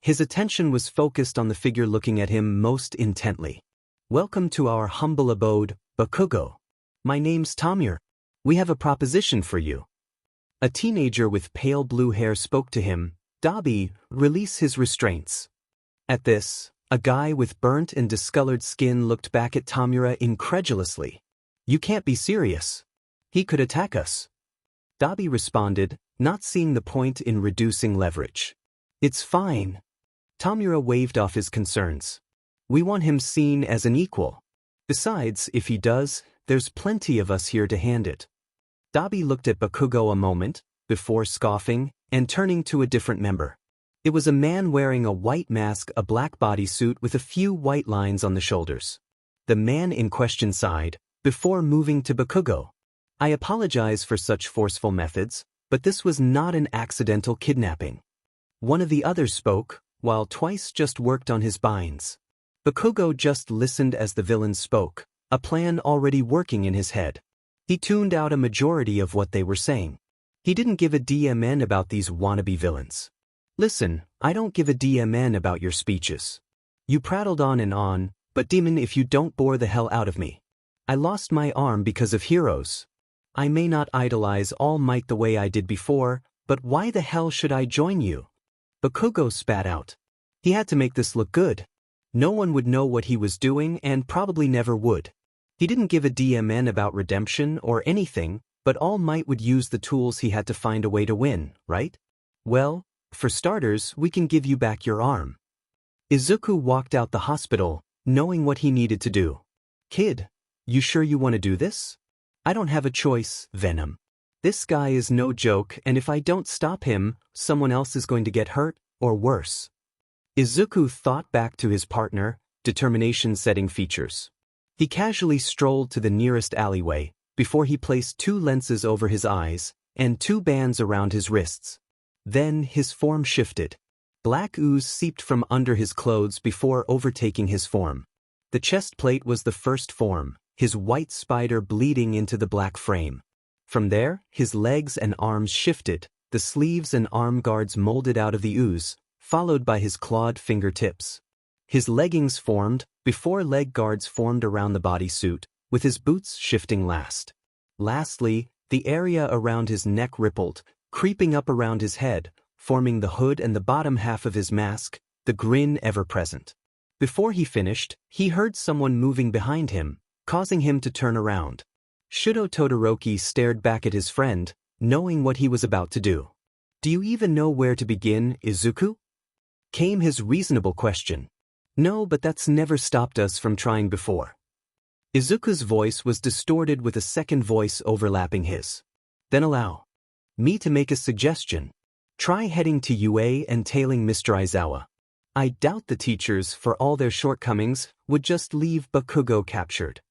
His attention was focused on the figure looking at him most intently. Welcome to our humble abode, Bakugo. My name's Tamir. We have a proposition for you. A teenager with pale blue hair spoke to him. Dabi, release his restraints. At this, a guy with burnt and discolored skin looked back at Tamura incredulously. You can't be serious. He could attack us. Dabi responded, not seeing the point in reducing leverage. It's fine. Tamura waved off his concerns. We want him seen as an equal. Besides, if he does, there's plenty of us here to hand it. Dabi looked at Bakugo a moment, before scoffing, and turning to a different member. It was a man wearing a white mask, a black bodysuit with a few white lines on the shoulders. The man in question sighed, before moving to Bakugo. I apologize for such forceful methods, but this was not an accidental kidnapping. One of the others spoke, while Twice just worked on his binds. Bakugo just listened as the villain spoke, a plan already working in his head. He tuned out a majority of what they were saying. He didn't give a DMN about these wannabe villains. Listen, I don't give a DMN about your speeches. You prattled on, but demon if you don't bore the hell out of me. I lost my arm because of heroes. I may not idolize All Might the way I did before, but why the hell should I join you? Bakugo spat out. He had to make this look good. No one would know what he was doing and probably never would. He didn't give a DMN about redemption or anything, but All Might would use the tools he had to find a way to win, right? Well, for starters, we can give you back your arm. Izuku walked out the hospital, knowing what he needed to do. Kid, you sure you want to do this? I don't have a choice, Venom. This guy is no joke, and if I don't stop him, someone else is going to get hurt, or worse. Izuku thought back to his partner, determination setting features. He casually strolled to the nearest alleyway, before he placed 2 lenses over his eyes, and 2 bands around his wrists. Then his form shifted. Black ooze seeped from under his clothes before overtaking his form. The chest plate was the first form, his white spider bleeding into the black frame. From there, his legs and arms shifted, the sleeves and arm guards molded out of the ooze, followed by his clawed fingertips. His leggings formed, before leg guards formed around the bodysuit, with his boots shifting last. Lastly, the area around his neck rippled, creeping up around his head, forming the hood and the bottom half of his mask, the grin ever present. Before he finished, he heard someone moving behind him, causing him to turn around. Shido Todoroki stared back at his friend, knowing what he was about to do. Do you even know where to begin, Izuku? Came his reasonable question. No, but that's never stopped us from trying before. Izuku's voice was distorted with a second voice overlapping his. Then allow me to make a suggestion. Try heading to UA and tailing Mr. Aizawa. I doubt the teachers, for all their shortcomings, would just leave Bakugo captured.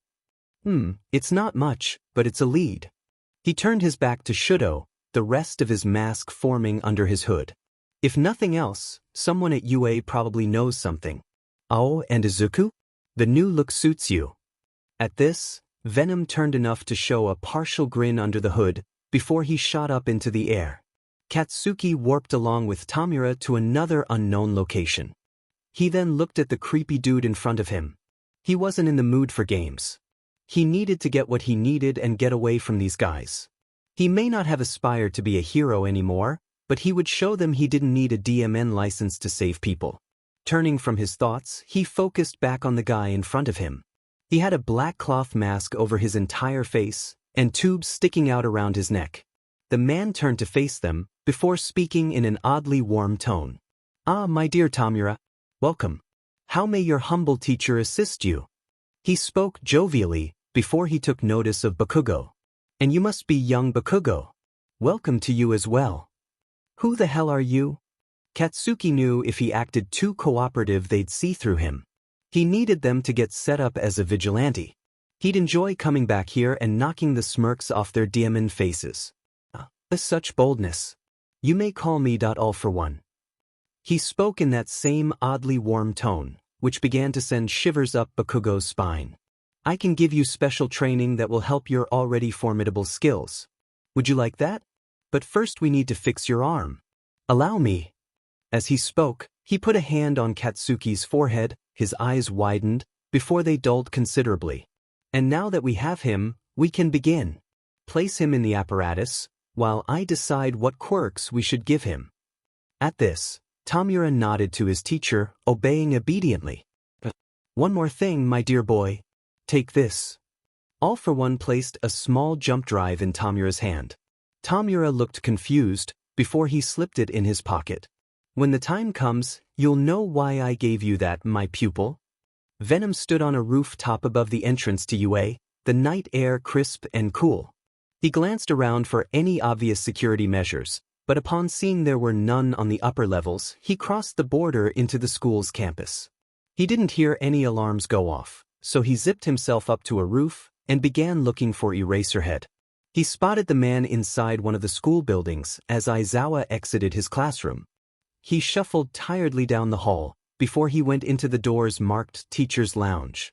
It's not much, but it's a lead. He turned his back to Shido, the rest of his mask forming under his hood. If nothing else, someone at UA probably knows something. Oh, and Izuku? The new look suits you. At this, Venom turned enough to show a partial grin under the hood before he shot up into the air. Katsuki warped along with Tamura to another unknown location. He then looked at the creepy dude in front of him. He wasn't in the mood for games. He needed to get what he needed and get away from these guys. He may not have aspired to be a hero anymore, but he would show them he didn't need a DMN license to save people. Turning from his thoughts, he focused back on the guy in front of him. He had a black cloth mask over his entire face, and tubes sticking out around his neck. The man turned to face them, before speaking in an oddly warm tone. "Ah, my dear Tamura. Welcome. How may your humble teacher assist you?" He spoke jovially, before he took notice of Bakugo. "And you must be young Bakugo. Welcome to you as well. Who the hell are you?" Katsuki knew if he acted too cooperative they'd see through him. He needed them to get set up as a vigilante. He'd enjoy coming back here and knocking the smirks off their demon faces. Such boldness. You may call me all for one. He spoke in that same oddly warm tone, which began to send shivers up Bakugo's spine. I can give you special training that will help your already formidable skills. Would you like that? But first we need to fix your arm. Allow me. As he spoke, he put a hand on Katsuki's forehead, his eyes widened, before they dulled considerably. And now that we have him, we can begin. Place him in the apparatus, while I decide what quirks we should give him. At this, Tamura nodded to his teacher, obeying obediently. One more thing, my dear boy. Take this. All for One placed a small jump drive in Tamura's hand. Tamura looked confused, before he slipped it in his pocket. When the time comes, you'll know why I gave you that, my pupil. Venom stood on a rooftop above the entrance to UA, the night air crisp and cool. He glanced around for any obvious security measures, but upon seeing there were none on the upper levels, he crossed the border into the school's campus. He didn't hear any alarms go off, so he zipped himself up to a roof and began looking for Eraserhead. He spotted the man inside one of the school buildings as Aizawa exited his classroom. He shuffled tiredly down the hall before he went into the doors marked Teacher's Lounge.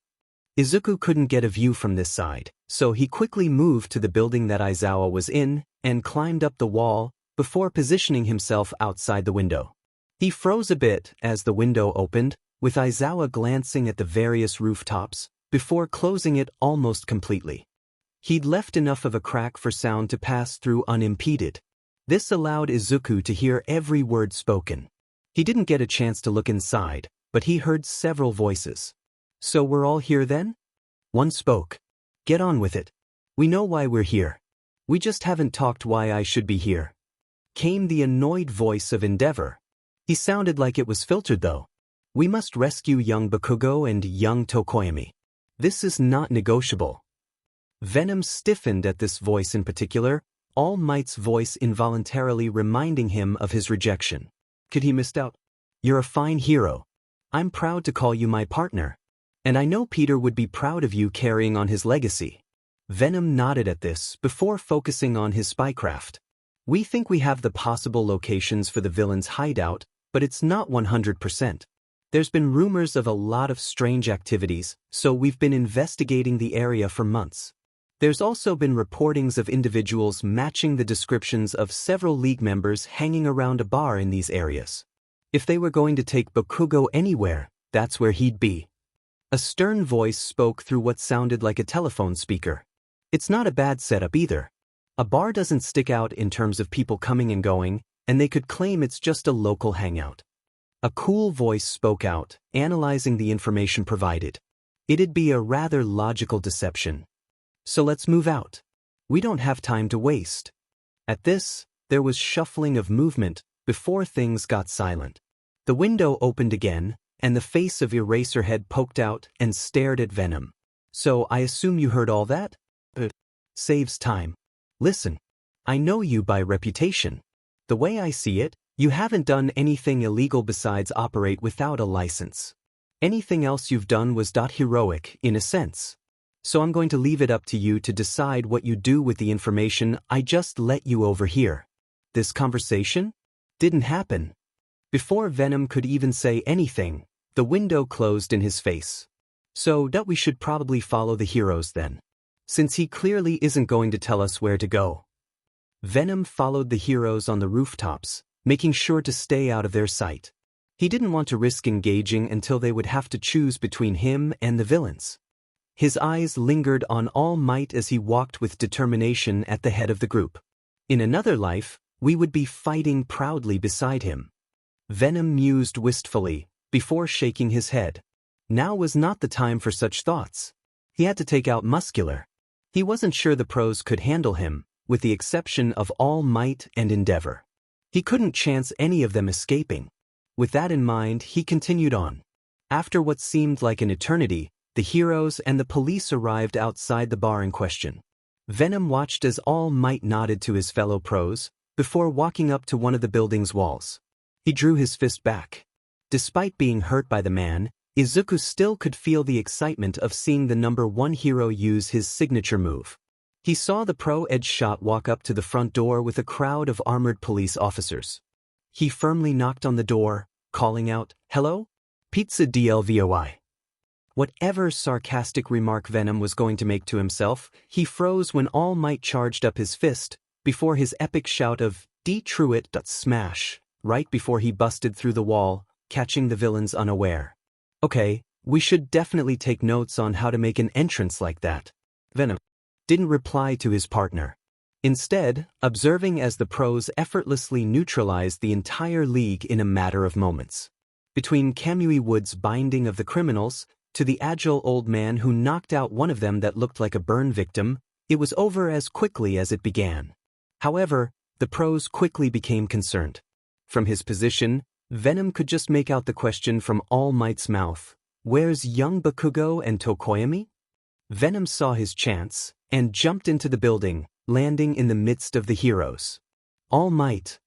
Izuku couldn't get a view from this side, so he quickly moved to the building that Aizawa was in and climbed up the wall before positioning himself outside the window. He froze a bit as the window opened, with Aizawa glancing at the various rooftops before closing it almost completely. He'd left enough of a crack for sound to pass through unimpeded. This allowed Izuku to hear every word spoken. He didn't get a chance to look inside, but he heard several voices. So we're all here then? One spoke. Get on with it. We know why we're here. We just haven't talked why I should be here. Came the annoyed voice of Endeavor. He sounded like it was filtered though. We must rescue young Bakugo and young Tokoyami. This is not negotiable. Venom stiffened at this voice in particular, All Might's voice involuntarily reminding him of his rejection. Could he missed out? You're a fine hero. I'm proud to call you my partner. And I know Peter would be proud of you carrying on his legacy. Venom nodded at this before focusing on his spycraft. We think we have the possible locations for the villain's hideout, but it's not 100%. There's been rumors of a lot of strange activities, so we've been investigating the area for months. There's also been reportings of individuals matching the descriptions of several League members hanging around a bar in these areas. If they were going to take Bakugo anywhere, that's where he'd be. A stern voice spoke through what sounded like a telephone speaker. It's not a bad setup either. A bar doesn't stick out in terms of people coming and going, and they could claim it's just a local hangout. A cool voice spoke out, analyzing the information provided. It'd be a rather logical deception. So let's move out. We don't have time to waste. At this, there was shuffling of movement before things got silent. The window opened again, and the face of Eraserhead poked out and stared at Venom. So I assume you heard all that? Saves time. Listen. I know you by reputation. The way I see it, you haven't done anything illegal besides operate without a license. Anything else you've done was heroic, in a sense. So I'm going to leave it up to you to decide what you do with the information I just let you overhear. This conversation? Didn't happen. Before Venom could even say anything, the window closed in his face. So that we should probably follow the heroes then. Since he clearly isn't going to tell us where to go. Venom followed the heroes on the rooftops, making sure to stay out of their sight. He didn't want to risk engaging until they would have to choose between him and the villains. His eyes lingered on All Might as he walked with determination at the head of the group. In another life, we would be fighting proudly beside him. Venom mused wistfully, before shaking his head. Now was not the time for such thoughts. He had to take out Muscular. He wasn't sure the pros could handle him, with the exception of All Might and Endeavor. He couldn't chance any of them escaping. With that in mind, he continued on. After what seemed like an eternity, the heroes and the police arrived outside the bar in question. Venom watched as All Might nodded to his fellow pros, before walking up to one of the building's walls. He drew his fist back. Despite being hurt by the man, Izuku still could feel the excitement of seeing the #1 hero use his signature move. He saw the pro edge shot walk up to the front door with a crowd of armored police officers. He firmly knocked on the door, calling out, "Hello? Pizza DLVOI." Whatever sarcastic remark Venom was going to make to himself, he froze when All Might charged up his fist, before his epic shout of "D-Truit smash," right before he busted through the wall, catching the villains unaware. Okay, we should definitely take notes on how to make an entrance like that. Venom didn't reply to his partner. Instead, observing as the pros effortlessly neutralized the entire league in a matter of moments. Between Kamui Wood's binding of the criminals, to the agile old man who knocked out one of them that looked like a burn victim, it was over as quickly as it began. However, the pros quickly became concerned. From his position, Venom could just make out the question from All Might's mouth, "Where's young Bakugo and Tokoyami?" Venom saw his chance, and jumped into the building, landing in the midst of the heroes. All Might.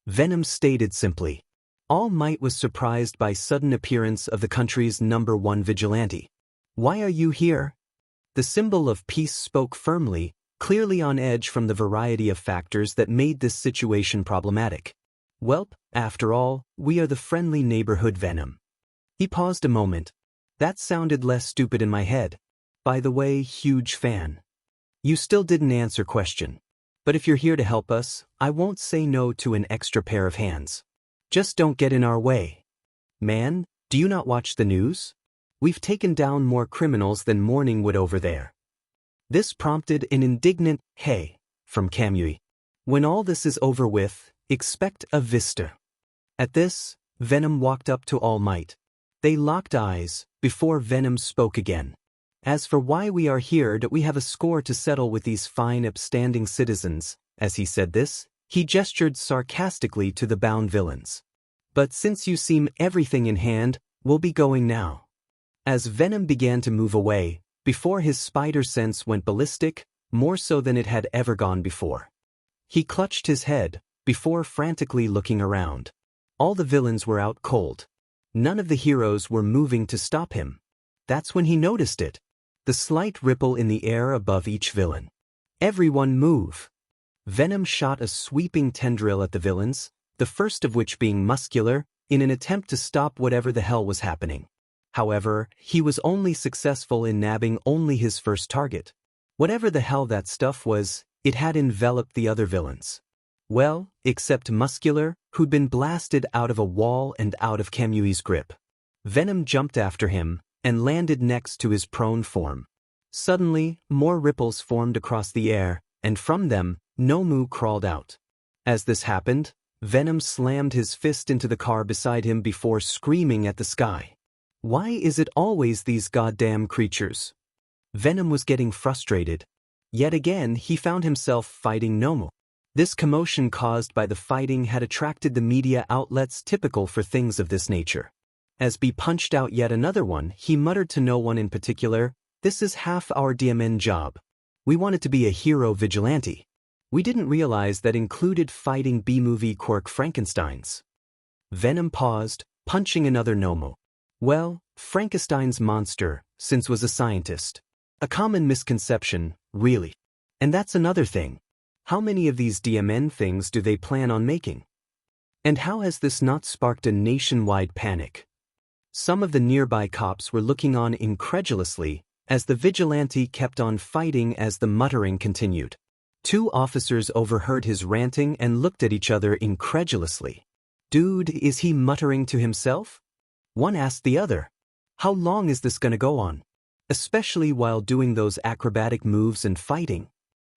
Venom stated simply. All Might was surprised by sudden appearance of the country's #1 vigilante. "Why are you here?" The symbol of peace spoke firmly, clearly on edge from the variety of factors that made this situation problematic. "Welp, after all, we are the friendly neighborhood Venom." He paused a moment. "That sounded less stupid in my head. By the way, huge fan." "You still didn't answer question. But if you're here to help us, I won't say no to an extra pair of hands. Just don't get in our way." "Man, do you not watch the news? We've taken down more criminals than Morningwood over there." This prompted an indignant, "Hey," from Kamui. "When all this is over with, expect a vista." At this, Venom walked up to All Might. They locked eyes, before Venom spoke again. "As for why we are here, that we have a score to settle with these fine upstanding citizens." As he said this, he gestured sarcastically to the bound villains. "But since you seem everything in hand, we'll be going now." As Venom began to move away, before his spider sense went ballistic, more so than it had ever gone before. He clutched his head, before frantically looking around. All the villains were out cold. None of the heroes were moving to stop him. That's when he noticed it. The slight ripple in the air above each villain. "Everyone move." Venom shot a sweeping tendril at the villains, the first of which being Muscular, in an attempt to stop whatever the hell was happening. However, he was only successful in nabbing only his first target. Whatever the hell that stuff was, it had enveloped the other villains. Well, except Muscular, who'd been blasted out of a wall and out of Kamui's grip. Venom jumped after him, and landed next to his prone form. Suddenly, more ripples formed across the air, and from them, Nomu crawled out. As this happened, Venom slammed his fist into the car beside him before screaming at the sky. "Why is it always these goddamn creatures?" Venom was getting frustrated. Yet again, he found himself fighting Nomu. This commotion caused by the fighting had attracted the media outlets typical for things of this nature. As B punched out yet another one, he muttered to no one in particular, This is half our DMN job. We wanted to be a hero vigilante. We didn't realize that included fighting B-movie Quirk Frankensteins. Venom paused, punching another Nomo. Well, Frankenstein's monster, since was a scientist. A common misconception, really. And that's another thing. How many of these DMN things do they plan on making? And how has this not sparked a nationwide panic? Some of the nearby cops were looking on incredulously as the vigilante kept on fighting as the muttering continued. Two officers overheard his ranting and looked at each other incredulously. Dude, is he muttering to himself? One asked the other. How long is this gonna go on? Especially while doing those acrobatic moves and fighting.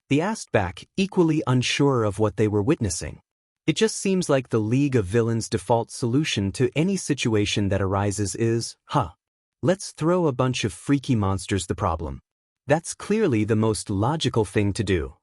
They asked back, equally unsure of what they were witnessing. It just seems like the League of Villains' default solution to any situation that arises is, let's throw a bunch of freaky monsters the problem. That's clearly the most logical thing to do.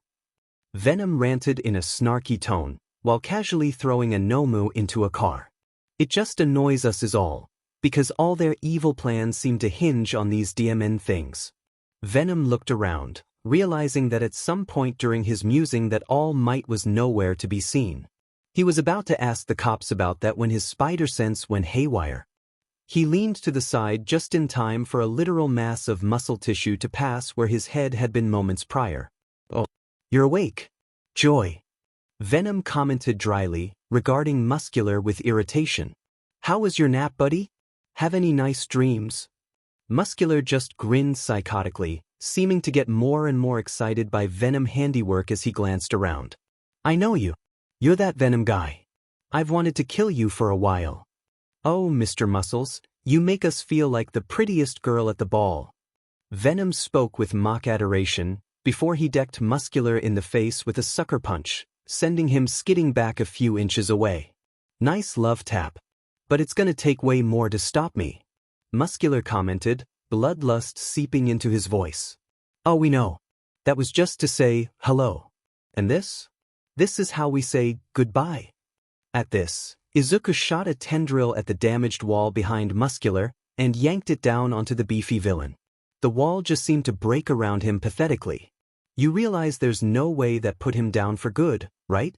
Venom ranted in a snarky tone, while casually throwing a Nomu into a car. It just annoys us is all, because all their evil plans seem to hinge on these DMN things. Venom looked around, realizing that at some point during his musing that All Might was nowhere to be seen. He was about to ask the cops about that when his spider sense went haywire. He leaned to the side just in time for a literal mass of muscle tissue to pass where his head had been moments prior. Oh, you're awake. Joy. Venom commented dryly, regarding Muscular with irritation. How was your nap, buddy? Have any nice dreams? Muscular just grinned psychotically, seeming to get more and more excited by Venom handiwork as he glanced around. I know you. You're that Venom guy. I've wanted to kill you for a while. Oh, Mr. Muscles, you make us feel like the prettiest girl at the ball. Venom spoke with mock adoration, before he decked Muscular in the face with a sucker punch, sending him skidding back a few inches away. Nice love tap. But it's gonna take way more to stop me. Muscular commented, bloodlust seeping into his voice. Oh, we know. That was just to say hello. And this? This is how we say goodbye. At this, Izuku shot a tendril at the damaged wall behind Muscular and yanked it down onto the beefy villain. The wall just seemed to break around him pathetically. You realize there's no way that put him down for good, right?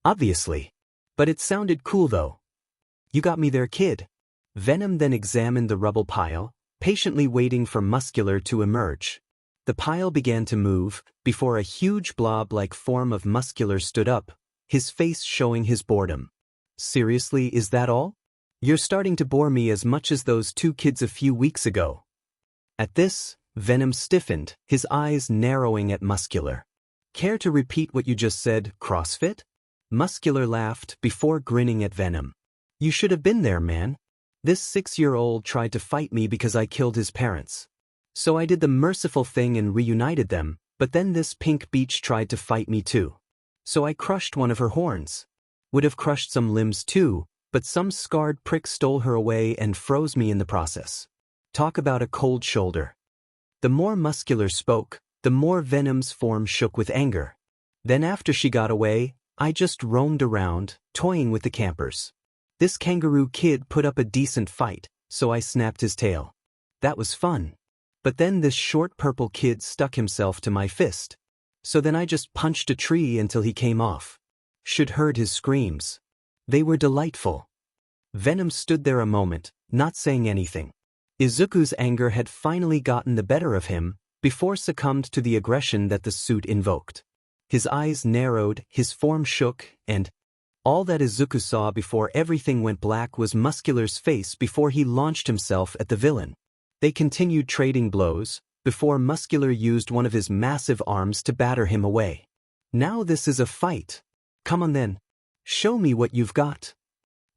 Obviously. But it sounded cool though. You got me there, kid. Venom then examined the rubble pile, patiently waiting for Muscular to emerge. The pile began to move, before a huge blob-like form of Muscular stood up, his face showing his boredom. Seriously, is that all? You're starting to bore me as much as those two kids a few weeks ago. At this, Venom stiffened, his eyes narrowing at Muscular. Care to repeat what you just said, CrossFit? Muscular laughed before grinning at Venom. You should have been there, man. This 6-year-old tried to fight me because I killed his parents. So I did the merciful thing and reunited them, but then this pink beach tried to fight me too. So I crushed one of her horns. Would have crushed some limbs too, but some scarred prick stole her away and froze me in the process. Talk about a cold shoulder. The more Muscular spoke, the more Venom's form shook with anger. Then after she got away, I just roamed around, toying with the campers. This kangaroo kid put up a decent fight, so I snapped his tail. That was fun. But then this short purple kid stuck himself to my fist. So then I just punched a tree until he came off. Should heard his screams. They were delightful. Venom stood there a moment, not saying anything. Izuku's anger had finally gotten the better of him, before succumbed to the aggression that the suit invoked. His eyes narrowed, his form shook, and all that Izuku saw before everything went black was Muscular's face before he launched himself at the villain. They continued trading blows, before Muscular used one of his massive arms to batter him away. Now this is a fight. Come on then. Show me what you've got.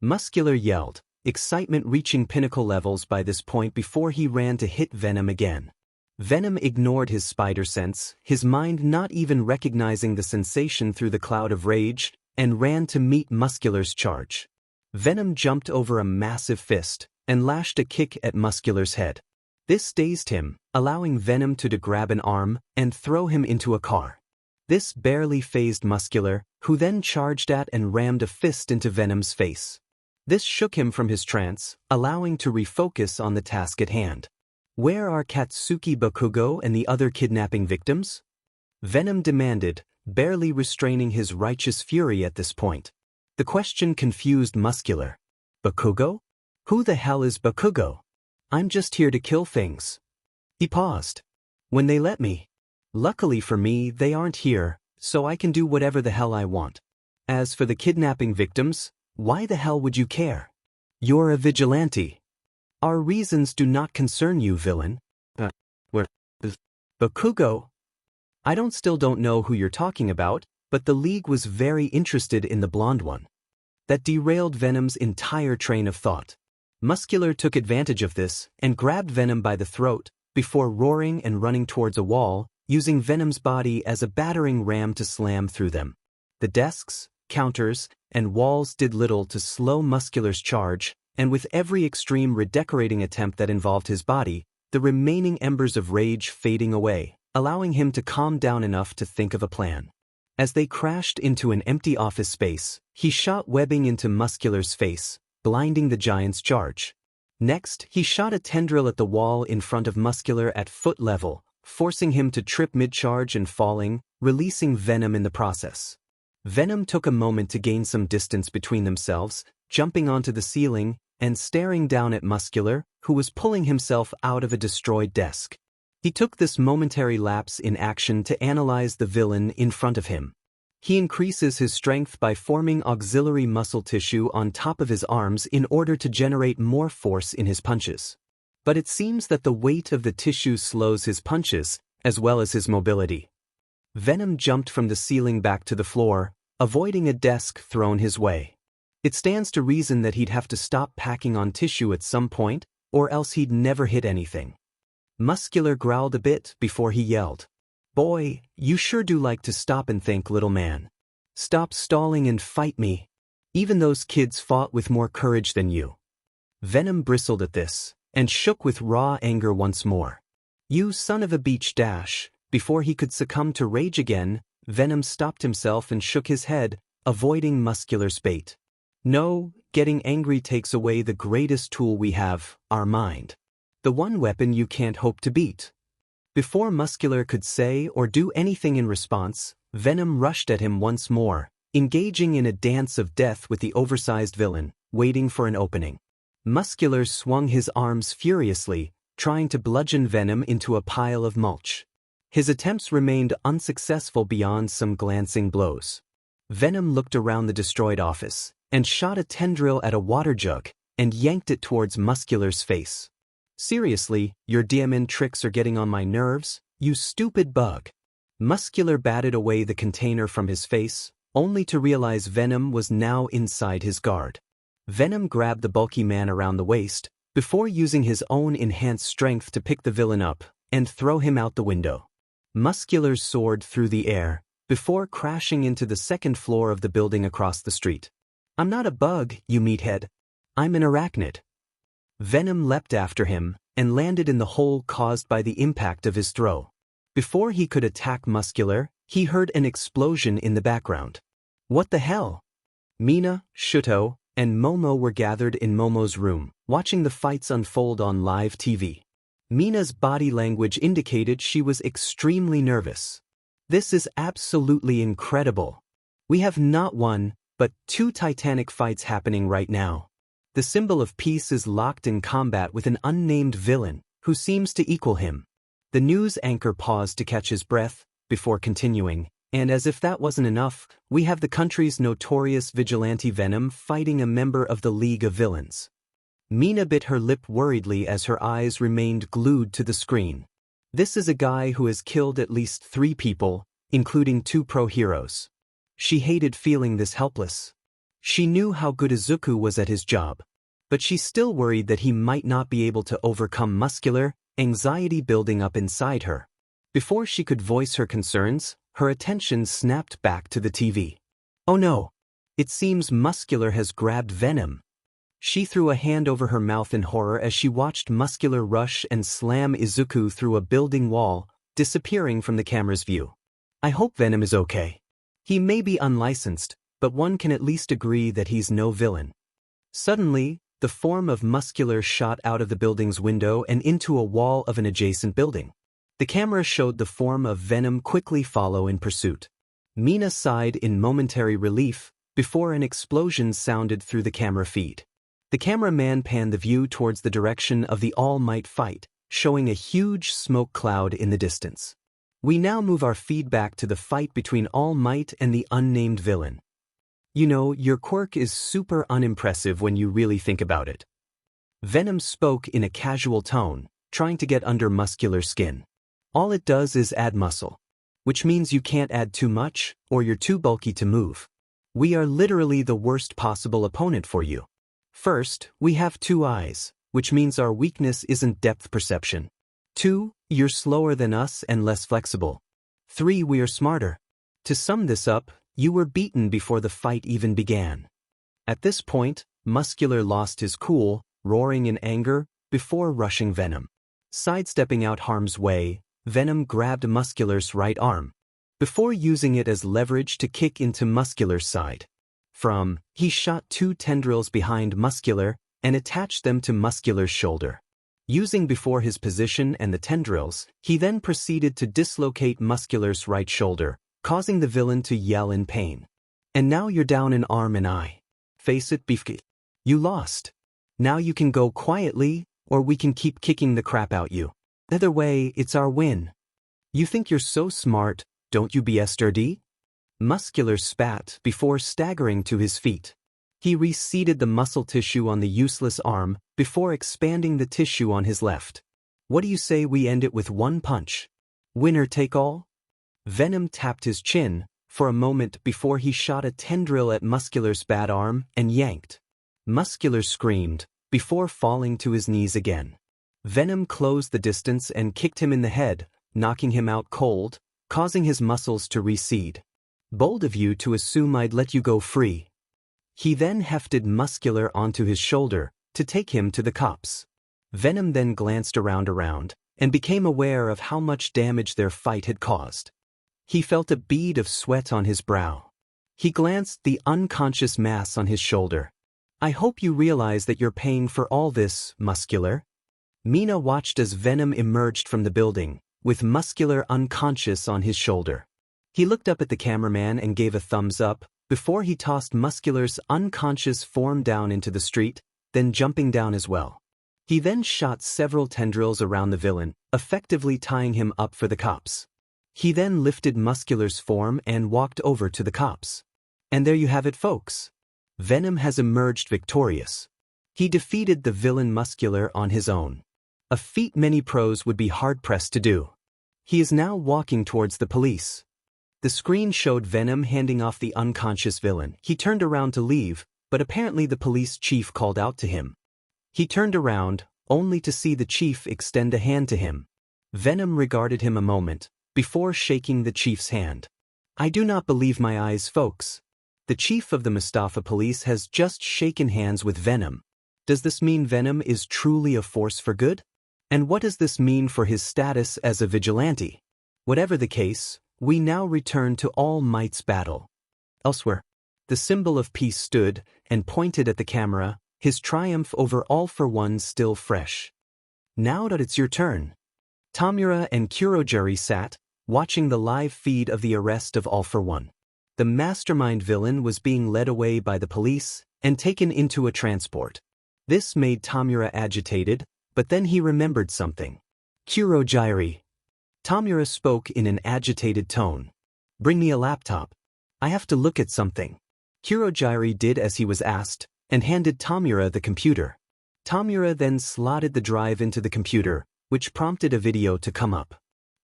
Muscular yelled, excitement reaching pinnacle levels by this point before he ran to hit Venom again. Venom ignored his spider sense, his mind not even recognizing the sensation through the cloud of rage, and ran to meet Muscular's charge. Venom jumped over a massive fist, and lashed a kick at Muscular's head. This dazed him, allowing Venom to grab an arm and throw him into a car. This barely fazed Muscular, who then charged at and rammed a fist into Venom's face. This shook him from his trance, allowing to refocus on the task at hand. Where are Katsuki Bakugo and the other kidnapping victims? Venom demanded, barely restraining his righteous fury at this point. The question confused Muscular. Bakugo? Who the hell is Bakugo? I'm just here to kill things. He paused. When they let me. Luckily for me, they aren't here, so I can do whatever the hell I want. As for the kidnapping victims, why the hell would you care? You're a vigilante. Our reasons do not concern you, villain. Where is Bakugo? I still don't know who you're talking about, but the League was very interested in the blonde one. That derailed Venom's entire train of thought. Muscular took advantage of this and grabbed Venom by the throat, before roaring and running towards a wall, using Venom's body as a battering ram to slam through them. The desks, counters, and walls did little to slow Muscular's charge, and with every extreme redecorating attempt that involved his body, the remaining embers of rage fading away, allowing him to calm down enough to think of a plan. As they crashed into an empty office space, he shot webbing into Muscular's face, blinding the giant's charge. Next, he shot a tendril at the wall in front of Muscular at foot level, forcing him to trip mid-charge and falling, releasing Venom in the process. Venom took a moment to gain some distance between themselves, jumping onto the ceiling and staring down at Muscular, who was pulling himself out of a destroyed desk. He took this momentary lapse in action to analyze the villain in front of him. He increases his strength by forming auxiliary muscle tissue on top of his arms in order to generate more force in his punches. But it seems that the weight of the tissue slows his punches, as well as his mobility. Venom jumped from the ceiling back to the floor, avoiding a desk thrown his way. It stands to reason that he'd have to stop packing on tissue at some point, or else he'd never hit anything. Muscular growled a bit before he yelled, "Boy, you sure do like to stop and think, little man. Stop stalling and fight me. Even those kids fought with more courage than you." Venom bristled at this, and shook with raw anger once more. "You son of a beach dash." Before he could succumb to rage again, Venom stopped himself and shook his head, avoiding Muscular's bait. "No, getting angry takes away the greatest tool we have, our mind. The one weapon you can't hope to beat." Before Muscular could say or do anything in response, Venom rushed at him once more, engaging in a dance of death with the oversized villain, waiting for an opening. Muscular swung his arms furiously, trying to bludgeon Venom into a pile of mulch. His attempts remained unsuccessful beyond some glancing blows. Venom looked around the destroyed office, and shot a tendril at a water jug, and yanked it towards Muscular's face. "Seriously, your DMN tricks are getting on my nerves, you stupid bug." Muscular batted away the container from his face, only to realize Venom was now inside his guard. Venom grabbed the bulky man around the waist, before using his own enhanced strength to pick the villain up and throw him out the window. Muscular soared through the air, before crashing into the second floor of the building across the street. "I'm not a bug, you meathead. I'm an arachnid." Venom leapt after him, and landed in the hole caused by the impact of his throw. Before he could attack Muscular, he heard an explosion in the background. What the hell? Mina, Shuto, and Momo were gathered in Momo's room, watching the fights unfold on live TV. Mina's body language indicated she was extremely nervous. "This is absolutely incredible. We have not one, but two titanic fights happening right now. The symbol of peace is locked in combat with an unnamed villain, who seems to equal him." The news anchor paused to catch his breath, before continuing, "And as if that wasn't enough, we have the country's notorious vigilante Venom fighting a member of the League of Villains." Mina bit her lip worriedly as her eyes remained glued to the screen. This is a guy who has killed at least 3 people, including 2 pro-heroes. She hated feeling this helpless. She knew how good Izuku was at his job, but she still worried that he might not be able to overcome Muscular, anxiety building up inside her. Before she could voice her concerns, her attention snapped back to the TV. Oh no! It seems Muscular has grabbed Venom. She threw a hand over her mouth in horror as she watched Muscular rush and slam Izuku through a building wall, disappearing from the camera's view. "I hope Venom is okay. He may be unlicensed, but one can at least agree that he's no villain." Suddenly, the form of Muscular shot out of the building's window and into a wall of an adjacent building. The camera showed the form of Venom quickly follow in pursuit. Mina sighed in momentary relief before an explosion sounded through the camera feed. The cameraman panned the view towards the direction of the All Might fight, showing a huge smoke cloud in the distance. We now move our feed back to the fight between All Might and the unnamed villain. You know, your quirk is super unimpressive when you really think about it. Venom spoke in a casual tone, trying to get under Muscular's skin. All it does is add muscle, which means you can't add too much, or you're too bulky to move. We are literally the worst possible opponent for you. First, we have 2 eyes, which means our weakness isn't depth perception. 2, you're slower than us and less flexible. 3, we are smarter. To sum this up, you were beaten before the fight even began. At this point, Muscular lost his cool, roaring in anger, before rushing Venom. Sidestepping out harm's way, Venom grabbed Muscular's right arm, before using it as leverage to kick into Muscular's side. He shot 2 tendrils behind Muscular and attached them to Muscular's shoulder. Using before his position and the tendrils, he then proceeded to dislocate Muscular's right shoulder, causing the villain to yell in pain. And now you're down an arm and eye. Face it, Beefcake. You lost. Now you can go quietly, or we can keep kicking the crap out you. Either way, it's our win. You think you're so smart, don't you BSRD? Muscular spat before staggering to his feet. He reseated the muscle tissue on the useless arm before expanding the tissue on his left. What do you say we end it with 1 punch? Winner take all? Venom tapped his chin for a moment before he shot a tendril at Muscular's bad arm and yanked. Muscular screamed before falling to his knees again. Venom closed the distance and kicked him in the head, knocking him out cold, causing his muscles to recede. Bold of you to assume I'd let you go free. He then hefted Muscular onto his shoulder to take him to the cops. Venom then glanced around and became aware of how much damage their fight had caused. He felt a bead of sweat on his brow. He glanced the unconscious mass on his shoulder. I hope you realize that you're paying for all this, Muscular. Mina watched as Venom emerged from the building, with Muscular unconscious on his shoulder. He looked up at the cameraman and gave a thumbs up, before he tossed Muscular's unconscious form down into the street, then jumping down as well. He then shot several tendrils around the villain, effectively tying him up for the cops. He then lifted Muscular's form and walked over to the cops. And there you have it, folks. Venom has emerged victorious. He defeated the villain Muscular on his own. A feat many pros would be hard-pressed to do. He is now walking towards the police. The screen showed Venom handing off the unconscious villain. He turned around to leave, but apparently the police chief called out to him. He turned around, only to see the chief extend a hand to him. Venom regarded him a moment, before shaking the chief's hand. I do not believe my eyes, folks. The chief of the Mustafa police has just shaken hands with Venom. Does this mean Venom is truly a force for good? And what does this mean for his status as a vigilante? Whatever the case, we now return to All Might's battle. Elsewhere, the symbol of peace stood and pointed at the camera, his triumph over All for One still fresh. Now that it's your turn. Tamura and Kurojiri sat, watching the live feed of the arrest of All for One. The mastermind villain was being led away by the police and taken into a transport. This made Tamura agitated, but then he remembered something. Kurojiri. Tamura spoke in an agitated tone. Bring me a laptop. I have to look at something. Kurojiri did as he was asked, and handed Tamura the computer. Tamura then slotted the drive into the computer, which prompted a video to come up.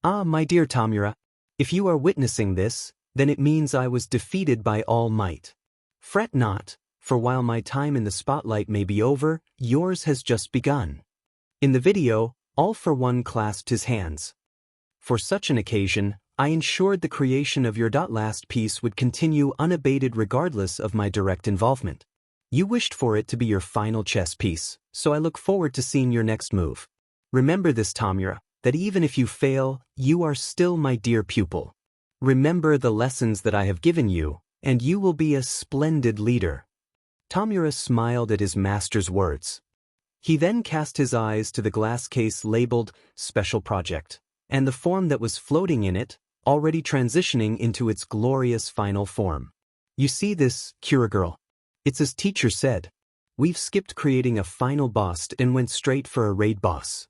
Ah, my dear Tamura, if you are witnessing this, then it means I was defeated by All Might. Fret not, for while my time in the spotlight may be over, yours has just begun. In the video, All for One clasped his hands. For such an occasion, I ensured the creation of your last piece would continue unabated regardless of my direct involvement. You wished for it to be your final chess piece, so I look forward to seeing your next move. Remember this, Tamura, that even if you fail, you are still my dear pupil. Remember the lessons that I have given you, and you will be a splendid leader. Tamura smiled at his master's words. He then cast his eyes to the glass case labeled Special Project, and the form that was floating in it, already transitioning into its glorious final form. You see this, Kira girl? It's as teacher said. We've skipped creating a final boss and went straight for a raid boss.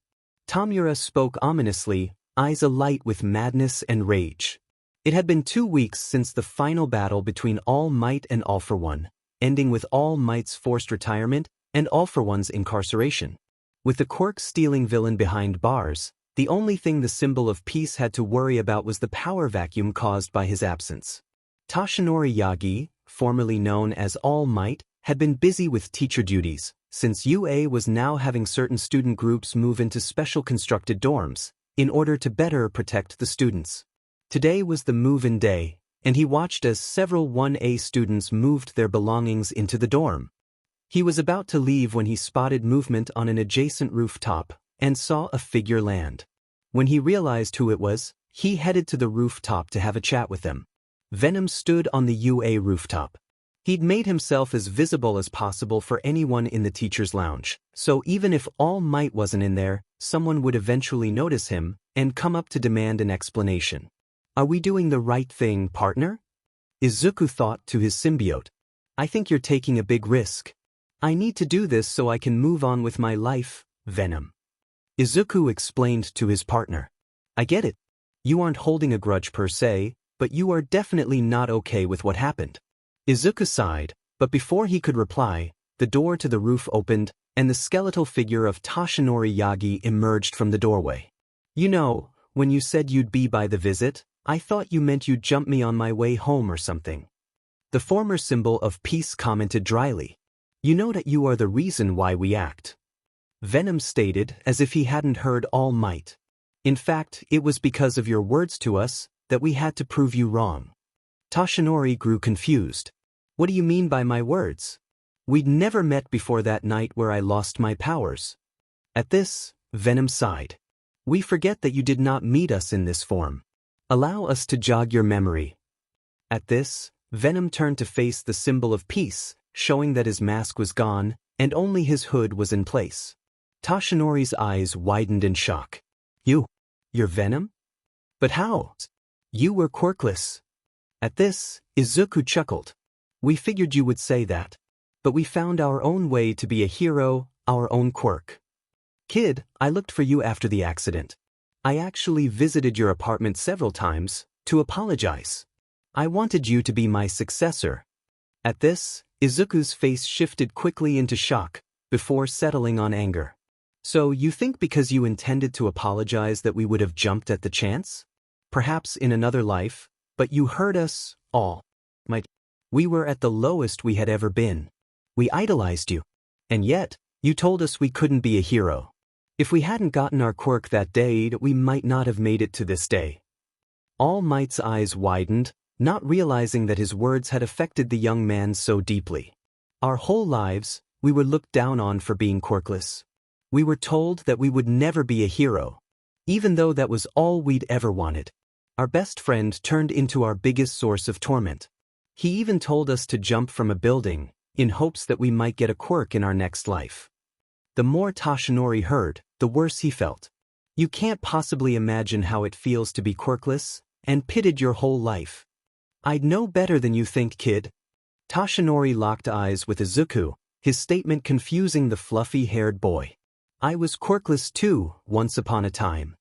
Tamura spoke ominously, eyes alight with madness and rage. It had been 2 weeks since the final battle between All Might and All for One, ending with All Might's forced retirement and All for One's incarceration. With the quirk-stealing villain behind bars, the only thing the symbol of peace had to worry about was the power vacuum caused by his absence. Toshinori Yagi, formerly known as All Might, had been busy with teacher duties, since UA was now having certain student groups move into special constructed dorms, in order to better protect the students. Today was the move-in day, and he watched as several 1A students moved their belongings into the dorm. He was about to leave when he spotted movement on an adjacent rooftop, and saw a figure land. When he realized who it was, he headed to the rooftop to have a chat with them. Venom stood on the UA rooftop. He'd made himself as visible as possible for anyone in the teacher's lounge, so even if All Might wasn't in there, someone would eventually notice him and come up to demand an explanation. Are we doing the right thing, partner? Izuku thought to his symbiote. I think you're taking a big risk. I need to do this so I can move on with my life, Venom. Izuku explained to his partner. I get it. You aren't holding a grudge per se, but you are definitely not okay with what happened. Izuku sighed, but before he could reply, the door to the roof opened, and the skeletal figure of Toshinori Yagi emerged from the doorway. You know, when you said you'd be by the visit, I thought you meant you'd jump me on my way home or something. The former symbol of peace commented dryly. You know that you are the reason why we act. Venom stated as if he hadn't heard All Might. In fact, it was because of your words to us that we had to prove you wrong. Toshinori grew confused. What do you mean by my words? We'd never met before that night where I lost my powers. At this, Venom sighed. We forget that you did not meet us in this form. Allow us to jog your memory. At this, Venom turned to face the symbol of peace, showing that his mask was gone, and only his hood was in place. Toshinori's eyes widened in shock. You're Venom? But how? You were quirkless. At this, Izuku chuckled. We figured you would say that. But we found our own way to be a hero, our own quirk. Kid, I looked for you after the accident. I actually visited your apartment several times, to apologize. I wanted you to be my successor. At this, Izuku's face shifted quickly into shock, before settling on anger. So you think because you intended to apologize that we would have jumped at the chance? Perhaps in another life, but you heard us, All Might. We were at the lowest we had ever been. We idolized you. And yet, you told us we couldn't be a hero. If we hadn't gotten our quirk that day, we might not have made it to this day. All Might's eyes widened, not realizing that his words had affected the young man so deeply. Our whole lives, we were looked down on for being quirkless. We were told that we would never be a hero, even though that was all we'd ever wanted. Our best friend turned into our biggest source of torment. He even told us to jump from a building, in hopes that we might get a quirk in our next life. The more Toshinori heard, the worse he felt. You can't possibly imagine how it feels to be quirkless, and pitted your whole life. I'd know better than you think, kid. Toshinori locked eyes with Izuku, his statement confusing the fluffy-haired boy. I was quirkless too, once upon a time.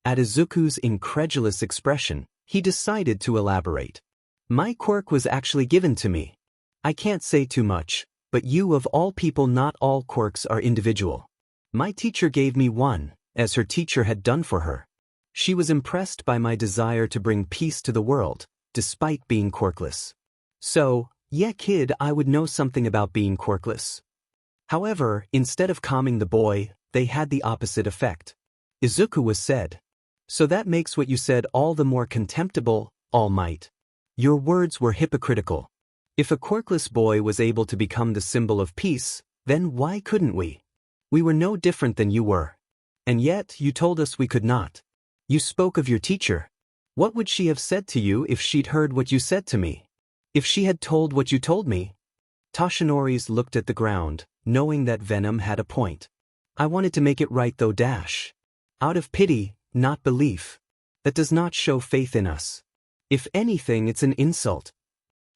At Izuku's incredulous expression, he decided to elaborate. My quirk was actually given to me. I can't say too much, but you of all people, not all quirks are individual. My teacher gave me one, as her teacher had done for her. She was impressed by my desire to bring peace to the world, despite being quirkless. So, yeah kid, I would know something about being quirkless. However, instead of calming the boy, they had the opposite effect. Izuku was said. So that makes what you said all the more contemptible, All Might. Your words were hypocritical. If a quirkless boy was able to become the symbol of peace, then why couldn't we? We were no different than you were. And yet, you told us we could not. You spoke of your teacher. What would she have said to you if she'd heard what you said to me? If she had told what you told me? Toshinori's looked at the ground, knowing that Venom had a point. I wanted to make it right though dash. Out of pity, not belief. That does not show faith in us. If anything, it's an insult.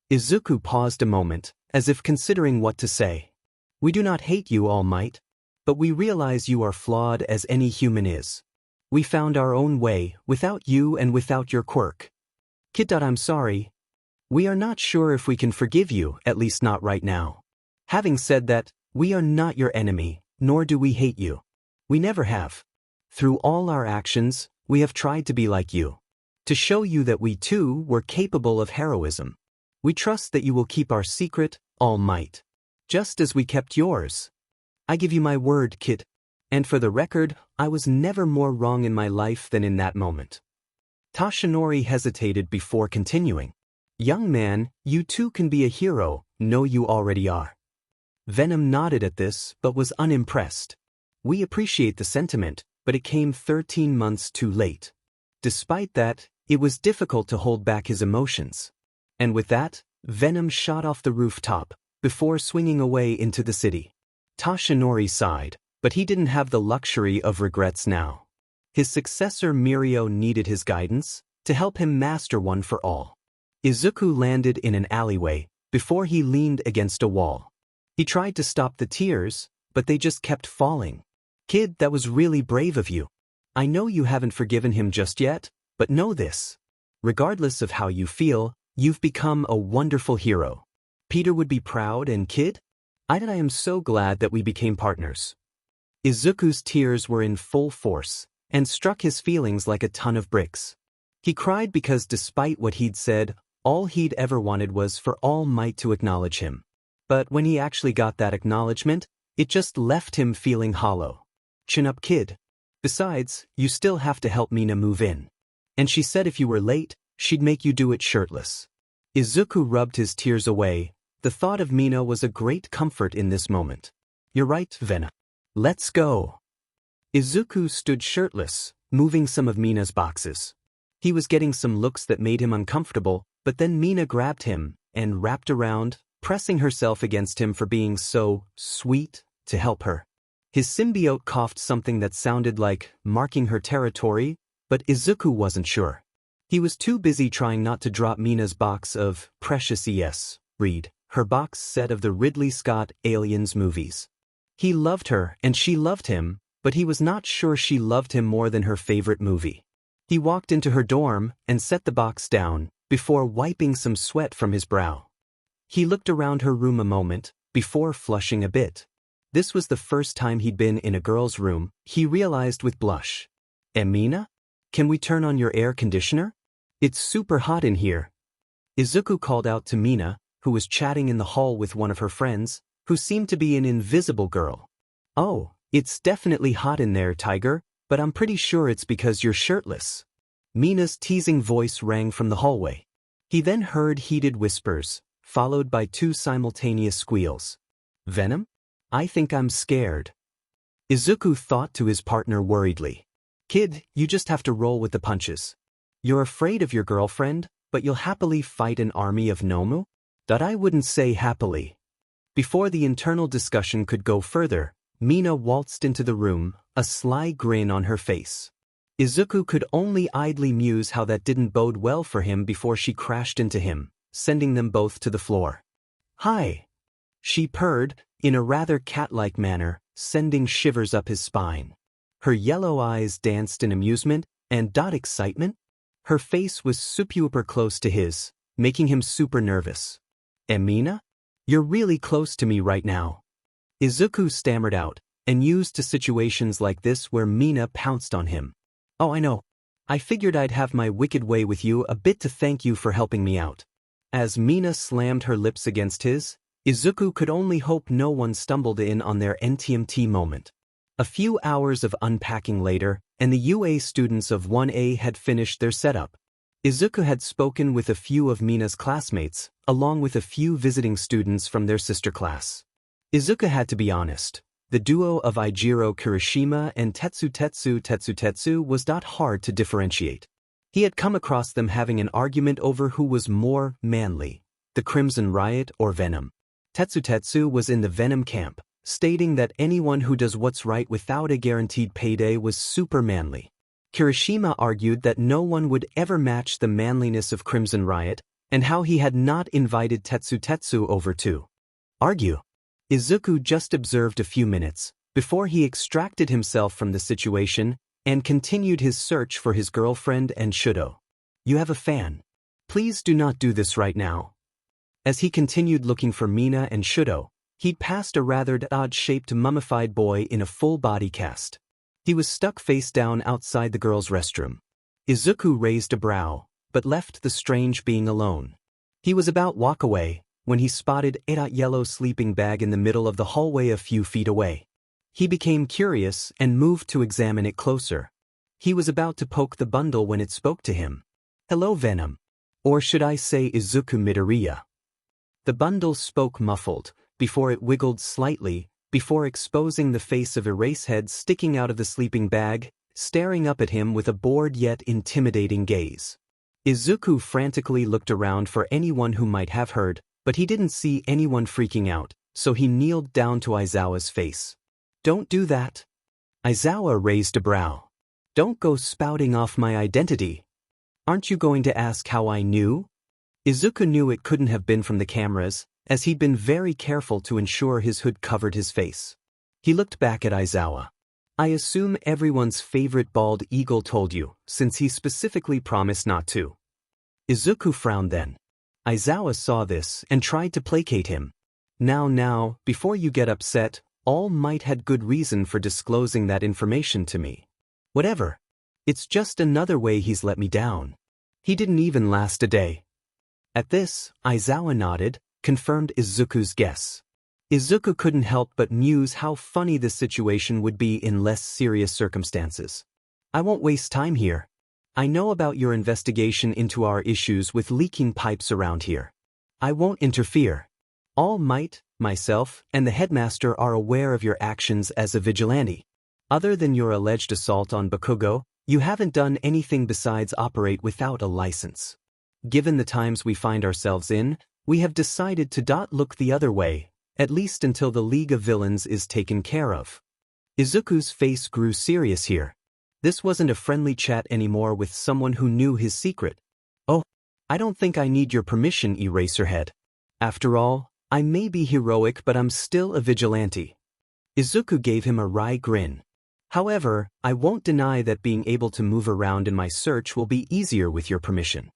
Izuku paused a moment, as if considering what to say. We do not hate you, All Might. But we realize you are flawed as any human is. We found our own way, without you and without your quirk. Kid. I'm sorry. We are not sure if we can forgive you, at least not right now. Having said that, we are not your enemy, nor do we hate you. We never have. Through all our actions, we have tried to be like you. To show you that we too were capable of heroism. We trust that you will keep our secret, All Might. Just as we kept yours. I give you my word, kid. And for the record, I was never more wrong in my life than in that moment. Toshinori hesitated before continuing. Young man, you too can be a hero, no you already are. Venom nodded at this, but was unimpressed. We appreciate the sentiment, but it came 13 months too late. Despite that, it was difficult to hold back his emotions. And with that, Venom shot off the rooftop, before swinging away into the city. Toshinori sighed, but he didn't have the luxury of regrets now. His successor Mirio needed his guidance, to help him master one for all. Izuku landed in an alleyway, before he leaned against a wall. He tried to stop the tears, but they just kept falling. Kid, that was really brave of you. I know you haven't forgiven him just yet, but know this. Regardless of how you feel, you've become a wonderful hero. Peter would be proud and kid? I am so glad that we became partners. Izuku's tears were in full force, and struck his feelings like a ton of bricks. He cried because despite what he'd said, all he'd ever wanted was for All Might to acknowledge him. But when he actually got that acknowledgement, it just left him feeling hollow. Chin up, kid. Besides, you still have to help Mina move in. And she said if you were late, she'd make you do it shirtless. Izuku rubbed his tears away. The thought of Mina was a great comfort in this moment. You're right, Venom. Let's go. Izuku stood shirtless, moving some of Mina's boxes. He was getting some looks that made him uncomfortable, but then Mina grabbed him and wrapped around, pressing herself against him for being so sweet to help her. His symbiote coughed something that sounded like marking her territory, but Izuku wasn't sure. He was too busy trying not to drop Mina's box of precious read. Her box set of the Ridley Scott Aliens movies. He loved her and she loved him, but he was not sure she loved him more than her favorite movie. He walked into her dorm and set the box down, before wiping some sweat from his brow. He looked around her room a moment, before flushing a bit. This was the first time he'd been in a girl's room, he realized with blush. Mina? Can we turn on your air conditioner? It's super hot in here. Izuku called out to Mina, who was chatting in the hall with one of her friends, who seemed to be an invisible girl. Oh, it's definitely hot in there, Tiger, but I'm pretty sure it's because you're shirtless. Mina's teasing voice rang from the hallway. He then heard heated whispers, followed by 2 simultaneous squeals. Venom? I think I'm scared. Izuku thought to his partner worriedly. Kid, you just have to roll with the punches. You're afraid of your girlfriend, but you'll happily fight an army of Nomu? That I wouldn't say happily. Before the internal discussion could go further, Mina waltzed into the room, a sly grin on her face. Izuku could only idly muse how that didn't bode well for him before she crashed into him, sending them both to the floor. Hi! She purred, in a rather cat-like manner, sending shivers up his spine. Her yellow eyes danced in amusement and excitement. Her face was super close to his, making him super nervous. Mina? You're really close to me right now. Izuku stammered out, and used to situations like this where Mina pounced on him. Oh, I know. I figured I'd have my wicked way with you a bit to thank you for helping me out. As Mina slammed her lips against his, Izuku could only hope no one stumbled in on their NTMT moment. A few hours of unpacking later, and the UA students of 1A had finished their setup. Izuku had spoken with a few of Mina's classmates, along with a few visiting students from their sister class. Izuku had to be honest. The duo of Eijiro Kirishima and Tetsu was not hard to differentiate. He had come across them having an argument over who was more manly, the Crimson Riot or Venom. Tetsutetsu was in the Venom camp, stating that anyone who does what's right without a guaranteed payday was super manly. Kirishima argued that no one would ever match the manliness of Crimson Riot, and how he had not invited Tetsutetsu over to argue. Izuku just observed a few minutes, before he extracted himself from the situation, and continued his search for his girlfriend and Shido. You have a fan. Please do not do this right now. As he continued looking for Mina and Shido, he'd passed a rather odd-shaped mummified boy in a full body cast. He was stuck face down outside the girls' restroom. Izuku raised a brow, but left the strange being alone. He was about walk away, when he spotted a yellow sleeping bag in the middle of the hallway a few feet away. He became curious and moved to examine it closer. He was about to poke the bundle when it spoke to him. Hello, Venom. Or should I say Izuku Midoriya? The bundle spoke muffled, before it wiggled slightly, before exposing the face of Erasehead sticking out of the sleeping bag, staring up at him with a bored yet intimidating gaze. Izuku frantically looked around for anyone who might have heard, but he didn't see anyone freaking out, so he kneeled down to Aizawa's face. Don't do that. Aizawa raised a brow. Don't go spouting off my identity. Aren't you going to ask how I knew? Izuku knew it couldn't have been from the cameras, as he'd been very careful to ensure his hood covered his face. He looked back at Aizawa. I assume everyone's favorite bald eagle told you, since he specifically promised not to. Izuku frowned then. Aizawa saw this and tried to placate him. Now, before you get upset, All Might had good reason for disclosing that information to me. Whatever. It's just another way he's let me down. He didn't even last a day. At this, Aizawa nodded, confirmed Izuku's guess. Izuku couldn't help but muse how funny this situation would be in less serious circumstances. I won't waste time here. I know about your investigation into our issues with leaking pipes around here. I won't interfere. All Might, myself, and the headmaster are aware of your actions as a vigilante. Other than your alleged assault on Bakugo, you haven't done anything besides operate without a license. Given the times we find ourselves in, we have decided to look the other way, at least until the League of Villains is taken care of. Izuku's face grew serious here. This wasn't a friendly chat anymore with someone who knew his secret. Oh, I don't think I need your permission, Eraserhead. After all, I may be heroic, but I'm still a vigilante. Izuku gave him a wry grin. However, I won't deny that being able to move around in my search will be easier with your permission.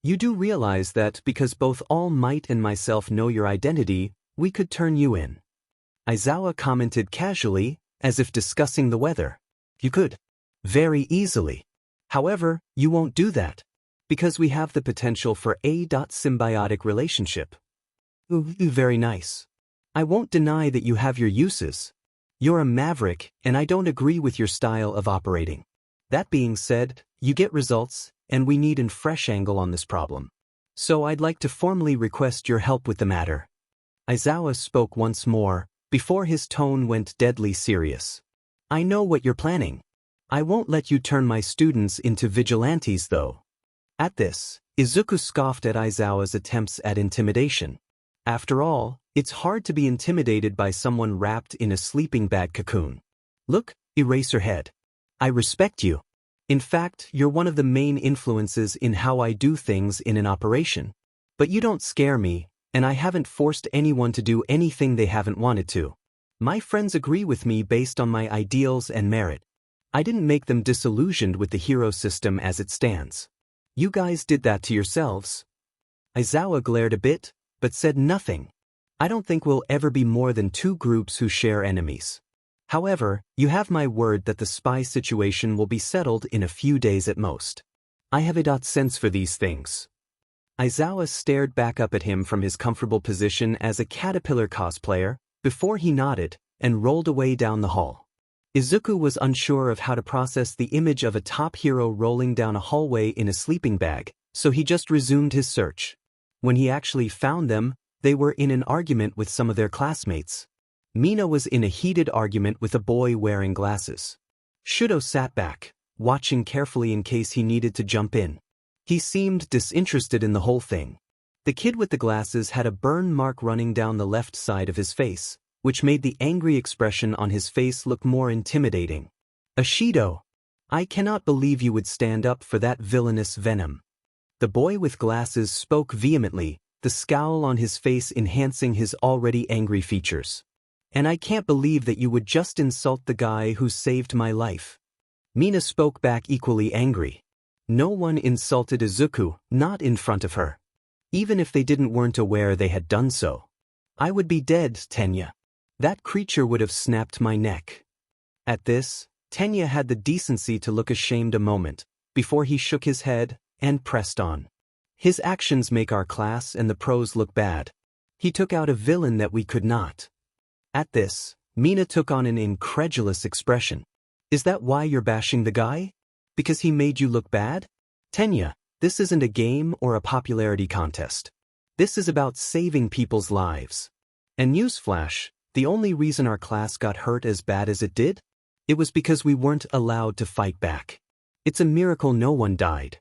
You do realize that because both All Might and myself know your identity, we could turn you in. Aizawa commented casually, as if discussing the weather. You could. Very easily. However, you won't do that. Because we have the potential for a symbiotic relationship. Ooh, very nice. I won't deny that you have your uses. You're a maverick, and I don't agree with your style of operating. That being said, you get results, and we need a fresh angle on this problem. So I'd like to formally request your help with the matter. Aizawa spoke once more, before his tone went deadly serious. I know what you're planning. I won't let you turn my students into vigilantes though. At this, Izuku scoffed at Aizawa's attempts at intimidation. After all, it's hard to be intimidated by someone wrapped in a sleeping bag cocoon. Look, Eraserhead. I respect you. In fact, you're one of the main influences in how I do things in an operation. But you don't scare me, and I haven't forced anyone to do anything they haven't wanted to. My friends agree with me based on my ideals and merit. I didn't make them disillusioned with the hero system as it stands. You guys did that to yourselves. Aizawa glared a bit, but said nothing. I don't think we'll ever be more than two groups who share enemies. However, you have my word that the spy situation will be settled in a few days at most. I have a sense for these things. Aizawa stared back up at him from his comfortable position as a caterpillar cosplayer, before he nodded, and rolled away down the hall. Izuku was unsure of how to process the image of a top hero rolling down a hallway in a sleeping bag, so he just resumed his search. When he actually found them, they were in an argument with some of their classmates. Mina was in a heated argument with a boy wearing glasses. Shido sat back, watching carefully in case he needed to jump in. He seemed disinterested in the whole thing. The kid with the glasses had a burn mark running down the left side of his face, which made the angry expression on his face look more intimidating. Ashido! I cannot believe you would stand up for that villainous Venom. The boy with glasses spoke vehemently, the scowl on his face enhancing his already angry features. And I can't believe that you would just insult the guy who saved my life. Mina spoke back equally angry. No one insulted Izuku, not in front of her. Even if they weren't aware they had done so. I would be dead, Tenya. That creature would have snapped my neck. At this, Tenya had the decency to look ashamed a moment, before he shook his head and pressed on. His actions make our class and the pros look bad. He took out a villain that we could not. At this, Mina took on an incredulous expression. Is that why you're bashing the guy? Because he made you look bad? Tenya, this isn't a game or a popularity contest. This is about saving people's lives. And newsflash, the only reason our class got hurt as bad as it did? It was because we weren't allowed to fight back. It's a miracle no one died.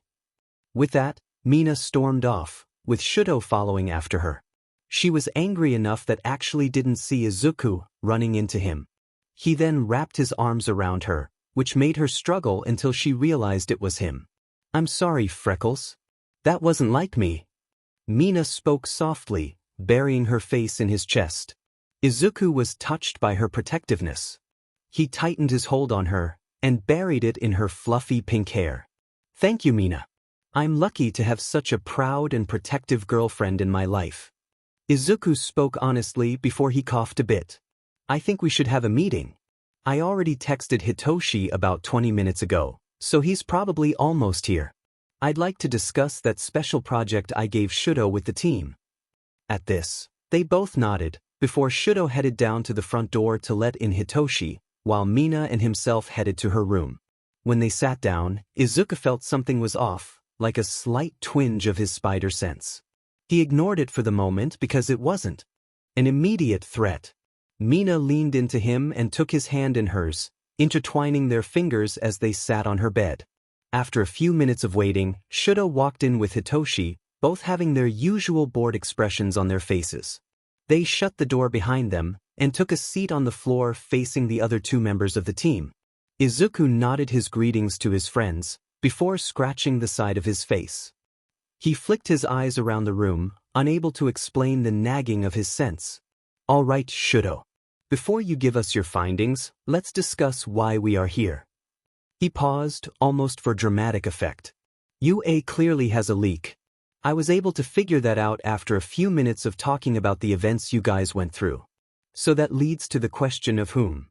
With that, Mina stormed off, with Shido following after her. She was angry enough that actually didn't see Izuku running into him. He then wrapped his arms around her, which made her struggle until she realized it was him. I'm sorry, Freckles. That wasn't like me. Mina spoke softly, burying her face in his chest. Izuku was touched by her protectiveness. He tightened his hold on her, and buried it in her fluffy pink hair. Thank you, Mina. I'm lucky to have such a proud and protective girlfriend in my life. Izuku spoke honestly before he coughed a bit. I think we should have a meeting. I already texted Hitoshi about 20 minutes ago, so he's probably almost here. I'd like to discuss that special project I gave Shido with the team. At this, they both nodded, before Shido headed down to the front door to let in Hitoshi, while Mina and himself headed to her room. When they sat down, Izuku felt something was off, like a slight twinge of his spider sense. He ignored it for the moment because it wasn't an immediate threat. Mina leaned into him and took his hand in hers, intertwining their fingers as they sat on her bed. After a few minutes of waiting, Shido walked in with Hitoshi, both having their usual bored expressions on their faces. They shut the door behind them and took a seat on the floor facing the other two members of the team. Izuku nodded his greetings to his friends, before scratching the side of his face. He flicked his eyes around the room, unable to explain the nagging of his sense. All right, Shido. Before you give us your findings, let's discuss why we are here. He paused, almost for dramatic effect. UA clearly has a leak. I was able to figure that out after a few minutes of talking about the events you guys went through. So that leads to the question of whom.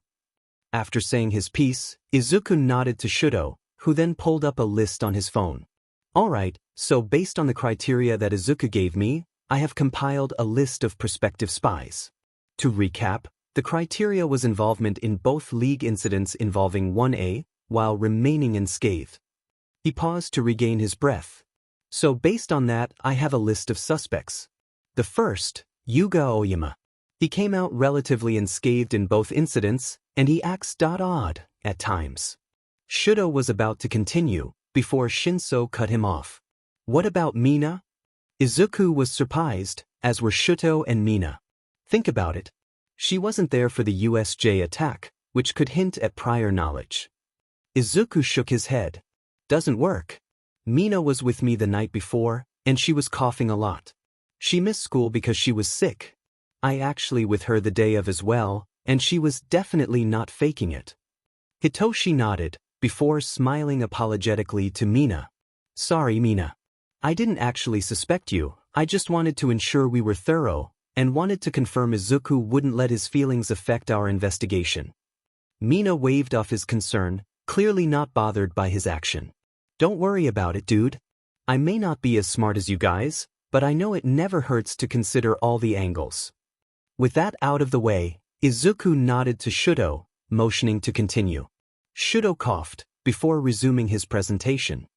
After saying his piece, Izuku nodded to Shido, who then pulled up a list on his phone. Alright, so based on the criteria that Izuku gave me, I have compiled a list of prospective spies. To recap, the criteria was involvement in both league incidents involving 1A, while remaining unscathed. He paused to regain his breath. So based on that, I have a list of suspects. The first, Yuga Oyama. He came out relatively unscathed in both incidents, and he acts odd at times. Shido was about to continue, before Shinszo cut him off. What about Mina? Izuku was surprised, as were Shido and Mina. Think about it. She wasn't there for the USJ attack, which could hint at prior knowledge. Izuku shook his head. Doesn't work. Mina was with me the night before, and she was coughing a lot. She missed school because she was sick. I actually with her the day of as well, and she was definitely not faking it. Hitoshi nodded, before smiling apologetically to Mina. Sorry, Mina. I didn't actually suspect you, I just wanted to ensure we were thorough, and wanted to confirm Izuku wouldn't let his feelings affect our investigation. Mina waved off his concern, clearly not bothered by his action. Don't worry about it, dude. I may not be as smart as you guys, but I know it never hurts to consider all the angles. With that out of the way, Izuku nodded to Shido, motioning to continue. Shido coughed, before resuming his presentation.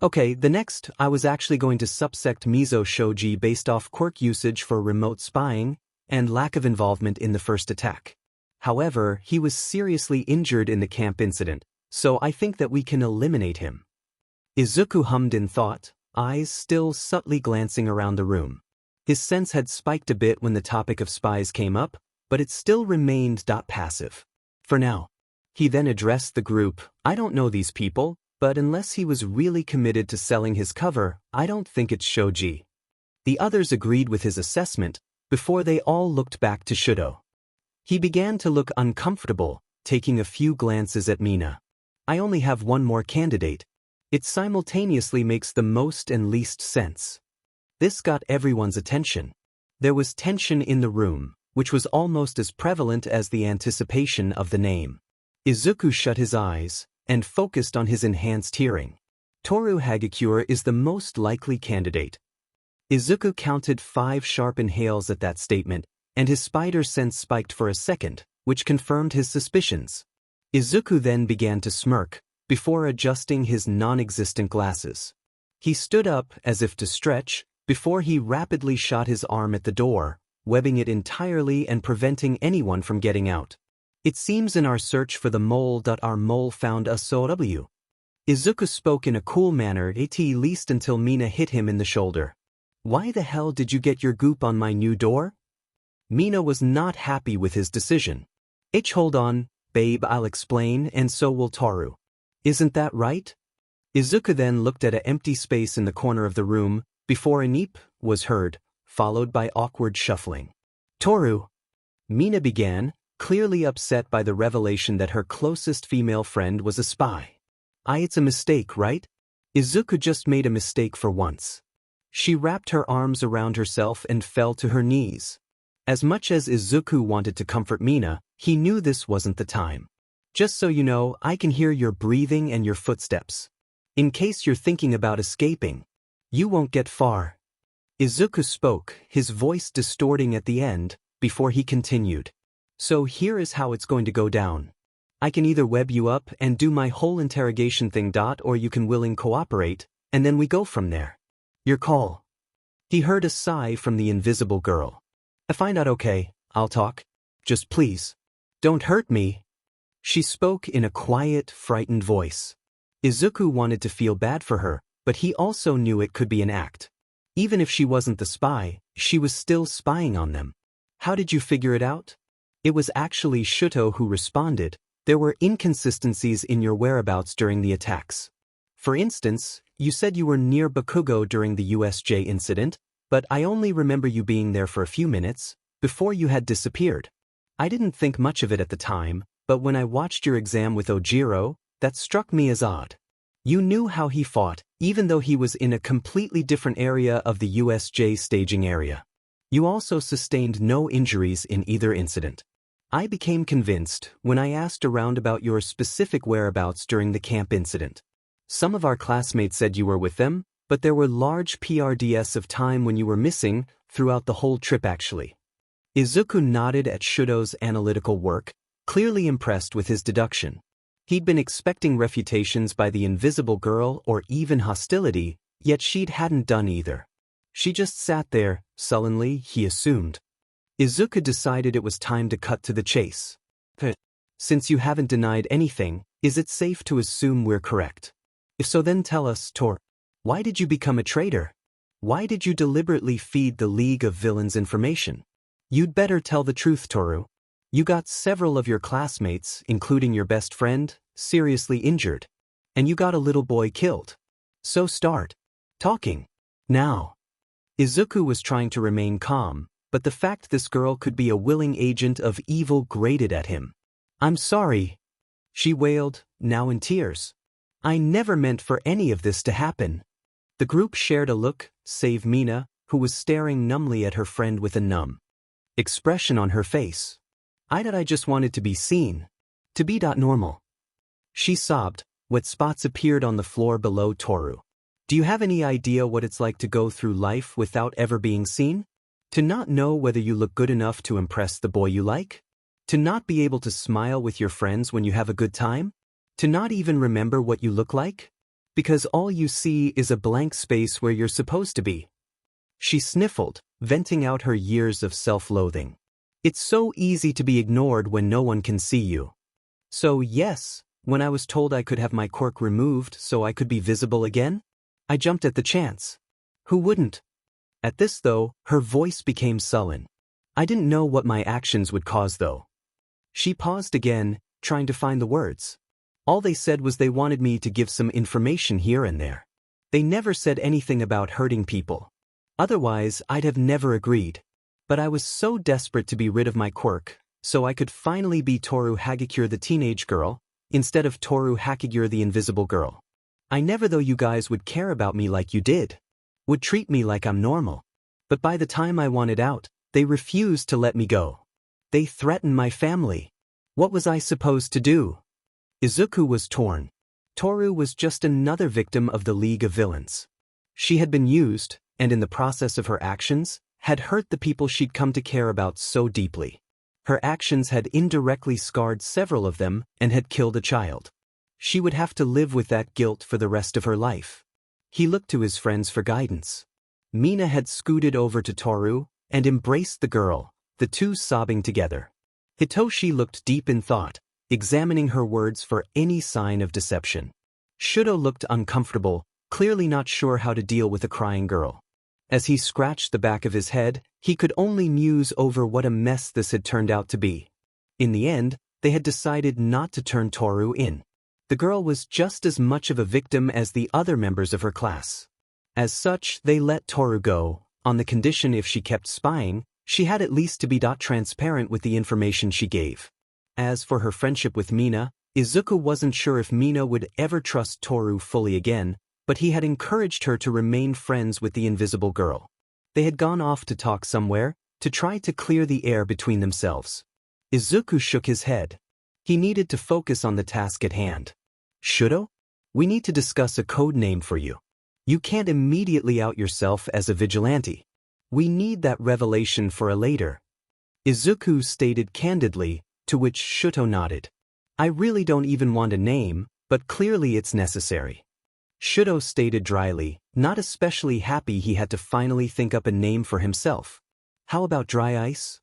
Okay, the next, I was actually going to subsect Mizo Shoji based off quirk usage for remote spying, and lack of involvement in the first attack. However, he was seriously injured in the camp incident, so I think that we can eliminate him. Izuku hummed in thought, eyes still subtly glancing around the room. His sense had spiked a bit when the topic of spies came up, but it still remained passive. For now. He then addressed the group. I don't know these people, but unless he was really committed to selling his cover, I don't think it's shoji. The others agreed with his assessment, before they all looked back to Shido. He began to look uncomfortable, taking a few glances at Mina. I only have one more candidate. It simultaneously makes the most and least sense. This got everyone's attention. There was tension in the room, which was almost as prevalent as the anticipation of the name. Izuku shut his eyes and focused on his enhanced hearing. Toru Hagakure is the most likely candidate. Izuku counted 5 sharp inhales at that statement, and his spider sense spiked for a second, which confirmed his suspicions. Izuku then began to smirk, before adjusting his non-existent glasses. He stood up as if to stretch, before he rapidly shot his arm at the door, webbing it entirely and preventing anyone from getting out. It seems in our search for the mole our mole found us so. Izuku spoke in a cool manner at least until Mina hit him in the shoulder. Why the hell did you get your goop on my new door? Mina was not happy with his decision. Hold on, babe, I'll explain, and so will Toru. Isn't that right? Izuku then looked at an empty space in the corner of the room, before a neep was heard, followed by awkward shuffling. Toru, Mina began, clearly upset by the revelation that her closest female friend was a spy. It's a mistake, right? Izuku just made a mistake for once. She wrapped her arms around herself and fell to her knees. As much as Izuku wanted to comfort Mina, he knew this wasn't the time. Just so you know, I can hear your breathing and your footsteps. In case you're thinking about escaping, you won't get far. Izuku spoke, his voice distorting at the end, before he continued. So here is how it's going to go down. I can either web you up and do my whole interrogation thing, or you can willing cooperate, and then we go from there. Your call. He heard a sigh from the invisible girl. I find out okay, I'll talk. Just please. Don't hurt me. She spoke in a quiet, frightened voice. Izuku wanted to feel bad for her, but he also knew it could be an act. Even if she wasn't the spy, she was still spying on them. How did you figure it out? It was actually Shido who responded. There were inconsistencies in your whereabouts during the attacks. For instance, you said you were near Bakugo during the USJ incident, but I only remember you being there for a few minutes, before you had disappeared. I didn't think much of it at the time, but when I watched your exam with Ojiro, that struck me as odd. You knew how he fought, even though he was in a completely different area of the USJ staging area. You also sustained no injuries in either incident. I became convinced when I asked around about your specific whereabouts during the camp incident. Some of our classmates said you were with them, but there were large PRDs of time when you were missing throughout the whole trip actually. Izuku nodded at Shido's analytical work, clearly impressed with his deduction. He'd been expecting refutations by the invisible girl or even hostility, yet she hadn't done either. She just sat there, sullenly, he assumed. Izuku decided it was time to cut to the chase. Since you haven't denied anything, is it safe to assume we're correct? If so, then tell us, Tor. Why did you become a traitor? Why did you deliberately feed the League of Villains information? You'd better tell the truth, Toru. You got several of your classmates, including your best friend, seriously injured. And you got a little boy killed. So start talking. Now. Izuku was trying to remain calm, but the fact this girl could be a willing agent of evil grated at him. I'm sorry. She wailed, now in tears. I never meant for any of this to happen. The group shared a look, save Mina, who was staring numbly at her friend with a numb expression on her face. I just wanted to be seen. To be normal. She sobbed. Wet spots appeared on the floor below Toru. Do you have any idea what it's like to go through life without ever being seen? To not know whether you look good enough to impress the boy you like? To not be able to smile with your friends when you have a good time? To not even remember what you look like? Because all you see is a blank space where you're supposed to be. She sniffled, venting out her years of self-loathing. It's so easy to be ignored when no one can see you. So yes, when I was told I could have my quirk removed so I could be visible again, I jumped at the chance. Who wouldn't? At this though, her voice became sullen. I didn't know what my actions would cause though. She paused again, trying to find the words. All they said was they wanted me to give some information here and there. They never said anything about hurting people. Otherwise, I'd have never agreed. But I was so desperate to be rid of my quirk, so I could finally be Toru Hagakure the teenage girl, instead of Toru Hagakure the invisible girl. I never thought you guys would care about me like you did. Would treat me like I'm normal. But by the time I wanted out, they refused to let me go. They threatened my family. What was I supposed to do? Izuku was torn. Toru was just another victim of the League of Villains. She had been used, and in the process of her actions, had hurt the people she'd come to care about so deeply. Her actions had indirectly scarred several of them and had killed a child. She would have to live with that guilt for the rest of her life. He looked to his friends for guidance. Mina had scooted over to Toru and embraced the girl, the two sobbing together. Hitoshi looked deep in thought, examining her words for any sign of deception. Shinszo looked uncomfortable, clearly not sure how to deal with a crying girl. As he scratched the back of his head, he could only muse over what a mess this had turned out to be. In the end, they had decided not to turn Toru in. The girl was just as much of a victim as the other members of her class. As such, they let Toru go, on the condition if she kept spying, she had at least to be transparent with the information she gave. As for her friendship with Mina, Izuku wasn't sure if Mina would ever trust Toru fully again, but he had encouraged her to remain friends with the invisible girl. They had gone off to talk somewhere, to try to clear the air between themselves. Izuku shook his head. He needed to focus on the task at hand. Shinszo? We need to discuss a code name for you. You can't immediately out yourself as a vigilante. We need that revelation for a later. Izuku stated candidly, to which Shinszo nodded. I really don't even want a name, but clearly it's necessary. Shinszo stated dryly, not especially happy he had to finally think up a name for himself. How about Dry Ice?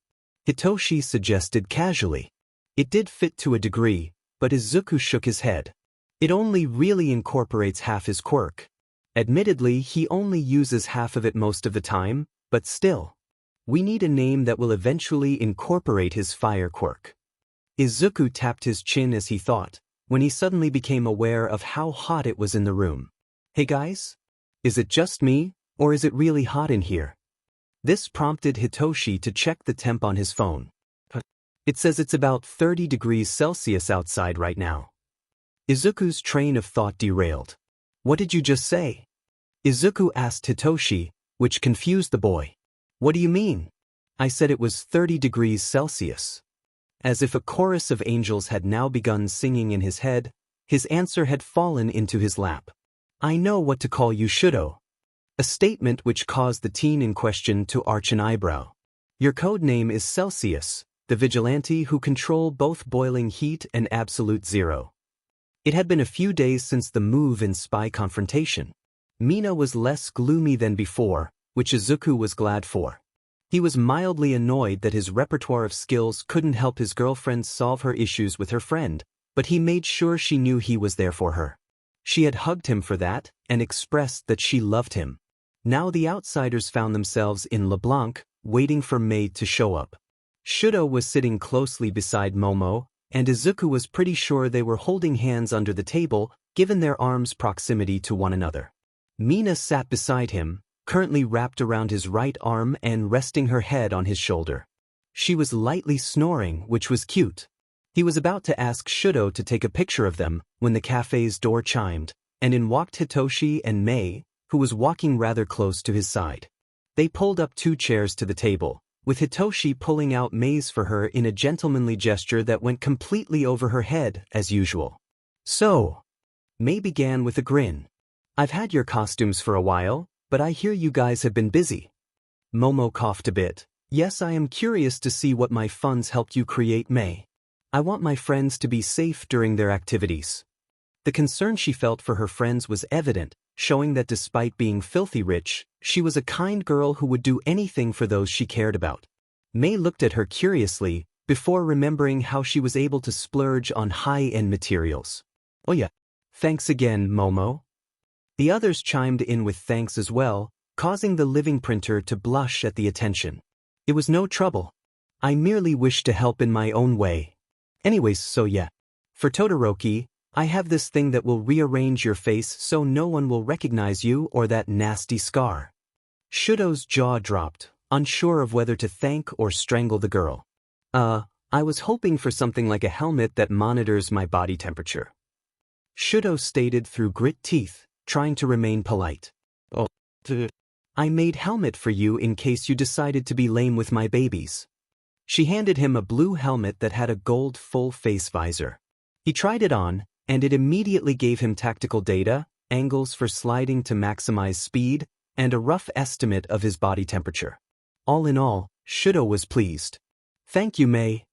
Hitoshi suggested casually. It did fit to a degree, but Izuku shook his head. It only really incorporates half his quirk. Admittedly, he only uses half of it most of the time, but still. We need a name that will eventually incorporate his fire quirk. Izuku tapped his chin as he thought, when he suddenly became aware of how hot it was in the room. Hey guys? Is it just me, or is it really hot in here? This prompted Hitoshi to check the temp on his phone. It says it's about 30 degrees Celsius outside right now. Izuku's train of thought derailed. What did you just say? Izuku asked Hitoshi, which confused the boy. What do you mean? I said it was 30 degrees Celsius. As if a chorus of angels had now begun singing in his head, his answer had fallen into his lap. I know what to call you Shinszo. A statement which caused the teen in question to arch an eyebrow. Your code name is Celsius, the vigilante who control both boiling heat and absolute zero. It had been a few days since the move in spy confrontation. Mina was less gloomy than before, which Izuku was glad for. He was mildly annoyed that his repertoire of skills couldn't help his girlfriend solve her issues with her friend, but he made sure she knew he was there for her. She had hugged him for that, and expressed that she loved him. Now the outsiders found themselves in LeBlanc, waiting for Mei to show up. Shinszo was sitting closely beside Momo, and Izuku was pretty sure they were holding hands under the table, given their arms' proximity to one another. Mina sat beside him, currently wrapped around his right arm and resting her head on his shoulder. She was lightly snoring, which was cute. He was about to ask Shinszo to take a picture of them when the cafe's door chimed, and in walked Hitoshi and Mei, who was walking rather close to his side. They pulled up 2 chairs to the table, with Hitoshi pulling out Mei's for her in a gentlemanly gesture that went completely over her head, as usual. So, Mei began with a grin. I've had your costumes for a while, but I hear you guys have been busy. Momo coughed a bit. Yes, I am curious to see what my funds helped you create, Mei. I want my friends to be safe during their activities. The concern she felt for her friends was evident, showing that despite being filthy rich, she was a kind girl who would do anything for those she cared about. Mei looked at her curiously, before remembering how she was able to splurge on high-end materials. Oh yeah. Thanks again, Momo. The others chimed in with thanks as well, causing the living printer to blush at the attention. It was no trouble. I merely wished to help in my own way. Anyways, so yeah. For Todoroki, I have this thing that will rearrange your face so no one will recognize you or that nasty scar. Shudo's jaw dropped, unsure of whether to thank or strangle the girl. I was hoping for something like a helmet that monitors my body temperature. Shudo stated through grit teeth, trying to remain polite. Oh, I made helmet for you in case you decided to be lame with my babies. She handed him a blue helmet that had a gold full-face visor. He tried it on, and it immediately gave him tactical data, angles for sliding to maximize speed, and a rough estimate of his body temperature. All in all, Shudo was pleased. Thank you, Mei.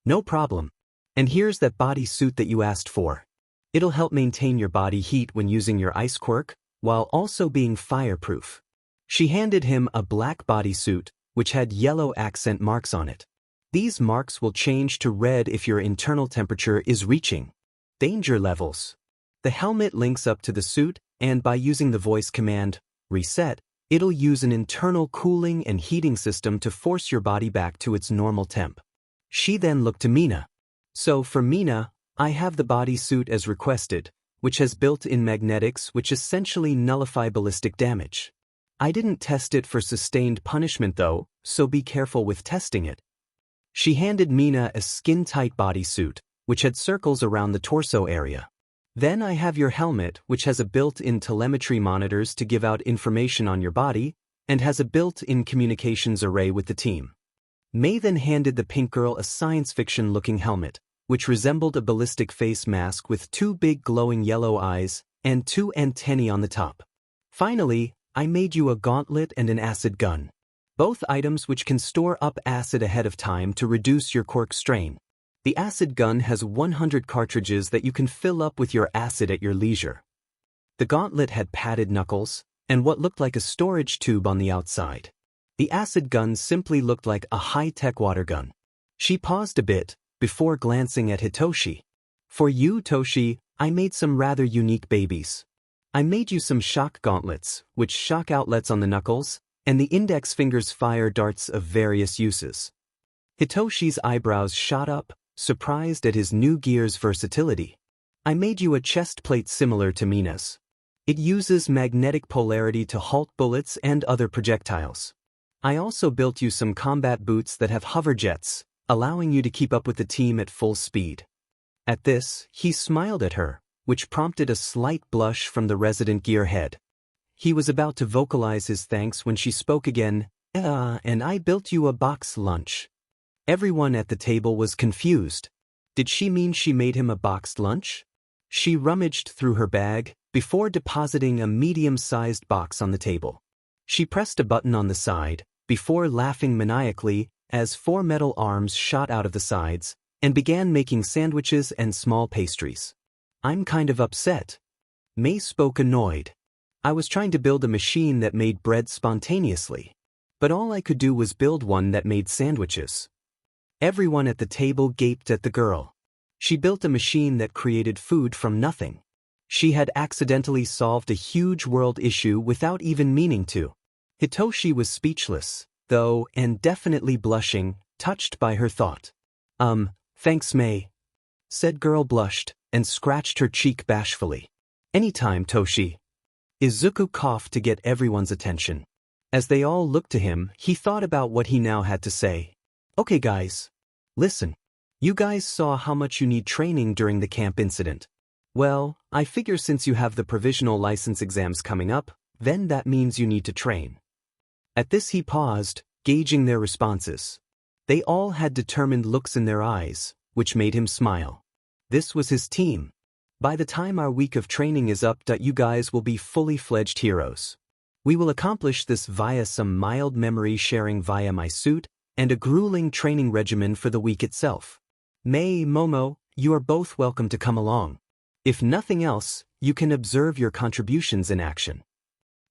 No problem. And here's that body suit that you asked for. It'll help maintain your body heat when using your ice quirk, while also being fireproof. She handed him a black bodysuit, which had yellow accent marks on it. These marks will change to red if your internal temperature is reaching danger levels. The helmet links up to the suit, and by using the voice command, reset, it'll use an internal cooling and heating system to force your body back to its normal temp. She then looked to Mina. So for Mina, I have the bodysuit as requested, which has built-in magnetics which essentially nullify ballistic damage. I didn't test it for sustained punishment though, so be careful with testing it. She handed Mina a skin-tight bodysuit, which had circles around the torso area. Then I have your helmet, which has a built-in telemetry monitors to give out information on your body, and has a built-in communications array with the team. Mei then handed the pink girl a science fiction-looking helmet, which resembled a ballistic face mask with two big glowing yellow eyes and two antennae on the top. Finally, I made you a gauntlet and an acid gun. Both items which can store up acid ahead of time to reduce your quirk strain. The acid gun has 100 cartridges that you can fill up with your acid at your leisure. The gauntlet had padded knuckles, and what looked like a storage tube on the outside. The acid gun simply looked like a high-tech water gun. She paused a bit, before glancing at Hitoshi. For you, Toshi, I made some rather unique babies. I made you some shock gauntlets, which shock outlets on the knuckles, and the index fingers fire darts of various uses. Hitoshi's eyebrows shot up, surprised at his new gear's versatility. I made you a chest plate similar to Mina's. It uses magnetic polarity to halt bullets and other projectiles. I also built you some combat boots that have hover jets, allowing you to keep up with the team at full speed. At this, he smiled at her, which prompted a slight blush from the resident gearhead. He was about to vocalize his thanks when she spoke again, and I built you a box lunch. Everyone at the table was confused. Did she mean she made him a boxed lunch? She rummaged through her bag, before depositing a medium-sized box on the table. She pressed a button on the side, before laughing maniacally, as 4 metal arms shot out of the sides, and began making sandwiches and small pastries. I'm kind of upset. Mei spoke annoyed. I was trying to build a machine that made bread spontaneously. But all I could do was build one that made sandwiches. Everyone at the table gaped at the girl. She built a machine that created food from nothing. She had accidentally solved a huge world issue without even meaning to. Hitoshi was speechless, though, and definitely blushing, touched by her thought. Thanks, Mei. Said girl blushed, and scratched her cheek bashfully. Anytime, Toshi. Izuku coughed to get everyone's attention. As they all looked to him, he thought about what he now had to say. Okay guys. Listen. You guys saw how much you need training during the camp incident. Well, I figure since you have the provisional license exams coming up, then that means you need to train. At this he paused, gauging their responses. They all had determined looks in their eyes, which made him smile. This was his team. By the time our week of training is up, you guys will be fully fledged heroes. We will accomplish this via some mild memory sharing via my suit, and a grueling training regimen for the week itself. Mei, Momo, you are both welcome to come along. If nothing else, you can observe your contributions in action.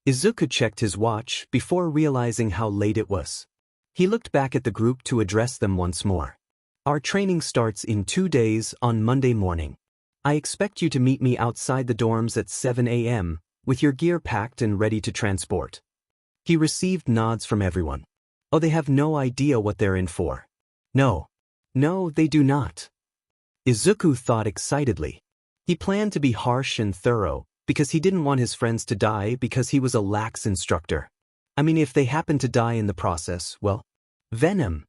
Izuku checked his watch before realizing how late it was. He looked back at the group to address them once more. Our training starts in 2 days on Monday morning. I expect you to meet me outside the dorms at 7 a.m., with your gear packed and ready to transport. He received nods from everyone. Oh, they have no idea what they're in for. No. No, they do not. Izuku thought excitedly. He planned to be harsh and thorough, because he didn't want his friends to die because he was a lax instructor. I mean, if they happened to die in the process, well, Venom.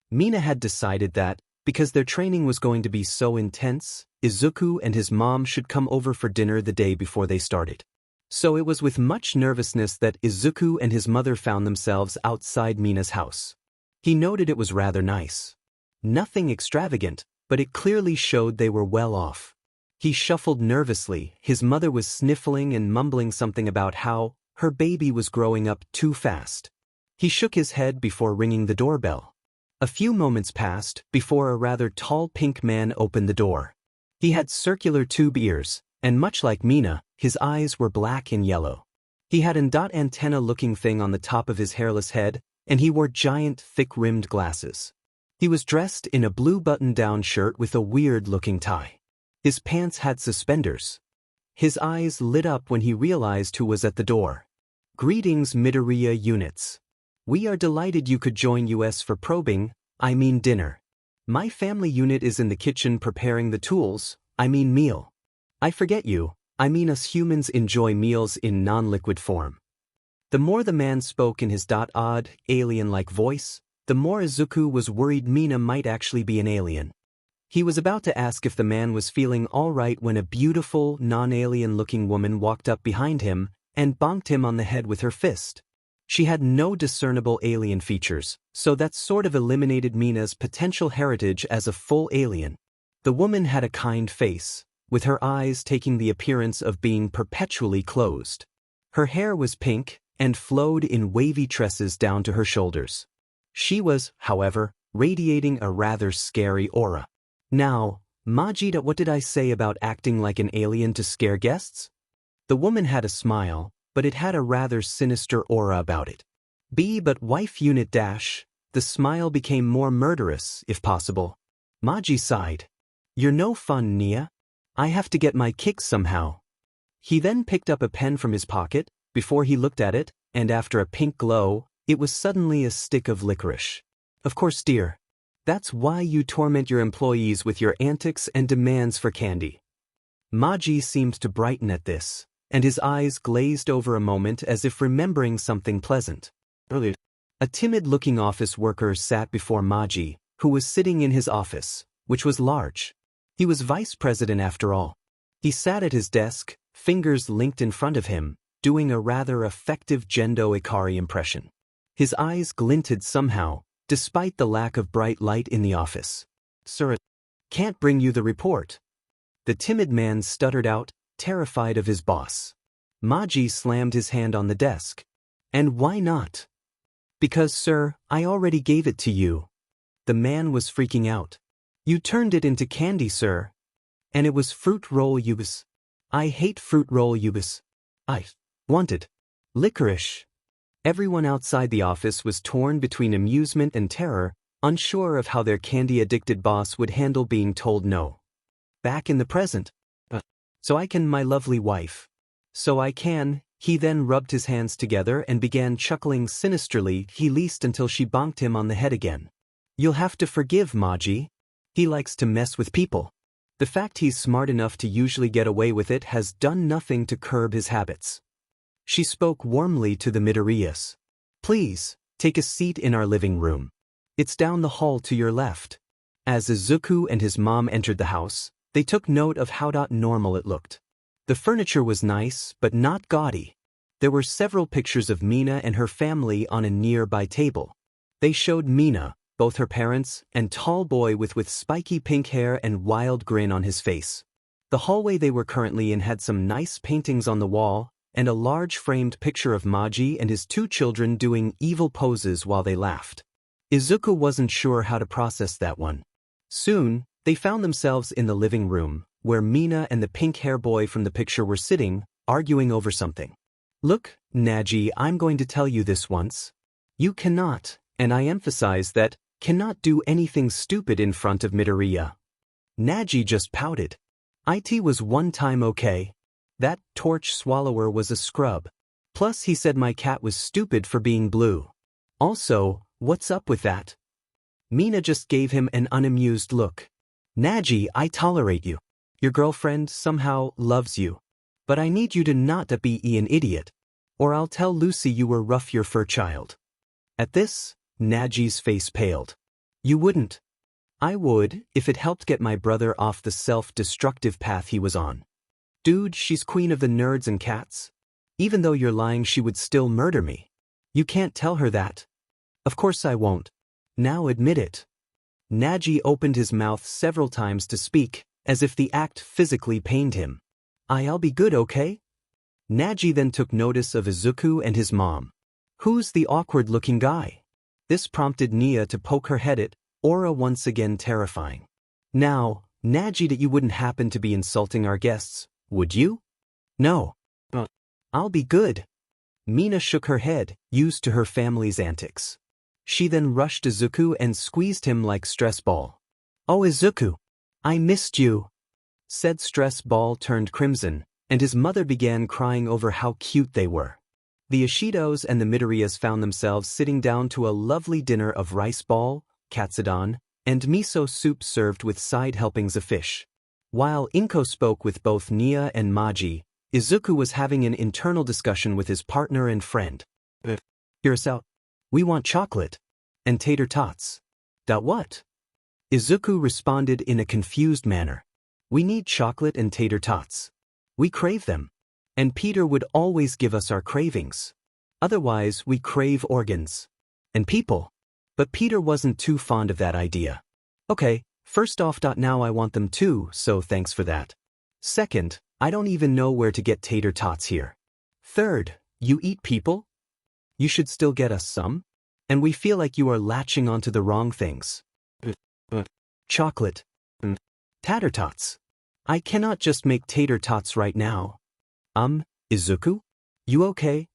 Mina had decided that, because their training was going to be so intense, Izuku and his mom should come over for dinner the day before they started. So it was with much nervousness that Izuku and his mother found themselves outside Mina's house. He noted it was rather nice. Nothing extravagant, but it clearly showed they were well off. He shuffled nervously. His mother was sniffling and mumbling something about how her baby was growing up too fast. He shook his head before ringing the doorbell. A few moments passed before a rather tall pink man opened the door. He had circular tube ears, and much like Mina, his eyes were black and yellow. He had an antenna-looking thing on the top of his hairless head, and he wore giant, thick-rimmed glasses. He was dressed in a blue button-down shirt with a weird-looking tie. His pants had suspenders. His eyes lit up when he realized who was at the door. Greetings, Midoriya units. We are delighted you could join us for dinner. My family unit is in the kitchen preparing the tools, meal. I forget you, us humans enjoy meals in non-liquid form. The more the man spoke in his odd, alien-like voice, the more Izuku was worried Mina might actually be an alien. He was about to ask if the man was feeling all right when a beautiful, non-alien-looking woman walked up behind him and bonked him on the head with her fist. She had no discernible alien features, so that sort of eliminated Mina's potential heritage as a full alien. The woman had a kind face, with her eyes taking the appearance of being perpetually closed. Her hair was pink and flowed in wavy tresses down to her shoulders. She was, however, radiating a rather scary aura. Now, Majida, what did I say about acting like an alien to scare guests? The woman had a smile, but it had a rather sinister aura about it. But wife unit dash, the smile became more murderous, if possible. Maji sighed. You're no fun, Nia. I have to get my kicks somehow. He then picked up a pen from his pocket. Before he looked at it, and after a pink glow, it was suddenly a stick of licorice. Of course, dear. That's why you torment your employees with your antics and demands for candy. Maji seemed to brighten at this, and his eyes glazed over a moment as if remembering something pleasant. A timid-looking office worker sat before Maji, who was sitting in his office, which was large. He was vice president after all. He sat at his desk, fingers linked in front of him, doing a rather effective Gendo Ikari impression. His eyes glinted somehow, despite the lack of bright light in the office. Sir, can't bring you the report. The timid man stuttered out, terrified of his boss. Maji slammed his hand on the desk. And why not? Because, sir, I already gave it to you. The man was freaking out. You turned it into candy, sir. And it was fruit roll yubis. I hate fruit roll yubis. I wanted licorice. Everyone outside the office was torn between amusement and terror, unsure of how their candy-addicted boss would handle being told no. Back in the present. So I can, my lovely wife. So I can. He then rubbed his hands together and began chuckling sinisterly, he least until she bonked him on the head again. You'll have to forgive Maji. He likes to mess with people. The fact he's smart enough to usually get away with it has done nothing to curb his habits. She spoke warmly to the Midoriyas. Please, take a seat in our living room. It's down the hall to your left. As Izuku and his mom entered the house, they took note of how normal it looked. The furniture was nice, but not gaudy. There were several pictures of Mina and her family on a nearby table. They showed Mina, both her parents, and tall boy with spiky pink hair and wild grin on his face. The hallway they were currently in had some nice paintings on the wall, and a large framed picture of Maji and his two children doing evil poses while they laughed. Izuku wasn't sure how to process that one. Soon, they found themselves in the living room, where Mina and the pink hair boy from the picture were sitting, arguing over something. Look, Naji, I'm going to tell you this once. You cannot, and I emphasize that, cannot do anything stupid in front of Midoriya. Naji just pouted. It was one time okay. That torch swallower was a scrub. Plus he said my cat was stupid for being blue. Also, what's up with that? Mina just gave him an unamused look. Naji, I tolerate you. Your girlfriend somehow loves you. But I need you to not be an idiot. Or I'll tell Lucy you were rough your fur child. At this, Naji's face paled. You wouldn't. I would, if it helped get my brother off the self-destructive path he was on. Dude, she's queen of the nerds and cats. Even though you're lying, she would still murder me. You can't tell her that. Of course I won't. Now admit it. Naji opened his mouth several times to speak, as if the act physically pained him. I'll be good, okay? Naji then took notice of Izuku and his mom. Who's the awkward-looking guy? This prompted Nia to poke her head at, aura once again terrifying. Now, Naji, that you wouldn't happen to be insulting our guests, would you? No. I'll be good. Mina shook her head, used to her family's antics. She then rushed Izuku and squeezed him like stress ball. Oh Izuku, I missed you. Said stress ball turned crimson, and his mother began crying over how cute they were. The Ashidos and the Midoriyas found themselves sitting down to a lovely dinner of rice ball, katsudon, and miso soup served with side helpings of fish. While Inko spoke with both Nia and Maji, Izuku was having an internal discussion with his partner and friend. Hear us out. We want chocolate. And tater tots. What? Izuku responded in a confused manner. We need chocolate and tater tots. We crave them. And Peter would always give us our cravings. Otherwise, we crave organs. And people. But Peter wasn't too fond of that idea. Okay, first off, now I want them too, so thanks for that. Second, I don't even know where to get tater tots here. Third, you eat people? You should still get us some. And we feel like you are latching onto the wrong things. Chocolate. Tater tots. I cannot just make tater tots right now. Izuku? You okay?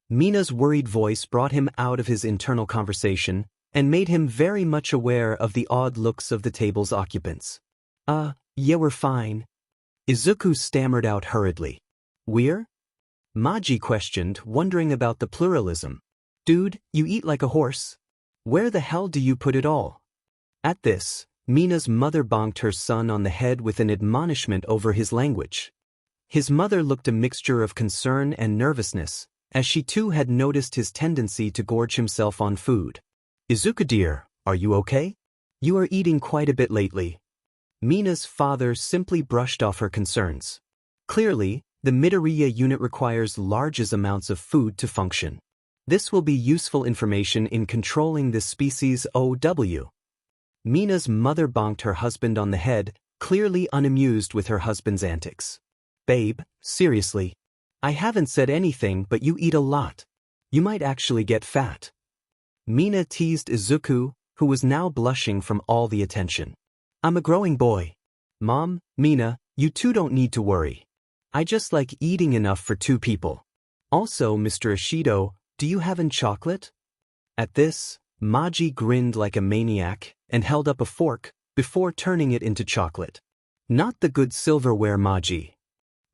Mina's worried voice brought him out of his internal conversation and made him very much aware of the odd looks of the table's occupants. Yeah, we're fine. Izuku stammered out hurriedly. We're? Maji questioned, wondering about the pluralism. Dude, you eat like a horse. Where the hell do you put it all? At this, Mina's mother bonked her son on the head with an admonishment over his language. His mother looked a mixture of concern and nervousness, as she too had noticed his tendency to gorge himself on food. Izuku dear, are you okay? You are eating quite a bit lately. Mina's father simply brushed off her concerns. Clearly, the Midoriya unit requires large amounts of food to function. This will be useful information in controlling this species OW. Mina's mother bonked her husband on the head, clearly unamused with her husband's antics. Babe, seriously. I haven't said anything, but you eat a lot. You might actually get fat. Mina teased Izuku, who was now blushing from all the attention. I'm a growing boy. Mom, Mina, you two don't need to worry. I just like eating enough for two people. Also, Mr. Ashido, do you have any chocolate? At this, Maji grinned like a maniac and held up a fork before turning it into chocolate. Not the good silverware, Maji.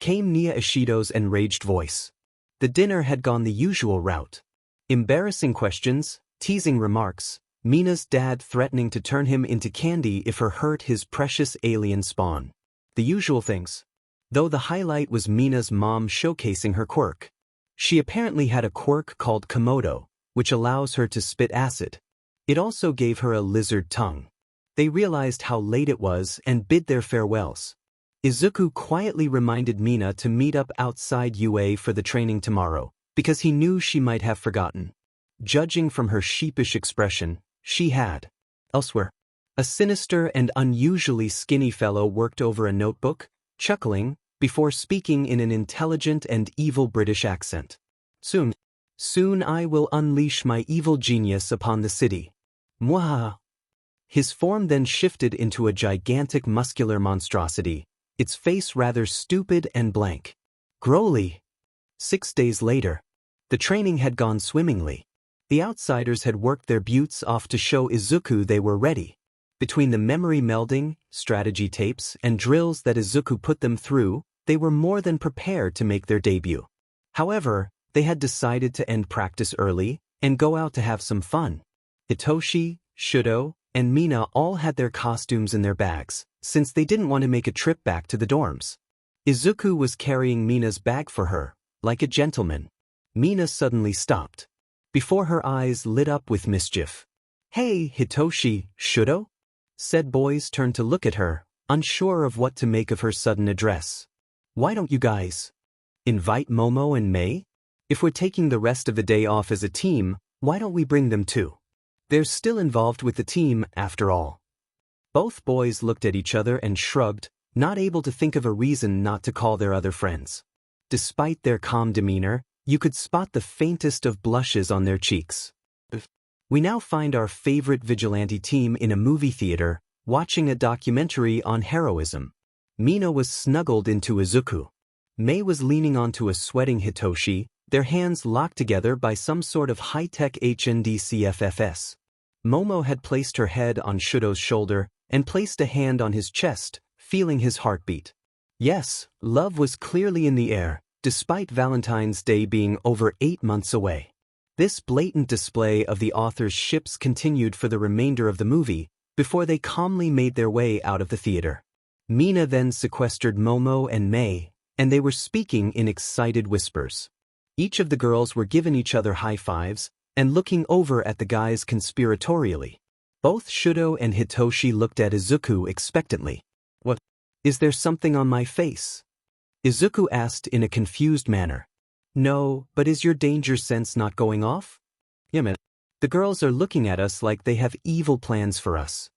Came Nia Ashido's enraged voice. The dinner had gone the usual route. Embarrassing questions, teasing remarks, Mina's dad threatening to turn him into candy if her hurt his precious alien spawn. The usual things. Though the highlight was Mina's mom showcasing her quirk. She apparently had a quirk called Komodo, which allows her to spit acid. It also gave her a lizard tongue. They realized how late it was and bid their farewells. Izuku quietly reminded Mina to meet up outside UA for the training tomorrow, because he knew she might have forgotten. Judging from her sheepish expression, she had. Elsewhere, a sinister and unusually skinny fellow worked over a notebook, chuckling, before speaking in an intelligent and evil British accent. Soon I will unleash my evil genius upon the city. Mwahaha. His form then shifted into a gigantic muscular monstrosity, its face rather stupid and blank. Growly. 6 days later. The training had gone swimmingly. The outsiders had worked their butts off to show Izuku they were ready. Between the memory melding, strategy tapes, and drills that Izuku put them through, they were more than prepared to make their debut. However, They had decided to end practice early and go out to have some fun. Hitoshi, Shido, and Mina all had their costumes in their bags, since they didn't want to make a trip back to the dorms. Izuku was carrying Mina's bag for her, like a gentleman. Mina suddenly stopped. Before her eyes lit up with mischief. "Hey, Hitoshi, Shido?" Said boys turned to look at her, unsure of what to make of her sudden address. "Why don't you guys invite Momo and Mei? If we're taking the rest of the day off as a team, why don't we bring them too? They're still involved with the team, after all." Both boys looked at each other and shrugged, not able to think of a reason not to call their other friends. Despite their calm demeanor, you could spot the faintest of blushes on their cheeks. We now find our favorite vigilante team in a movie theater, watching a documentary on heroism. Mina was snuggled into Izuku. Mei was leaning onto a sweating Hitoshi, their hands locked together by some sort of high-tech HNDCFFS. Momo had placed her head on Shido's shoulder and placed a hand on his chest, feeling his heartbeat. Yes, love was clearly in the air, despite Valentine's Day being over 8 months away. This blatant display of the author's ships continued for the remainder of the movie, before they calmly made their way out of the theater. Mina then sequestered Momo and Mei, and they were speaking in excited whispers. Each of the girls were giving each other high fives and looking over at the guys conspiratorially. Both Shido and Hitoshi looked at Izuku expectantly. "What? Is there something on my face?" Izuku asked in a confused manner. "No, but is your danger sense not going off?" "Yaman. The girls are looking at us like they have evil plans for us."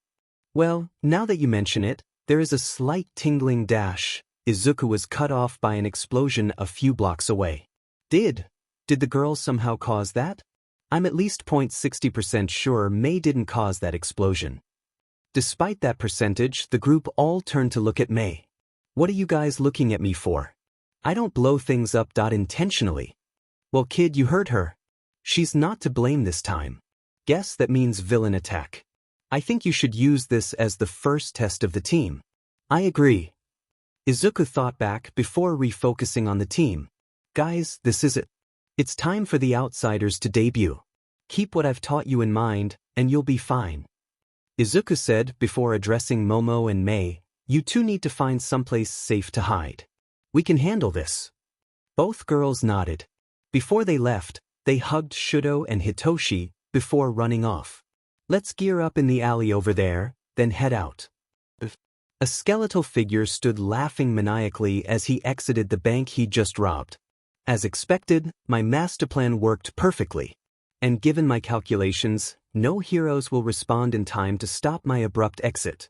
"Well, now that you mention it, there is a slight tingling dash." Izuku was cut off by an explosion a few blocks away. Did the girls somehow cause that? I'm at least 0.60% sure Mei didn't cause that explosion. Despite that percentage, the group all turned to look at Mei. "What are you guys looking at me for? I don't blow things up intentionally." "Well, kid, you heard her. She's not to blame this time. Guess that means villain attack. I think you should use this as the first test of the team." "I agree." Izuku thought back before refocusing on the team. "Guys, this is it. It's time for the outsiders to debut. Keep what I've taught you in mind, and you'll be fine." Izuku said before addressing Momo and Mei, "You two need to find someplace safe to hide. We can handle this." Both girls nodded. Before they left, they hugged Shido and Hitoshi before running off. "Let's gear up in the alley over there, then head out." A skeletal figure stood laughing maniacally as he exited the bank he'd just robbed. "As expected, my master plan worked perfectly. And given my calculations, no heroes will respond in time to stop my abrupt exit."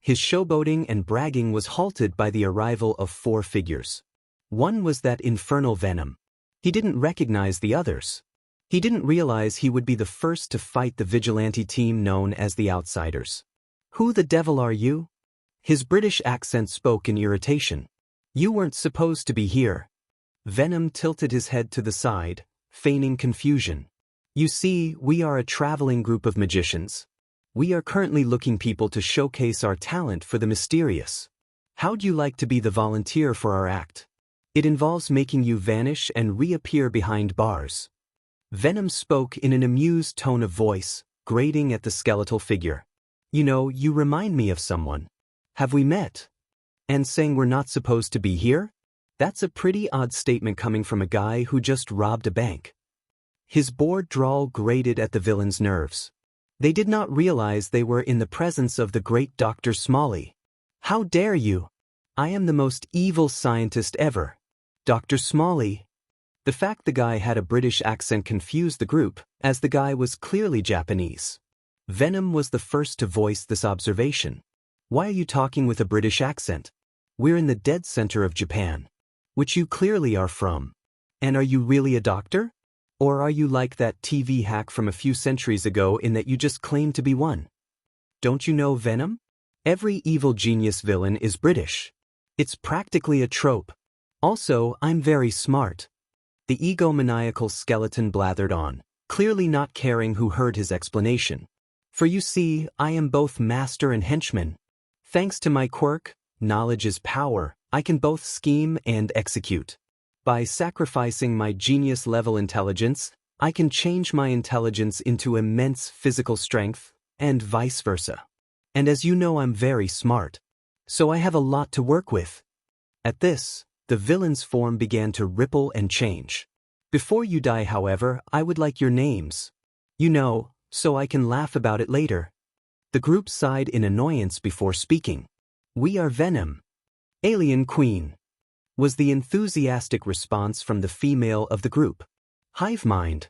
His showboating and bragging was halted by the arrival of 4 figures. One was that infernal Venom. He didn't recognize the others. He didn't realize he would be the first to fight the vigilante team known as the Outsiders. "Who the devil are you?" His British accent spoke in irritation. "You weren't supposed to be here." Venom tilted his head to the side, feigning confusion. "You see, we are a traveling group of magicians. We are currently looking people to showcase our talent for the mysterious. How'd you like to be the volunteer for our act? It involves making you vanish and reappear behind bars." Venom spoke in an amused tone of voice, grating at the skeletal figure. "You know, you remind me of someone. Have we met? And saying we're not supposed to be here? That's a pretty odd statement coming from a guy who just robbed a bank." His bored drawl grated at the villain's nerves. They did not realize they were in the presence of the great Dr. Smalley. "How dare you? I am the most evil scientist ever." "Dr. Smalley." The fact the guy had a British accent confused the group, as the guy was clearly Japanese. Venom was the first to voice this observation. "Why are you talking with a British accent? We're in the dead center of Japan. Which you clearly are from. And are you really a doctor? Or are you like that TV hack from a few centuries ago in that you just claim to be one? Don't you know Venom? Every evil genius villain is British. It's practically a trope. Also, I'm very smart." The egomaniacal skeleton blathered on, clearly not caring who heard his explanation. "For you see, I am both master and henchman. Thanks to my quirk, knowledge is power, I can both scheme and execute." By sacrificing my genius-level intelligence, I can change my intelligence into immense physical strength, and vice versa. And as you know, I'm very smart. So I have a lot to work with. At this, the villain's form began to ripple and change. Before you die, however, I would like your names. You know, so I can laugh about it later. The group sighed in annoyance before speaking. We are Venom. Alien Queen, was the enthusiastic response from the female of the group. Hive mind,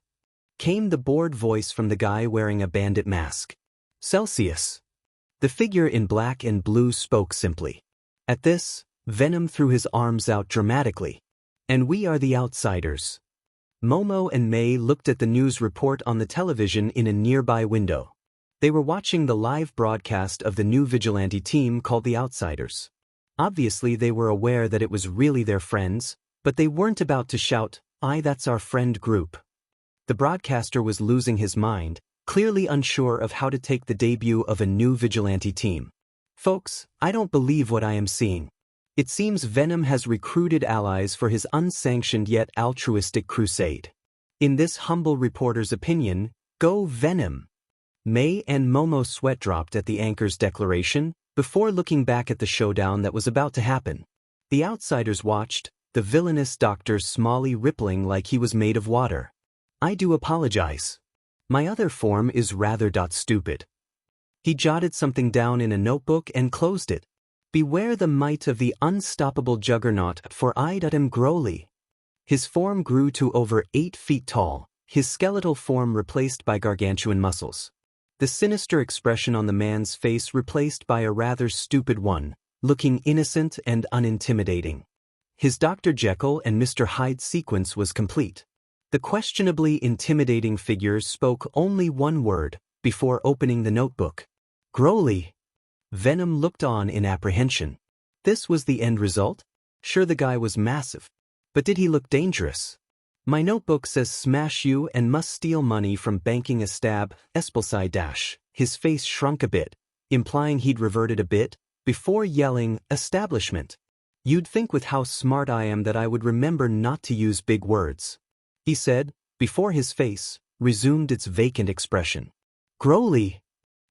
came the bored voice from the guy wearing a bandit mask. Celsius. The figure in black and blue spoke simply. At this, Venom threw his arms out dramatically. And we are the outsiders. Momo and Mei looked at the news report on the television in a nearby window. They were watching the live broadcast of the new vigilante team called the Outsiders. Obviously they were aware that it was really their friends, but they weren't about to shout, "Aye, that's our friend group." The broadcaster was losing his mind, clearly unsure of how to take the debut of a new vigilante team. Folks, I don't believe what I am seeing. It seems Venom has recruited allies for his unsanctioned yet altruistic crusade. In this humble reporter's opinion, go Venom. Mei and Momo sweat dropped at the anchor's declaration, before looking back at the showdown that was about to happen. The outsiders watched, the villainous Dr. Smalley rippling like he was made of water. I do apologize. My other form is rather stupid. He jotted something down in a notebook and closed it. Beware the might of the unstoppable juggernaut, for I am Growly. His form grew to over 8 feet tall, his skeletal form replaced by gargantuan muscles. The sinister expression on the man's face replaced by a rather stupid one, looking innocent and unintimidating. His Dr. Jekyll and Mr. Hyde sequence was complete. The questionably intimidating figures spoke only one word, before opening the notebook. Growly. Venom looked on in apprehension. This was the end result? Sure, the guy was massive. But did he look dangerous? My notebook says smash you and must steal money from banking a stab, Espelside dash. His face shrunk a bit, implying he'd reverted a bit, before yelling, establishment. You'd think with how smart I am that I would remember not to use big words. He said, before his face resumed its vacant expression. Growly.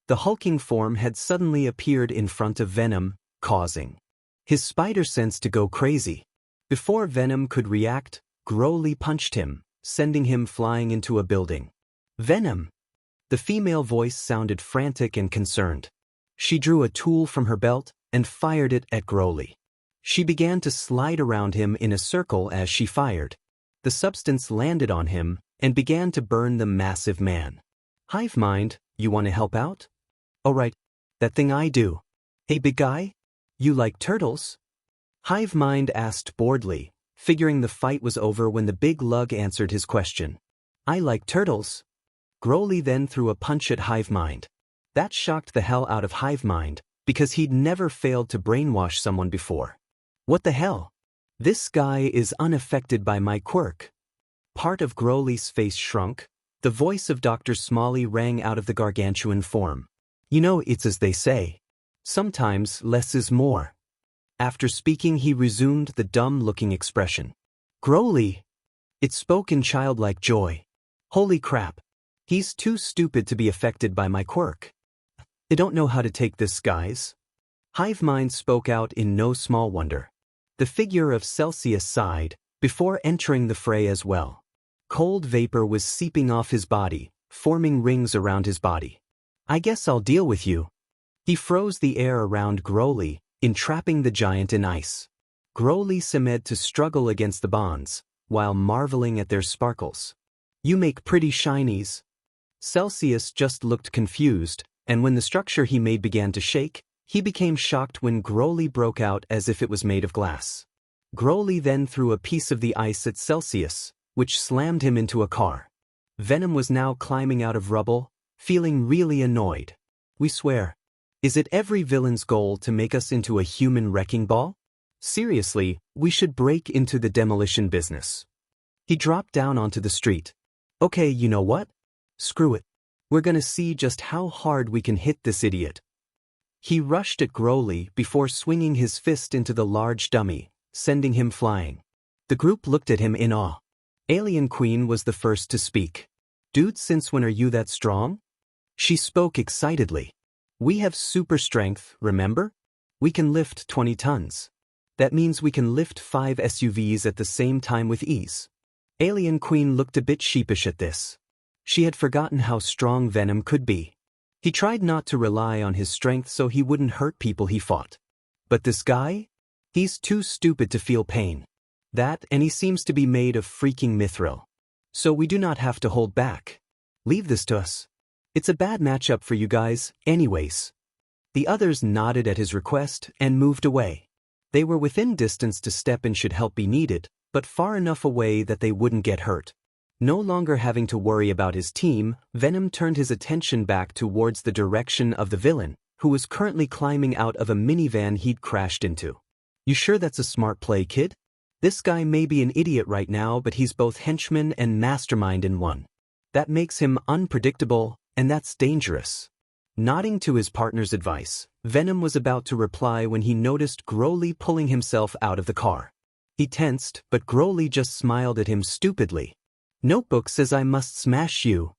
The hulking form had suddenly appeared in front of Venom, causing his spider sense to go crazy. Before Venom could react, Growly punched him, sending him flying into a building. Venom! The female voice sounded frantic and concerned. She drew a tool from her belt and fired it at Growly. She began to slide around him in a circle as she fired. The substance landed on him and began to burn the massive man. Hive mind, you want to help out? Oh right, that thing I do. Hey big guy? You like turtles? Hive mind asked boredly, figuring the fight was over when the big lug answered his question. I like turtles. Growly then threw a punch at Hive mind. That shocked the hell out of Hive mind, because he'd never failed to brainwash someone before. What the hell? This guy is unaffected by my quirk. Part of Growly's face shrunk. The voice of Dr. Smalley rang out of the gargantuan form. You know, it's as they say. Sometimes less is more. After speaking, he resumed the dumb-looking expression. Growly! It spoke in childlike joy. Holy crap! He's too stupid to be affected by my quirk. I don't know how to take this, guys. Hive mind spoke out in no small wonder. The figure of Celsius sighed, before entering the fray as well. Cold vapor was seeping off his body, forming rings around his body. I guess I'll deal with you. He froze the air around Growly, entrapping the giant in ice. Growly seemed to struggle against the bonds, while marveling at their sparkles. You make pretty shinies. Celsius just looked confused, and when the structure he made began to shake, he became shocked when Growly broke out as if it was made of glass. Growly then threw a piece of the ice at Celsius, which slammed him into a car. Venom was now climbing out of rubble, feeling really annoyed. We swear. Is it every villain's goal to make us into a human wrecking ball? Seriously, we should break into the demolition business. He dropped down onto the street. Okay, you know what? Screw it. We're gonna see just how hard we can hit this idiot. He rushed at Growly before swinging his fist into the large dummy, sending him flying. The group looked at him in awe. Alien Queen was the first to speak. Dude, since when are you that strong? She spoke excitedly. We have super strength, remember? We can lift 20 tons. That means we can lift 5 SUVs at the same time with ease. Alien Queen looked a bit sheepish at this. She had forgotten how strong Venom could be. He tried not to rely on his strength so he wouldn't hurt people he fought. But this guy? He's too stupid to feel pain. That, and he seems to be made of freaking mithril. So we do not have to hold back. Leave this to us. It's a bad matchup for you guys, anyways. The others nodded at his request and moved away. They were within distance to step in should help be needed, but far enough away that they wouldn't get hurt. No longer having to worry about his team, Venom turned his attention back towards the direction of the villain, who was currently climbing out of a minivan he'd crashed into. You sure that's a smart play, kid? This guy may be an idiot right now, but he's both henchman and mastermind in one. That makes him unpredictable, and that's dangerous. Nodding to his partner's advice, Venom was about to reply when he noticed Broly pulling himself out of the car. He tensed, but Broly just smiled at him stupidly. Notebook says I must smash you.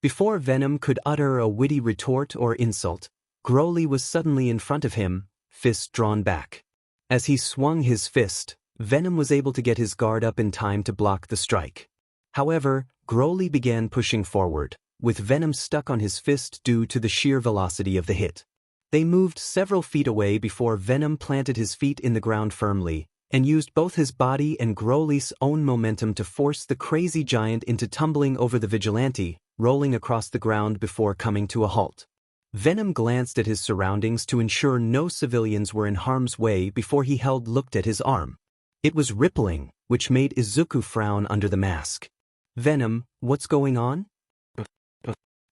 Before Venom could utter a witty retort or insult, Broly was suddenly in front of him, fist drawn back. As he swung his fist, Venom was able to get his guard up in time to block the strike. However, Broly began pushing forward, with Venom stuck on his fist due to the sheer velocity of the hit. They moved several feet away before Venom planted his feet in the ground firmly, and used both his body and Broly's own momentum to force the crazy giant into tumbling over the vigilante, rolling across the ground before coming to a halt. Venom glanced at his surroundings to ensure no civilians were in harm's way before he looked at his arm. It was rippling, which made Izuku frown under the mask. Venom, what's going on?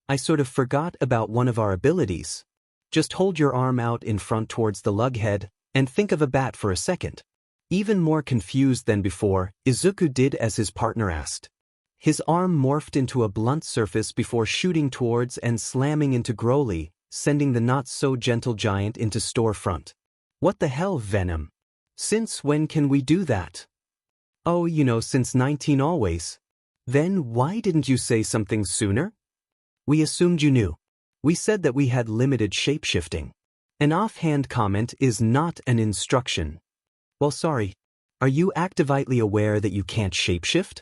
I sort of forgot about one of our abilities. Just hold your arm out in front towards the lughead, and think of a bat for a second. Even more confused than before, Izuku did as his partner asked. His arm morphed into a blunt surface before shooting towards and slamming into Broly, sending the not-so-gentle giant into storefront. What the hell, Venom? Since when can we do that? Oh, since 19 always. Then why didn't you say something sooner? We assumed you knew. We said that we had limited shapeshifting. An offhand comment is not an instruction. Well, sorry. Are you actively aware that you can't shapeshift?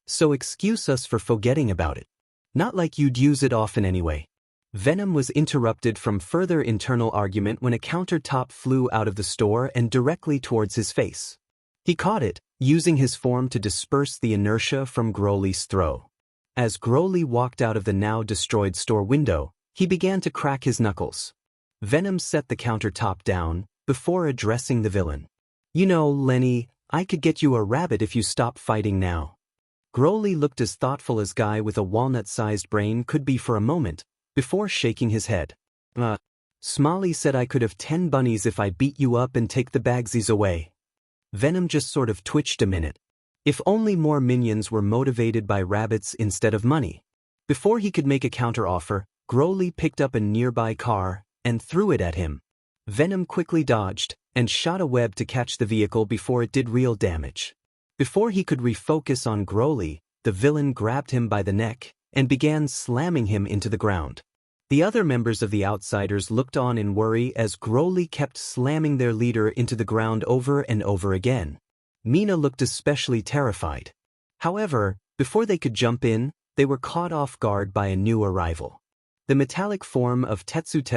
So excuse us for forgetting about it. Not like you'd use it often anyway. Venom was interrupted from further internal argument when a countertop flew out of the store and directly towards his face. He caught it, using his form to disperse the inertia from Broly's throw. As Broly walked out of the now destroyed store window, he began to crack his knuckles. Venom set the countertop down, before addressing the villain. Lenny, I could get you a rabbit if you stop fighting now. Broly looked as thoughtful as guy with a walnut-sized brain could be for a moment, before shaking his head. Smiley said I could have 10 bunnies if I beat you up and take the bagsies away. Venom just sort of twitched a minute. If only more minions were motivated by rabbits instead of money. Before he could make a counteroffer, Broly picked up a nearby car and threw it at him. Venom quickly dodged and shot a web to catch the vehicle before it did real damage. Before he could refocus on Broly, the villain grabbed him by the neck and began slamming him into the ground. The other members of the Outsiders looked on in worry as Broly kept slamming their leader into the ground over and over again. Mina looked especially terrified. However, before they could jump in, they were caught off guard by a new arrival. The metallic form of Tetsu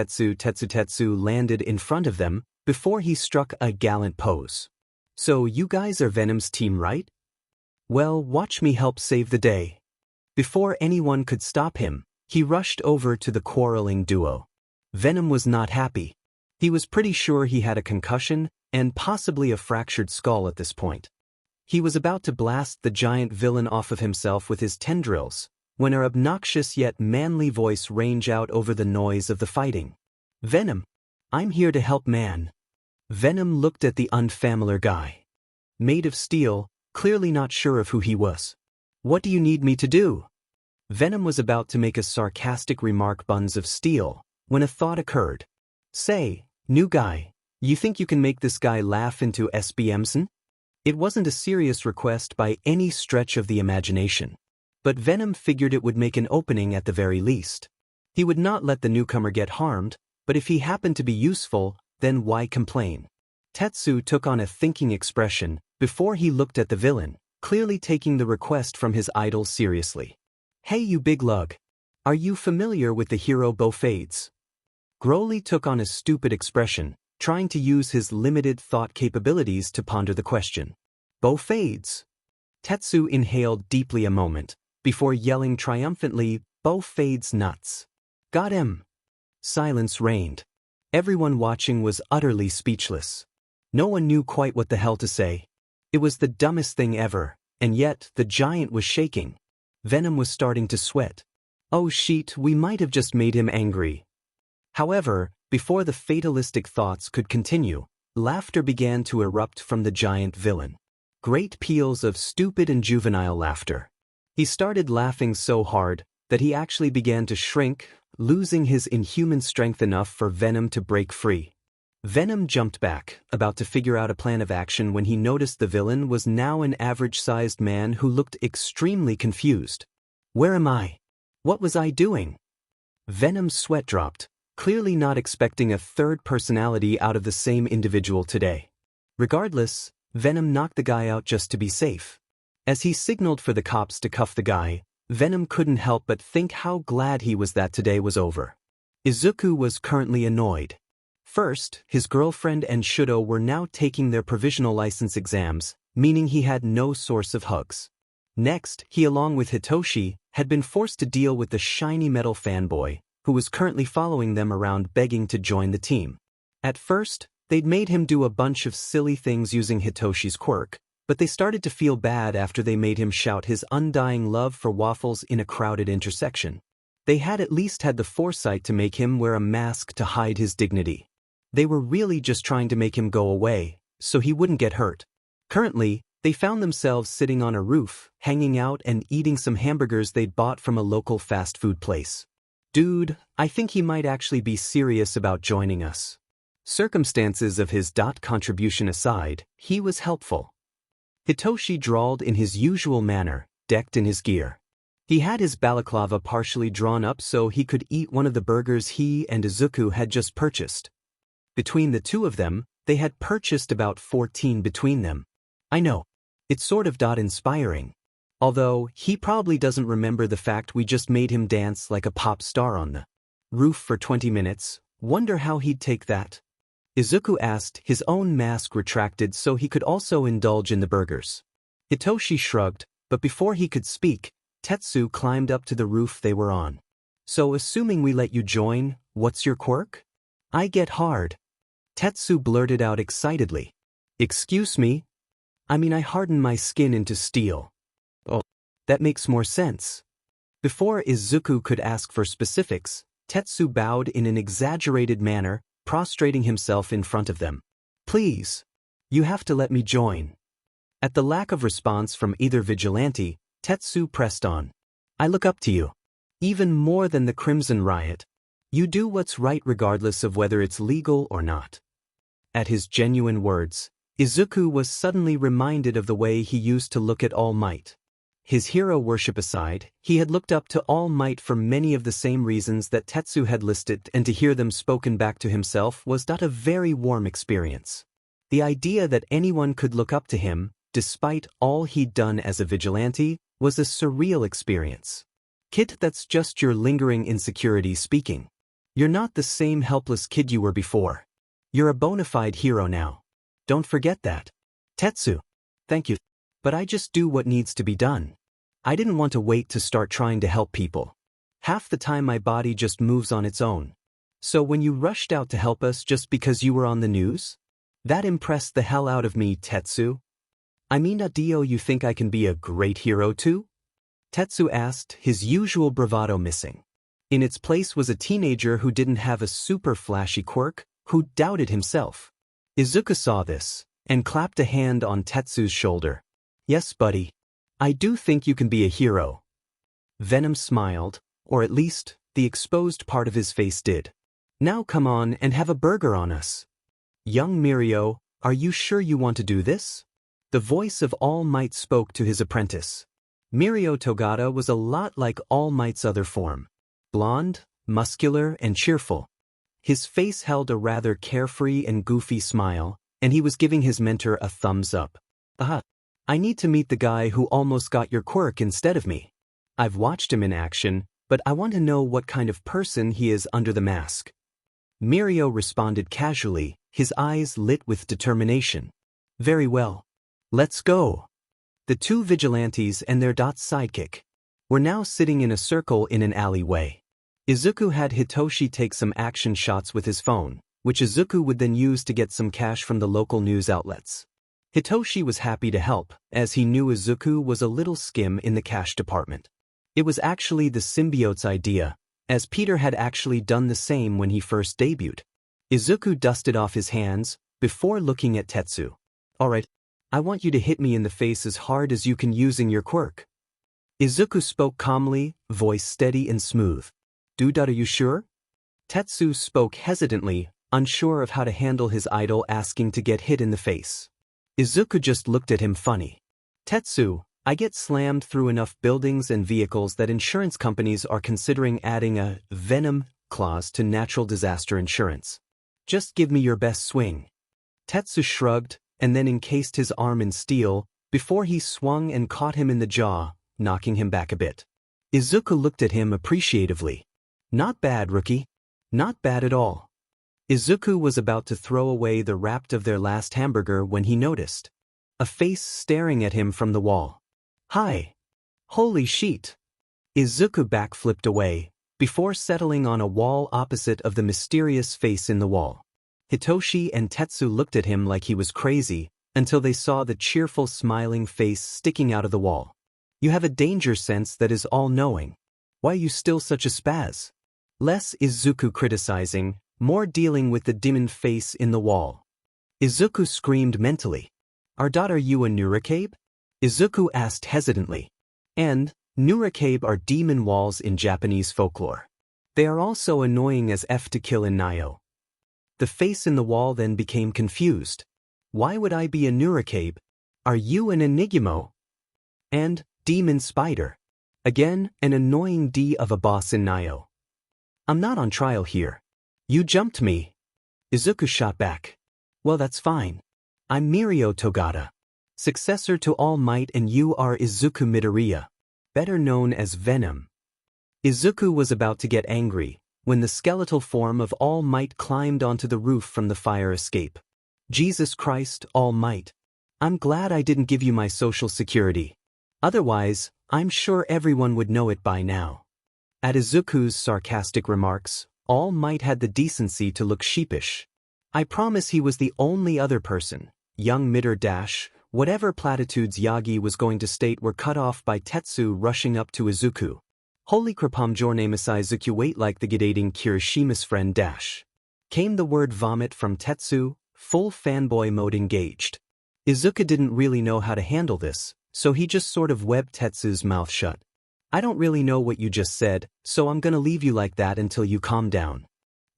landed in front of them before he struck a gallant pose. So you guys are Venom's team, right? Well, watch me help save the day. Before anyone could stop him, he rushed over to the quarreling duo. Venom was not happy. He was pretty sure he had a concussion and possibly a fractured skull at this point. He was about to blast the giant villain off of himself with his tendrils, when her obnoxious yet manly voice rang out over the noise of the fighting. Venom, I'm here to help man. Venom looked at the unfamiliar guy. Made of steel, clearly not sure of who he was. What do you need me to do? Venom was about to make a sarcastic remark buns of steel, when a thought occurred. Say, new guy, you think you can make this guy laugh into SBMson? It wasn't a serious request by any stretch of the imagination. But Venom figured it would make an opening at the very least. He would not let the newcomer get harmed, but if he happened to be useful, then why complain? Tetsu took on a thinking expression before he looked at the villain, clearly taking the request from his idol seriously. Hey you big lug. Are you familiar with the hero Beaufades? Broly took on a stupid expression, trying to use his limited thought capabilities to ponder the question. Beaufades? Tetsu inhaled deeply a moment, before yelling triumphantly, Beaufades nuts. Got him. Silence reigned. Everyone watching was utterly speechless. No one knew quite what the hell to say. It was the dumbest thing ever, and yet the giant was shaking. Venom was starting to sweat. Oh shit, we might have just made him angry. However, before the fatalistic thoughts could continue, laughter began to erupt from the giant villain. Great peals of stupid and juvenile laughter. He started laughing so hard that he actually began to shrink, losing his inhuman strength enough for Venom to break free. Venom jumped back, about to figure out a plan of action when he noticed the villain was now an average-sized man who looked extremely confused. Where am I? What was I doing? Venom's sweat dropped, clearly not expecting a third personality out of the same individual today. Regardless, Venom knocked the guy out just to be safe. As he signaled for the cops to cuff the guy, Venom couldn't help but think how glad he was that today was over. Izuku was currently annoyed. First, his girlfriend and Ashido were now taking their provisional license exams, meaning he had no source of hugs. Next, he along with Hitoshi had been forced to deal with the shiny metal fanboy, who was currently following them around begging to join the team. At first, they'd made him do a bunch of silly things using Hitoshi's quirk, but they started to feel bad after they made him shout his undying love for waffles in a crowded intersection. They had at least had the foresight to make him wear a mask to hide his dignity. They were really just trying to make him go away, so he wouldn't get hurt. Currently, they found themselves sitting on a roof, hanging out and eating some hamburgers they'd bought from a local fast food place. Dude, I think he might actually be serious about joining us. Circumstances of his contribution aside, he was helpful. Hitoshi drawled in his usual manner, decked in his gear. He had his balaclava partially drawn up so he could eat one of the burgers he and Izuku had just purchased. Between the two of them, they had purchased about 14 between them. I know. It's sort of inspiring. Although, he probably doesn't remember the fact we just made him dance like a pop star on the roof for 20 minutes, wonder how he'd take that? Izuku asked, his own mask retracted so he could also indulge in the burgers. Hitoshi shrugged, but before he could speak, Tetsu climbed up to the roof they were on. So assuming we let you join, what's your quirk? I get hard. Tetsu blurted out excitedly. Excuse me? I mean I harden my skin into steel. Oh, that makes more sense. Before Izuku could ask for specifics, Tetsu bowed in an exaggerated manner, prostrating himself in front of them. Please. You have to let me join. At the lack of response from either vigilante, Tetsu pressed on. I look up to you. Even more than the Crimson Riot. You do what's right regardless of whether it's legal or not. At his genuine words, Izuku was suddenly reminded of the way he used to look at All Might. His hero worship aside, he had looked up to All Might for many of the same reasons that Tetsu had listed, and to hear them spoken back to himself was not a very warm experience. The idea that anyone could look up to him, despite all he'd done as a vigilante, was a surreal experience. Kid, that's just your lingering insecurity speaking. You're not the same helpless kid you were before. You're a bona fide hero now. Don't forget that. Tetsu. Thank you. But I just do what needs to be done. I didn't want to wait to start trying to help people. Half the time my body just moves on its own. So when you rushed out to help us just because you were on the news? That impressed the hell out of me, Tetsu. I mean, Dio, you think I can be a great hero too? Tetsu asked, his usual bravado missing. In its place was a teenager who didn't have a super flashy quirk, who doubted himself. Izuku saw this, and clapped a hand on Tetsu's shoulder. Yes, buddy. I do think you can be a hero. Venom smiled, or at least, the exposed part of his face did. Now come on and have a burger on us. Young Mirio, are you sure you want to do this? The voice of All Might spoke to his apprentice. Mirio Togata was a lot like All Might's other form. Blonde, muscular, and cheerful. His face held a rather carefree and goofy smile, and he was giving his mentor a thumbs up. Aha! I need to meet the guy who almost got your quirk instead of me. I've watched him in action, but I want to know what kind of person he is under the mask. Mirio responded casually, his eyes lit with determination. Very well. Let's go. The two vigilantes and their sidekick were now sitting in a circle in an alleyway. Izuku had Hitoshi take some action shots with his phone, which Izuku would then use to get some cash from the local news outlets. Hitoshi was happy to help, as he knew Izuku was a little skim in the cash department. It was actually the symbiote's idea, as Peter had actually done the same when he first debuted. Izuku dusted off his hands, before looking at Tetsu. Alright, I want you to hit me in the face as hard as you can using your quirk. Izuku spoke calmly, voice steady and smooth. Dude, are you sure? Tetsu spoke hesitantly, unsure of how to handle his idol asking to get hit in the face. Izuku just looked at him funny. Tetsu, I get slammed through enough buildings and vehicles that insurance companies are considering adding a Venom clause to natural disaster insurance. Just give me your best swing. Tetsu shrugged, and then encased his arm in steel, before he swung and caught him in the jaw, knocking him back a bit. Izuku looked at him appreciatively. Not bad, rookie. Not bad at all. Izuku was about to throw away the wrap of their last hamburger when he noticed a face staring at him from the wall. Hi. Holy shit. Izuku backflipped away, before settling on a wall opposite of the mysterious face in the wall. Hitoshi and Tetsu looked at him like he was crazy, until they saw the cheerful smiling face sticking out of the wall. You have a danger sense that is all-knowing. Why are you still such a spaz? Less Izuku criticizing, more dealing with the demon face in the wall. Izuku screamed mentally. Are you a Nurikabe? Izuku asked hesitantly. And, Nurikabe are demon walls in Japanese folklore. They are also annoying as F to kill in Nioh. The face in the wall then became confused. Why would I be a Nurikabe? Are you an Enigmo? And, demon spider. Again, an annoying D of a boss in Nioh. I'm not on trial here. You jumped me. Izuku shot back. Well, that's fine. I'm Mirio Togata, successor to All Might, and you are Izuku Midoriya, better known as Venom. Izuku was about to get angry, when the skeletal form of All Might climbed onto the roof from the fire escape. Jesus Christ, All Might. I'm glad I didn't give you my social security. Otherwise, I'm sure everyone would know it by now. At Izuku's sarcastic remarks, All Might had the decency to look sheepish. I promise he was the only other person. Young Midor dash, whatever platitudes Yagi was going to state were cut off by Tetsu rushing up to Izuku. Holy krapamjorne Masai Izuku wait like the Gidating Kirishima's friend dash. Came the word vomit from Tetsu, full fanboy mode engaged. Izuku didn't really know how to handle this, so he just sort of webbed Tetsu's mouth shut. I don't really know what you just said, so I'm gonna leave you like that until you calm down.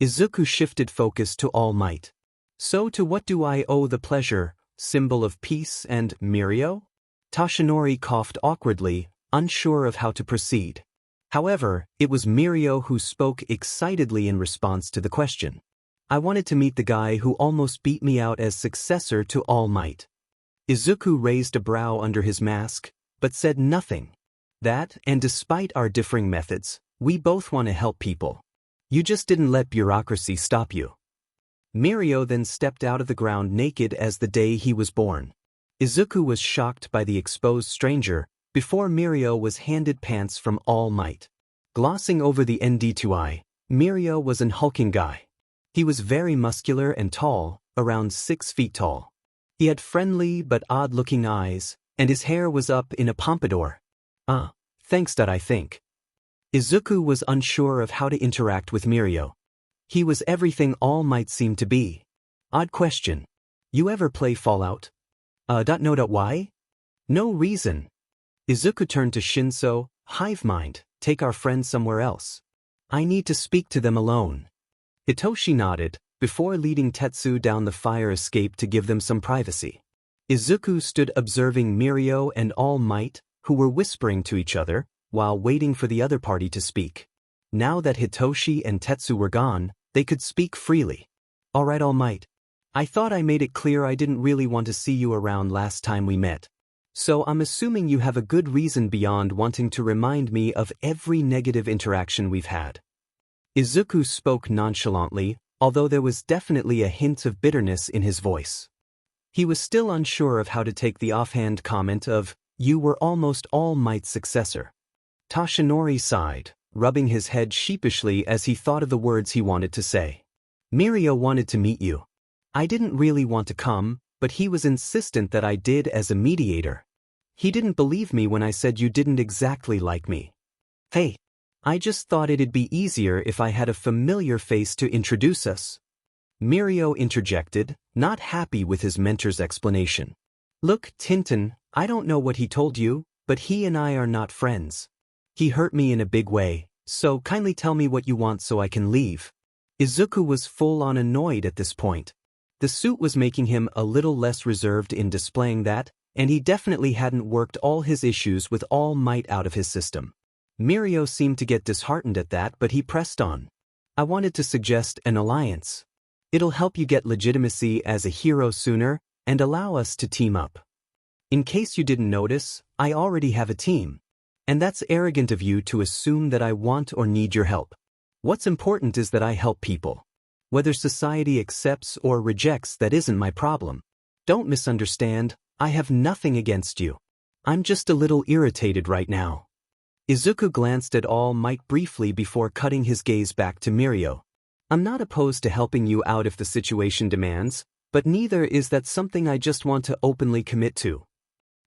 Izuku shifted focus to All Might. So to what do I owe the pleasure, symbol of peace and Mirio? Toshinori coughed awkwardly, unsure of how to proceed. However, it was Mirio who spoke excitedly in response to the question. I wanted to meet the guy who almost beat me out as successor to All Might. Izuku raised a brow under his mask, but said nothing. That, and despite our differing methods, we both want to help people. You just didn't let bureaucracy stop you. Mirio then stepped out of the ground naked as the day he was born. Izuku was shocked by the exposed stranger, before Mirio was handed pants from All Might. Glossing over the ND2I, Mirio was an hulking guy. He was very muscular and tall, around 6 feet tall. He had friendly but odd-looking eyes, and his hair was up in a pompadour. Thanks I think. Izuku was unsure of how to interact with Mirio. He was everything All Might seemed to be. Odd question. You ever play Fallout? Why? No reason. Izuku turned to Shinszo. Hive mind, take our friends somewhere else. I need to speak to them alone. Hitoshi nodded, before leading Tetsu down the fire escape to give them some privacy. Izuku stood observing Mirio and All Might, who were whispering to each other, while waiting for the other party to speak. Now that Hitoshi and Tetsu were gone, they could speak freely. Alright, All Might. I thought I made it clear I didn't really want to see you around last time we met. So I'm assuming you have a good reason beyond wanting to remind me of every negative interaction we've had. Izuku spoke nonchalantly, although there was definitely a hint of bitterness in his voice. He was still unsure of how to take the offhand comment of, "You were almost All Might's successor." Toshinori sighed, rubbing his head sheepishly as he thought of the words he wanted to say. Mirio wanted to meet you. I didn't really want to come, but he was insistent that I did as a mediator. He didn't believe me when I said you didn't exactly like me. Hey, I just thought it'd be easier if I had a familiar face to introduce us. Mirio interjected, not happy with his mentor's explanation. Look, Tintin, I don't know what he told you, but he and I are not friends. He hurt me in a big way, so kindly tell me what you want so I can leave. Izuku was full-on annoyed at this point. The suit was making him a little less reserved in displaying that, and he definitely hadn't worked all his issues with All Might out of his system. Mirio seemed to get disheartened at that, but he pressed on. I wanted to suggest an alliance. It'll help you get legitimacy as a hero sooner, and allow us to team up. In case you didn't notice, I already have a team. And that's arrogant of you to assume that I want or need your help. What's important is that I help people. Whether society accepts or rejects, that isn't my problem. Don't misunderstand, I have nothing against you. I'm just a little irritated right now. Izuku glanced at All Might briefly before cutting his gaze back to Mirio. I'm not opposed to helping you out if the situation demands, but neither is that something I just want to openly commit to.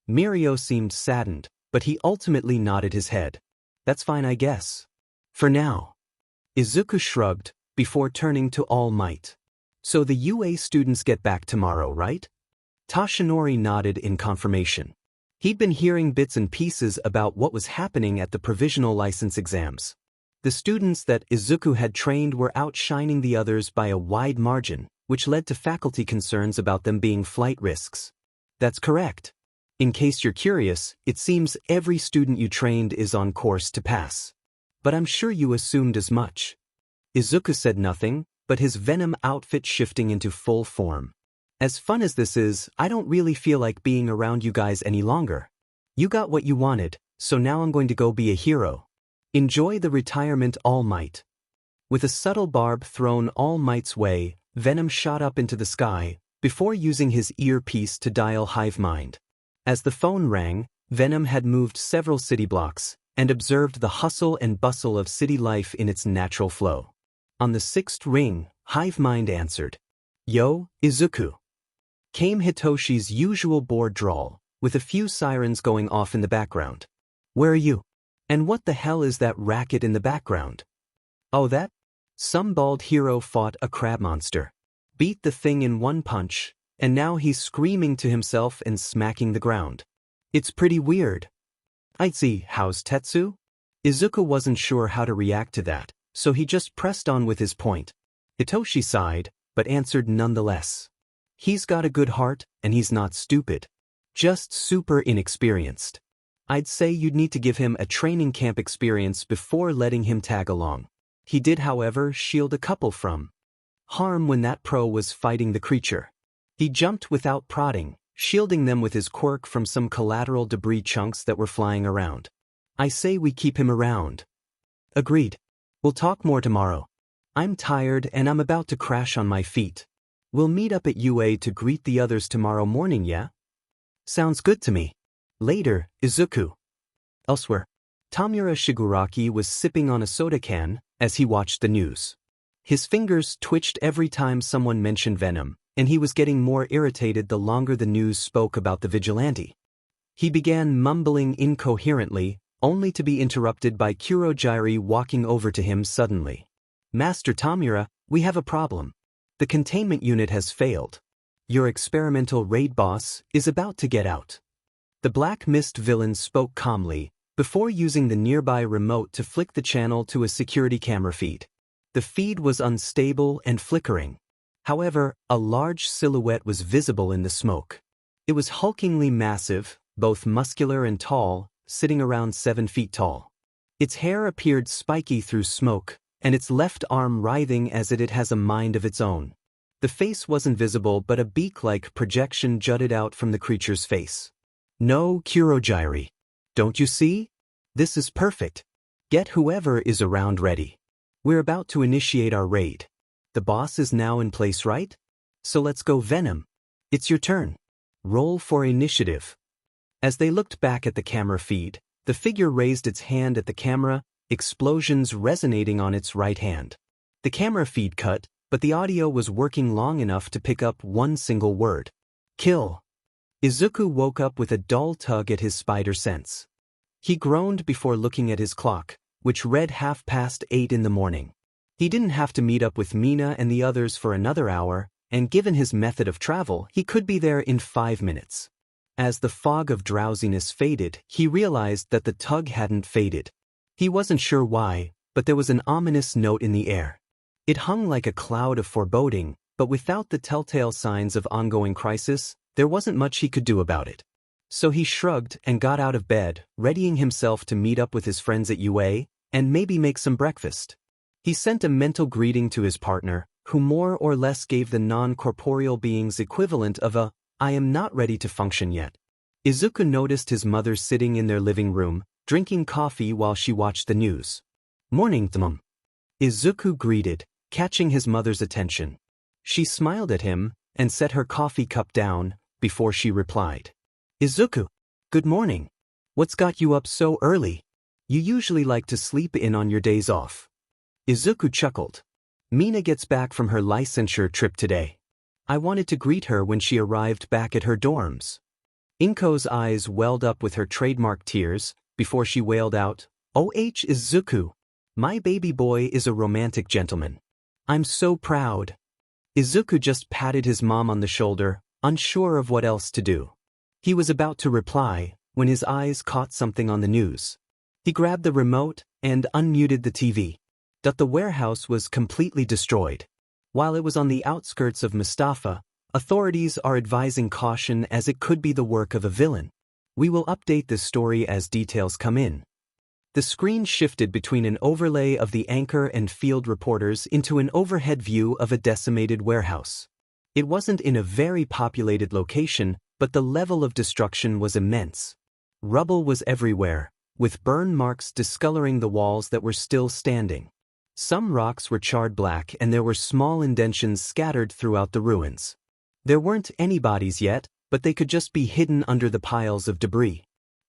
Mirio seemed saddened, but he ultimately nodded his head. That's fine, I guess. For now. Izuku shrugged, before turning to All Might. So the UA students get back tomorrow, right? Toshinori nodded in confirmation. He'd been hearing bits and pieces about what was happening at the provisional license exams. The students that Izuku had trained were outshining the others by a wide margin, which led to faculty concerns about them being flight risks. That's correct. In case you're curious, it seems every student you trained is on course to pass. But I'm sure you assumed as much. Izuku said nothing, but his Venom outfit shifting into full form. As fun as this is, I don't really feel like being around you guys any longer. You got what you wanted, so now I'm going to go be a hero. Enjoy the retirement, All Might. With a subtle barb thrown All Might's way, Venom shot up into the sky, before using his earpiece to dial Hive Mind. As the phone rang, Venom had moved several city blocks, and observed the hustle and bustle of city life in its natural flow. On the sixth ring, Hive Mind answered. Yo, Izuku. Came Hitoshi's usual bored drawl, with a few sirens going off in the background. Where are you? And what the hell is that racket in the background? Oh, that? Some bald hero fought a crab monster. Beat the thing in one punch, and now he's screaming to himself and smacking the ground. It's pretty weird. I'd see, how's Tetsu? Izuku wasn't sure how to react to that, so he just pressed on with his point. Hitoshi sighed, but answered nonetheless. He's got a good heart, and he's not stupid. Just super inexperienced. I'd say you'd need to give him a training camp experience before letting him tag along. He did, however, shield a couple from harm when that pro was fighting the creature. He jumped without prodding, shielding them with his quirk from some collateral debris chunks that were flying around. I say we keep him around. Agreed. We'll talk more tomorrow. I'm tired and I'm about to crash on my feet. We'll meet up at UA to greet the others tomorrow morning, yeah? Sounds good to me. Later, Izuku. Elsewhere, Tamura Shigaraki was sipping on a soda can as he watched the news. His fingers twitched every time someone mentioned Venom, and he was getting more irritated the longer the news spoke about the vigilante. He began mumbling incoherently, only to be interrupted by Kurojiri walking over to him suddenly. Master Tamura, we have a problem. The containment unit has failed. Your experimental raid boss is about to get out. The Black Mist villain spoke calmly, before using the nearby remote to flick the channel to a security camera feed. The feed was unstable and flickering. However, a large silhouette was visible in the smoke. It was hulkingly massive, both muscular and tall, sitting around 7 feet tall. Its hair appeared spiky through smoke, and its left arm writhing as it has a mind of its own. The face wasn't visible, but a beak-like projection jutted out from the creature's face. No Kurogiri. Don't you see? This is perfect. Get whoever is around ready. We're about to initiate our raid. The boss is now in place, right? So let's go, Venom. It's your turn. Roll for initiative. As they looked back at the camera feed, the figure raised its hand at the camera, explosions resonating on its right hand. The camera feed cut, but the audio was working long enough to pick up one single word. Kill. Izuku woke up with a dull tug at his spider sense. He groaned before looking at his clock, which read 8:30 in the morning. He didn't have to meet up with Mina and the others for another hour, and given his method of travel, he could be there in 5 minutes. As the fog of drowsiness faded, he realized that the tug hadn't faded. He wasn't sure why, but there was an ominous note in the air. It hung like a cloud of foreboding, but without the telltale signs of ongoing crisis, there wasn't much he could do about it. So he shrugged and got out of bed, readying himself to meet up with his friends at UA, and maybe make some breakfast. He sent a mental greeting to his partner, who more or less gave the non-corporeal being's equivalent of a, "I am not ready to function yet." Izuku noticed his mother sitting in their living room, drinking coffee while she watched the news. "Morning, Mom." Izuku greeted, catching his mother's attention. She smiled at him and set her coffee cup down before she replied. "Izuku, good morning. What's got you up so early? You usually like to sleep in on your days off." Izuku chuckled. "Mina gets back from her licensure trip today. I wanted to greet her when she arrived back at her dorms." Inko's eyes welled up with her trademark tears before she wailed out, "Oh Izuku, my baby boy is a romantic gentleman. I'm so proud." Izuku just patted his mom on the shoulder, unsure of what else to do. He was about to reply when his eyes caught something on the news. He grabbed the remote and unmuted the TV. The warehouse was completely destroyed. While it was on the outskirts of Mustafa, authorities are advising caution as it could be the work of a villain. We will update this story as details come in. The screen shifted between an overlay of the anchor and field reporters into an overhead view of a decimated warehouse. It wasn't in a very populated location, but the level of destruction was immense. Rubble was everywhere, with burn marks discoloring the walls that were still standing. Some rocks were charred black and there were small indentions scattered throughout the ruins. There weren't any bodies yet, but they could just be hidden under the piles of debris.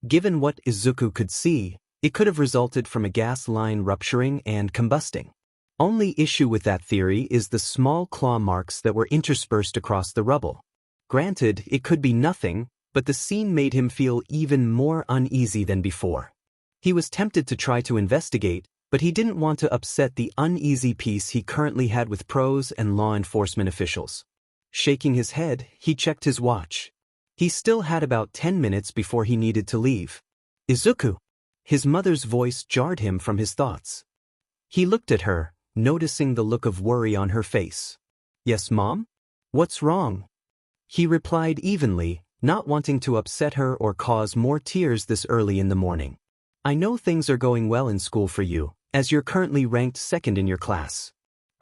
Given what Izuku could see, it could have resulted from a gas line rupturing and combusting. Only issue with that theory is the small claw marks that were interspersed across the rubble. Granted, it could be nothing, but the scene made him feel even more uneasy than before. He was tempted to try to investigate, but he didn't want to upset the uneasy peace he currently had with pros and law enforcement officials. Shaking his head, he checked his watch. He still had about 10 minutes before he needed to leave. "Izuku." His mother's voice jarred him from his thoughts. He looked at her, noticing the look of worry on her face. "Yes, Mom? What's wrong?" He replied evenly, not wanting to upset her or cause more tears this early in the morning. "I know things are going well in school for you, as you're currently ranked second in your class.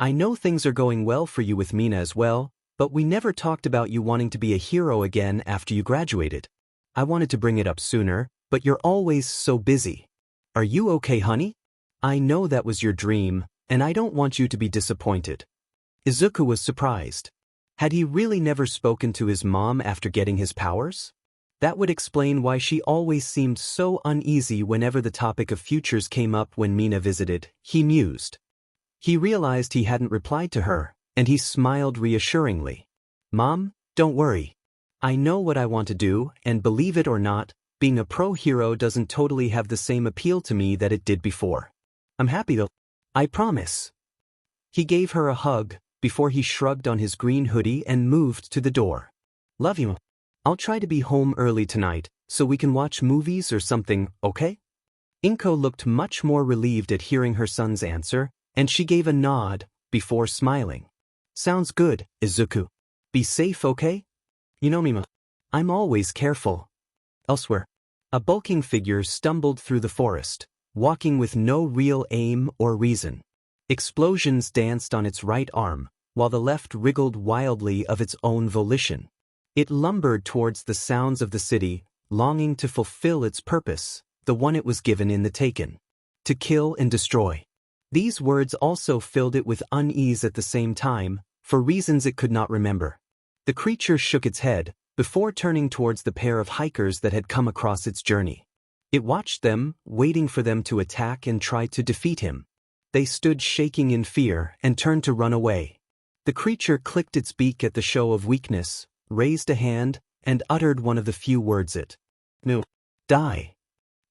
I know things are going well for you with Mina as well, but we never talked about you wanting to be a hero again after you graduated. I wanted to bring it up sooner, but you're always so busy. Are you okay, honey? I know that was your dream, and I don't want you to be disappointed." Izuku was surprised. Had he really never spoken to his mom after getting his powers? That would explain why she always seemed so uneasy whenever the topic of futures came up when Mina visited, he mused. He realized he hadn't replied to her, and he smiled reassuringly. "Mom, don't worry. I know what I want to do, and believe it or not, being a pro hero doesn't totally have the same appeal to me that it did before. I'm happy though. I promise." He gave her a hug before he shrugged on his green hoodie and moved to the door. "Love you. I'll try to be home early tonight, so we can watch movies or something, okay?" Inko looked much more relieved at hearing her son's answer, and she gave a nod before smiling. "Sounds good, Izuku. Be safe, okay? You know, Mima." I'm always careful. Elsewhere, a bulking figure stumbled through the forest, walking with no real aim or reason. Explosions danced on its right arm, while the left wriggled wildly of its own volition. It lumbered towards the sounds of the city, longing to fulfill its purpose, the one it was given in the Taken. To kill and destroy. These words also filled it with unease at the same time, for reasons it could not remember. The creature shook its head, before turning towards the pair of hikers that had come across its journey. It watched them, waiting for them to attack and try to defeat him. They stood shaking in fear and turned to run away. The creature clicked its beak at the show of weakness, raised a hand, and uttered one of the few words it knew. Die.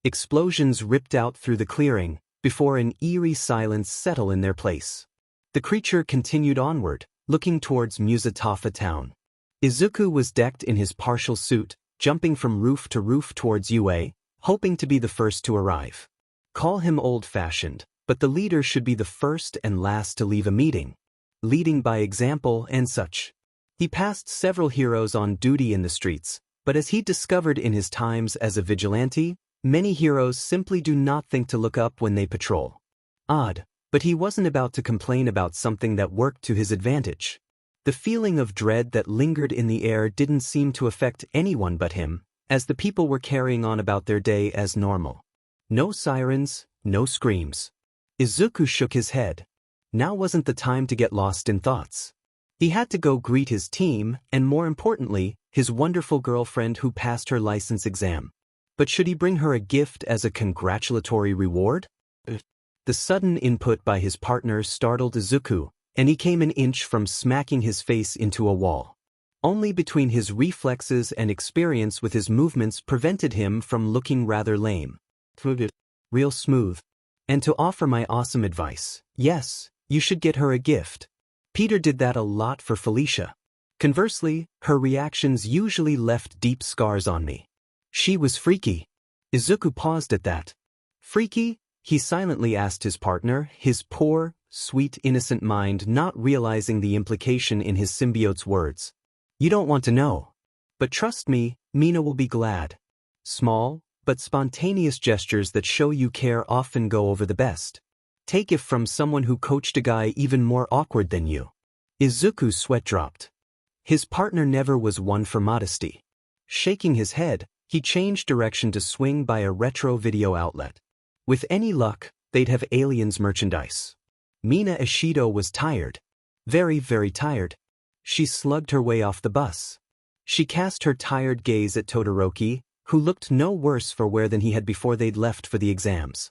Explosions ripped out through the clearing, before an eerie silence settled in their place. The creature continued onward, looking towards Musatafa town. Izuku was decked in his partial suit, jumping from roof to roof towards UA, hoping to be the first to arrive. Call him old-fashioned, but the leader should be the first and last to leave a meeting. Leading by example and such. He passed several heroes on duty in the streets, but as he discovered in his times as a vigilante, many heroes simply do not think to look up when they patrol. Odd, but he wasn't about to complain about something that worked to his advantage. The feeling of dread that lingered in the air didn't seem to affect anyone but him, as the people were carrying on about their day as normal. No sirens, no screams. Izuku shook his head. Now wasn't the time to get lost in thoughts. He had to go greet his team, and more importantly, his wonderful girlfriend who passed her license exam. But should he bring her a gift as a congratulatory reward? The sudden input by his partner startled Izuku, and he came an inch from smacking his face into a wall. Only between his reflexes and experience with his movements prevented him from looking rather lame. Real smooth. And to offer my awesome advice, yes, you should get her a gift. Peter did that a lot for Felicia. Conversely, her reactions usually left deep scars on me. She was freaky. Izuku paused at that. Freaky? He silently asked his partner, his poor, sweet, innocent mind not realizing the implication in his symbiote's words. You don't want to know. But trust me, Mina will be glad. Small, but spontaneous gestures that show you care often go over the best. Take it from someone who coached a guy even more awkward than you. Izuku's sweat dropped. His partner never was one for modesty. Shaking his head, he changed direction to swing by a retro video outlet. With any luck, they'd have aliens merchandise. Mina Ashido was tired. Very, very tired. She slugged her way off the bus. She cast her tired gaze at Todoroki, who looked no worse for wear than he had before they'd left for the exams.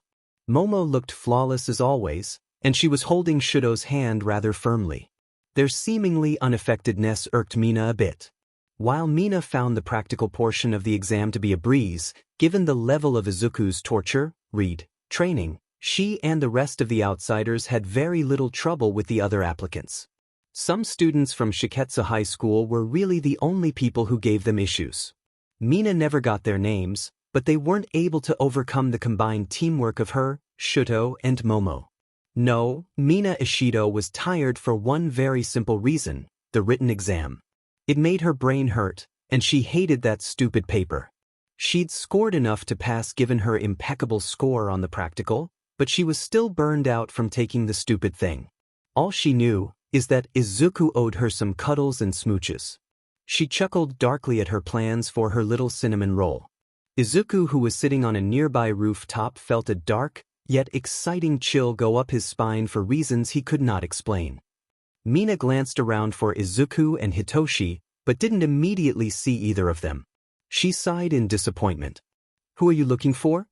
Momo looked flawless as always, and she was holding Shido's hand rather firmly. Their seemingly unaffectedness irked Mina a bit. While Mina found the practical portion of the exam to be a breeze, given the level of Izuku's torture, training, she and the rest of the outsiders had very little trouble with the other applicants. Some students from Shiketsu High School were really the only people who gave them issues. Mina never got their names, but they weren't able to overcome the combined teamwork of her, Shuto, and Momo. No, Mina Ashido was tired for one very simple reason, the written exam. It made her brain hurt, and she hated that stupid paper. She'd scored enough to pass given her impeccable score on the practical, but she was still burned out from taking the stupid thing. All she knew is that Izuku owed her some cuddles and smooches. She chuckled darkly at her plans for her little cinnamon roll. Izuku, who was sitting on a nearby rooftop, felt a dark, yet exciting chill go up his spine for reasons he could not explain. Mina glanced around for Izuku and Hitoshi, but didn't immediately see either of them. She sighed in disappointment. Who are you looking for?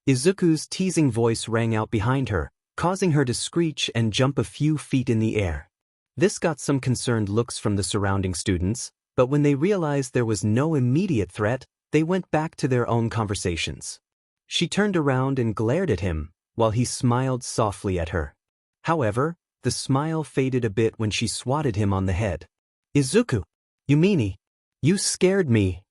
Izuku's teasing voice rang out behind her, causing her to screech and jump a few feet in the air. This got some concerned looks from the surrounding students, but when they realized there was no immediate threat, they went back to their own conversations. She turned around and glared at him, while he smiled softly at her. However, the smile faded a bit when she swatted him on the head. Izuku! You meanie! You scared me!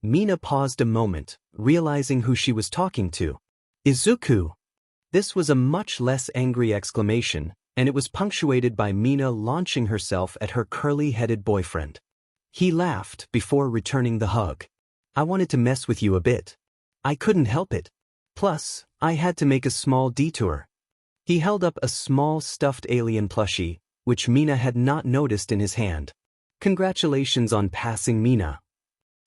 Mina paused a moment, realizing who she was talking to. Izuku! This was a much less angry exclamation, and it was punctuated by Mina launching herself at her curly-headed boyfriend. He laughed before returning the hug. I wanted to mess with you a bit. I couldn't help it. Plus, I had to make a small detour. He held up a small stuffed alien plushie, which Mina had not noticed in his hand. Congratulations on passing Mina.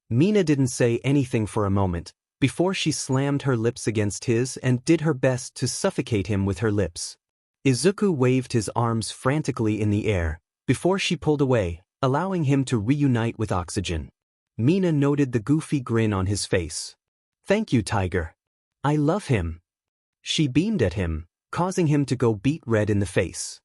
Mina didn't say anything for a moment, before she slammed her lips against his and did her best to suffocate him with her lips. Izuku waved his arms frantically in the air, before she pulled away, allowing him to reunite with oxygen. Mina noted the goofy grin on his face. Thank you, Tiger. I love him. She beamed at him, causing him to go beet red in the face.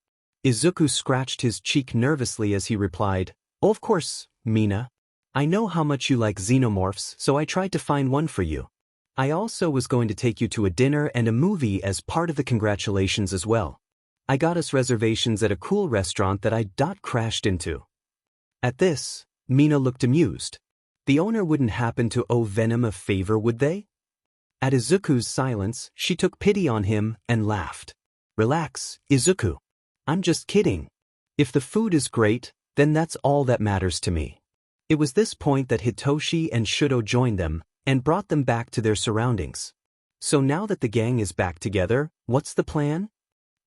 Izuku scratched his cheek nervously as he replied, "Oh, of course, Mina. I know how much you like xenomorphs, so I tried to find one for you. I also was going to take you to a dinner and a movie as part of the congratulations as well. I got us reservations at a cool restaurant that I crashed into." At this, Mina looked amused. The owner wouldn't happen to owe Venom a favor, would they? At Izuku's silence, she took pity on him and laughed. Relax, Izuku. I'm just kidding. If the food is great, then that's all that matters to me. It was this point that Hitoshi and Shido joined them and brought them back to their surroundings. So now that the gang is back together, what's the plan?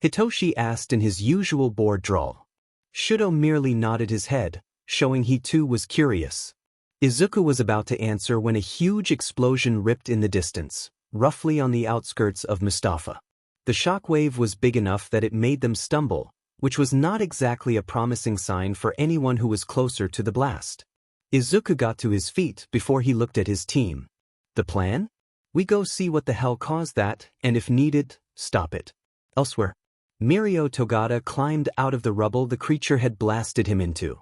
Hitoshi asked in his usual bored drawl. Shido merely nodded his head, showing he too was curious. Izuku was about to answer when a huge explosion ripped in the distance, roughly on the outskirts of Mustafa. The shockwave was big enough that it made them stumble, which was not exactly a promising sign for anyone who was closer to the blast. Izuku got to his feet before he looked at his team. The plan? We go see what the hell caused that, and if needed, stop it. Elsewhere. Mirio Togata climbed out of the rubble the creature had blasted him into.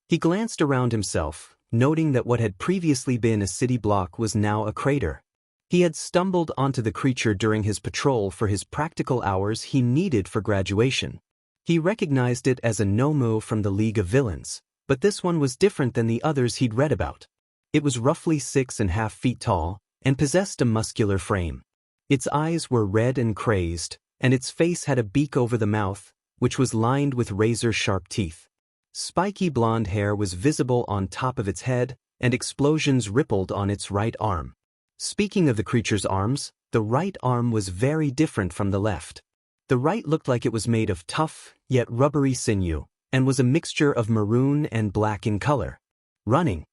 He glanced around himself, noting that what had previously been a city block was now a crater. He had stumbled onto the creature during his patrol for his practical hours he needed for graduation. He recognized it as a Nomu from the League of Villains, but this one was different than the others he'd read about. It was roughly 6.5 feet tall, and possessed a muscular frame. Its eyes were red and crazed, and its face had a beak over the mouth, which was lined with razor-sharp teeth. Spiky blonde hair was visible on top of its head, and explosions rippled on its right arm. Speaking of the creature's arms, the right arm was very different from the left. The right looked like it was made of tough, yet rubbery sinew, and was a mixture of maroon and black in color. Running.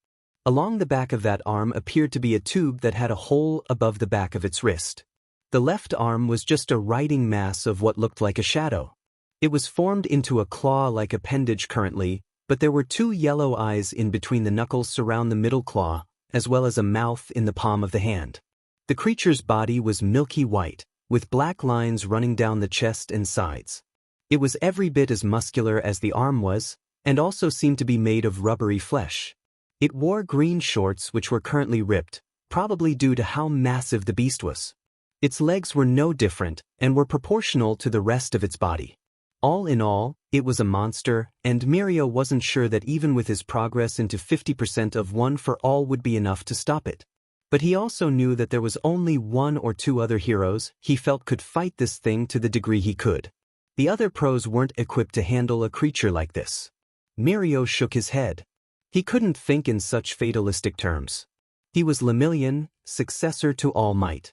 Along the back of that arm appeared to be a tube that had a hole above the back of its wrist. The left arm was just a writing mass of what looked like a shadow. It was formed into a claw-like appendage currently, but there were 2 yellow eyes in between the knuckles surround the middle claw, as well as a mouth in the palm of the hand. The creature's body was milky white, with black lines running down the chest and sides. It was every bit as muscular as the arm was, and also seemed to be made of rubbery flesh. It wore green shorts which were currently ripped, probably due to how massive the beast was. Its legs were no different, and were proportional to the rest of its body. All in all, it was a monster, and Mirio wasn't sure that even with his progress into 50% of One for All would be enough to stop it. But he also knew that there was only 1 or 2 other heroes he felt could fight this thing to the degree he could. The other pros weren't equipped to handle a creature like this. Mirio shook his head. He couldn't think in such fatalistic terms. He was Lemillion, successor to All Might.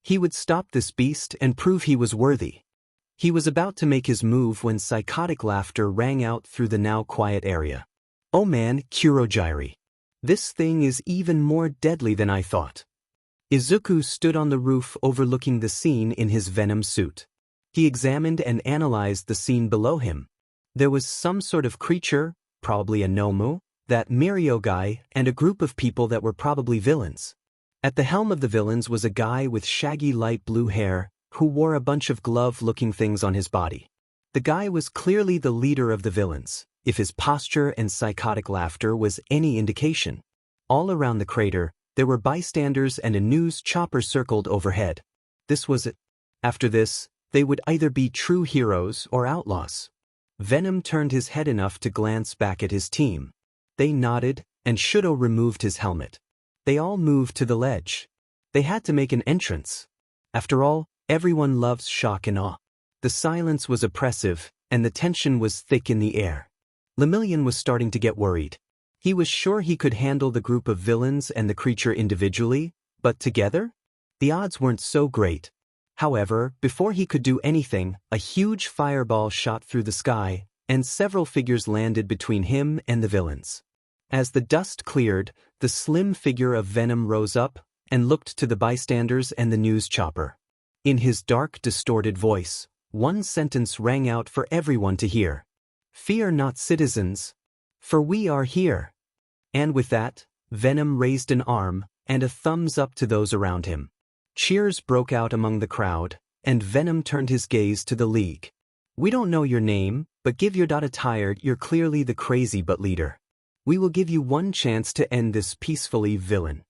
He would stop this beast and prove he was worthy. He was about to make his move when psychotic laughter rang out through the now quiet area. Oh man, Kurogiri. This thing is even more deadly than I thought. Izuku stood on the roof overlooking the scene in his Venom suit. He examined and analyzed the scene below him. There was some sort of creature, probably a Nomu, that Mirio guy, and a group of people that were probably villains. At the helm of the villains was a guy with shaggy light blue hair, who wore a bunch of glove-looking things on his body. The guy was clearly the leader of the villains, if his posture and psychotic laughter was any indication. All around the crater, there were bystanders and a news chopper circled overhead. This was it. After this, they would either be true heroes or outlaws. Venom turned his head enough to glance back at his team. They nodded, and Shido removed his helmet. They all moved to the ledge. They had to make an entrance. After all, everyone loves shock and awe. The silence was oppressive, and the tension was thick in the air. Lemillion was starting to get worried. He was sure he could handle the group of villains and the creature individually, but together? The odds weren't so great. However, before he could do anything, a huge fireball shot through the sky, and several figures landed between him and the villains. As the dust cleared, the slim figure of Venom rose up and looked to the bystanders and the news chopper. In his dark, distorted voice, one sentence rang out for everyone to hear. "Fear not, citizens, for we are here." And with that, Venom raised an arm and a thumbs up to those around him. Cheers broke out among the crowd, and Venom turned his gaze to the League. "We don't know your name, but give your data tired, you're clearly the crazy but leader. We will give you one chance to end this peacefully, villain."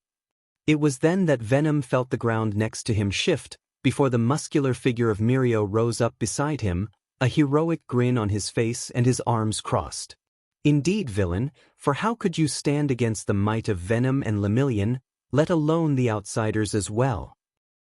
It was then that Venom felt the ground next to him shift, before the muscular figure of Mirio rose up beside him, a heroic grin on his face and his arms crossed. "Indeed, villain, for how could you stand against the might of Venom and Lemillion, let alone the outsiders as well?"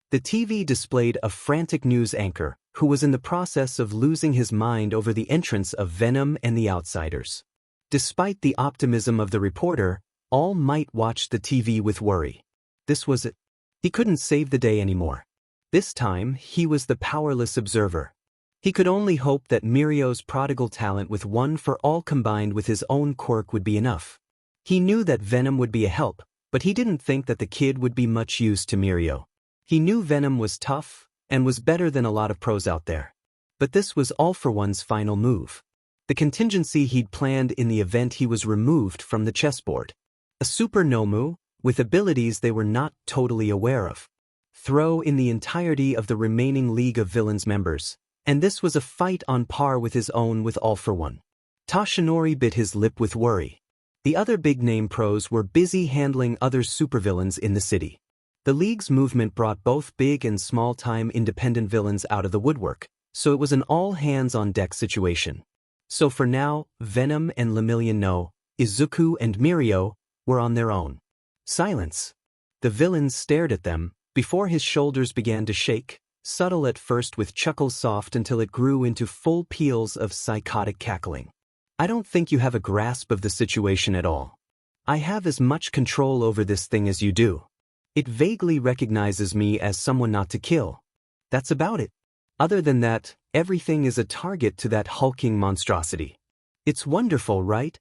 The TV displayed a frantic news anchor, who was in the process of losing his mind over the entrance of Venom and the outsiders. Despite the optimism of the reporter, All Might watched the TV with worry. This was it. He couldn't save the day anymore. This time, he was the powerless observer. He could only hope that Mirio's prodigal talent with One for All combined with his own quirk would be enough. He knew that Venom would be a help, but he didn't think that the kid would be much use to Mirio. He knew Venom was tough, and was better than a lot of pros out there. But this was All for One's final move. The contingency he'd planned in the event he was removed from the chessboard. A super Nomu, with abilities they were not totally aware of. Throw in the entirety of the remaining League of Villains members, and this was a fight on par with his own with All for One. Toshinori bit his lip with worry. The other big-name pros were busy handling other supervillains in the city. The League's movement brought both big and small-time independent villains out of the woodwork, so it was an all-hands-on-deck situation. So for now, Venom and Lemillion no, Izuku and Mirio, were on their own. Silence. The villains stared at them, before his shoulders began to shake, subtle at first with chuckles soft until it grew into full peals of psychotic cackling. "I don't think you have a grasp of the situation at all. I have as much control over this thing as you do. It vaguely recognizes me as someone not to kill. That's about it. Other than that, everything is a target to that hulking monstrosity. It's wonderful, right?"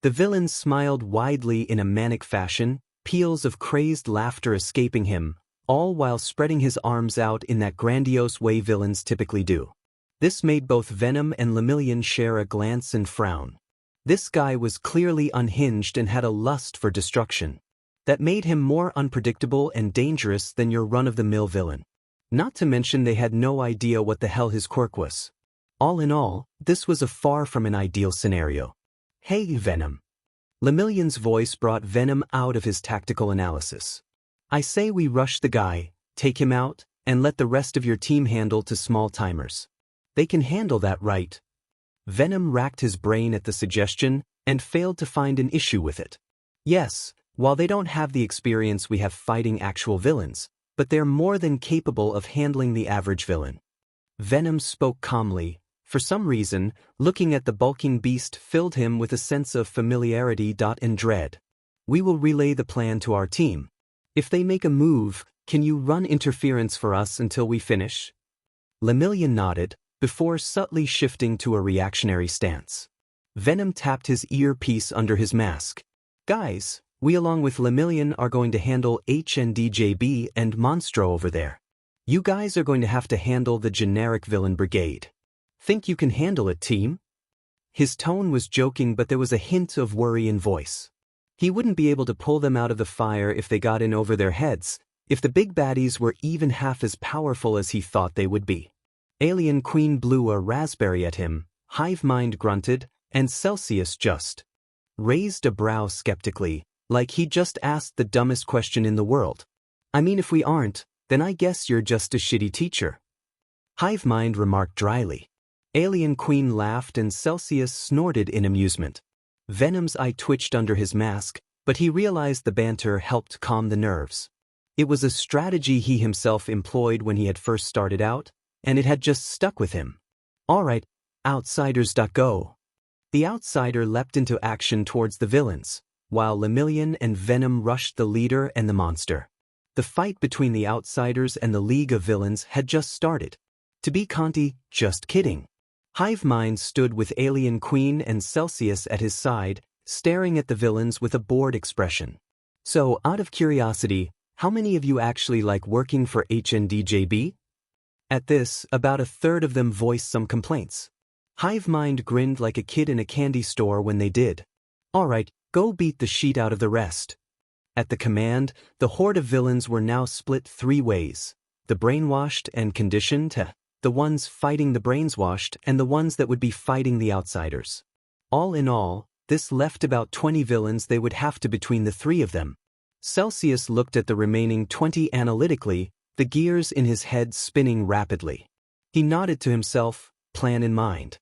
The villain smiled widely in a manic fashion, peals of crazed laughter escaping him, all while spreading his arms out in that grandiose way villains typically do. This made both Venom and Lemillion share a glance and frown. This guy was clearly unhinged and had a lust for destruction. That made him more unpredictable and dangerous than your run-of-the-mill villain. Not to mention they had no idea what the hell his quirk was. All in all, this was a far from an ideal scenario. "Hey, Venom." Lemillion's voice brought Venom out of his tactical analysis. "I say we rush the guy, take him out, and let the rest of your team handle to small timers. They can handle that, right?" Venom racked his brain at the suggestion, and failed to find an issue with it. "Yes, while they don't have the experience we have fighting actual villains, but they're more than capable of handling the average villain." Venom spoke calmly. For some reason, looking at the bulking beast filled him with a sense of familiarity and dread. "We will relay the plan to our team. If they make a move, can you run interference for us until we finish?" Lemillion nodded, before subtly shifting to a reactionary stance. Venom tapped his earpiece under his mask. "Guys, we along with Lemillion are going to handle HNDJB and Monstro over there. You guys are going to have to handle the generic villain brigade. Think you can handle it, team?" His tone was joking, but there was a hint of worry in voice. He wouldn't be able to pull them out of the fire if they got in over their heads, if the big baddies were even half as powerful as he thought they would be. Alien Queen blew a raspberry at him, Hivemind grunted, and Celsius just raised a brow skeptically, like he just asked the dumbest question in the world. "I mean, if we aren't, then I guess you're just a shitty teacher." Hivemind remarked dryly. Alien Queen laughed and Celsius snorted in amusement. Venom's eye twitched under his mask, but he realized the banter helped calm the nerves. It was a strategy he himself employed when he had first started out, and it had just stuck with him. "All right, outsiders, go." The outsider leapt into action towards the villains. while Lemillion and Venom rushed the leader and the monster. The fight between the outsiders and the League of Villains had just started. To be Conti, just kidding. HitoMei stood with Alien Queen and Celsius at his side, staring at the villains with a bored expression. So, out of curiosity, how many of you actually like working for HNDJB? At this, about a third of them voiced some complaints. HitoMei grinned like a kid in a candy store when they did. Alright, go beat the shit out of the rest. At the command, the horde of villains were now split 3 ways. The brainwashed and conditioned, the ones fighting the brainwashed, and the ones that would be fighting the outsiders. All in all, this left about 20 villains they would have to between the 3 of them. Celsius looked at the remaining 20 analytically, the gears in his head spinning rapidly. He nodded to himself, plan in mind.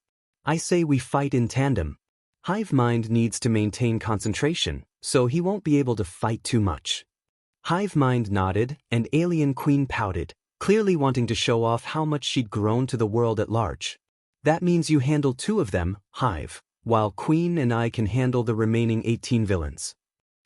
I say we fight in tandem. HitoMei needs to maintain concentration, so he won't be able to fight too much. HitoMei nodded, and Alien Queen pouted, clearly wanting to show off how much she'd grown to the world at large. That means you handle 2 of them, Hive, while Queen and I can handle the remaining 18 villains.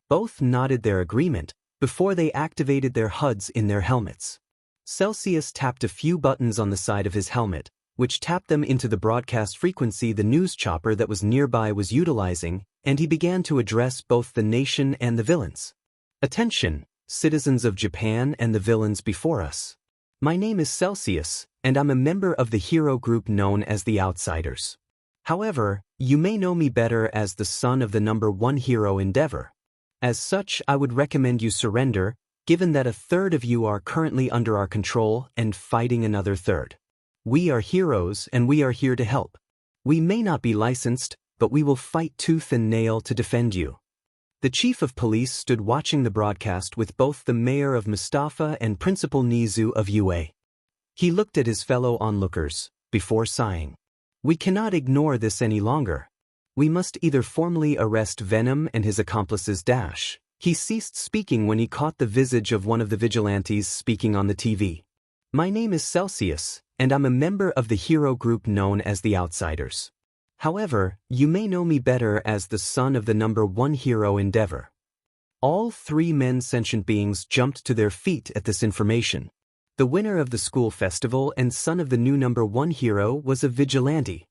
Both nodded their agreement before they activated their HUDs in their helmets. Celsius tapped a few buttons on the side of his helmet, which tapped them into the broadcast frequency the news chopper that was nearby was utilizing, and he began to address both the nation and the villains. Attention, citizens of Japan and the villains before us. My name is Celsius, and I'm a member of the hero group known as the Outsiders. However, you may know me better as the son of the number 1 hero Endeavor. As such, I would recommend you surrender, given that a third of you are currently under our control and fighting another third. We are heroes and we are here to help. We may not be licensed, but we will fight tooth and nail to defend you. The chief of police stood watching the broadcast with both the mayor of Mustafa and Principal Nizu of UA. He looked at his fellow onlookers, before sighing. We cannot ignore this any longer. We must either formally arrest Venom and his accomplices dash. He ceased speaking when he caught the visage of one of the vigilantes speaking on the TV. My name is Celsius, and I'm a member of the hero group known as the Outsiders. However, you may know me better as the son of the number 1 hero Endeavor. All 3 men sentient beings jumped to their feet at this information. The winner of the school festival and son of the new number 1 hero was a vigilante.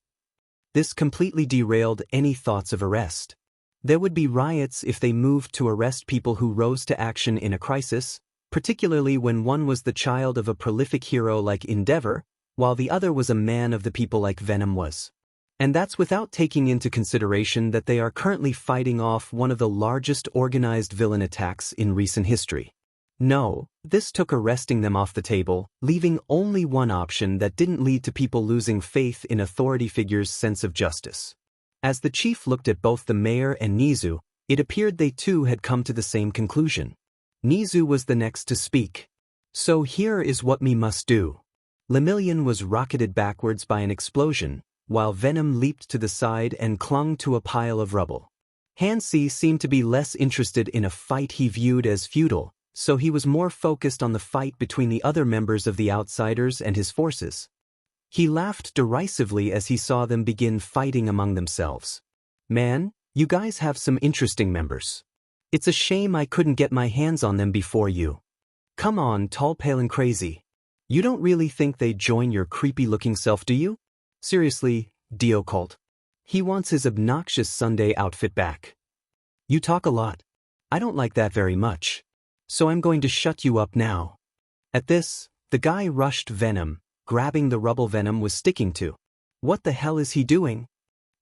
This completely derailed any thoughts of arrest. There would be riots if they moved to arrest people who rose to action in a crisis, particularly when one was the child of a prolific hero like Endeavor, while the other was a man of the people like Venom was. And that's without taking into consideration that they are currently fighting off one of the largest organized villain attacks in recent history. No, this took arresting them off the table, leaving only one option that didn't lead to people losing faith in authority figures' sense of justice. As the chief looked at both the mayor and Nizu, it appeared they too had come to the same conclusion. Nizu was the next to speak. So here is what we must do. Lemillion was rocketed backwards by an explosion, while Venom leaped to the side and clung to a pile of rubble. Hansi seemed to be less interested in a fight he viewed as futile, so he was more focused on the fight between the other members of the Outsiders and his forces. He laughed derisively as he saw them begin fighting among themselves. Man, you guys have some interesting members. It's a shame I couldn't get my hands on them before you. Come on, tall, pale and crazy. You don't really think they'd join your creepy-looking self, do you? Seriously, Dio Cult. He wants his obnoxious Sunday outfit back. You talk a lot. I don't like that very much. So I'm going to shut you up now. At this, the guy rushed Venom, grabbing the rubble Venom was sticking to. What the hell is he doing?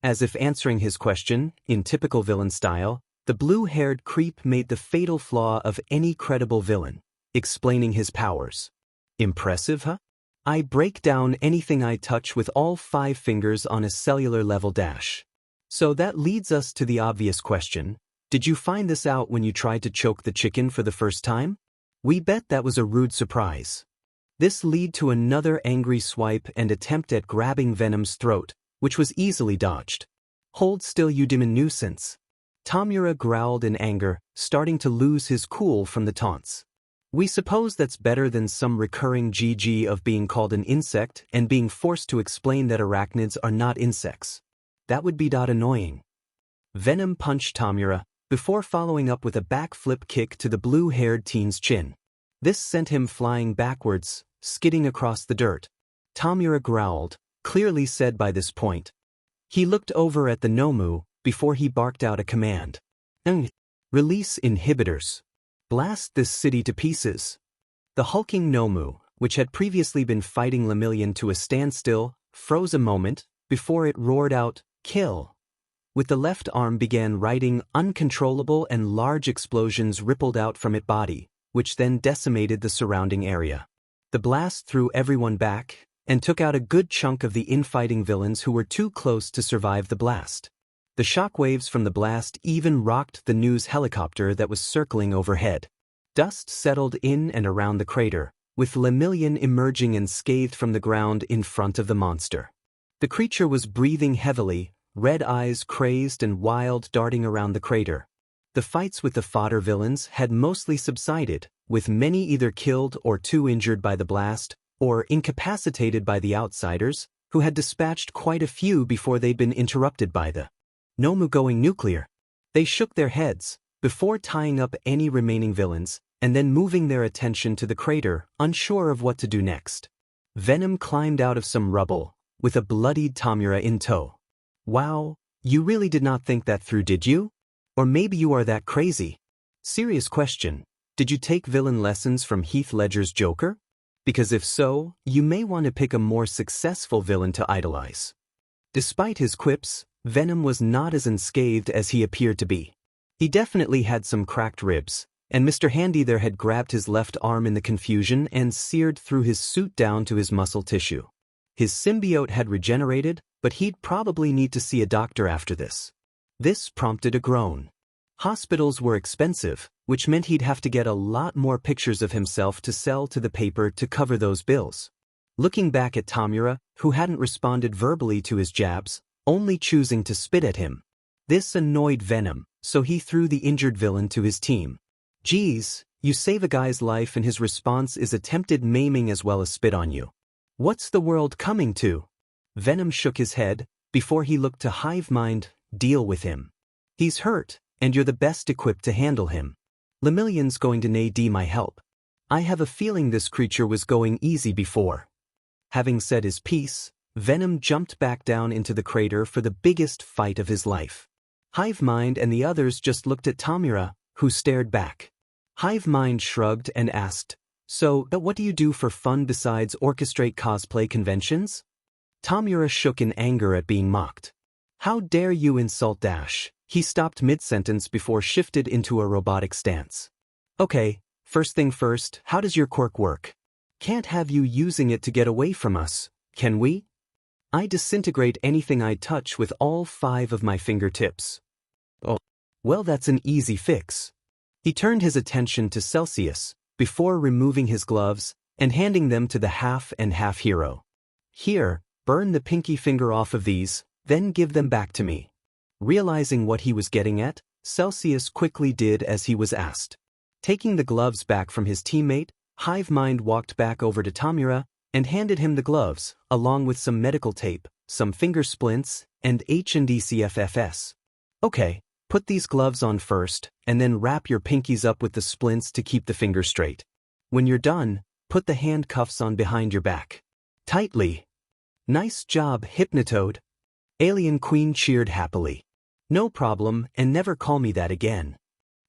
As if answering his question, in typical villain style, the blue-haired creep made the fatal flaw of any credible villain, explaining his powers. Impressive, huh? I break down anything I touch with all 5 fingers on a cellular level dash. So that leads us to the obvious question. Did you find this out when you tried to choke the chicken for the first time? We bet that was a rude surprise. This led to another angry swipe and attempt at grabbing Venom's throat, which was easily dodged. Hold still, you demon nuisance. Tamura growled in anger, starting to lose his cool from the taunts. We suppose that's better than some recurring GG of being called an insect and being forced to explain that arachnids are not insects. That would be annoying. Venom punched Tamura, before following up with a backflip kick to the blue-haired teen's chin. This sent him flying backwards, skidding across the dirt. Tamura growled, clearly said by this point. He looked over at the Nomu before he barked out a command. Release inhibitors. Blast this city to pieces. The hulking Nomu, which had previously been fighting Lemillion to a standstill, froze a moment before it roared out, "Kill!" With the left arm began writing uncontrollable and large explosions rippled out from its body, which then decimated the surrounding area. The blast threw everyone back and took out a good chunk of the infighting villains who were too close to survive the blast. The shockwaves from the blast even rocked the news helicopter that was circling overhead. Dust settled in and around the crater, with Lemillion emerging unscathed from the ground in front of the monster. The creature was breathing heavily, red eyes crazed and wild darting around the crater. The fights with the fodder villains had mostly subsided, with many either killed or too injured by the blast, or incapacitated by the outsiders, who had dispatched quite a few before they'd been interrupted by the Nomu going nuclear. They shook their heads, before tying up any remaining villains, and then moving their attention to the crater, unsure of what to do next. Venom climbed out of some rubble, with a bloodied Tamura in tow. Wow, you really did not think that through, did you? Or maybe you are that crazy. Serious question, did you take villain lessons from Heath Ledger's Joker? Because if so, you may want to pick a more successful villain to idolize. Despite his quips, Venom was not as unscathed as he appeared to be. He definitely had some cracked ribs, and Mr. Handy there had grabbed his left arm in the confusion and seared through his suit down to his muscle tissue. His symbiote had regenerated, but he'd probably need to see a doctor after this. This prompted a groan. Hospitals were expensive, which meant he'd have to get a lot more pictures of himself to sell to the paper to cover those bills. Looking back at Tamura, who hadn't responded verbally to his jabs, only choosing to spit at him. This annoyed Venom, so he threw the injured villain to his team. Geez, you save a guy's life and his response is attempted maiming as well as spit on you. What's the world coming to? Venom shook his head, before he looked to HiveMind, deal with him. He's hurt, and you're the best equipped to handle him. Lemillion's going to need my help. I have a feeling this creature was going easy before. Having said his piece, Venom jumped back down into the crater for the biggest fight of his life. HiveMind and the others just looked at Tamura, who stared back. HiveMind shrugged and asked, "So, what do you do for fun besides orchestrate cosplay conventions?" Tamura shook in anger at being mocked. "How dare you insult Dash?" He stopped mid-sentence before shifted into a robotic stance. "Okay, first thing first, how does your quirk work? Can't have you using it to get away from us, can we? I disintegrate anything I touch with all 5 of my fingertips." "Oh, well, that's an easy fix." He turned his attention to Celsius, before removing his gloves and handing them to the half and half hero. "Here, burn the pinky finger off of these, then give them back to me." Realizing what he was getting at, Celsius quickly did as he was asked. Taking the gloves back from his teammate, HiveMind walked back over to Tamura and handed him the gloves, along with some medical tape, some finger splints, and H&DCFFS. "Okay, put these gloves on first, and then wrap your pinkies up with the splints to keep the finger straight. When you're done, put the handcuffs on behind your back. Tightly." "Nice job, Hypnotoad." Alien Queen cheered happily. "No problem, and never call me that again."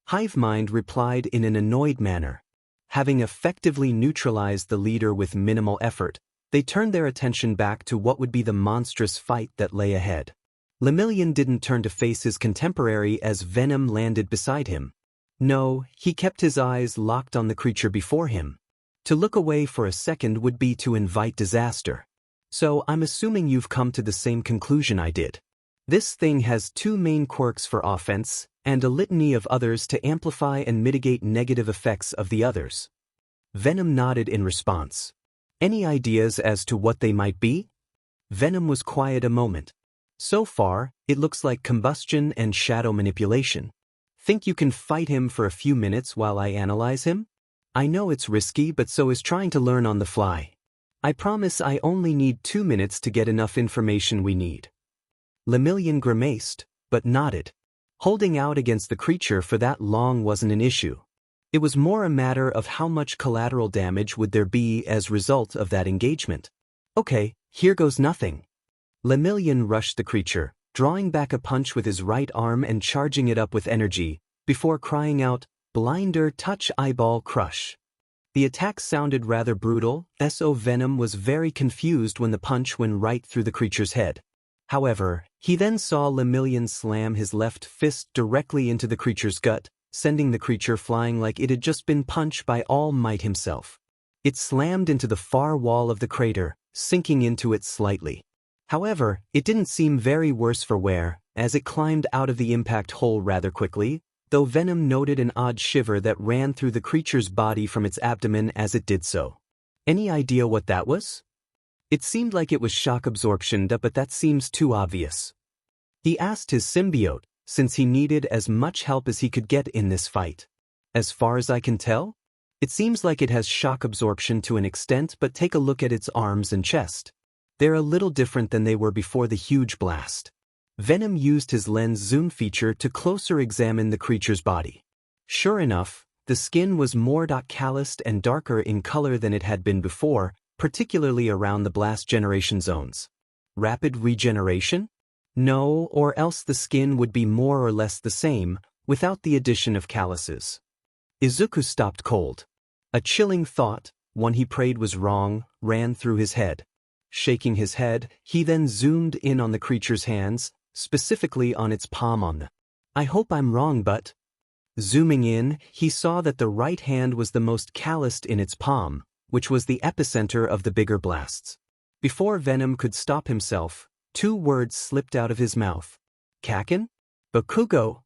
HiveMind replied in an annoyed manner. Having effectively neutralized the leader with minimal effort, they turned their attention back to what would be the monstrous fight that lay ahead. Lemillion didn't turn to face his contemporary as Venom landed beside him. No, he kept his eyes locked on the creature before him. To look away for a second would be to invite disaster. "So I'm assuming you've come to the same conclusion I did. This thing has 2 main quirks for offense, and a litany of others to amplify and mitigate negative effects of the others." Venom nodded in response. "Any ideas as to what they might be?" Venom was quiet a moment. "So far, it looks like combustion and shadow manipulation. Think you can fight him for a few minutes while I analyze him? I know it's risky, but so is trying to learn on the fly. I promise I only need 2 minutes to get enough information we need." Lemillion grimaced, but nodded. Holding out against the creature for that long wasn't an issue. It was more a matter of how much collateral damage would there be as a result of that engagement. Okay, here goes nothing. Lemillion rushed the creature, drawing back a punch with his right arm and charging it up with energy, before crying out, "Blinder touch eyeball crush." The attack sounded rather brutal, so Venom was very confused when the punch went right through the creature's head. However, he then saw Lemillion slam his left fist directly into the creature's gut, sending the creature flying like it had just been punched by All Might himself. It slammed into the far wall of the crater, sinking into it slightly. However, it didn't seem very worse for wear, as it climbed out of the impact hole rather quickly, though Venom noted an odd shiver that ran through the creature's body from its abdomen as it did so. Any idea what that was? It seemed like it was shock absorption, but that seems too obvious. He asked his symbiote, since he needed as much help as he could get in this fight. As far as I can tell, it seems like it has shock absorption to an extent, but take a look at its arms and chest. They're a little different than they were before the huge blast. Venom used his lens zoom feature to closer examine the creature's body. Sure enough, the skin was more calloused and darker in color than it had been before, particularly around the blast generation zones. Rapid regeneration? No, or else the skin would be more or less the same, without the addition of calluses. Izuku stopped cold. A chilling thought, one he prayed was wrong, ran through his head. Shaking his head, he then zoomed in on the creature's hands, specifically on its palm on the. I hope I'm wrong, but. Zooming in, he saw that the right hand was the most calloused in its palm, which was the epicenter of the bigger blasts. Before Venom could stop himself, two words slipped out of his mouth. Kaken? Bakugo?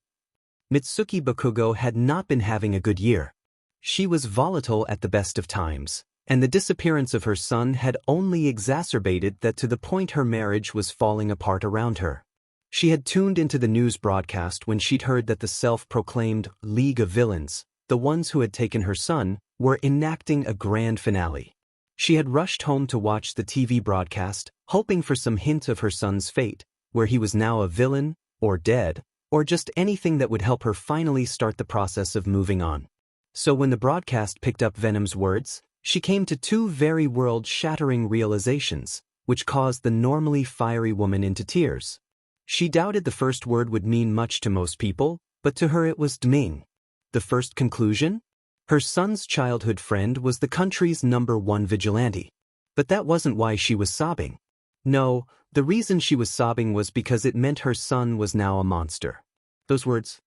Mitsuki Bakugo had not been having a good year. She was volatile at the best of times, and the disappearance of her son had only exacerbated that to the point her marriage was falling apart around her. She had tuned into the news broadcast when she'd heard that the self-proclaimed League of Villains, the ones who had taken her son, were enacting a grand finale. She had rushed home to watch the TV broadcast, hoping for some hint of her son's fate, where he was now a villain, or dead, or just anything that would help her finally start the process of moving on. So when the broadcast picked up Venom's words, she came to two very world-shattering realizations, which caused the normally fiery woman into tears. She doubted the first word would mean much to most people, but to her it was Dming. The first conclusion? Her son's childhood friend was the country's #1 vigilante. But that wasn't why she was sobbing. No, the reason she was sobbing was because it meant her son was now a monster. Those words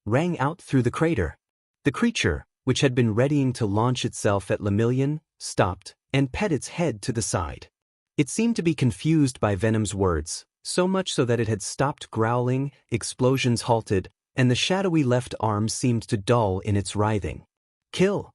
rang out through the crater. The creature, which had been readying to launch itself at Lemillion, stopped and pet its head to the side. It seemed to be confused by Venom's words, so much so that it had stopped growling, explosions halted, and the shadowy left arm seemed to dull in its writhing. Kill.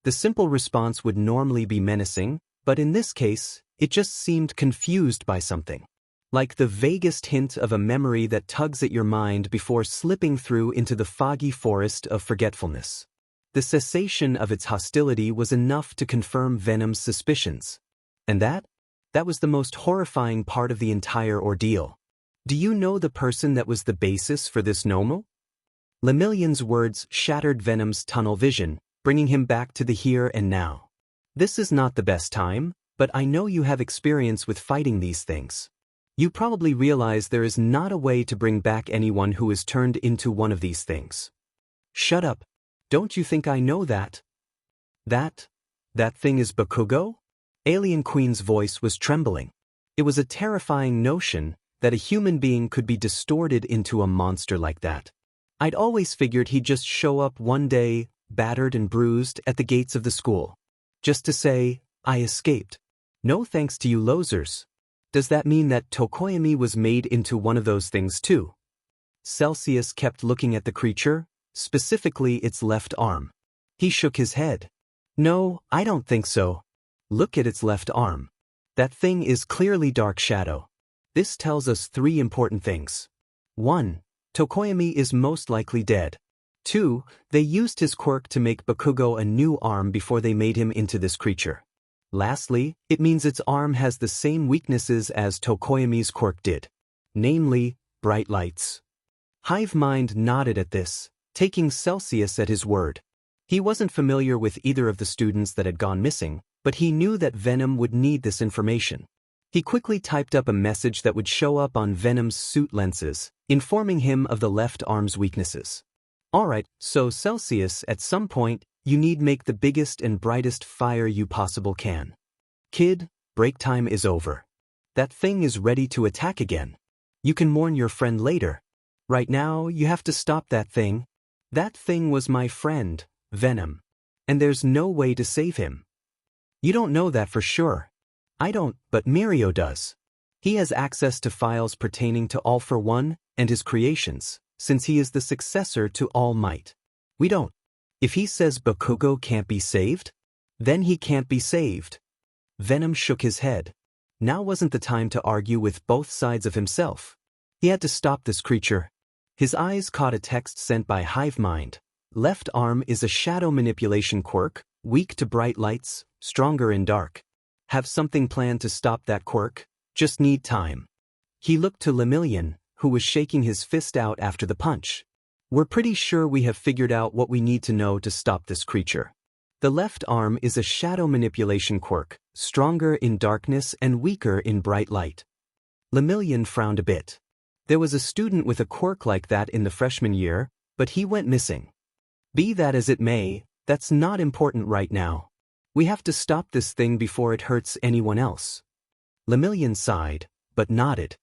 The simple response would normally be menacing, but in this case, it just seemed confused by something. Like the vaguest hint of a memory that tugs at your mind before slipping through into the foggy forest of forgetfulness. The cessation of its hostility was enough to confirm Venom's suspicions. And that was the most horrifying part of the entire ordeal. Do you know the person that was the basis for this Nomo? Lemillion's words shattered Venom's tunnel vision, bringing him back to the here and now. This is not the best time, but I know you have experience with fighting these things. You probably realize there is not a way to bring back anyone who is turned into one of these things. Shut up. Don't you think I know that? That thing is Bakugo? Alien Queen's voice was trembling. It was a terrifying notion that a human being could be distorted into a monster like that. I'd always figured he'd just show up one day, battered and bruised, at the gates of the school. Just to say, I escaped. No thanks to you losers. Does that mean that Tokoyami was made into one of those things too? Celsius kept looking at the creature, specifically its left arm. He shook his head. No, I don't think so. Look at its left arm. That thing is clearly Dark Shadow. This tells us 3 important things. 1. Tokoyami is most likely dead. 2. They used his quirk to make Bakugo a new arm before they made him into this creature. Lastly, it means its arm has the same weaknesses as Tokoyami's quirk did. Namely, bright lights. Hive Mind nodded at this, taking Celsius at his word. He wasn't familiar with either of the students that had gone missing, but he knew that Venom would need this information. He quickly typed up a message that would show up on Venom's suit lenses, informing him of the left arm's weaknesses. Alright, so Celsius, at some point, you need make the biggest and brightest fire you possible can. Kid, break time is over. That thing is ready to attack again. You can mourn your friend later. Right now, you have to stop that thing. That thing was my friend, Venom. And there's no way to save him. You don't know that for sure. I don't, but Mirio does. He has access to files pertaining to All for One and his creations, since he is the successor to All Might. We don't. If he says Bakugo can't be saved, then he can't be saved. Venom shook his head. Now wasn't the time to argue with both sides of himself. He had to stop this creature. His eyes caught a text sent by Hive Mind. Left arm is a shadow manipulation quirk, weak to bright lights, stronger in dark. Have something planned to stop that quirk? Just need time. He looked to Lemillion, who was shaking his fist out after the punch. We're pretty sure we have figured out what we need to know to stop this creature. The left arm is a shadow manipulation quirk, stronger in darkness and weaker in bright light. Lemillion frowned a bit. There was a student with a quirk like that in the freshman year, but he went missing. Be that as it may, that's not important right now. We have to stop this thing before it hurts anyone else. Lemillion sighed, but nodded.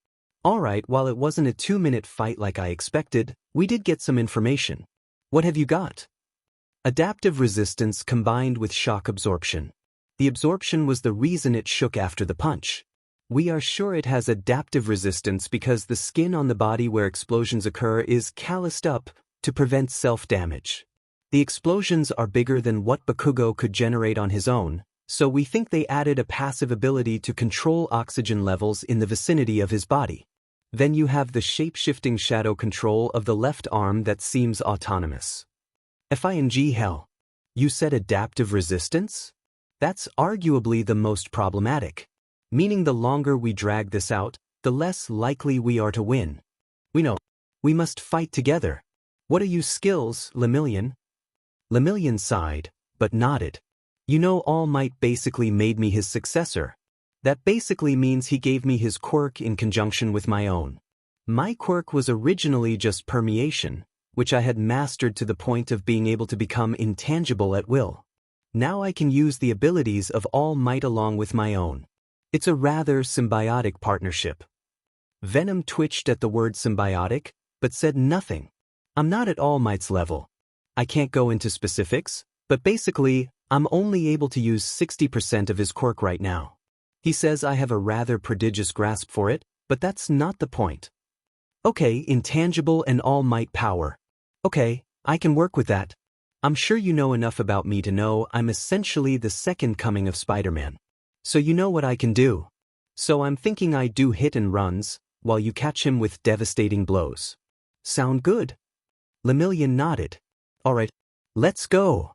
Alright, while it wasn't a 2-minute fight like I expected, we did get some information. What have you got? Adaptive resistance combined with shock absorption. The absorption was the reason it shook after the punch. We are sure it has adaptive resistance because the skin on the body where explosions occur is calloused up to prevent self-damage. The explosions are bigger than what Bakugo could generate on his own, so we think they added a passive ability to control oxygen levels in the vicinity of his body. Then you have the shape-shifting shadow control of the left arm that seems autonomous. FING hell. You said adaptive resistance? That's arguably the most problematic. Meaning the longer we drag this out, the less likely we are to win. We know. We must fight together. What are you skills, Lemillion? Lemillion sighed, but nodded. You know All Might basically made me his successor. That basically means he gave me his quirk in conjunction with my own. My quirk was originally just permeation, which I had mastered to the point of being able to become intangible at will. Now I can use the abilities of All Might along with my own. It's a rather symbiotic partnership. Venom twitched at the word symbiotic, but said nothing. I'm not at All Might's level. I can't go into specifics, but basically, I'm only able to use 60% of his quirk right now. He says I have a rather prodigious grasp for it, but that's not the point. Okay, intangible and All Might power. Okay, I can work with that. I'm sure you know enough about me to know I'm essentially the second coming of Spider-Man. So you know what I can do. So I'm thinking I do hit and runs, while you catch him with devastating blows. Sound good? Lemillion nodded. Alright, let's go.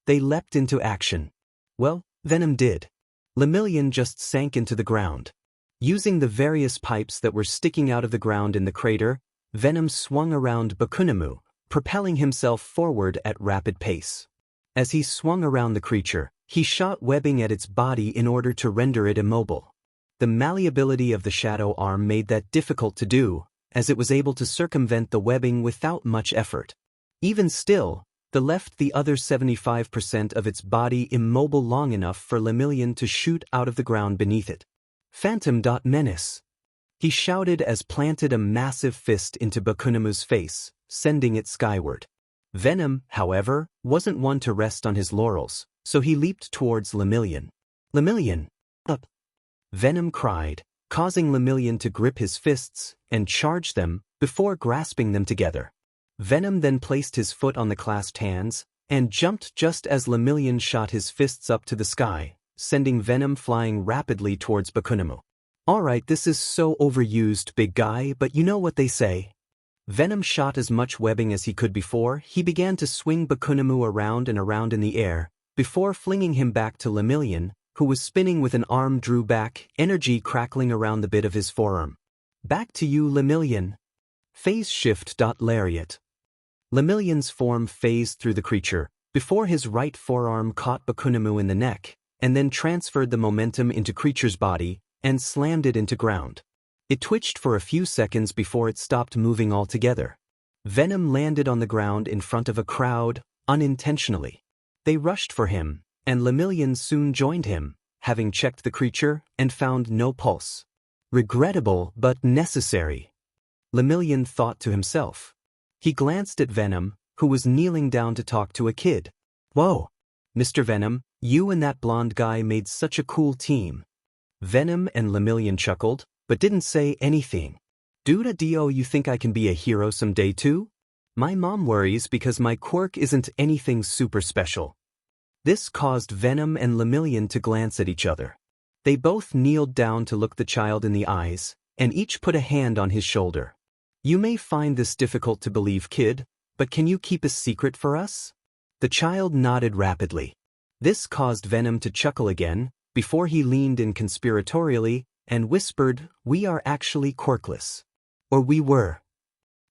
They leapt into action. Well, Venom did. Lemillion just sank into the ground. Using the various pipes that were sticking out of the ground in the crater, Venom swung around Bakugo, propelling himself forward at rapid pace. As he swung around the creature, he shot webbing at its body in order to render it immobile. The malleability of the shadow arm made that difficult to do, as it was able to circumvent the webbing without much effort. Even still, the left the other 75% of its body immobile long enough for Lemillion to shoot out of the ground beneath it. Phantom. Menace. He shouted as planted a massive fist into Bakugo's face, sending it skyward. Venom, however, wasn't one to rest on his laurels, so he leaped towards Lemillion. Lemillion! Up! Venom cried, causing Lemillion to grip his fists and charge them before grasping them together. Venom then placed his foot on the clasped hands and jumped just as Lemillion shot his fists up to the sky, sending Venom flying rapidly towards Bakugo. Alright, this is so overused, big guy, but you know what they say. Venom shot as much webbing as he could before he began to swing Bakugo around and around in the air, before flinging him back to Lemillion, who was spinning with an arm drew back, energy crackling around the bit of his forearm. Back to you, Lemillion. Phase shift. Lariat. Lemillion's form phased through the creature, before his right forearm caught Bakugo in the neck, and then transferred the momentum into creature's body, and slammed it into ground. It twitched for a few seconds before it stopped moving altogether. Venom landed on the ground in front of a crowd, unintentionally. They rushed for him, and Lemillion soon joined him, having checked the creature and found no pulse. Regrettable but necessary, Lemillion thought to himself. He glanced at Venom, who was kneeling down to talk to a kid. "Whoa, Mr. Venom, you and that blonde guy made such a cool team." Venom and Lemillion chuckled, but didn't say anything. "Do you think I can be a hero someday too? My mom worries because my quirk isn't anything super special." This caused Venom and Lemillion to glance at each other. They both kneeled down to look the child in the eyes, and each put a hand on his shoulder. "You may find this difficult to believe, kid, but can you keep a secret for us?" The child nodded rapidly. This caused Venom to chuckle again, before he leaned in conspiratorially and whispered, "We are actually quirkless. Or we were."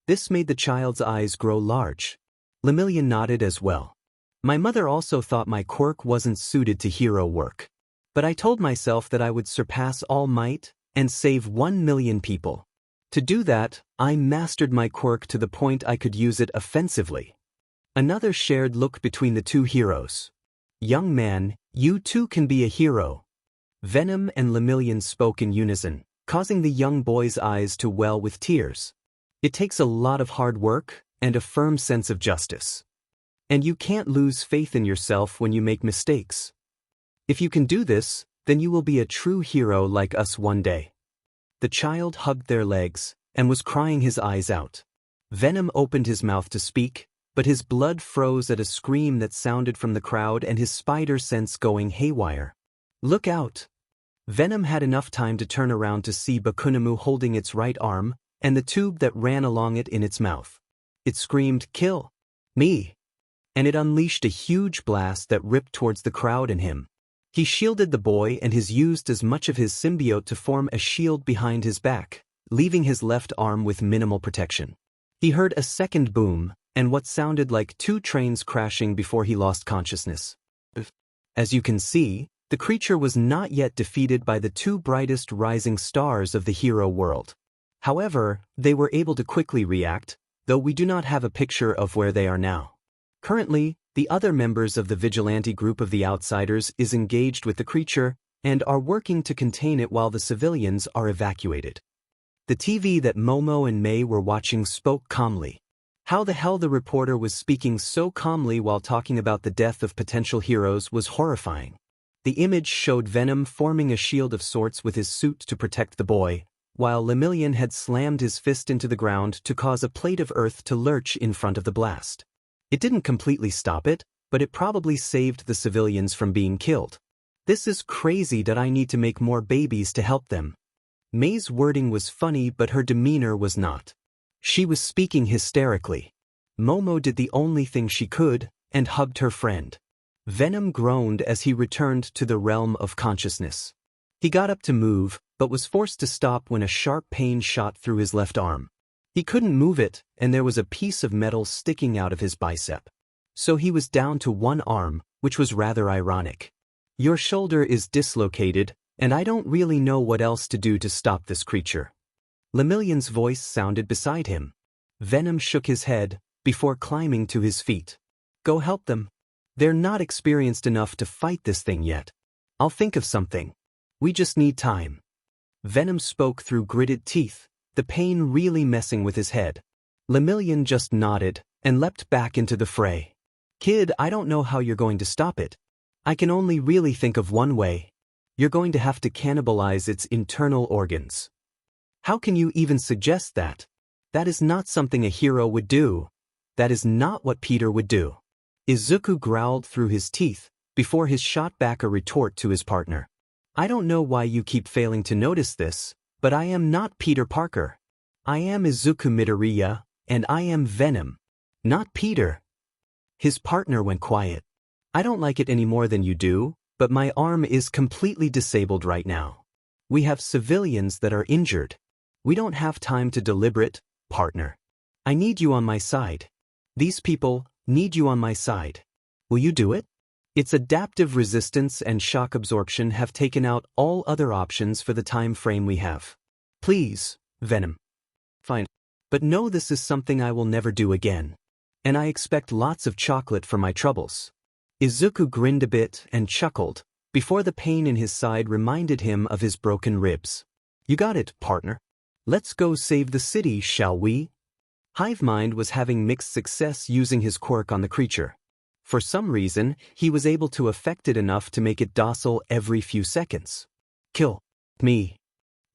This made the child's eyes grow large. Lemillion nodded as well. "My mother also thought my quirk wasn't suited to hero work. But I told myself that I would surpass All Might and save 1 million people. To do that, I mastered my quirk to the point I could use it offensively." Another shared look between the two heroes. "Young man, you too can be a hero." Venom and Lemillion spoke in unison, causing the young boy's eyes to well with tears. "It takes a lot of hard work and a firm sense of justice. And you can't lose faith in yourself when you make mistakes. If you can do this, then you will be a true hero like us one day." The child hugged their legs and was crying his eyes out. Venom opened his mouth to speak, but his blood froze at a scream that sounded from the crowd and his spider sense going haywire. "Look out!" Venom had enough time to turn around to see Bakugo holding its right arm and the tube that ran along it in its mouth. It screamed, "Kill me!" And it unleashed a huge blast that ripped towards the crowd and him. He shielded the boy and used as much of his symbiote to form a shield behind his back, leaving his left arm with minimal protection. He heard a second boom, and what sounded like 2 trains crashing before he lost consciousness. As you can see, the creature was not yet defeated by the 2 brightest rising stars of the hero world. However, they were able to quickly react, though we do not have a picture of where they are now. Currently, the other members of the vigilante group of the Outsiders is engaged with the creature and are working to contain it while the civilians are evacuated. The TV that Momo and Mei were watching spoke calmly. How the hell the reporter was speaking so calmly while talking about the death of potential heroes was horrifying. The image showed Venom forming a shield of sorts with his suit to protect the boy, while Lemillion had slammed his fist into the ground to cause a plate of earth to lurch in front of the blast. It didn't completely stop it, but it probably saved the civilians from being killed. "This is crazy that I need to make more babies to help them." Mei's wording was funny, but her demeanor was not. She was speaking hysterically. Momo did the only thing she could, and hugged her friend. Venom groaned as he returned to the realm of consciousness. He got up to move, but was forced to stop when a sharp pain shot through his left arm. He couldn't move it, and there was a piece of metal sticking out of his bicep. So he was down to 1 arm, which was rather ironic. "Your shoulder is dislocated, and I don't really know what else to do to stop this creature." Lemillion's voice sounded beside him. Venom shook his head, before climbing to his feet. "Go help them. They're not experienced enough to fight this thing yet. I'll think of something. We just need time." Venom spoke through gritted teeth, the pain really messing with his head. Lemillion just nodded, and leapt back into the fray. "Kid, I don't know how you're going to stop it. I can only really think of one way. You're going to have to cannibalize its internal organs." "How can you even suggest that? That is not something a hero would do. That is not what Peter would do." Izuku growled through his teeth, before he shot back a retort to his partner. "I don't know why you keep failing to notice this, but I am not Peter Parker. I am Izuku Midoriya, and I am Venom. Not Peter." His partner went quiet. "I don't like it any more than you do, but my arm is completely disabled right now. We have civilians that are injured. We don't have time to deliberate, partner." I need you on my side. These people need you on my side. Will you do it? Its adaptive resistance and shock absorption have taken out all other options for the time frame we have. Please, Venom. Fine. But know this is something I will never do again. And I expect lots of chocolate for my troubles. Izuku grinned a bit and chuckled, before the pain in his side reminded him of his broken ribs. You got it, partner. Let's go save the city, shall we? Hivemind was having mixed success using his quirk on the creature. For some reason, he was able to affect it enough to make it docile every few seconds. Kill me.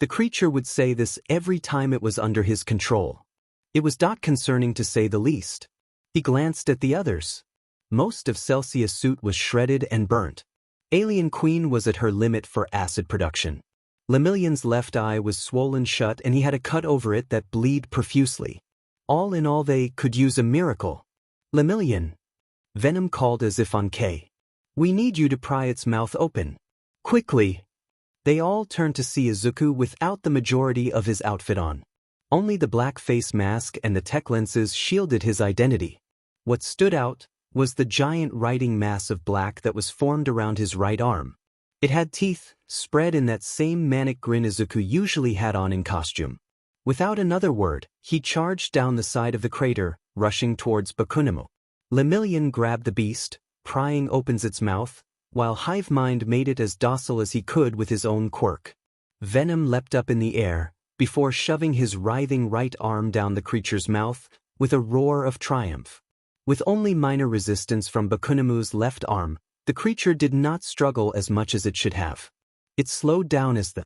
The creature would say this every time it was under his control. It was concerning to say the least. He glanced at the others. Most of Celsius' suit was shredded and burnt. Alien Queen was at her limit for acid production. Lemillion's left eye was swollen shut and he had a cut over it that bled profusely. All in all, they could use a miracle. Lemillion. Venom called as if on K. We need you to pry its mouth open. Quickly. They all turned to see Izuku without the majority of his outfit on. Only the black face mask and the tech lenses shielded his identity. What stood out was the giant writing mass of black that was formed around his right arm. It had teeth, spread in that same manic grin Izuku usually had on in costume. Without another word, he charged down the side of the crater, rushing towards Bakugo. Lemillion grabbed the beast, prying open its mouth, while Hivemind made it as docile as he could with his own quirk. Venom leapt up in the air, before shoving his writhing right arm down the creature's mouth, with a roar of triumph. With only minor resistance from Bakugo's left arm, the creature did not struggle as much as it should have. It slowed down as the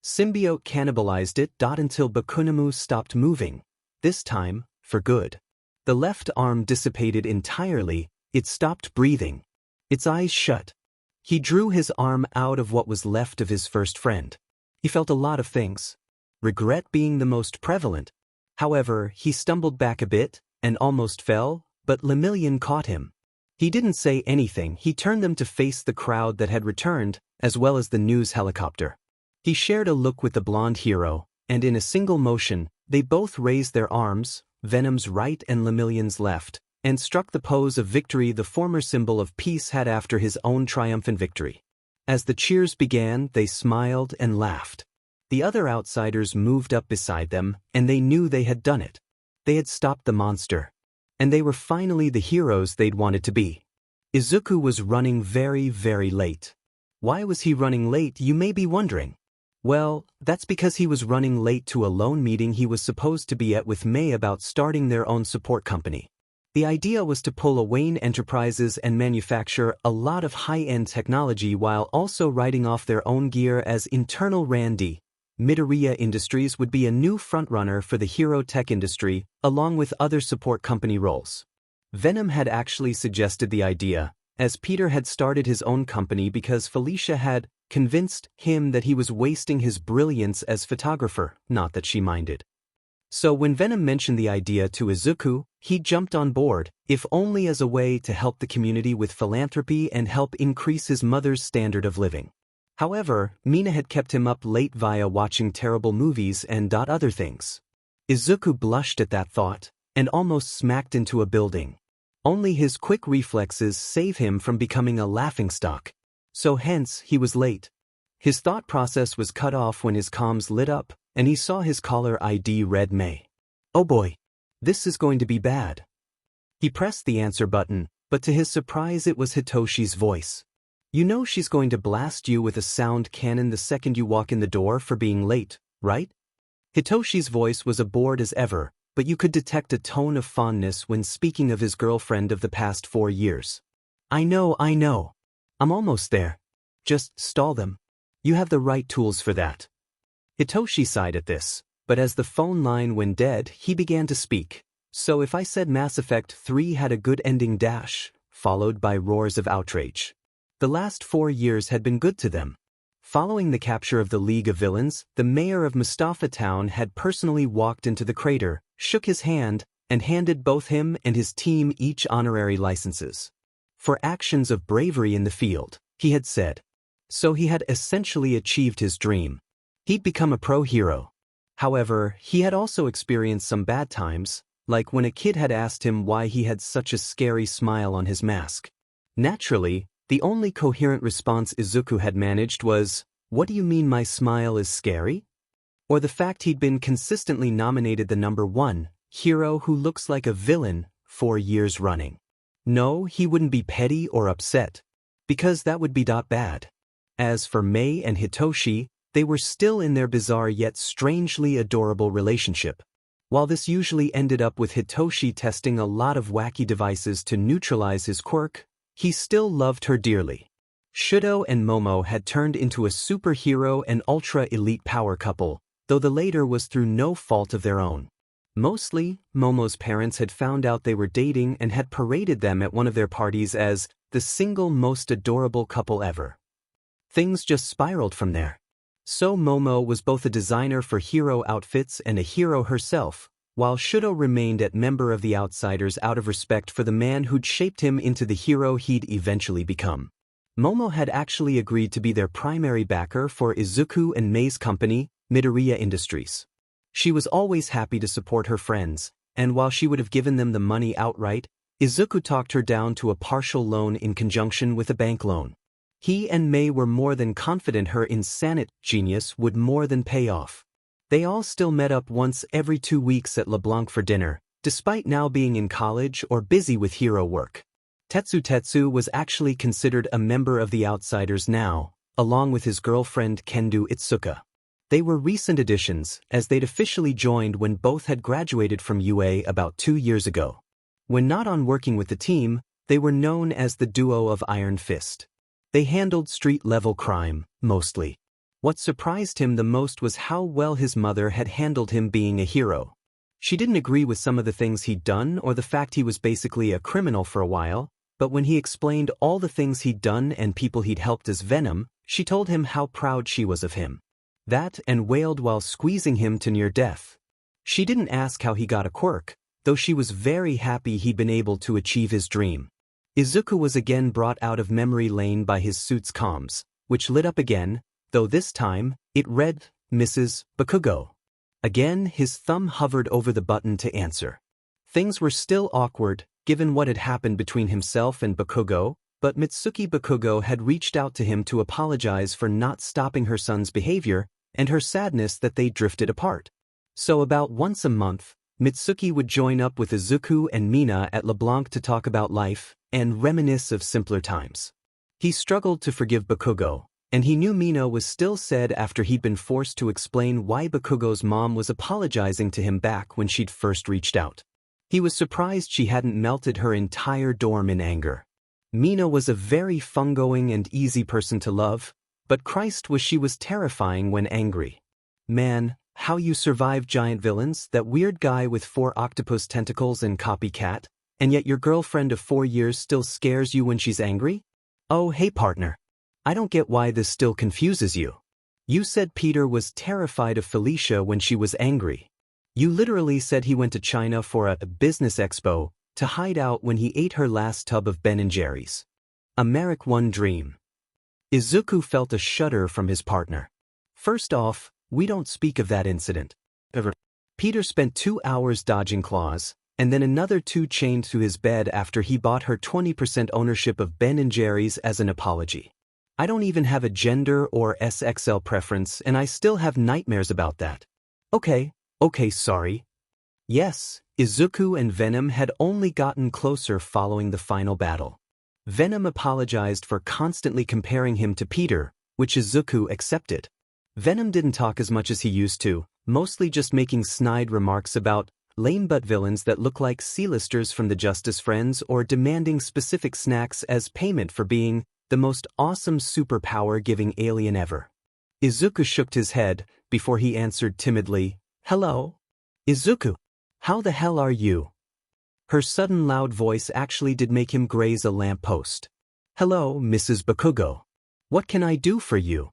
symbiote cannibalized it until Bakugo stopped moving, this time, for good. The left arm dissipated entirely, it stopped breathing. Its eyes shut. He drew his arm out of what was left of his first friend. He felt a lot of things. Regret being the most prevalent. However, he stumbled back a bit, and almost fell, but Lemillion caught him. He didn't say anything, he turned them to face the crowd that had returned, as well as the news helicopter. He shared a look with the blonde hero, and in a single motion, they both raised their arms, Venom's right and Lemillion's left, and struck the pose of victory the former symbol of peace had after his own triumphant victory. As the cheers began, they smiled and laughed. The other outsiders moved up beside them, and they knew they had done it. They had stopped the monster. And they were finally the heroes they'd wanted to be. Izuku was running very, very late. Why was he running late, you may be wondering? Well, that's because he was running late to a loan meeting he was supposed to be at with Mei about starting their own support company. The idea was to pull a Wayne Enterprises and manufacture a lot of high-end technology while also writing off their own gear as internal R&D. Midoriya Industries would be a new frontrunner for the hero tech industry, along with other support company roles. Venom had actually suggested the idea, as Peter had started his own company because Felicia had convinced him that he was wasting his brilliance as photographer, not that she minded. So when Venom mentioned the idea to Izuku, he jumped on board, if only as a way to help the community with philanthropy and help increase his mother's standard of living. However, Mina had kept him up late via watching terrible movies and other things. Izuku blushed at that thought, and almost smacked into a building. Only his quick reflexes save him from becoming a laughingstock. So hence, he was late. His thought process was cut off when his comms lit up, and he saw his caller ID read Mei. Oh boy. This is going to be bad. He pressed the answer button, but to his surprise it was Hitoshi's voice. You know she's going to blast you with a sound cannon the second you walk in the door for being late, right? Hitoshi's voice was as bored as ever, but you could detect a tone of fondness when speaking of his girlfriend of the past 4 years. I know. I'm almost there. Just stall them. You have the right tools for that. Hitoshi sighed at this, but as the phone line went dead, he began to speak. So if I said Mass Effect 3 had a good ending followed by roars of outrage. The last 4 years had been good to them. Following the capture of the League of Villains, the mayor of Mustafa Town had personally walked into the crater, shook his hand, and handed both him and his team each honorary licenses. For actions of bravery in the field, he had said. So he had essentially achieved his dream. He'd become a pro hero. However, he had also experienced some bad times, like when a kid had asked him why he had such a scary smile on his mask. Naturally, the only coherent response Izuku had managed was, "What do you mean my smile is scary?" Or the fact he'd been consistently nominated the #1 hero who looks like a villain 4 years running. No, he wouldn't be petty or upset, because that would be bad. As for Mei and Hitoshi, they were still in their bizarre yet strangely adorable relationship. While this usually ended up with Hitoshi testing a lot of wacky devices to neutralize his quirk, he still loved her dearly. Shido and Momo had turned into a superhero and ultra-elite power couple, though the later was through no fault of their own. Mostly, Momo's parents had found out they were dating and had paraded them at one of their parties as the single most adorable couple ever. Things just spiraled from there. So Momo was both a designer for hero outfits and a hero herself, while Shido remained at member of the Outsiders out of respect for the man who'd shaped him into the hero he'd eventually become. Momo had actually agreed to be their primary backer for Izuku and Mei's company, Midoriya Industries. She was always happy to support her friends, and while she would have given them the money outright, Izuku talked her down to a partial loan in conjunction with a bank loan. He and Mei were more than confident her insane genius would more than pay off. They all still met up once every 2 weeks at LeBlanc for dinner, despite now being in college or busy with hero work. Tetsu was actually considered a member of the Outsiders now, along with his girlfriend Kendo Itsuka. They were recent additions, as they'd officially joined when both had graduated from UA about 2 years ago. When not on working with the team, they were known as the duo of Iron Fist. They handled street-level crime, mostly. What surprised him the most was how well his mother had handled him being a hero. She didn't agree with some of the things he'd done or the fact he was basically a criminal for a while, but when he explained all the things he'd done and people he'd helped as Venom, she told him how proud she was of him. That and wailed while squeezing him to near death. She didn't ask how he got a quirk, though she was very happy he'd been able to achieve his dream. Izuku was again brought out of memory lane by his suit's comms, which lit up again, though this time, it read, "Mrs. Bakugo." Again, his thumb hovered over the button to answer. Things were still awkward, given what had happened between himself and Bakugo, but Mitsuki Bakugo had reached out to him to apologize for not stopping her son's behavior and her sadness that they drifted apart. So about once a month, Mitsuki would join up with Izuku and Mina at LeBlanc to talk about life and reminisce of simpler times. He struggled to forgive Bakugo, and he knew Mina was still sad after he'd been forced to explain why Bakugo's mom was apologizing to him back when she'd first reached out. He was surprised she hadn't melted her entire dorm in anger. Mina was a very fun-going and easy person to love, but Christ she was terrifying when angry. Man, how you survive giant villains, that weird guy with 4 octopus tentacles and copycat, and yet your girlfriend of 4 years still scares you when she's angry? Oh hey partner. I don't get why this still confuses you. You said Peter was terrified of Felicia when she was angry. You literally said he went to China for a business expo to hide out when he ate her last tub of Ben & Jerry's. Americ one dream. Izuku felt a shudder from his partner. First off, we don't speak of that incident. Peter spent 2 hours dodging claws, and then another 2 chained to his bed after he bought her 20% ownership of Ben & Jerry's as an apology. I don't even have a gender or SXL preference, and I still have nightmares about that. Okay, sorry. Yes, Izuku and Venom had only gotten closer following the final battle. Venom apologized for constantly comparing him to Peter, which Izuku accepted. Venom didn't talk as much as he used to, mostly just making snide remarks about lame butt villains that look like C-listers from the Justice Friends or demanding specific snacks as payment for being the most awesome superpower-giving alien ever. Izuku shook his head before he answered timidly, "Hello? Izuku, how the hell are you?" Her sudden loud voice actually did make him graze a lamppost. "Hello, Mrs. Bakugo. What can I do for you?"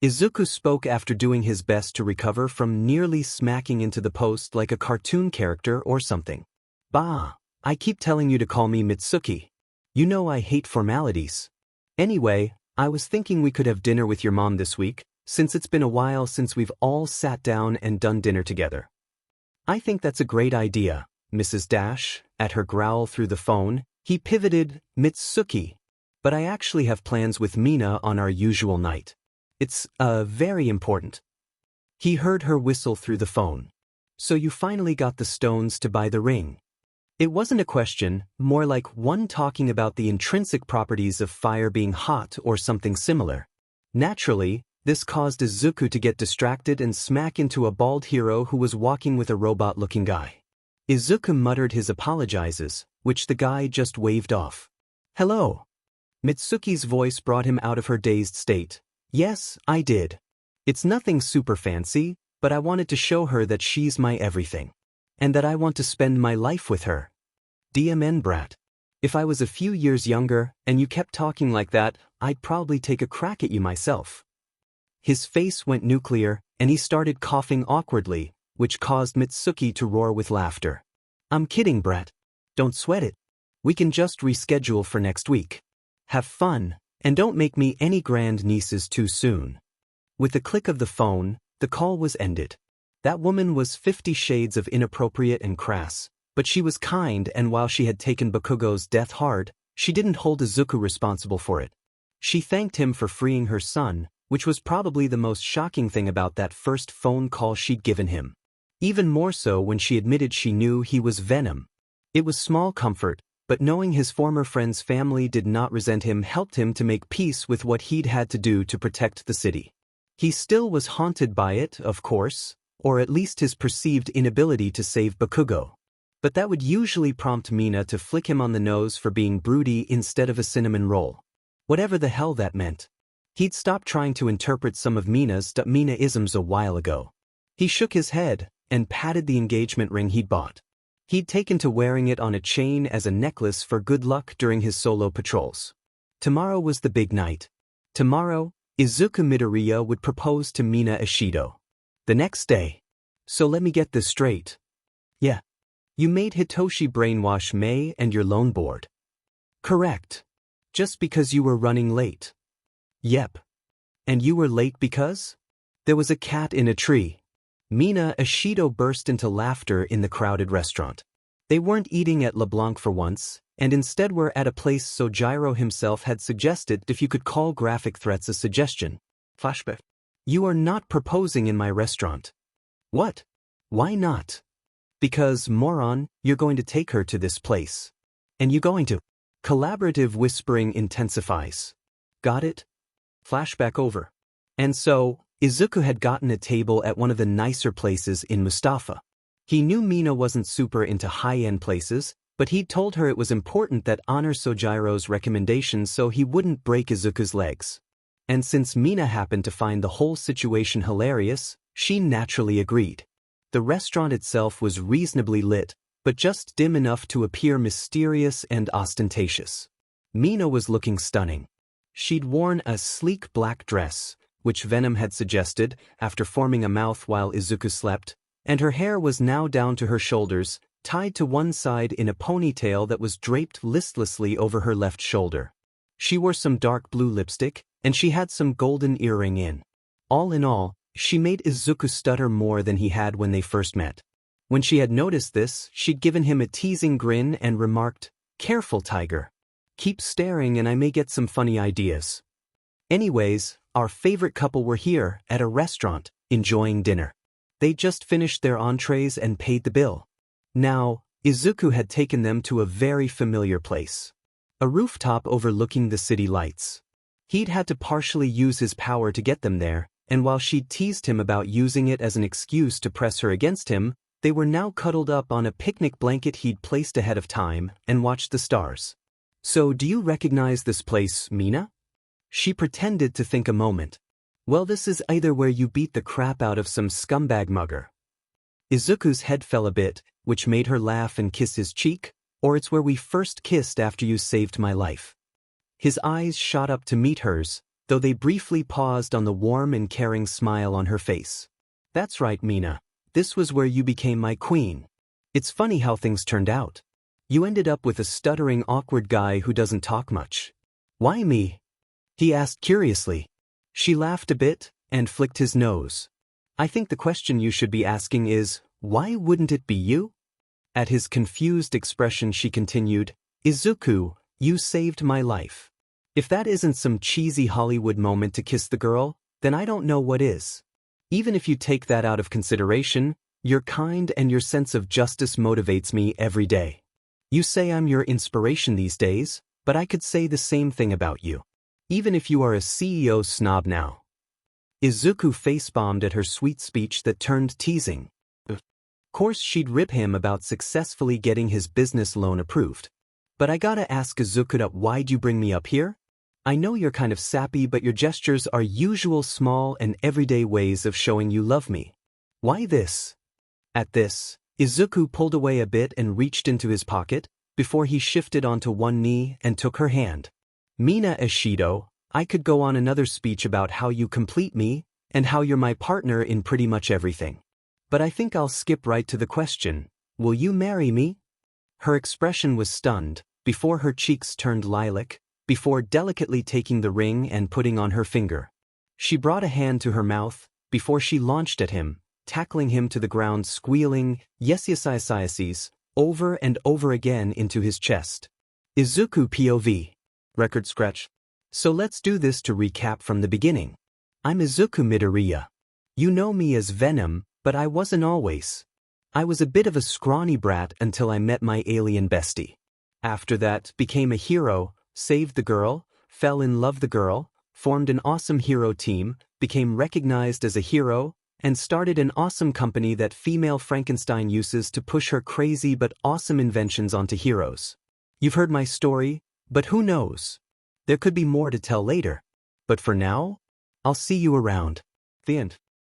Izuku spoke after doing his best to recover from nearly smacking into the post like a cartoon character or something. "Bah, I keep telling you to call me Mitsuki. You know I hate formalities. Anyway, I was thinking we could have dinner with your mom this week, since it's been a while since we've all sat down and done dinner together." "I think that's a great idea, Mrs. Dash, at her growl through the phone, he pivoted, Mitsuki. But I actually have plans with Mina on our usual night. It's, very important. He heard her whistle through the phone. So you finally got the stones to buy the ring. It wasn't a question, more like one talking about the intrinsic properties of fire being hot or something similar. Naturally, this caused Izuku to get distracted and smack into a bald hero who was walking with a robot-looking guy. Izuku muttered his apologizes, which the guy just waved off. Hello. Mitsuki's voice brought him out of her dazed state. Yes, I did. It's nothing super fancy, but I wanted to show her that she's my everything. And that I want to spend my life with her. DMN brat. If I was a few years younger, and you kept talking like that, I'd probably take a crack at you myself. His face went nuclear, and he started coughing awkwardly, which caused Mitsuki to roar with laughter. I'm kidding, brat. Don't sweat it. We can just reschedule for next week. Have fun, and don't make me any grand nieces too soon. With the click of the phone, the call was ended. That woman was 50 shades of inappropriate and crass, but she was kind, and while she had taken Bakugo's death hard, she didn't hold Izuku responsible for it. She thanked him for freeing her son, which was probably the most shocking thing about that first phone call she'd given him. Even more so when she admitted she knew he was Venom. It was small comfort, but knowing his former friend's family did not resent him helped him to make peace with what he'd had to do to protect the city. He still was haunted by it, of course, or at least his perceived inability to save Bakugo. But that would usually prompt Mina to flick him on the nose for being broody instead of a cinnamon roll. Whatever the hell that meant. He'd stopped trying to interpret some of Mina's Mina-isms a while ago. He shook his head and patted the engagement ring he'd bought. He'd taken to wearing it on a chain as a necklace for good luck during his solo patrols. Tomorrow was the big night. Tomorrow, Izuku Midoriya would propose to Mina Ashido. The next day. So let me get this straight. Yeah. You made Hitoshi brainwash Mei and your lone board. Correct. Just because you were running late. Yep. And you were late because? There was a cat in a tree. Mina Ashido burst into laughter in the crowded restaurant. They weren't eating at LeBlanc for once, and instead were at a place Sojiro himself had suggested if you could call graphic threats a suggestion. Flashback. You are not proposing in my restaurant. What? Why not? Because, moron, you're going to take her to this place. And you're going to. Collaborative whispering intensifies. Got it? Flashback over. And so, Izuku had gotten a table at one of the nicer places in Mustafa. He knew Mina wasn't super into high-end places, but he'd told her it was important that honor Sojiro's recommendations so he wouldn't break Izuku's legs. And since Mina happened to find the whole situation hilarious, she naturally agreed. The restaurant itself was reasonably lit, but just dim enough to appear mysterious and ostentatious. Mina was looking stunning. She'd worn a sleek black dress, which Venom had suggested after forming a mouth while Izuku slept, and her hair was now down to her shoulders, tied to one side in a ponytail that was draped listlessly over her left shoulder. She wore some dark blue lipstick, and she had some golden earring in. All in all, she made Izuku stutter more than he had when they first met. When she had noticed this, she'd given him a teasing grin and remarked, "Careful, tiger. Keep staring and I may get some funny ideas." Anyways, our favorite couple were here, at a restaurant, enjoying dinner. They'd just finished their entrees and paid the bill. Now, Izuku had taken them to a very familiar place. A rooftop overlooking the city lights. He'd had to partially use his power to get them there, and while she'd teased him about using it as an excuse to press her against him, they were now cuddled up on a picnic blanket he'd placed ahead of time and watched the stars. "So do you recognize this place, Mina?" She pretended to think a moment. "Well, this is either where you beat the crap out of some scumbag mugger." Izuku's head fell a bit, which made her laugh and kiss his cheek, "or it's where we first kissed after you saved my life." His eyes shot up to meet hers, though they briefly paused on the warm and caring smile on her face. "That's right, Mina. This was where you became my queen. It's funny how things turned out. You ended up with a stuttering, awkward guy who doesn't talk much." "Why me?" he asked curiously. She laughed a bit and flicked his nose. "I think the question you should be asking is, why wouldn't it be you?" At his confused expression she continued, Izuku, you saved my life. If that isn't some cheesy Hollywood moment to kiss the girl, then I don't know what is. Even if you take that out of consideration, your kind and your sense of justice motivates me every day. You say I'm your inspiration these days, but I could say the same thing about you. Even if you are a CEO snob now. Izuku face-bombed at her sweet speech that turned teasing. Of course she'd rip him about successfully getting his business loan approved. But I gotta ask Izuku, why'd you bring me up here? I know you're kind of sappy, but your gestures are usual small and everyday ways of showing you love me. Why this? At this, Izuku pulled away a bit and reached into his pocket, before he shifted onto one knee and took her hand. Mina Ashido, I could go on another speech about how you complete me, and how you're my partner in pretty much everything. But I think I'll skip right to the question, will you marry me? Her expression was stunned, before her cheeks turned lilac, before delicately taking the ring and putting on her finger. She brought a hand to her mouth, before she launched at him, tackling him to the ground, squealing, yes, over and over again into his chest. Izuku POV. Record scratch. So let's do this to recap from the beginning. I'm Izuku Midoriya. You know me as Venom, but I wasn't always. I was a bit of a scrawny brat until I met my alien bestie. After that, became a hero, saved the girl, fell in love the girl, formed an awesome hero team, became recognized as a hero, and started an awesome company that female Frankenstein uses to push her crazy but awesome inventions onto heroes. You've heard my story, but who knows? There could be more to tell later. But for now, I'll see you around. The end.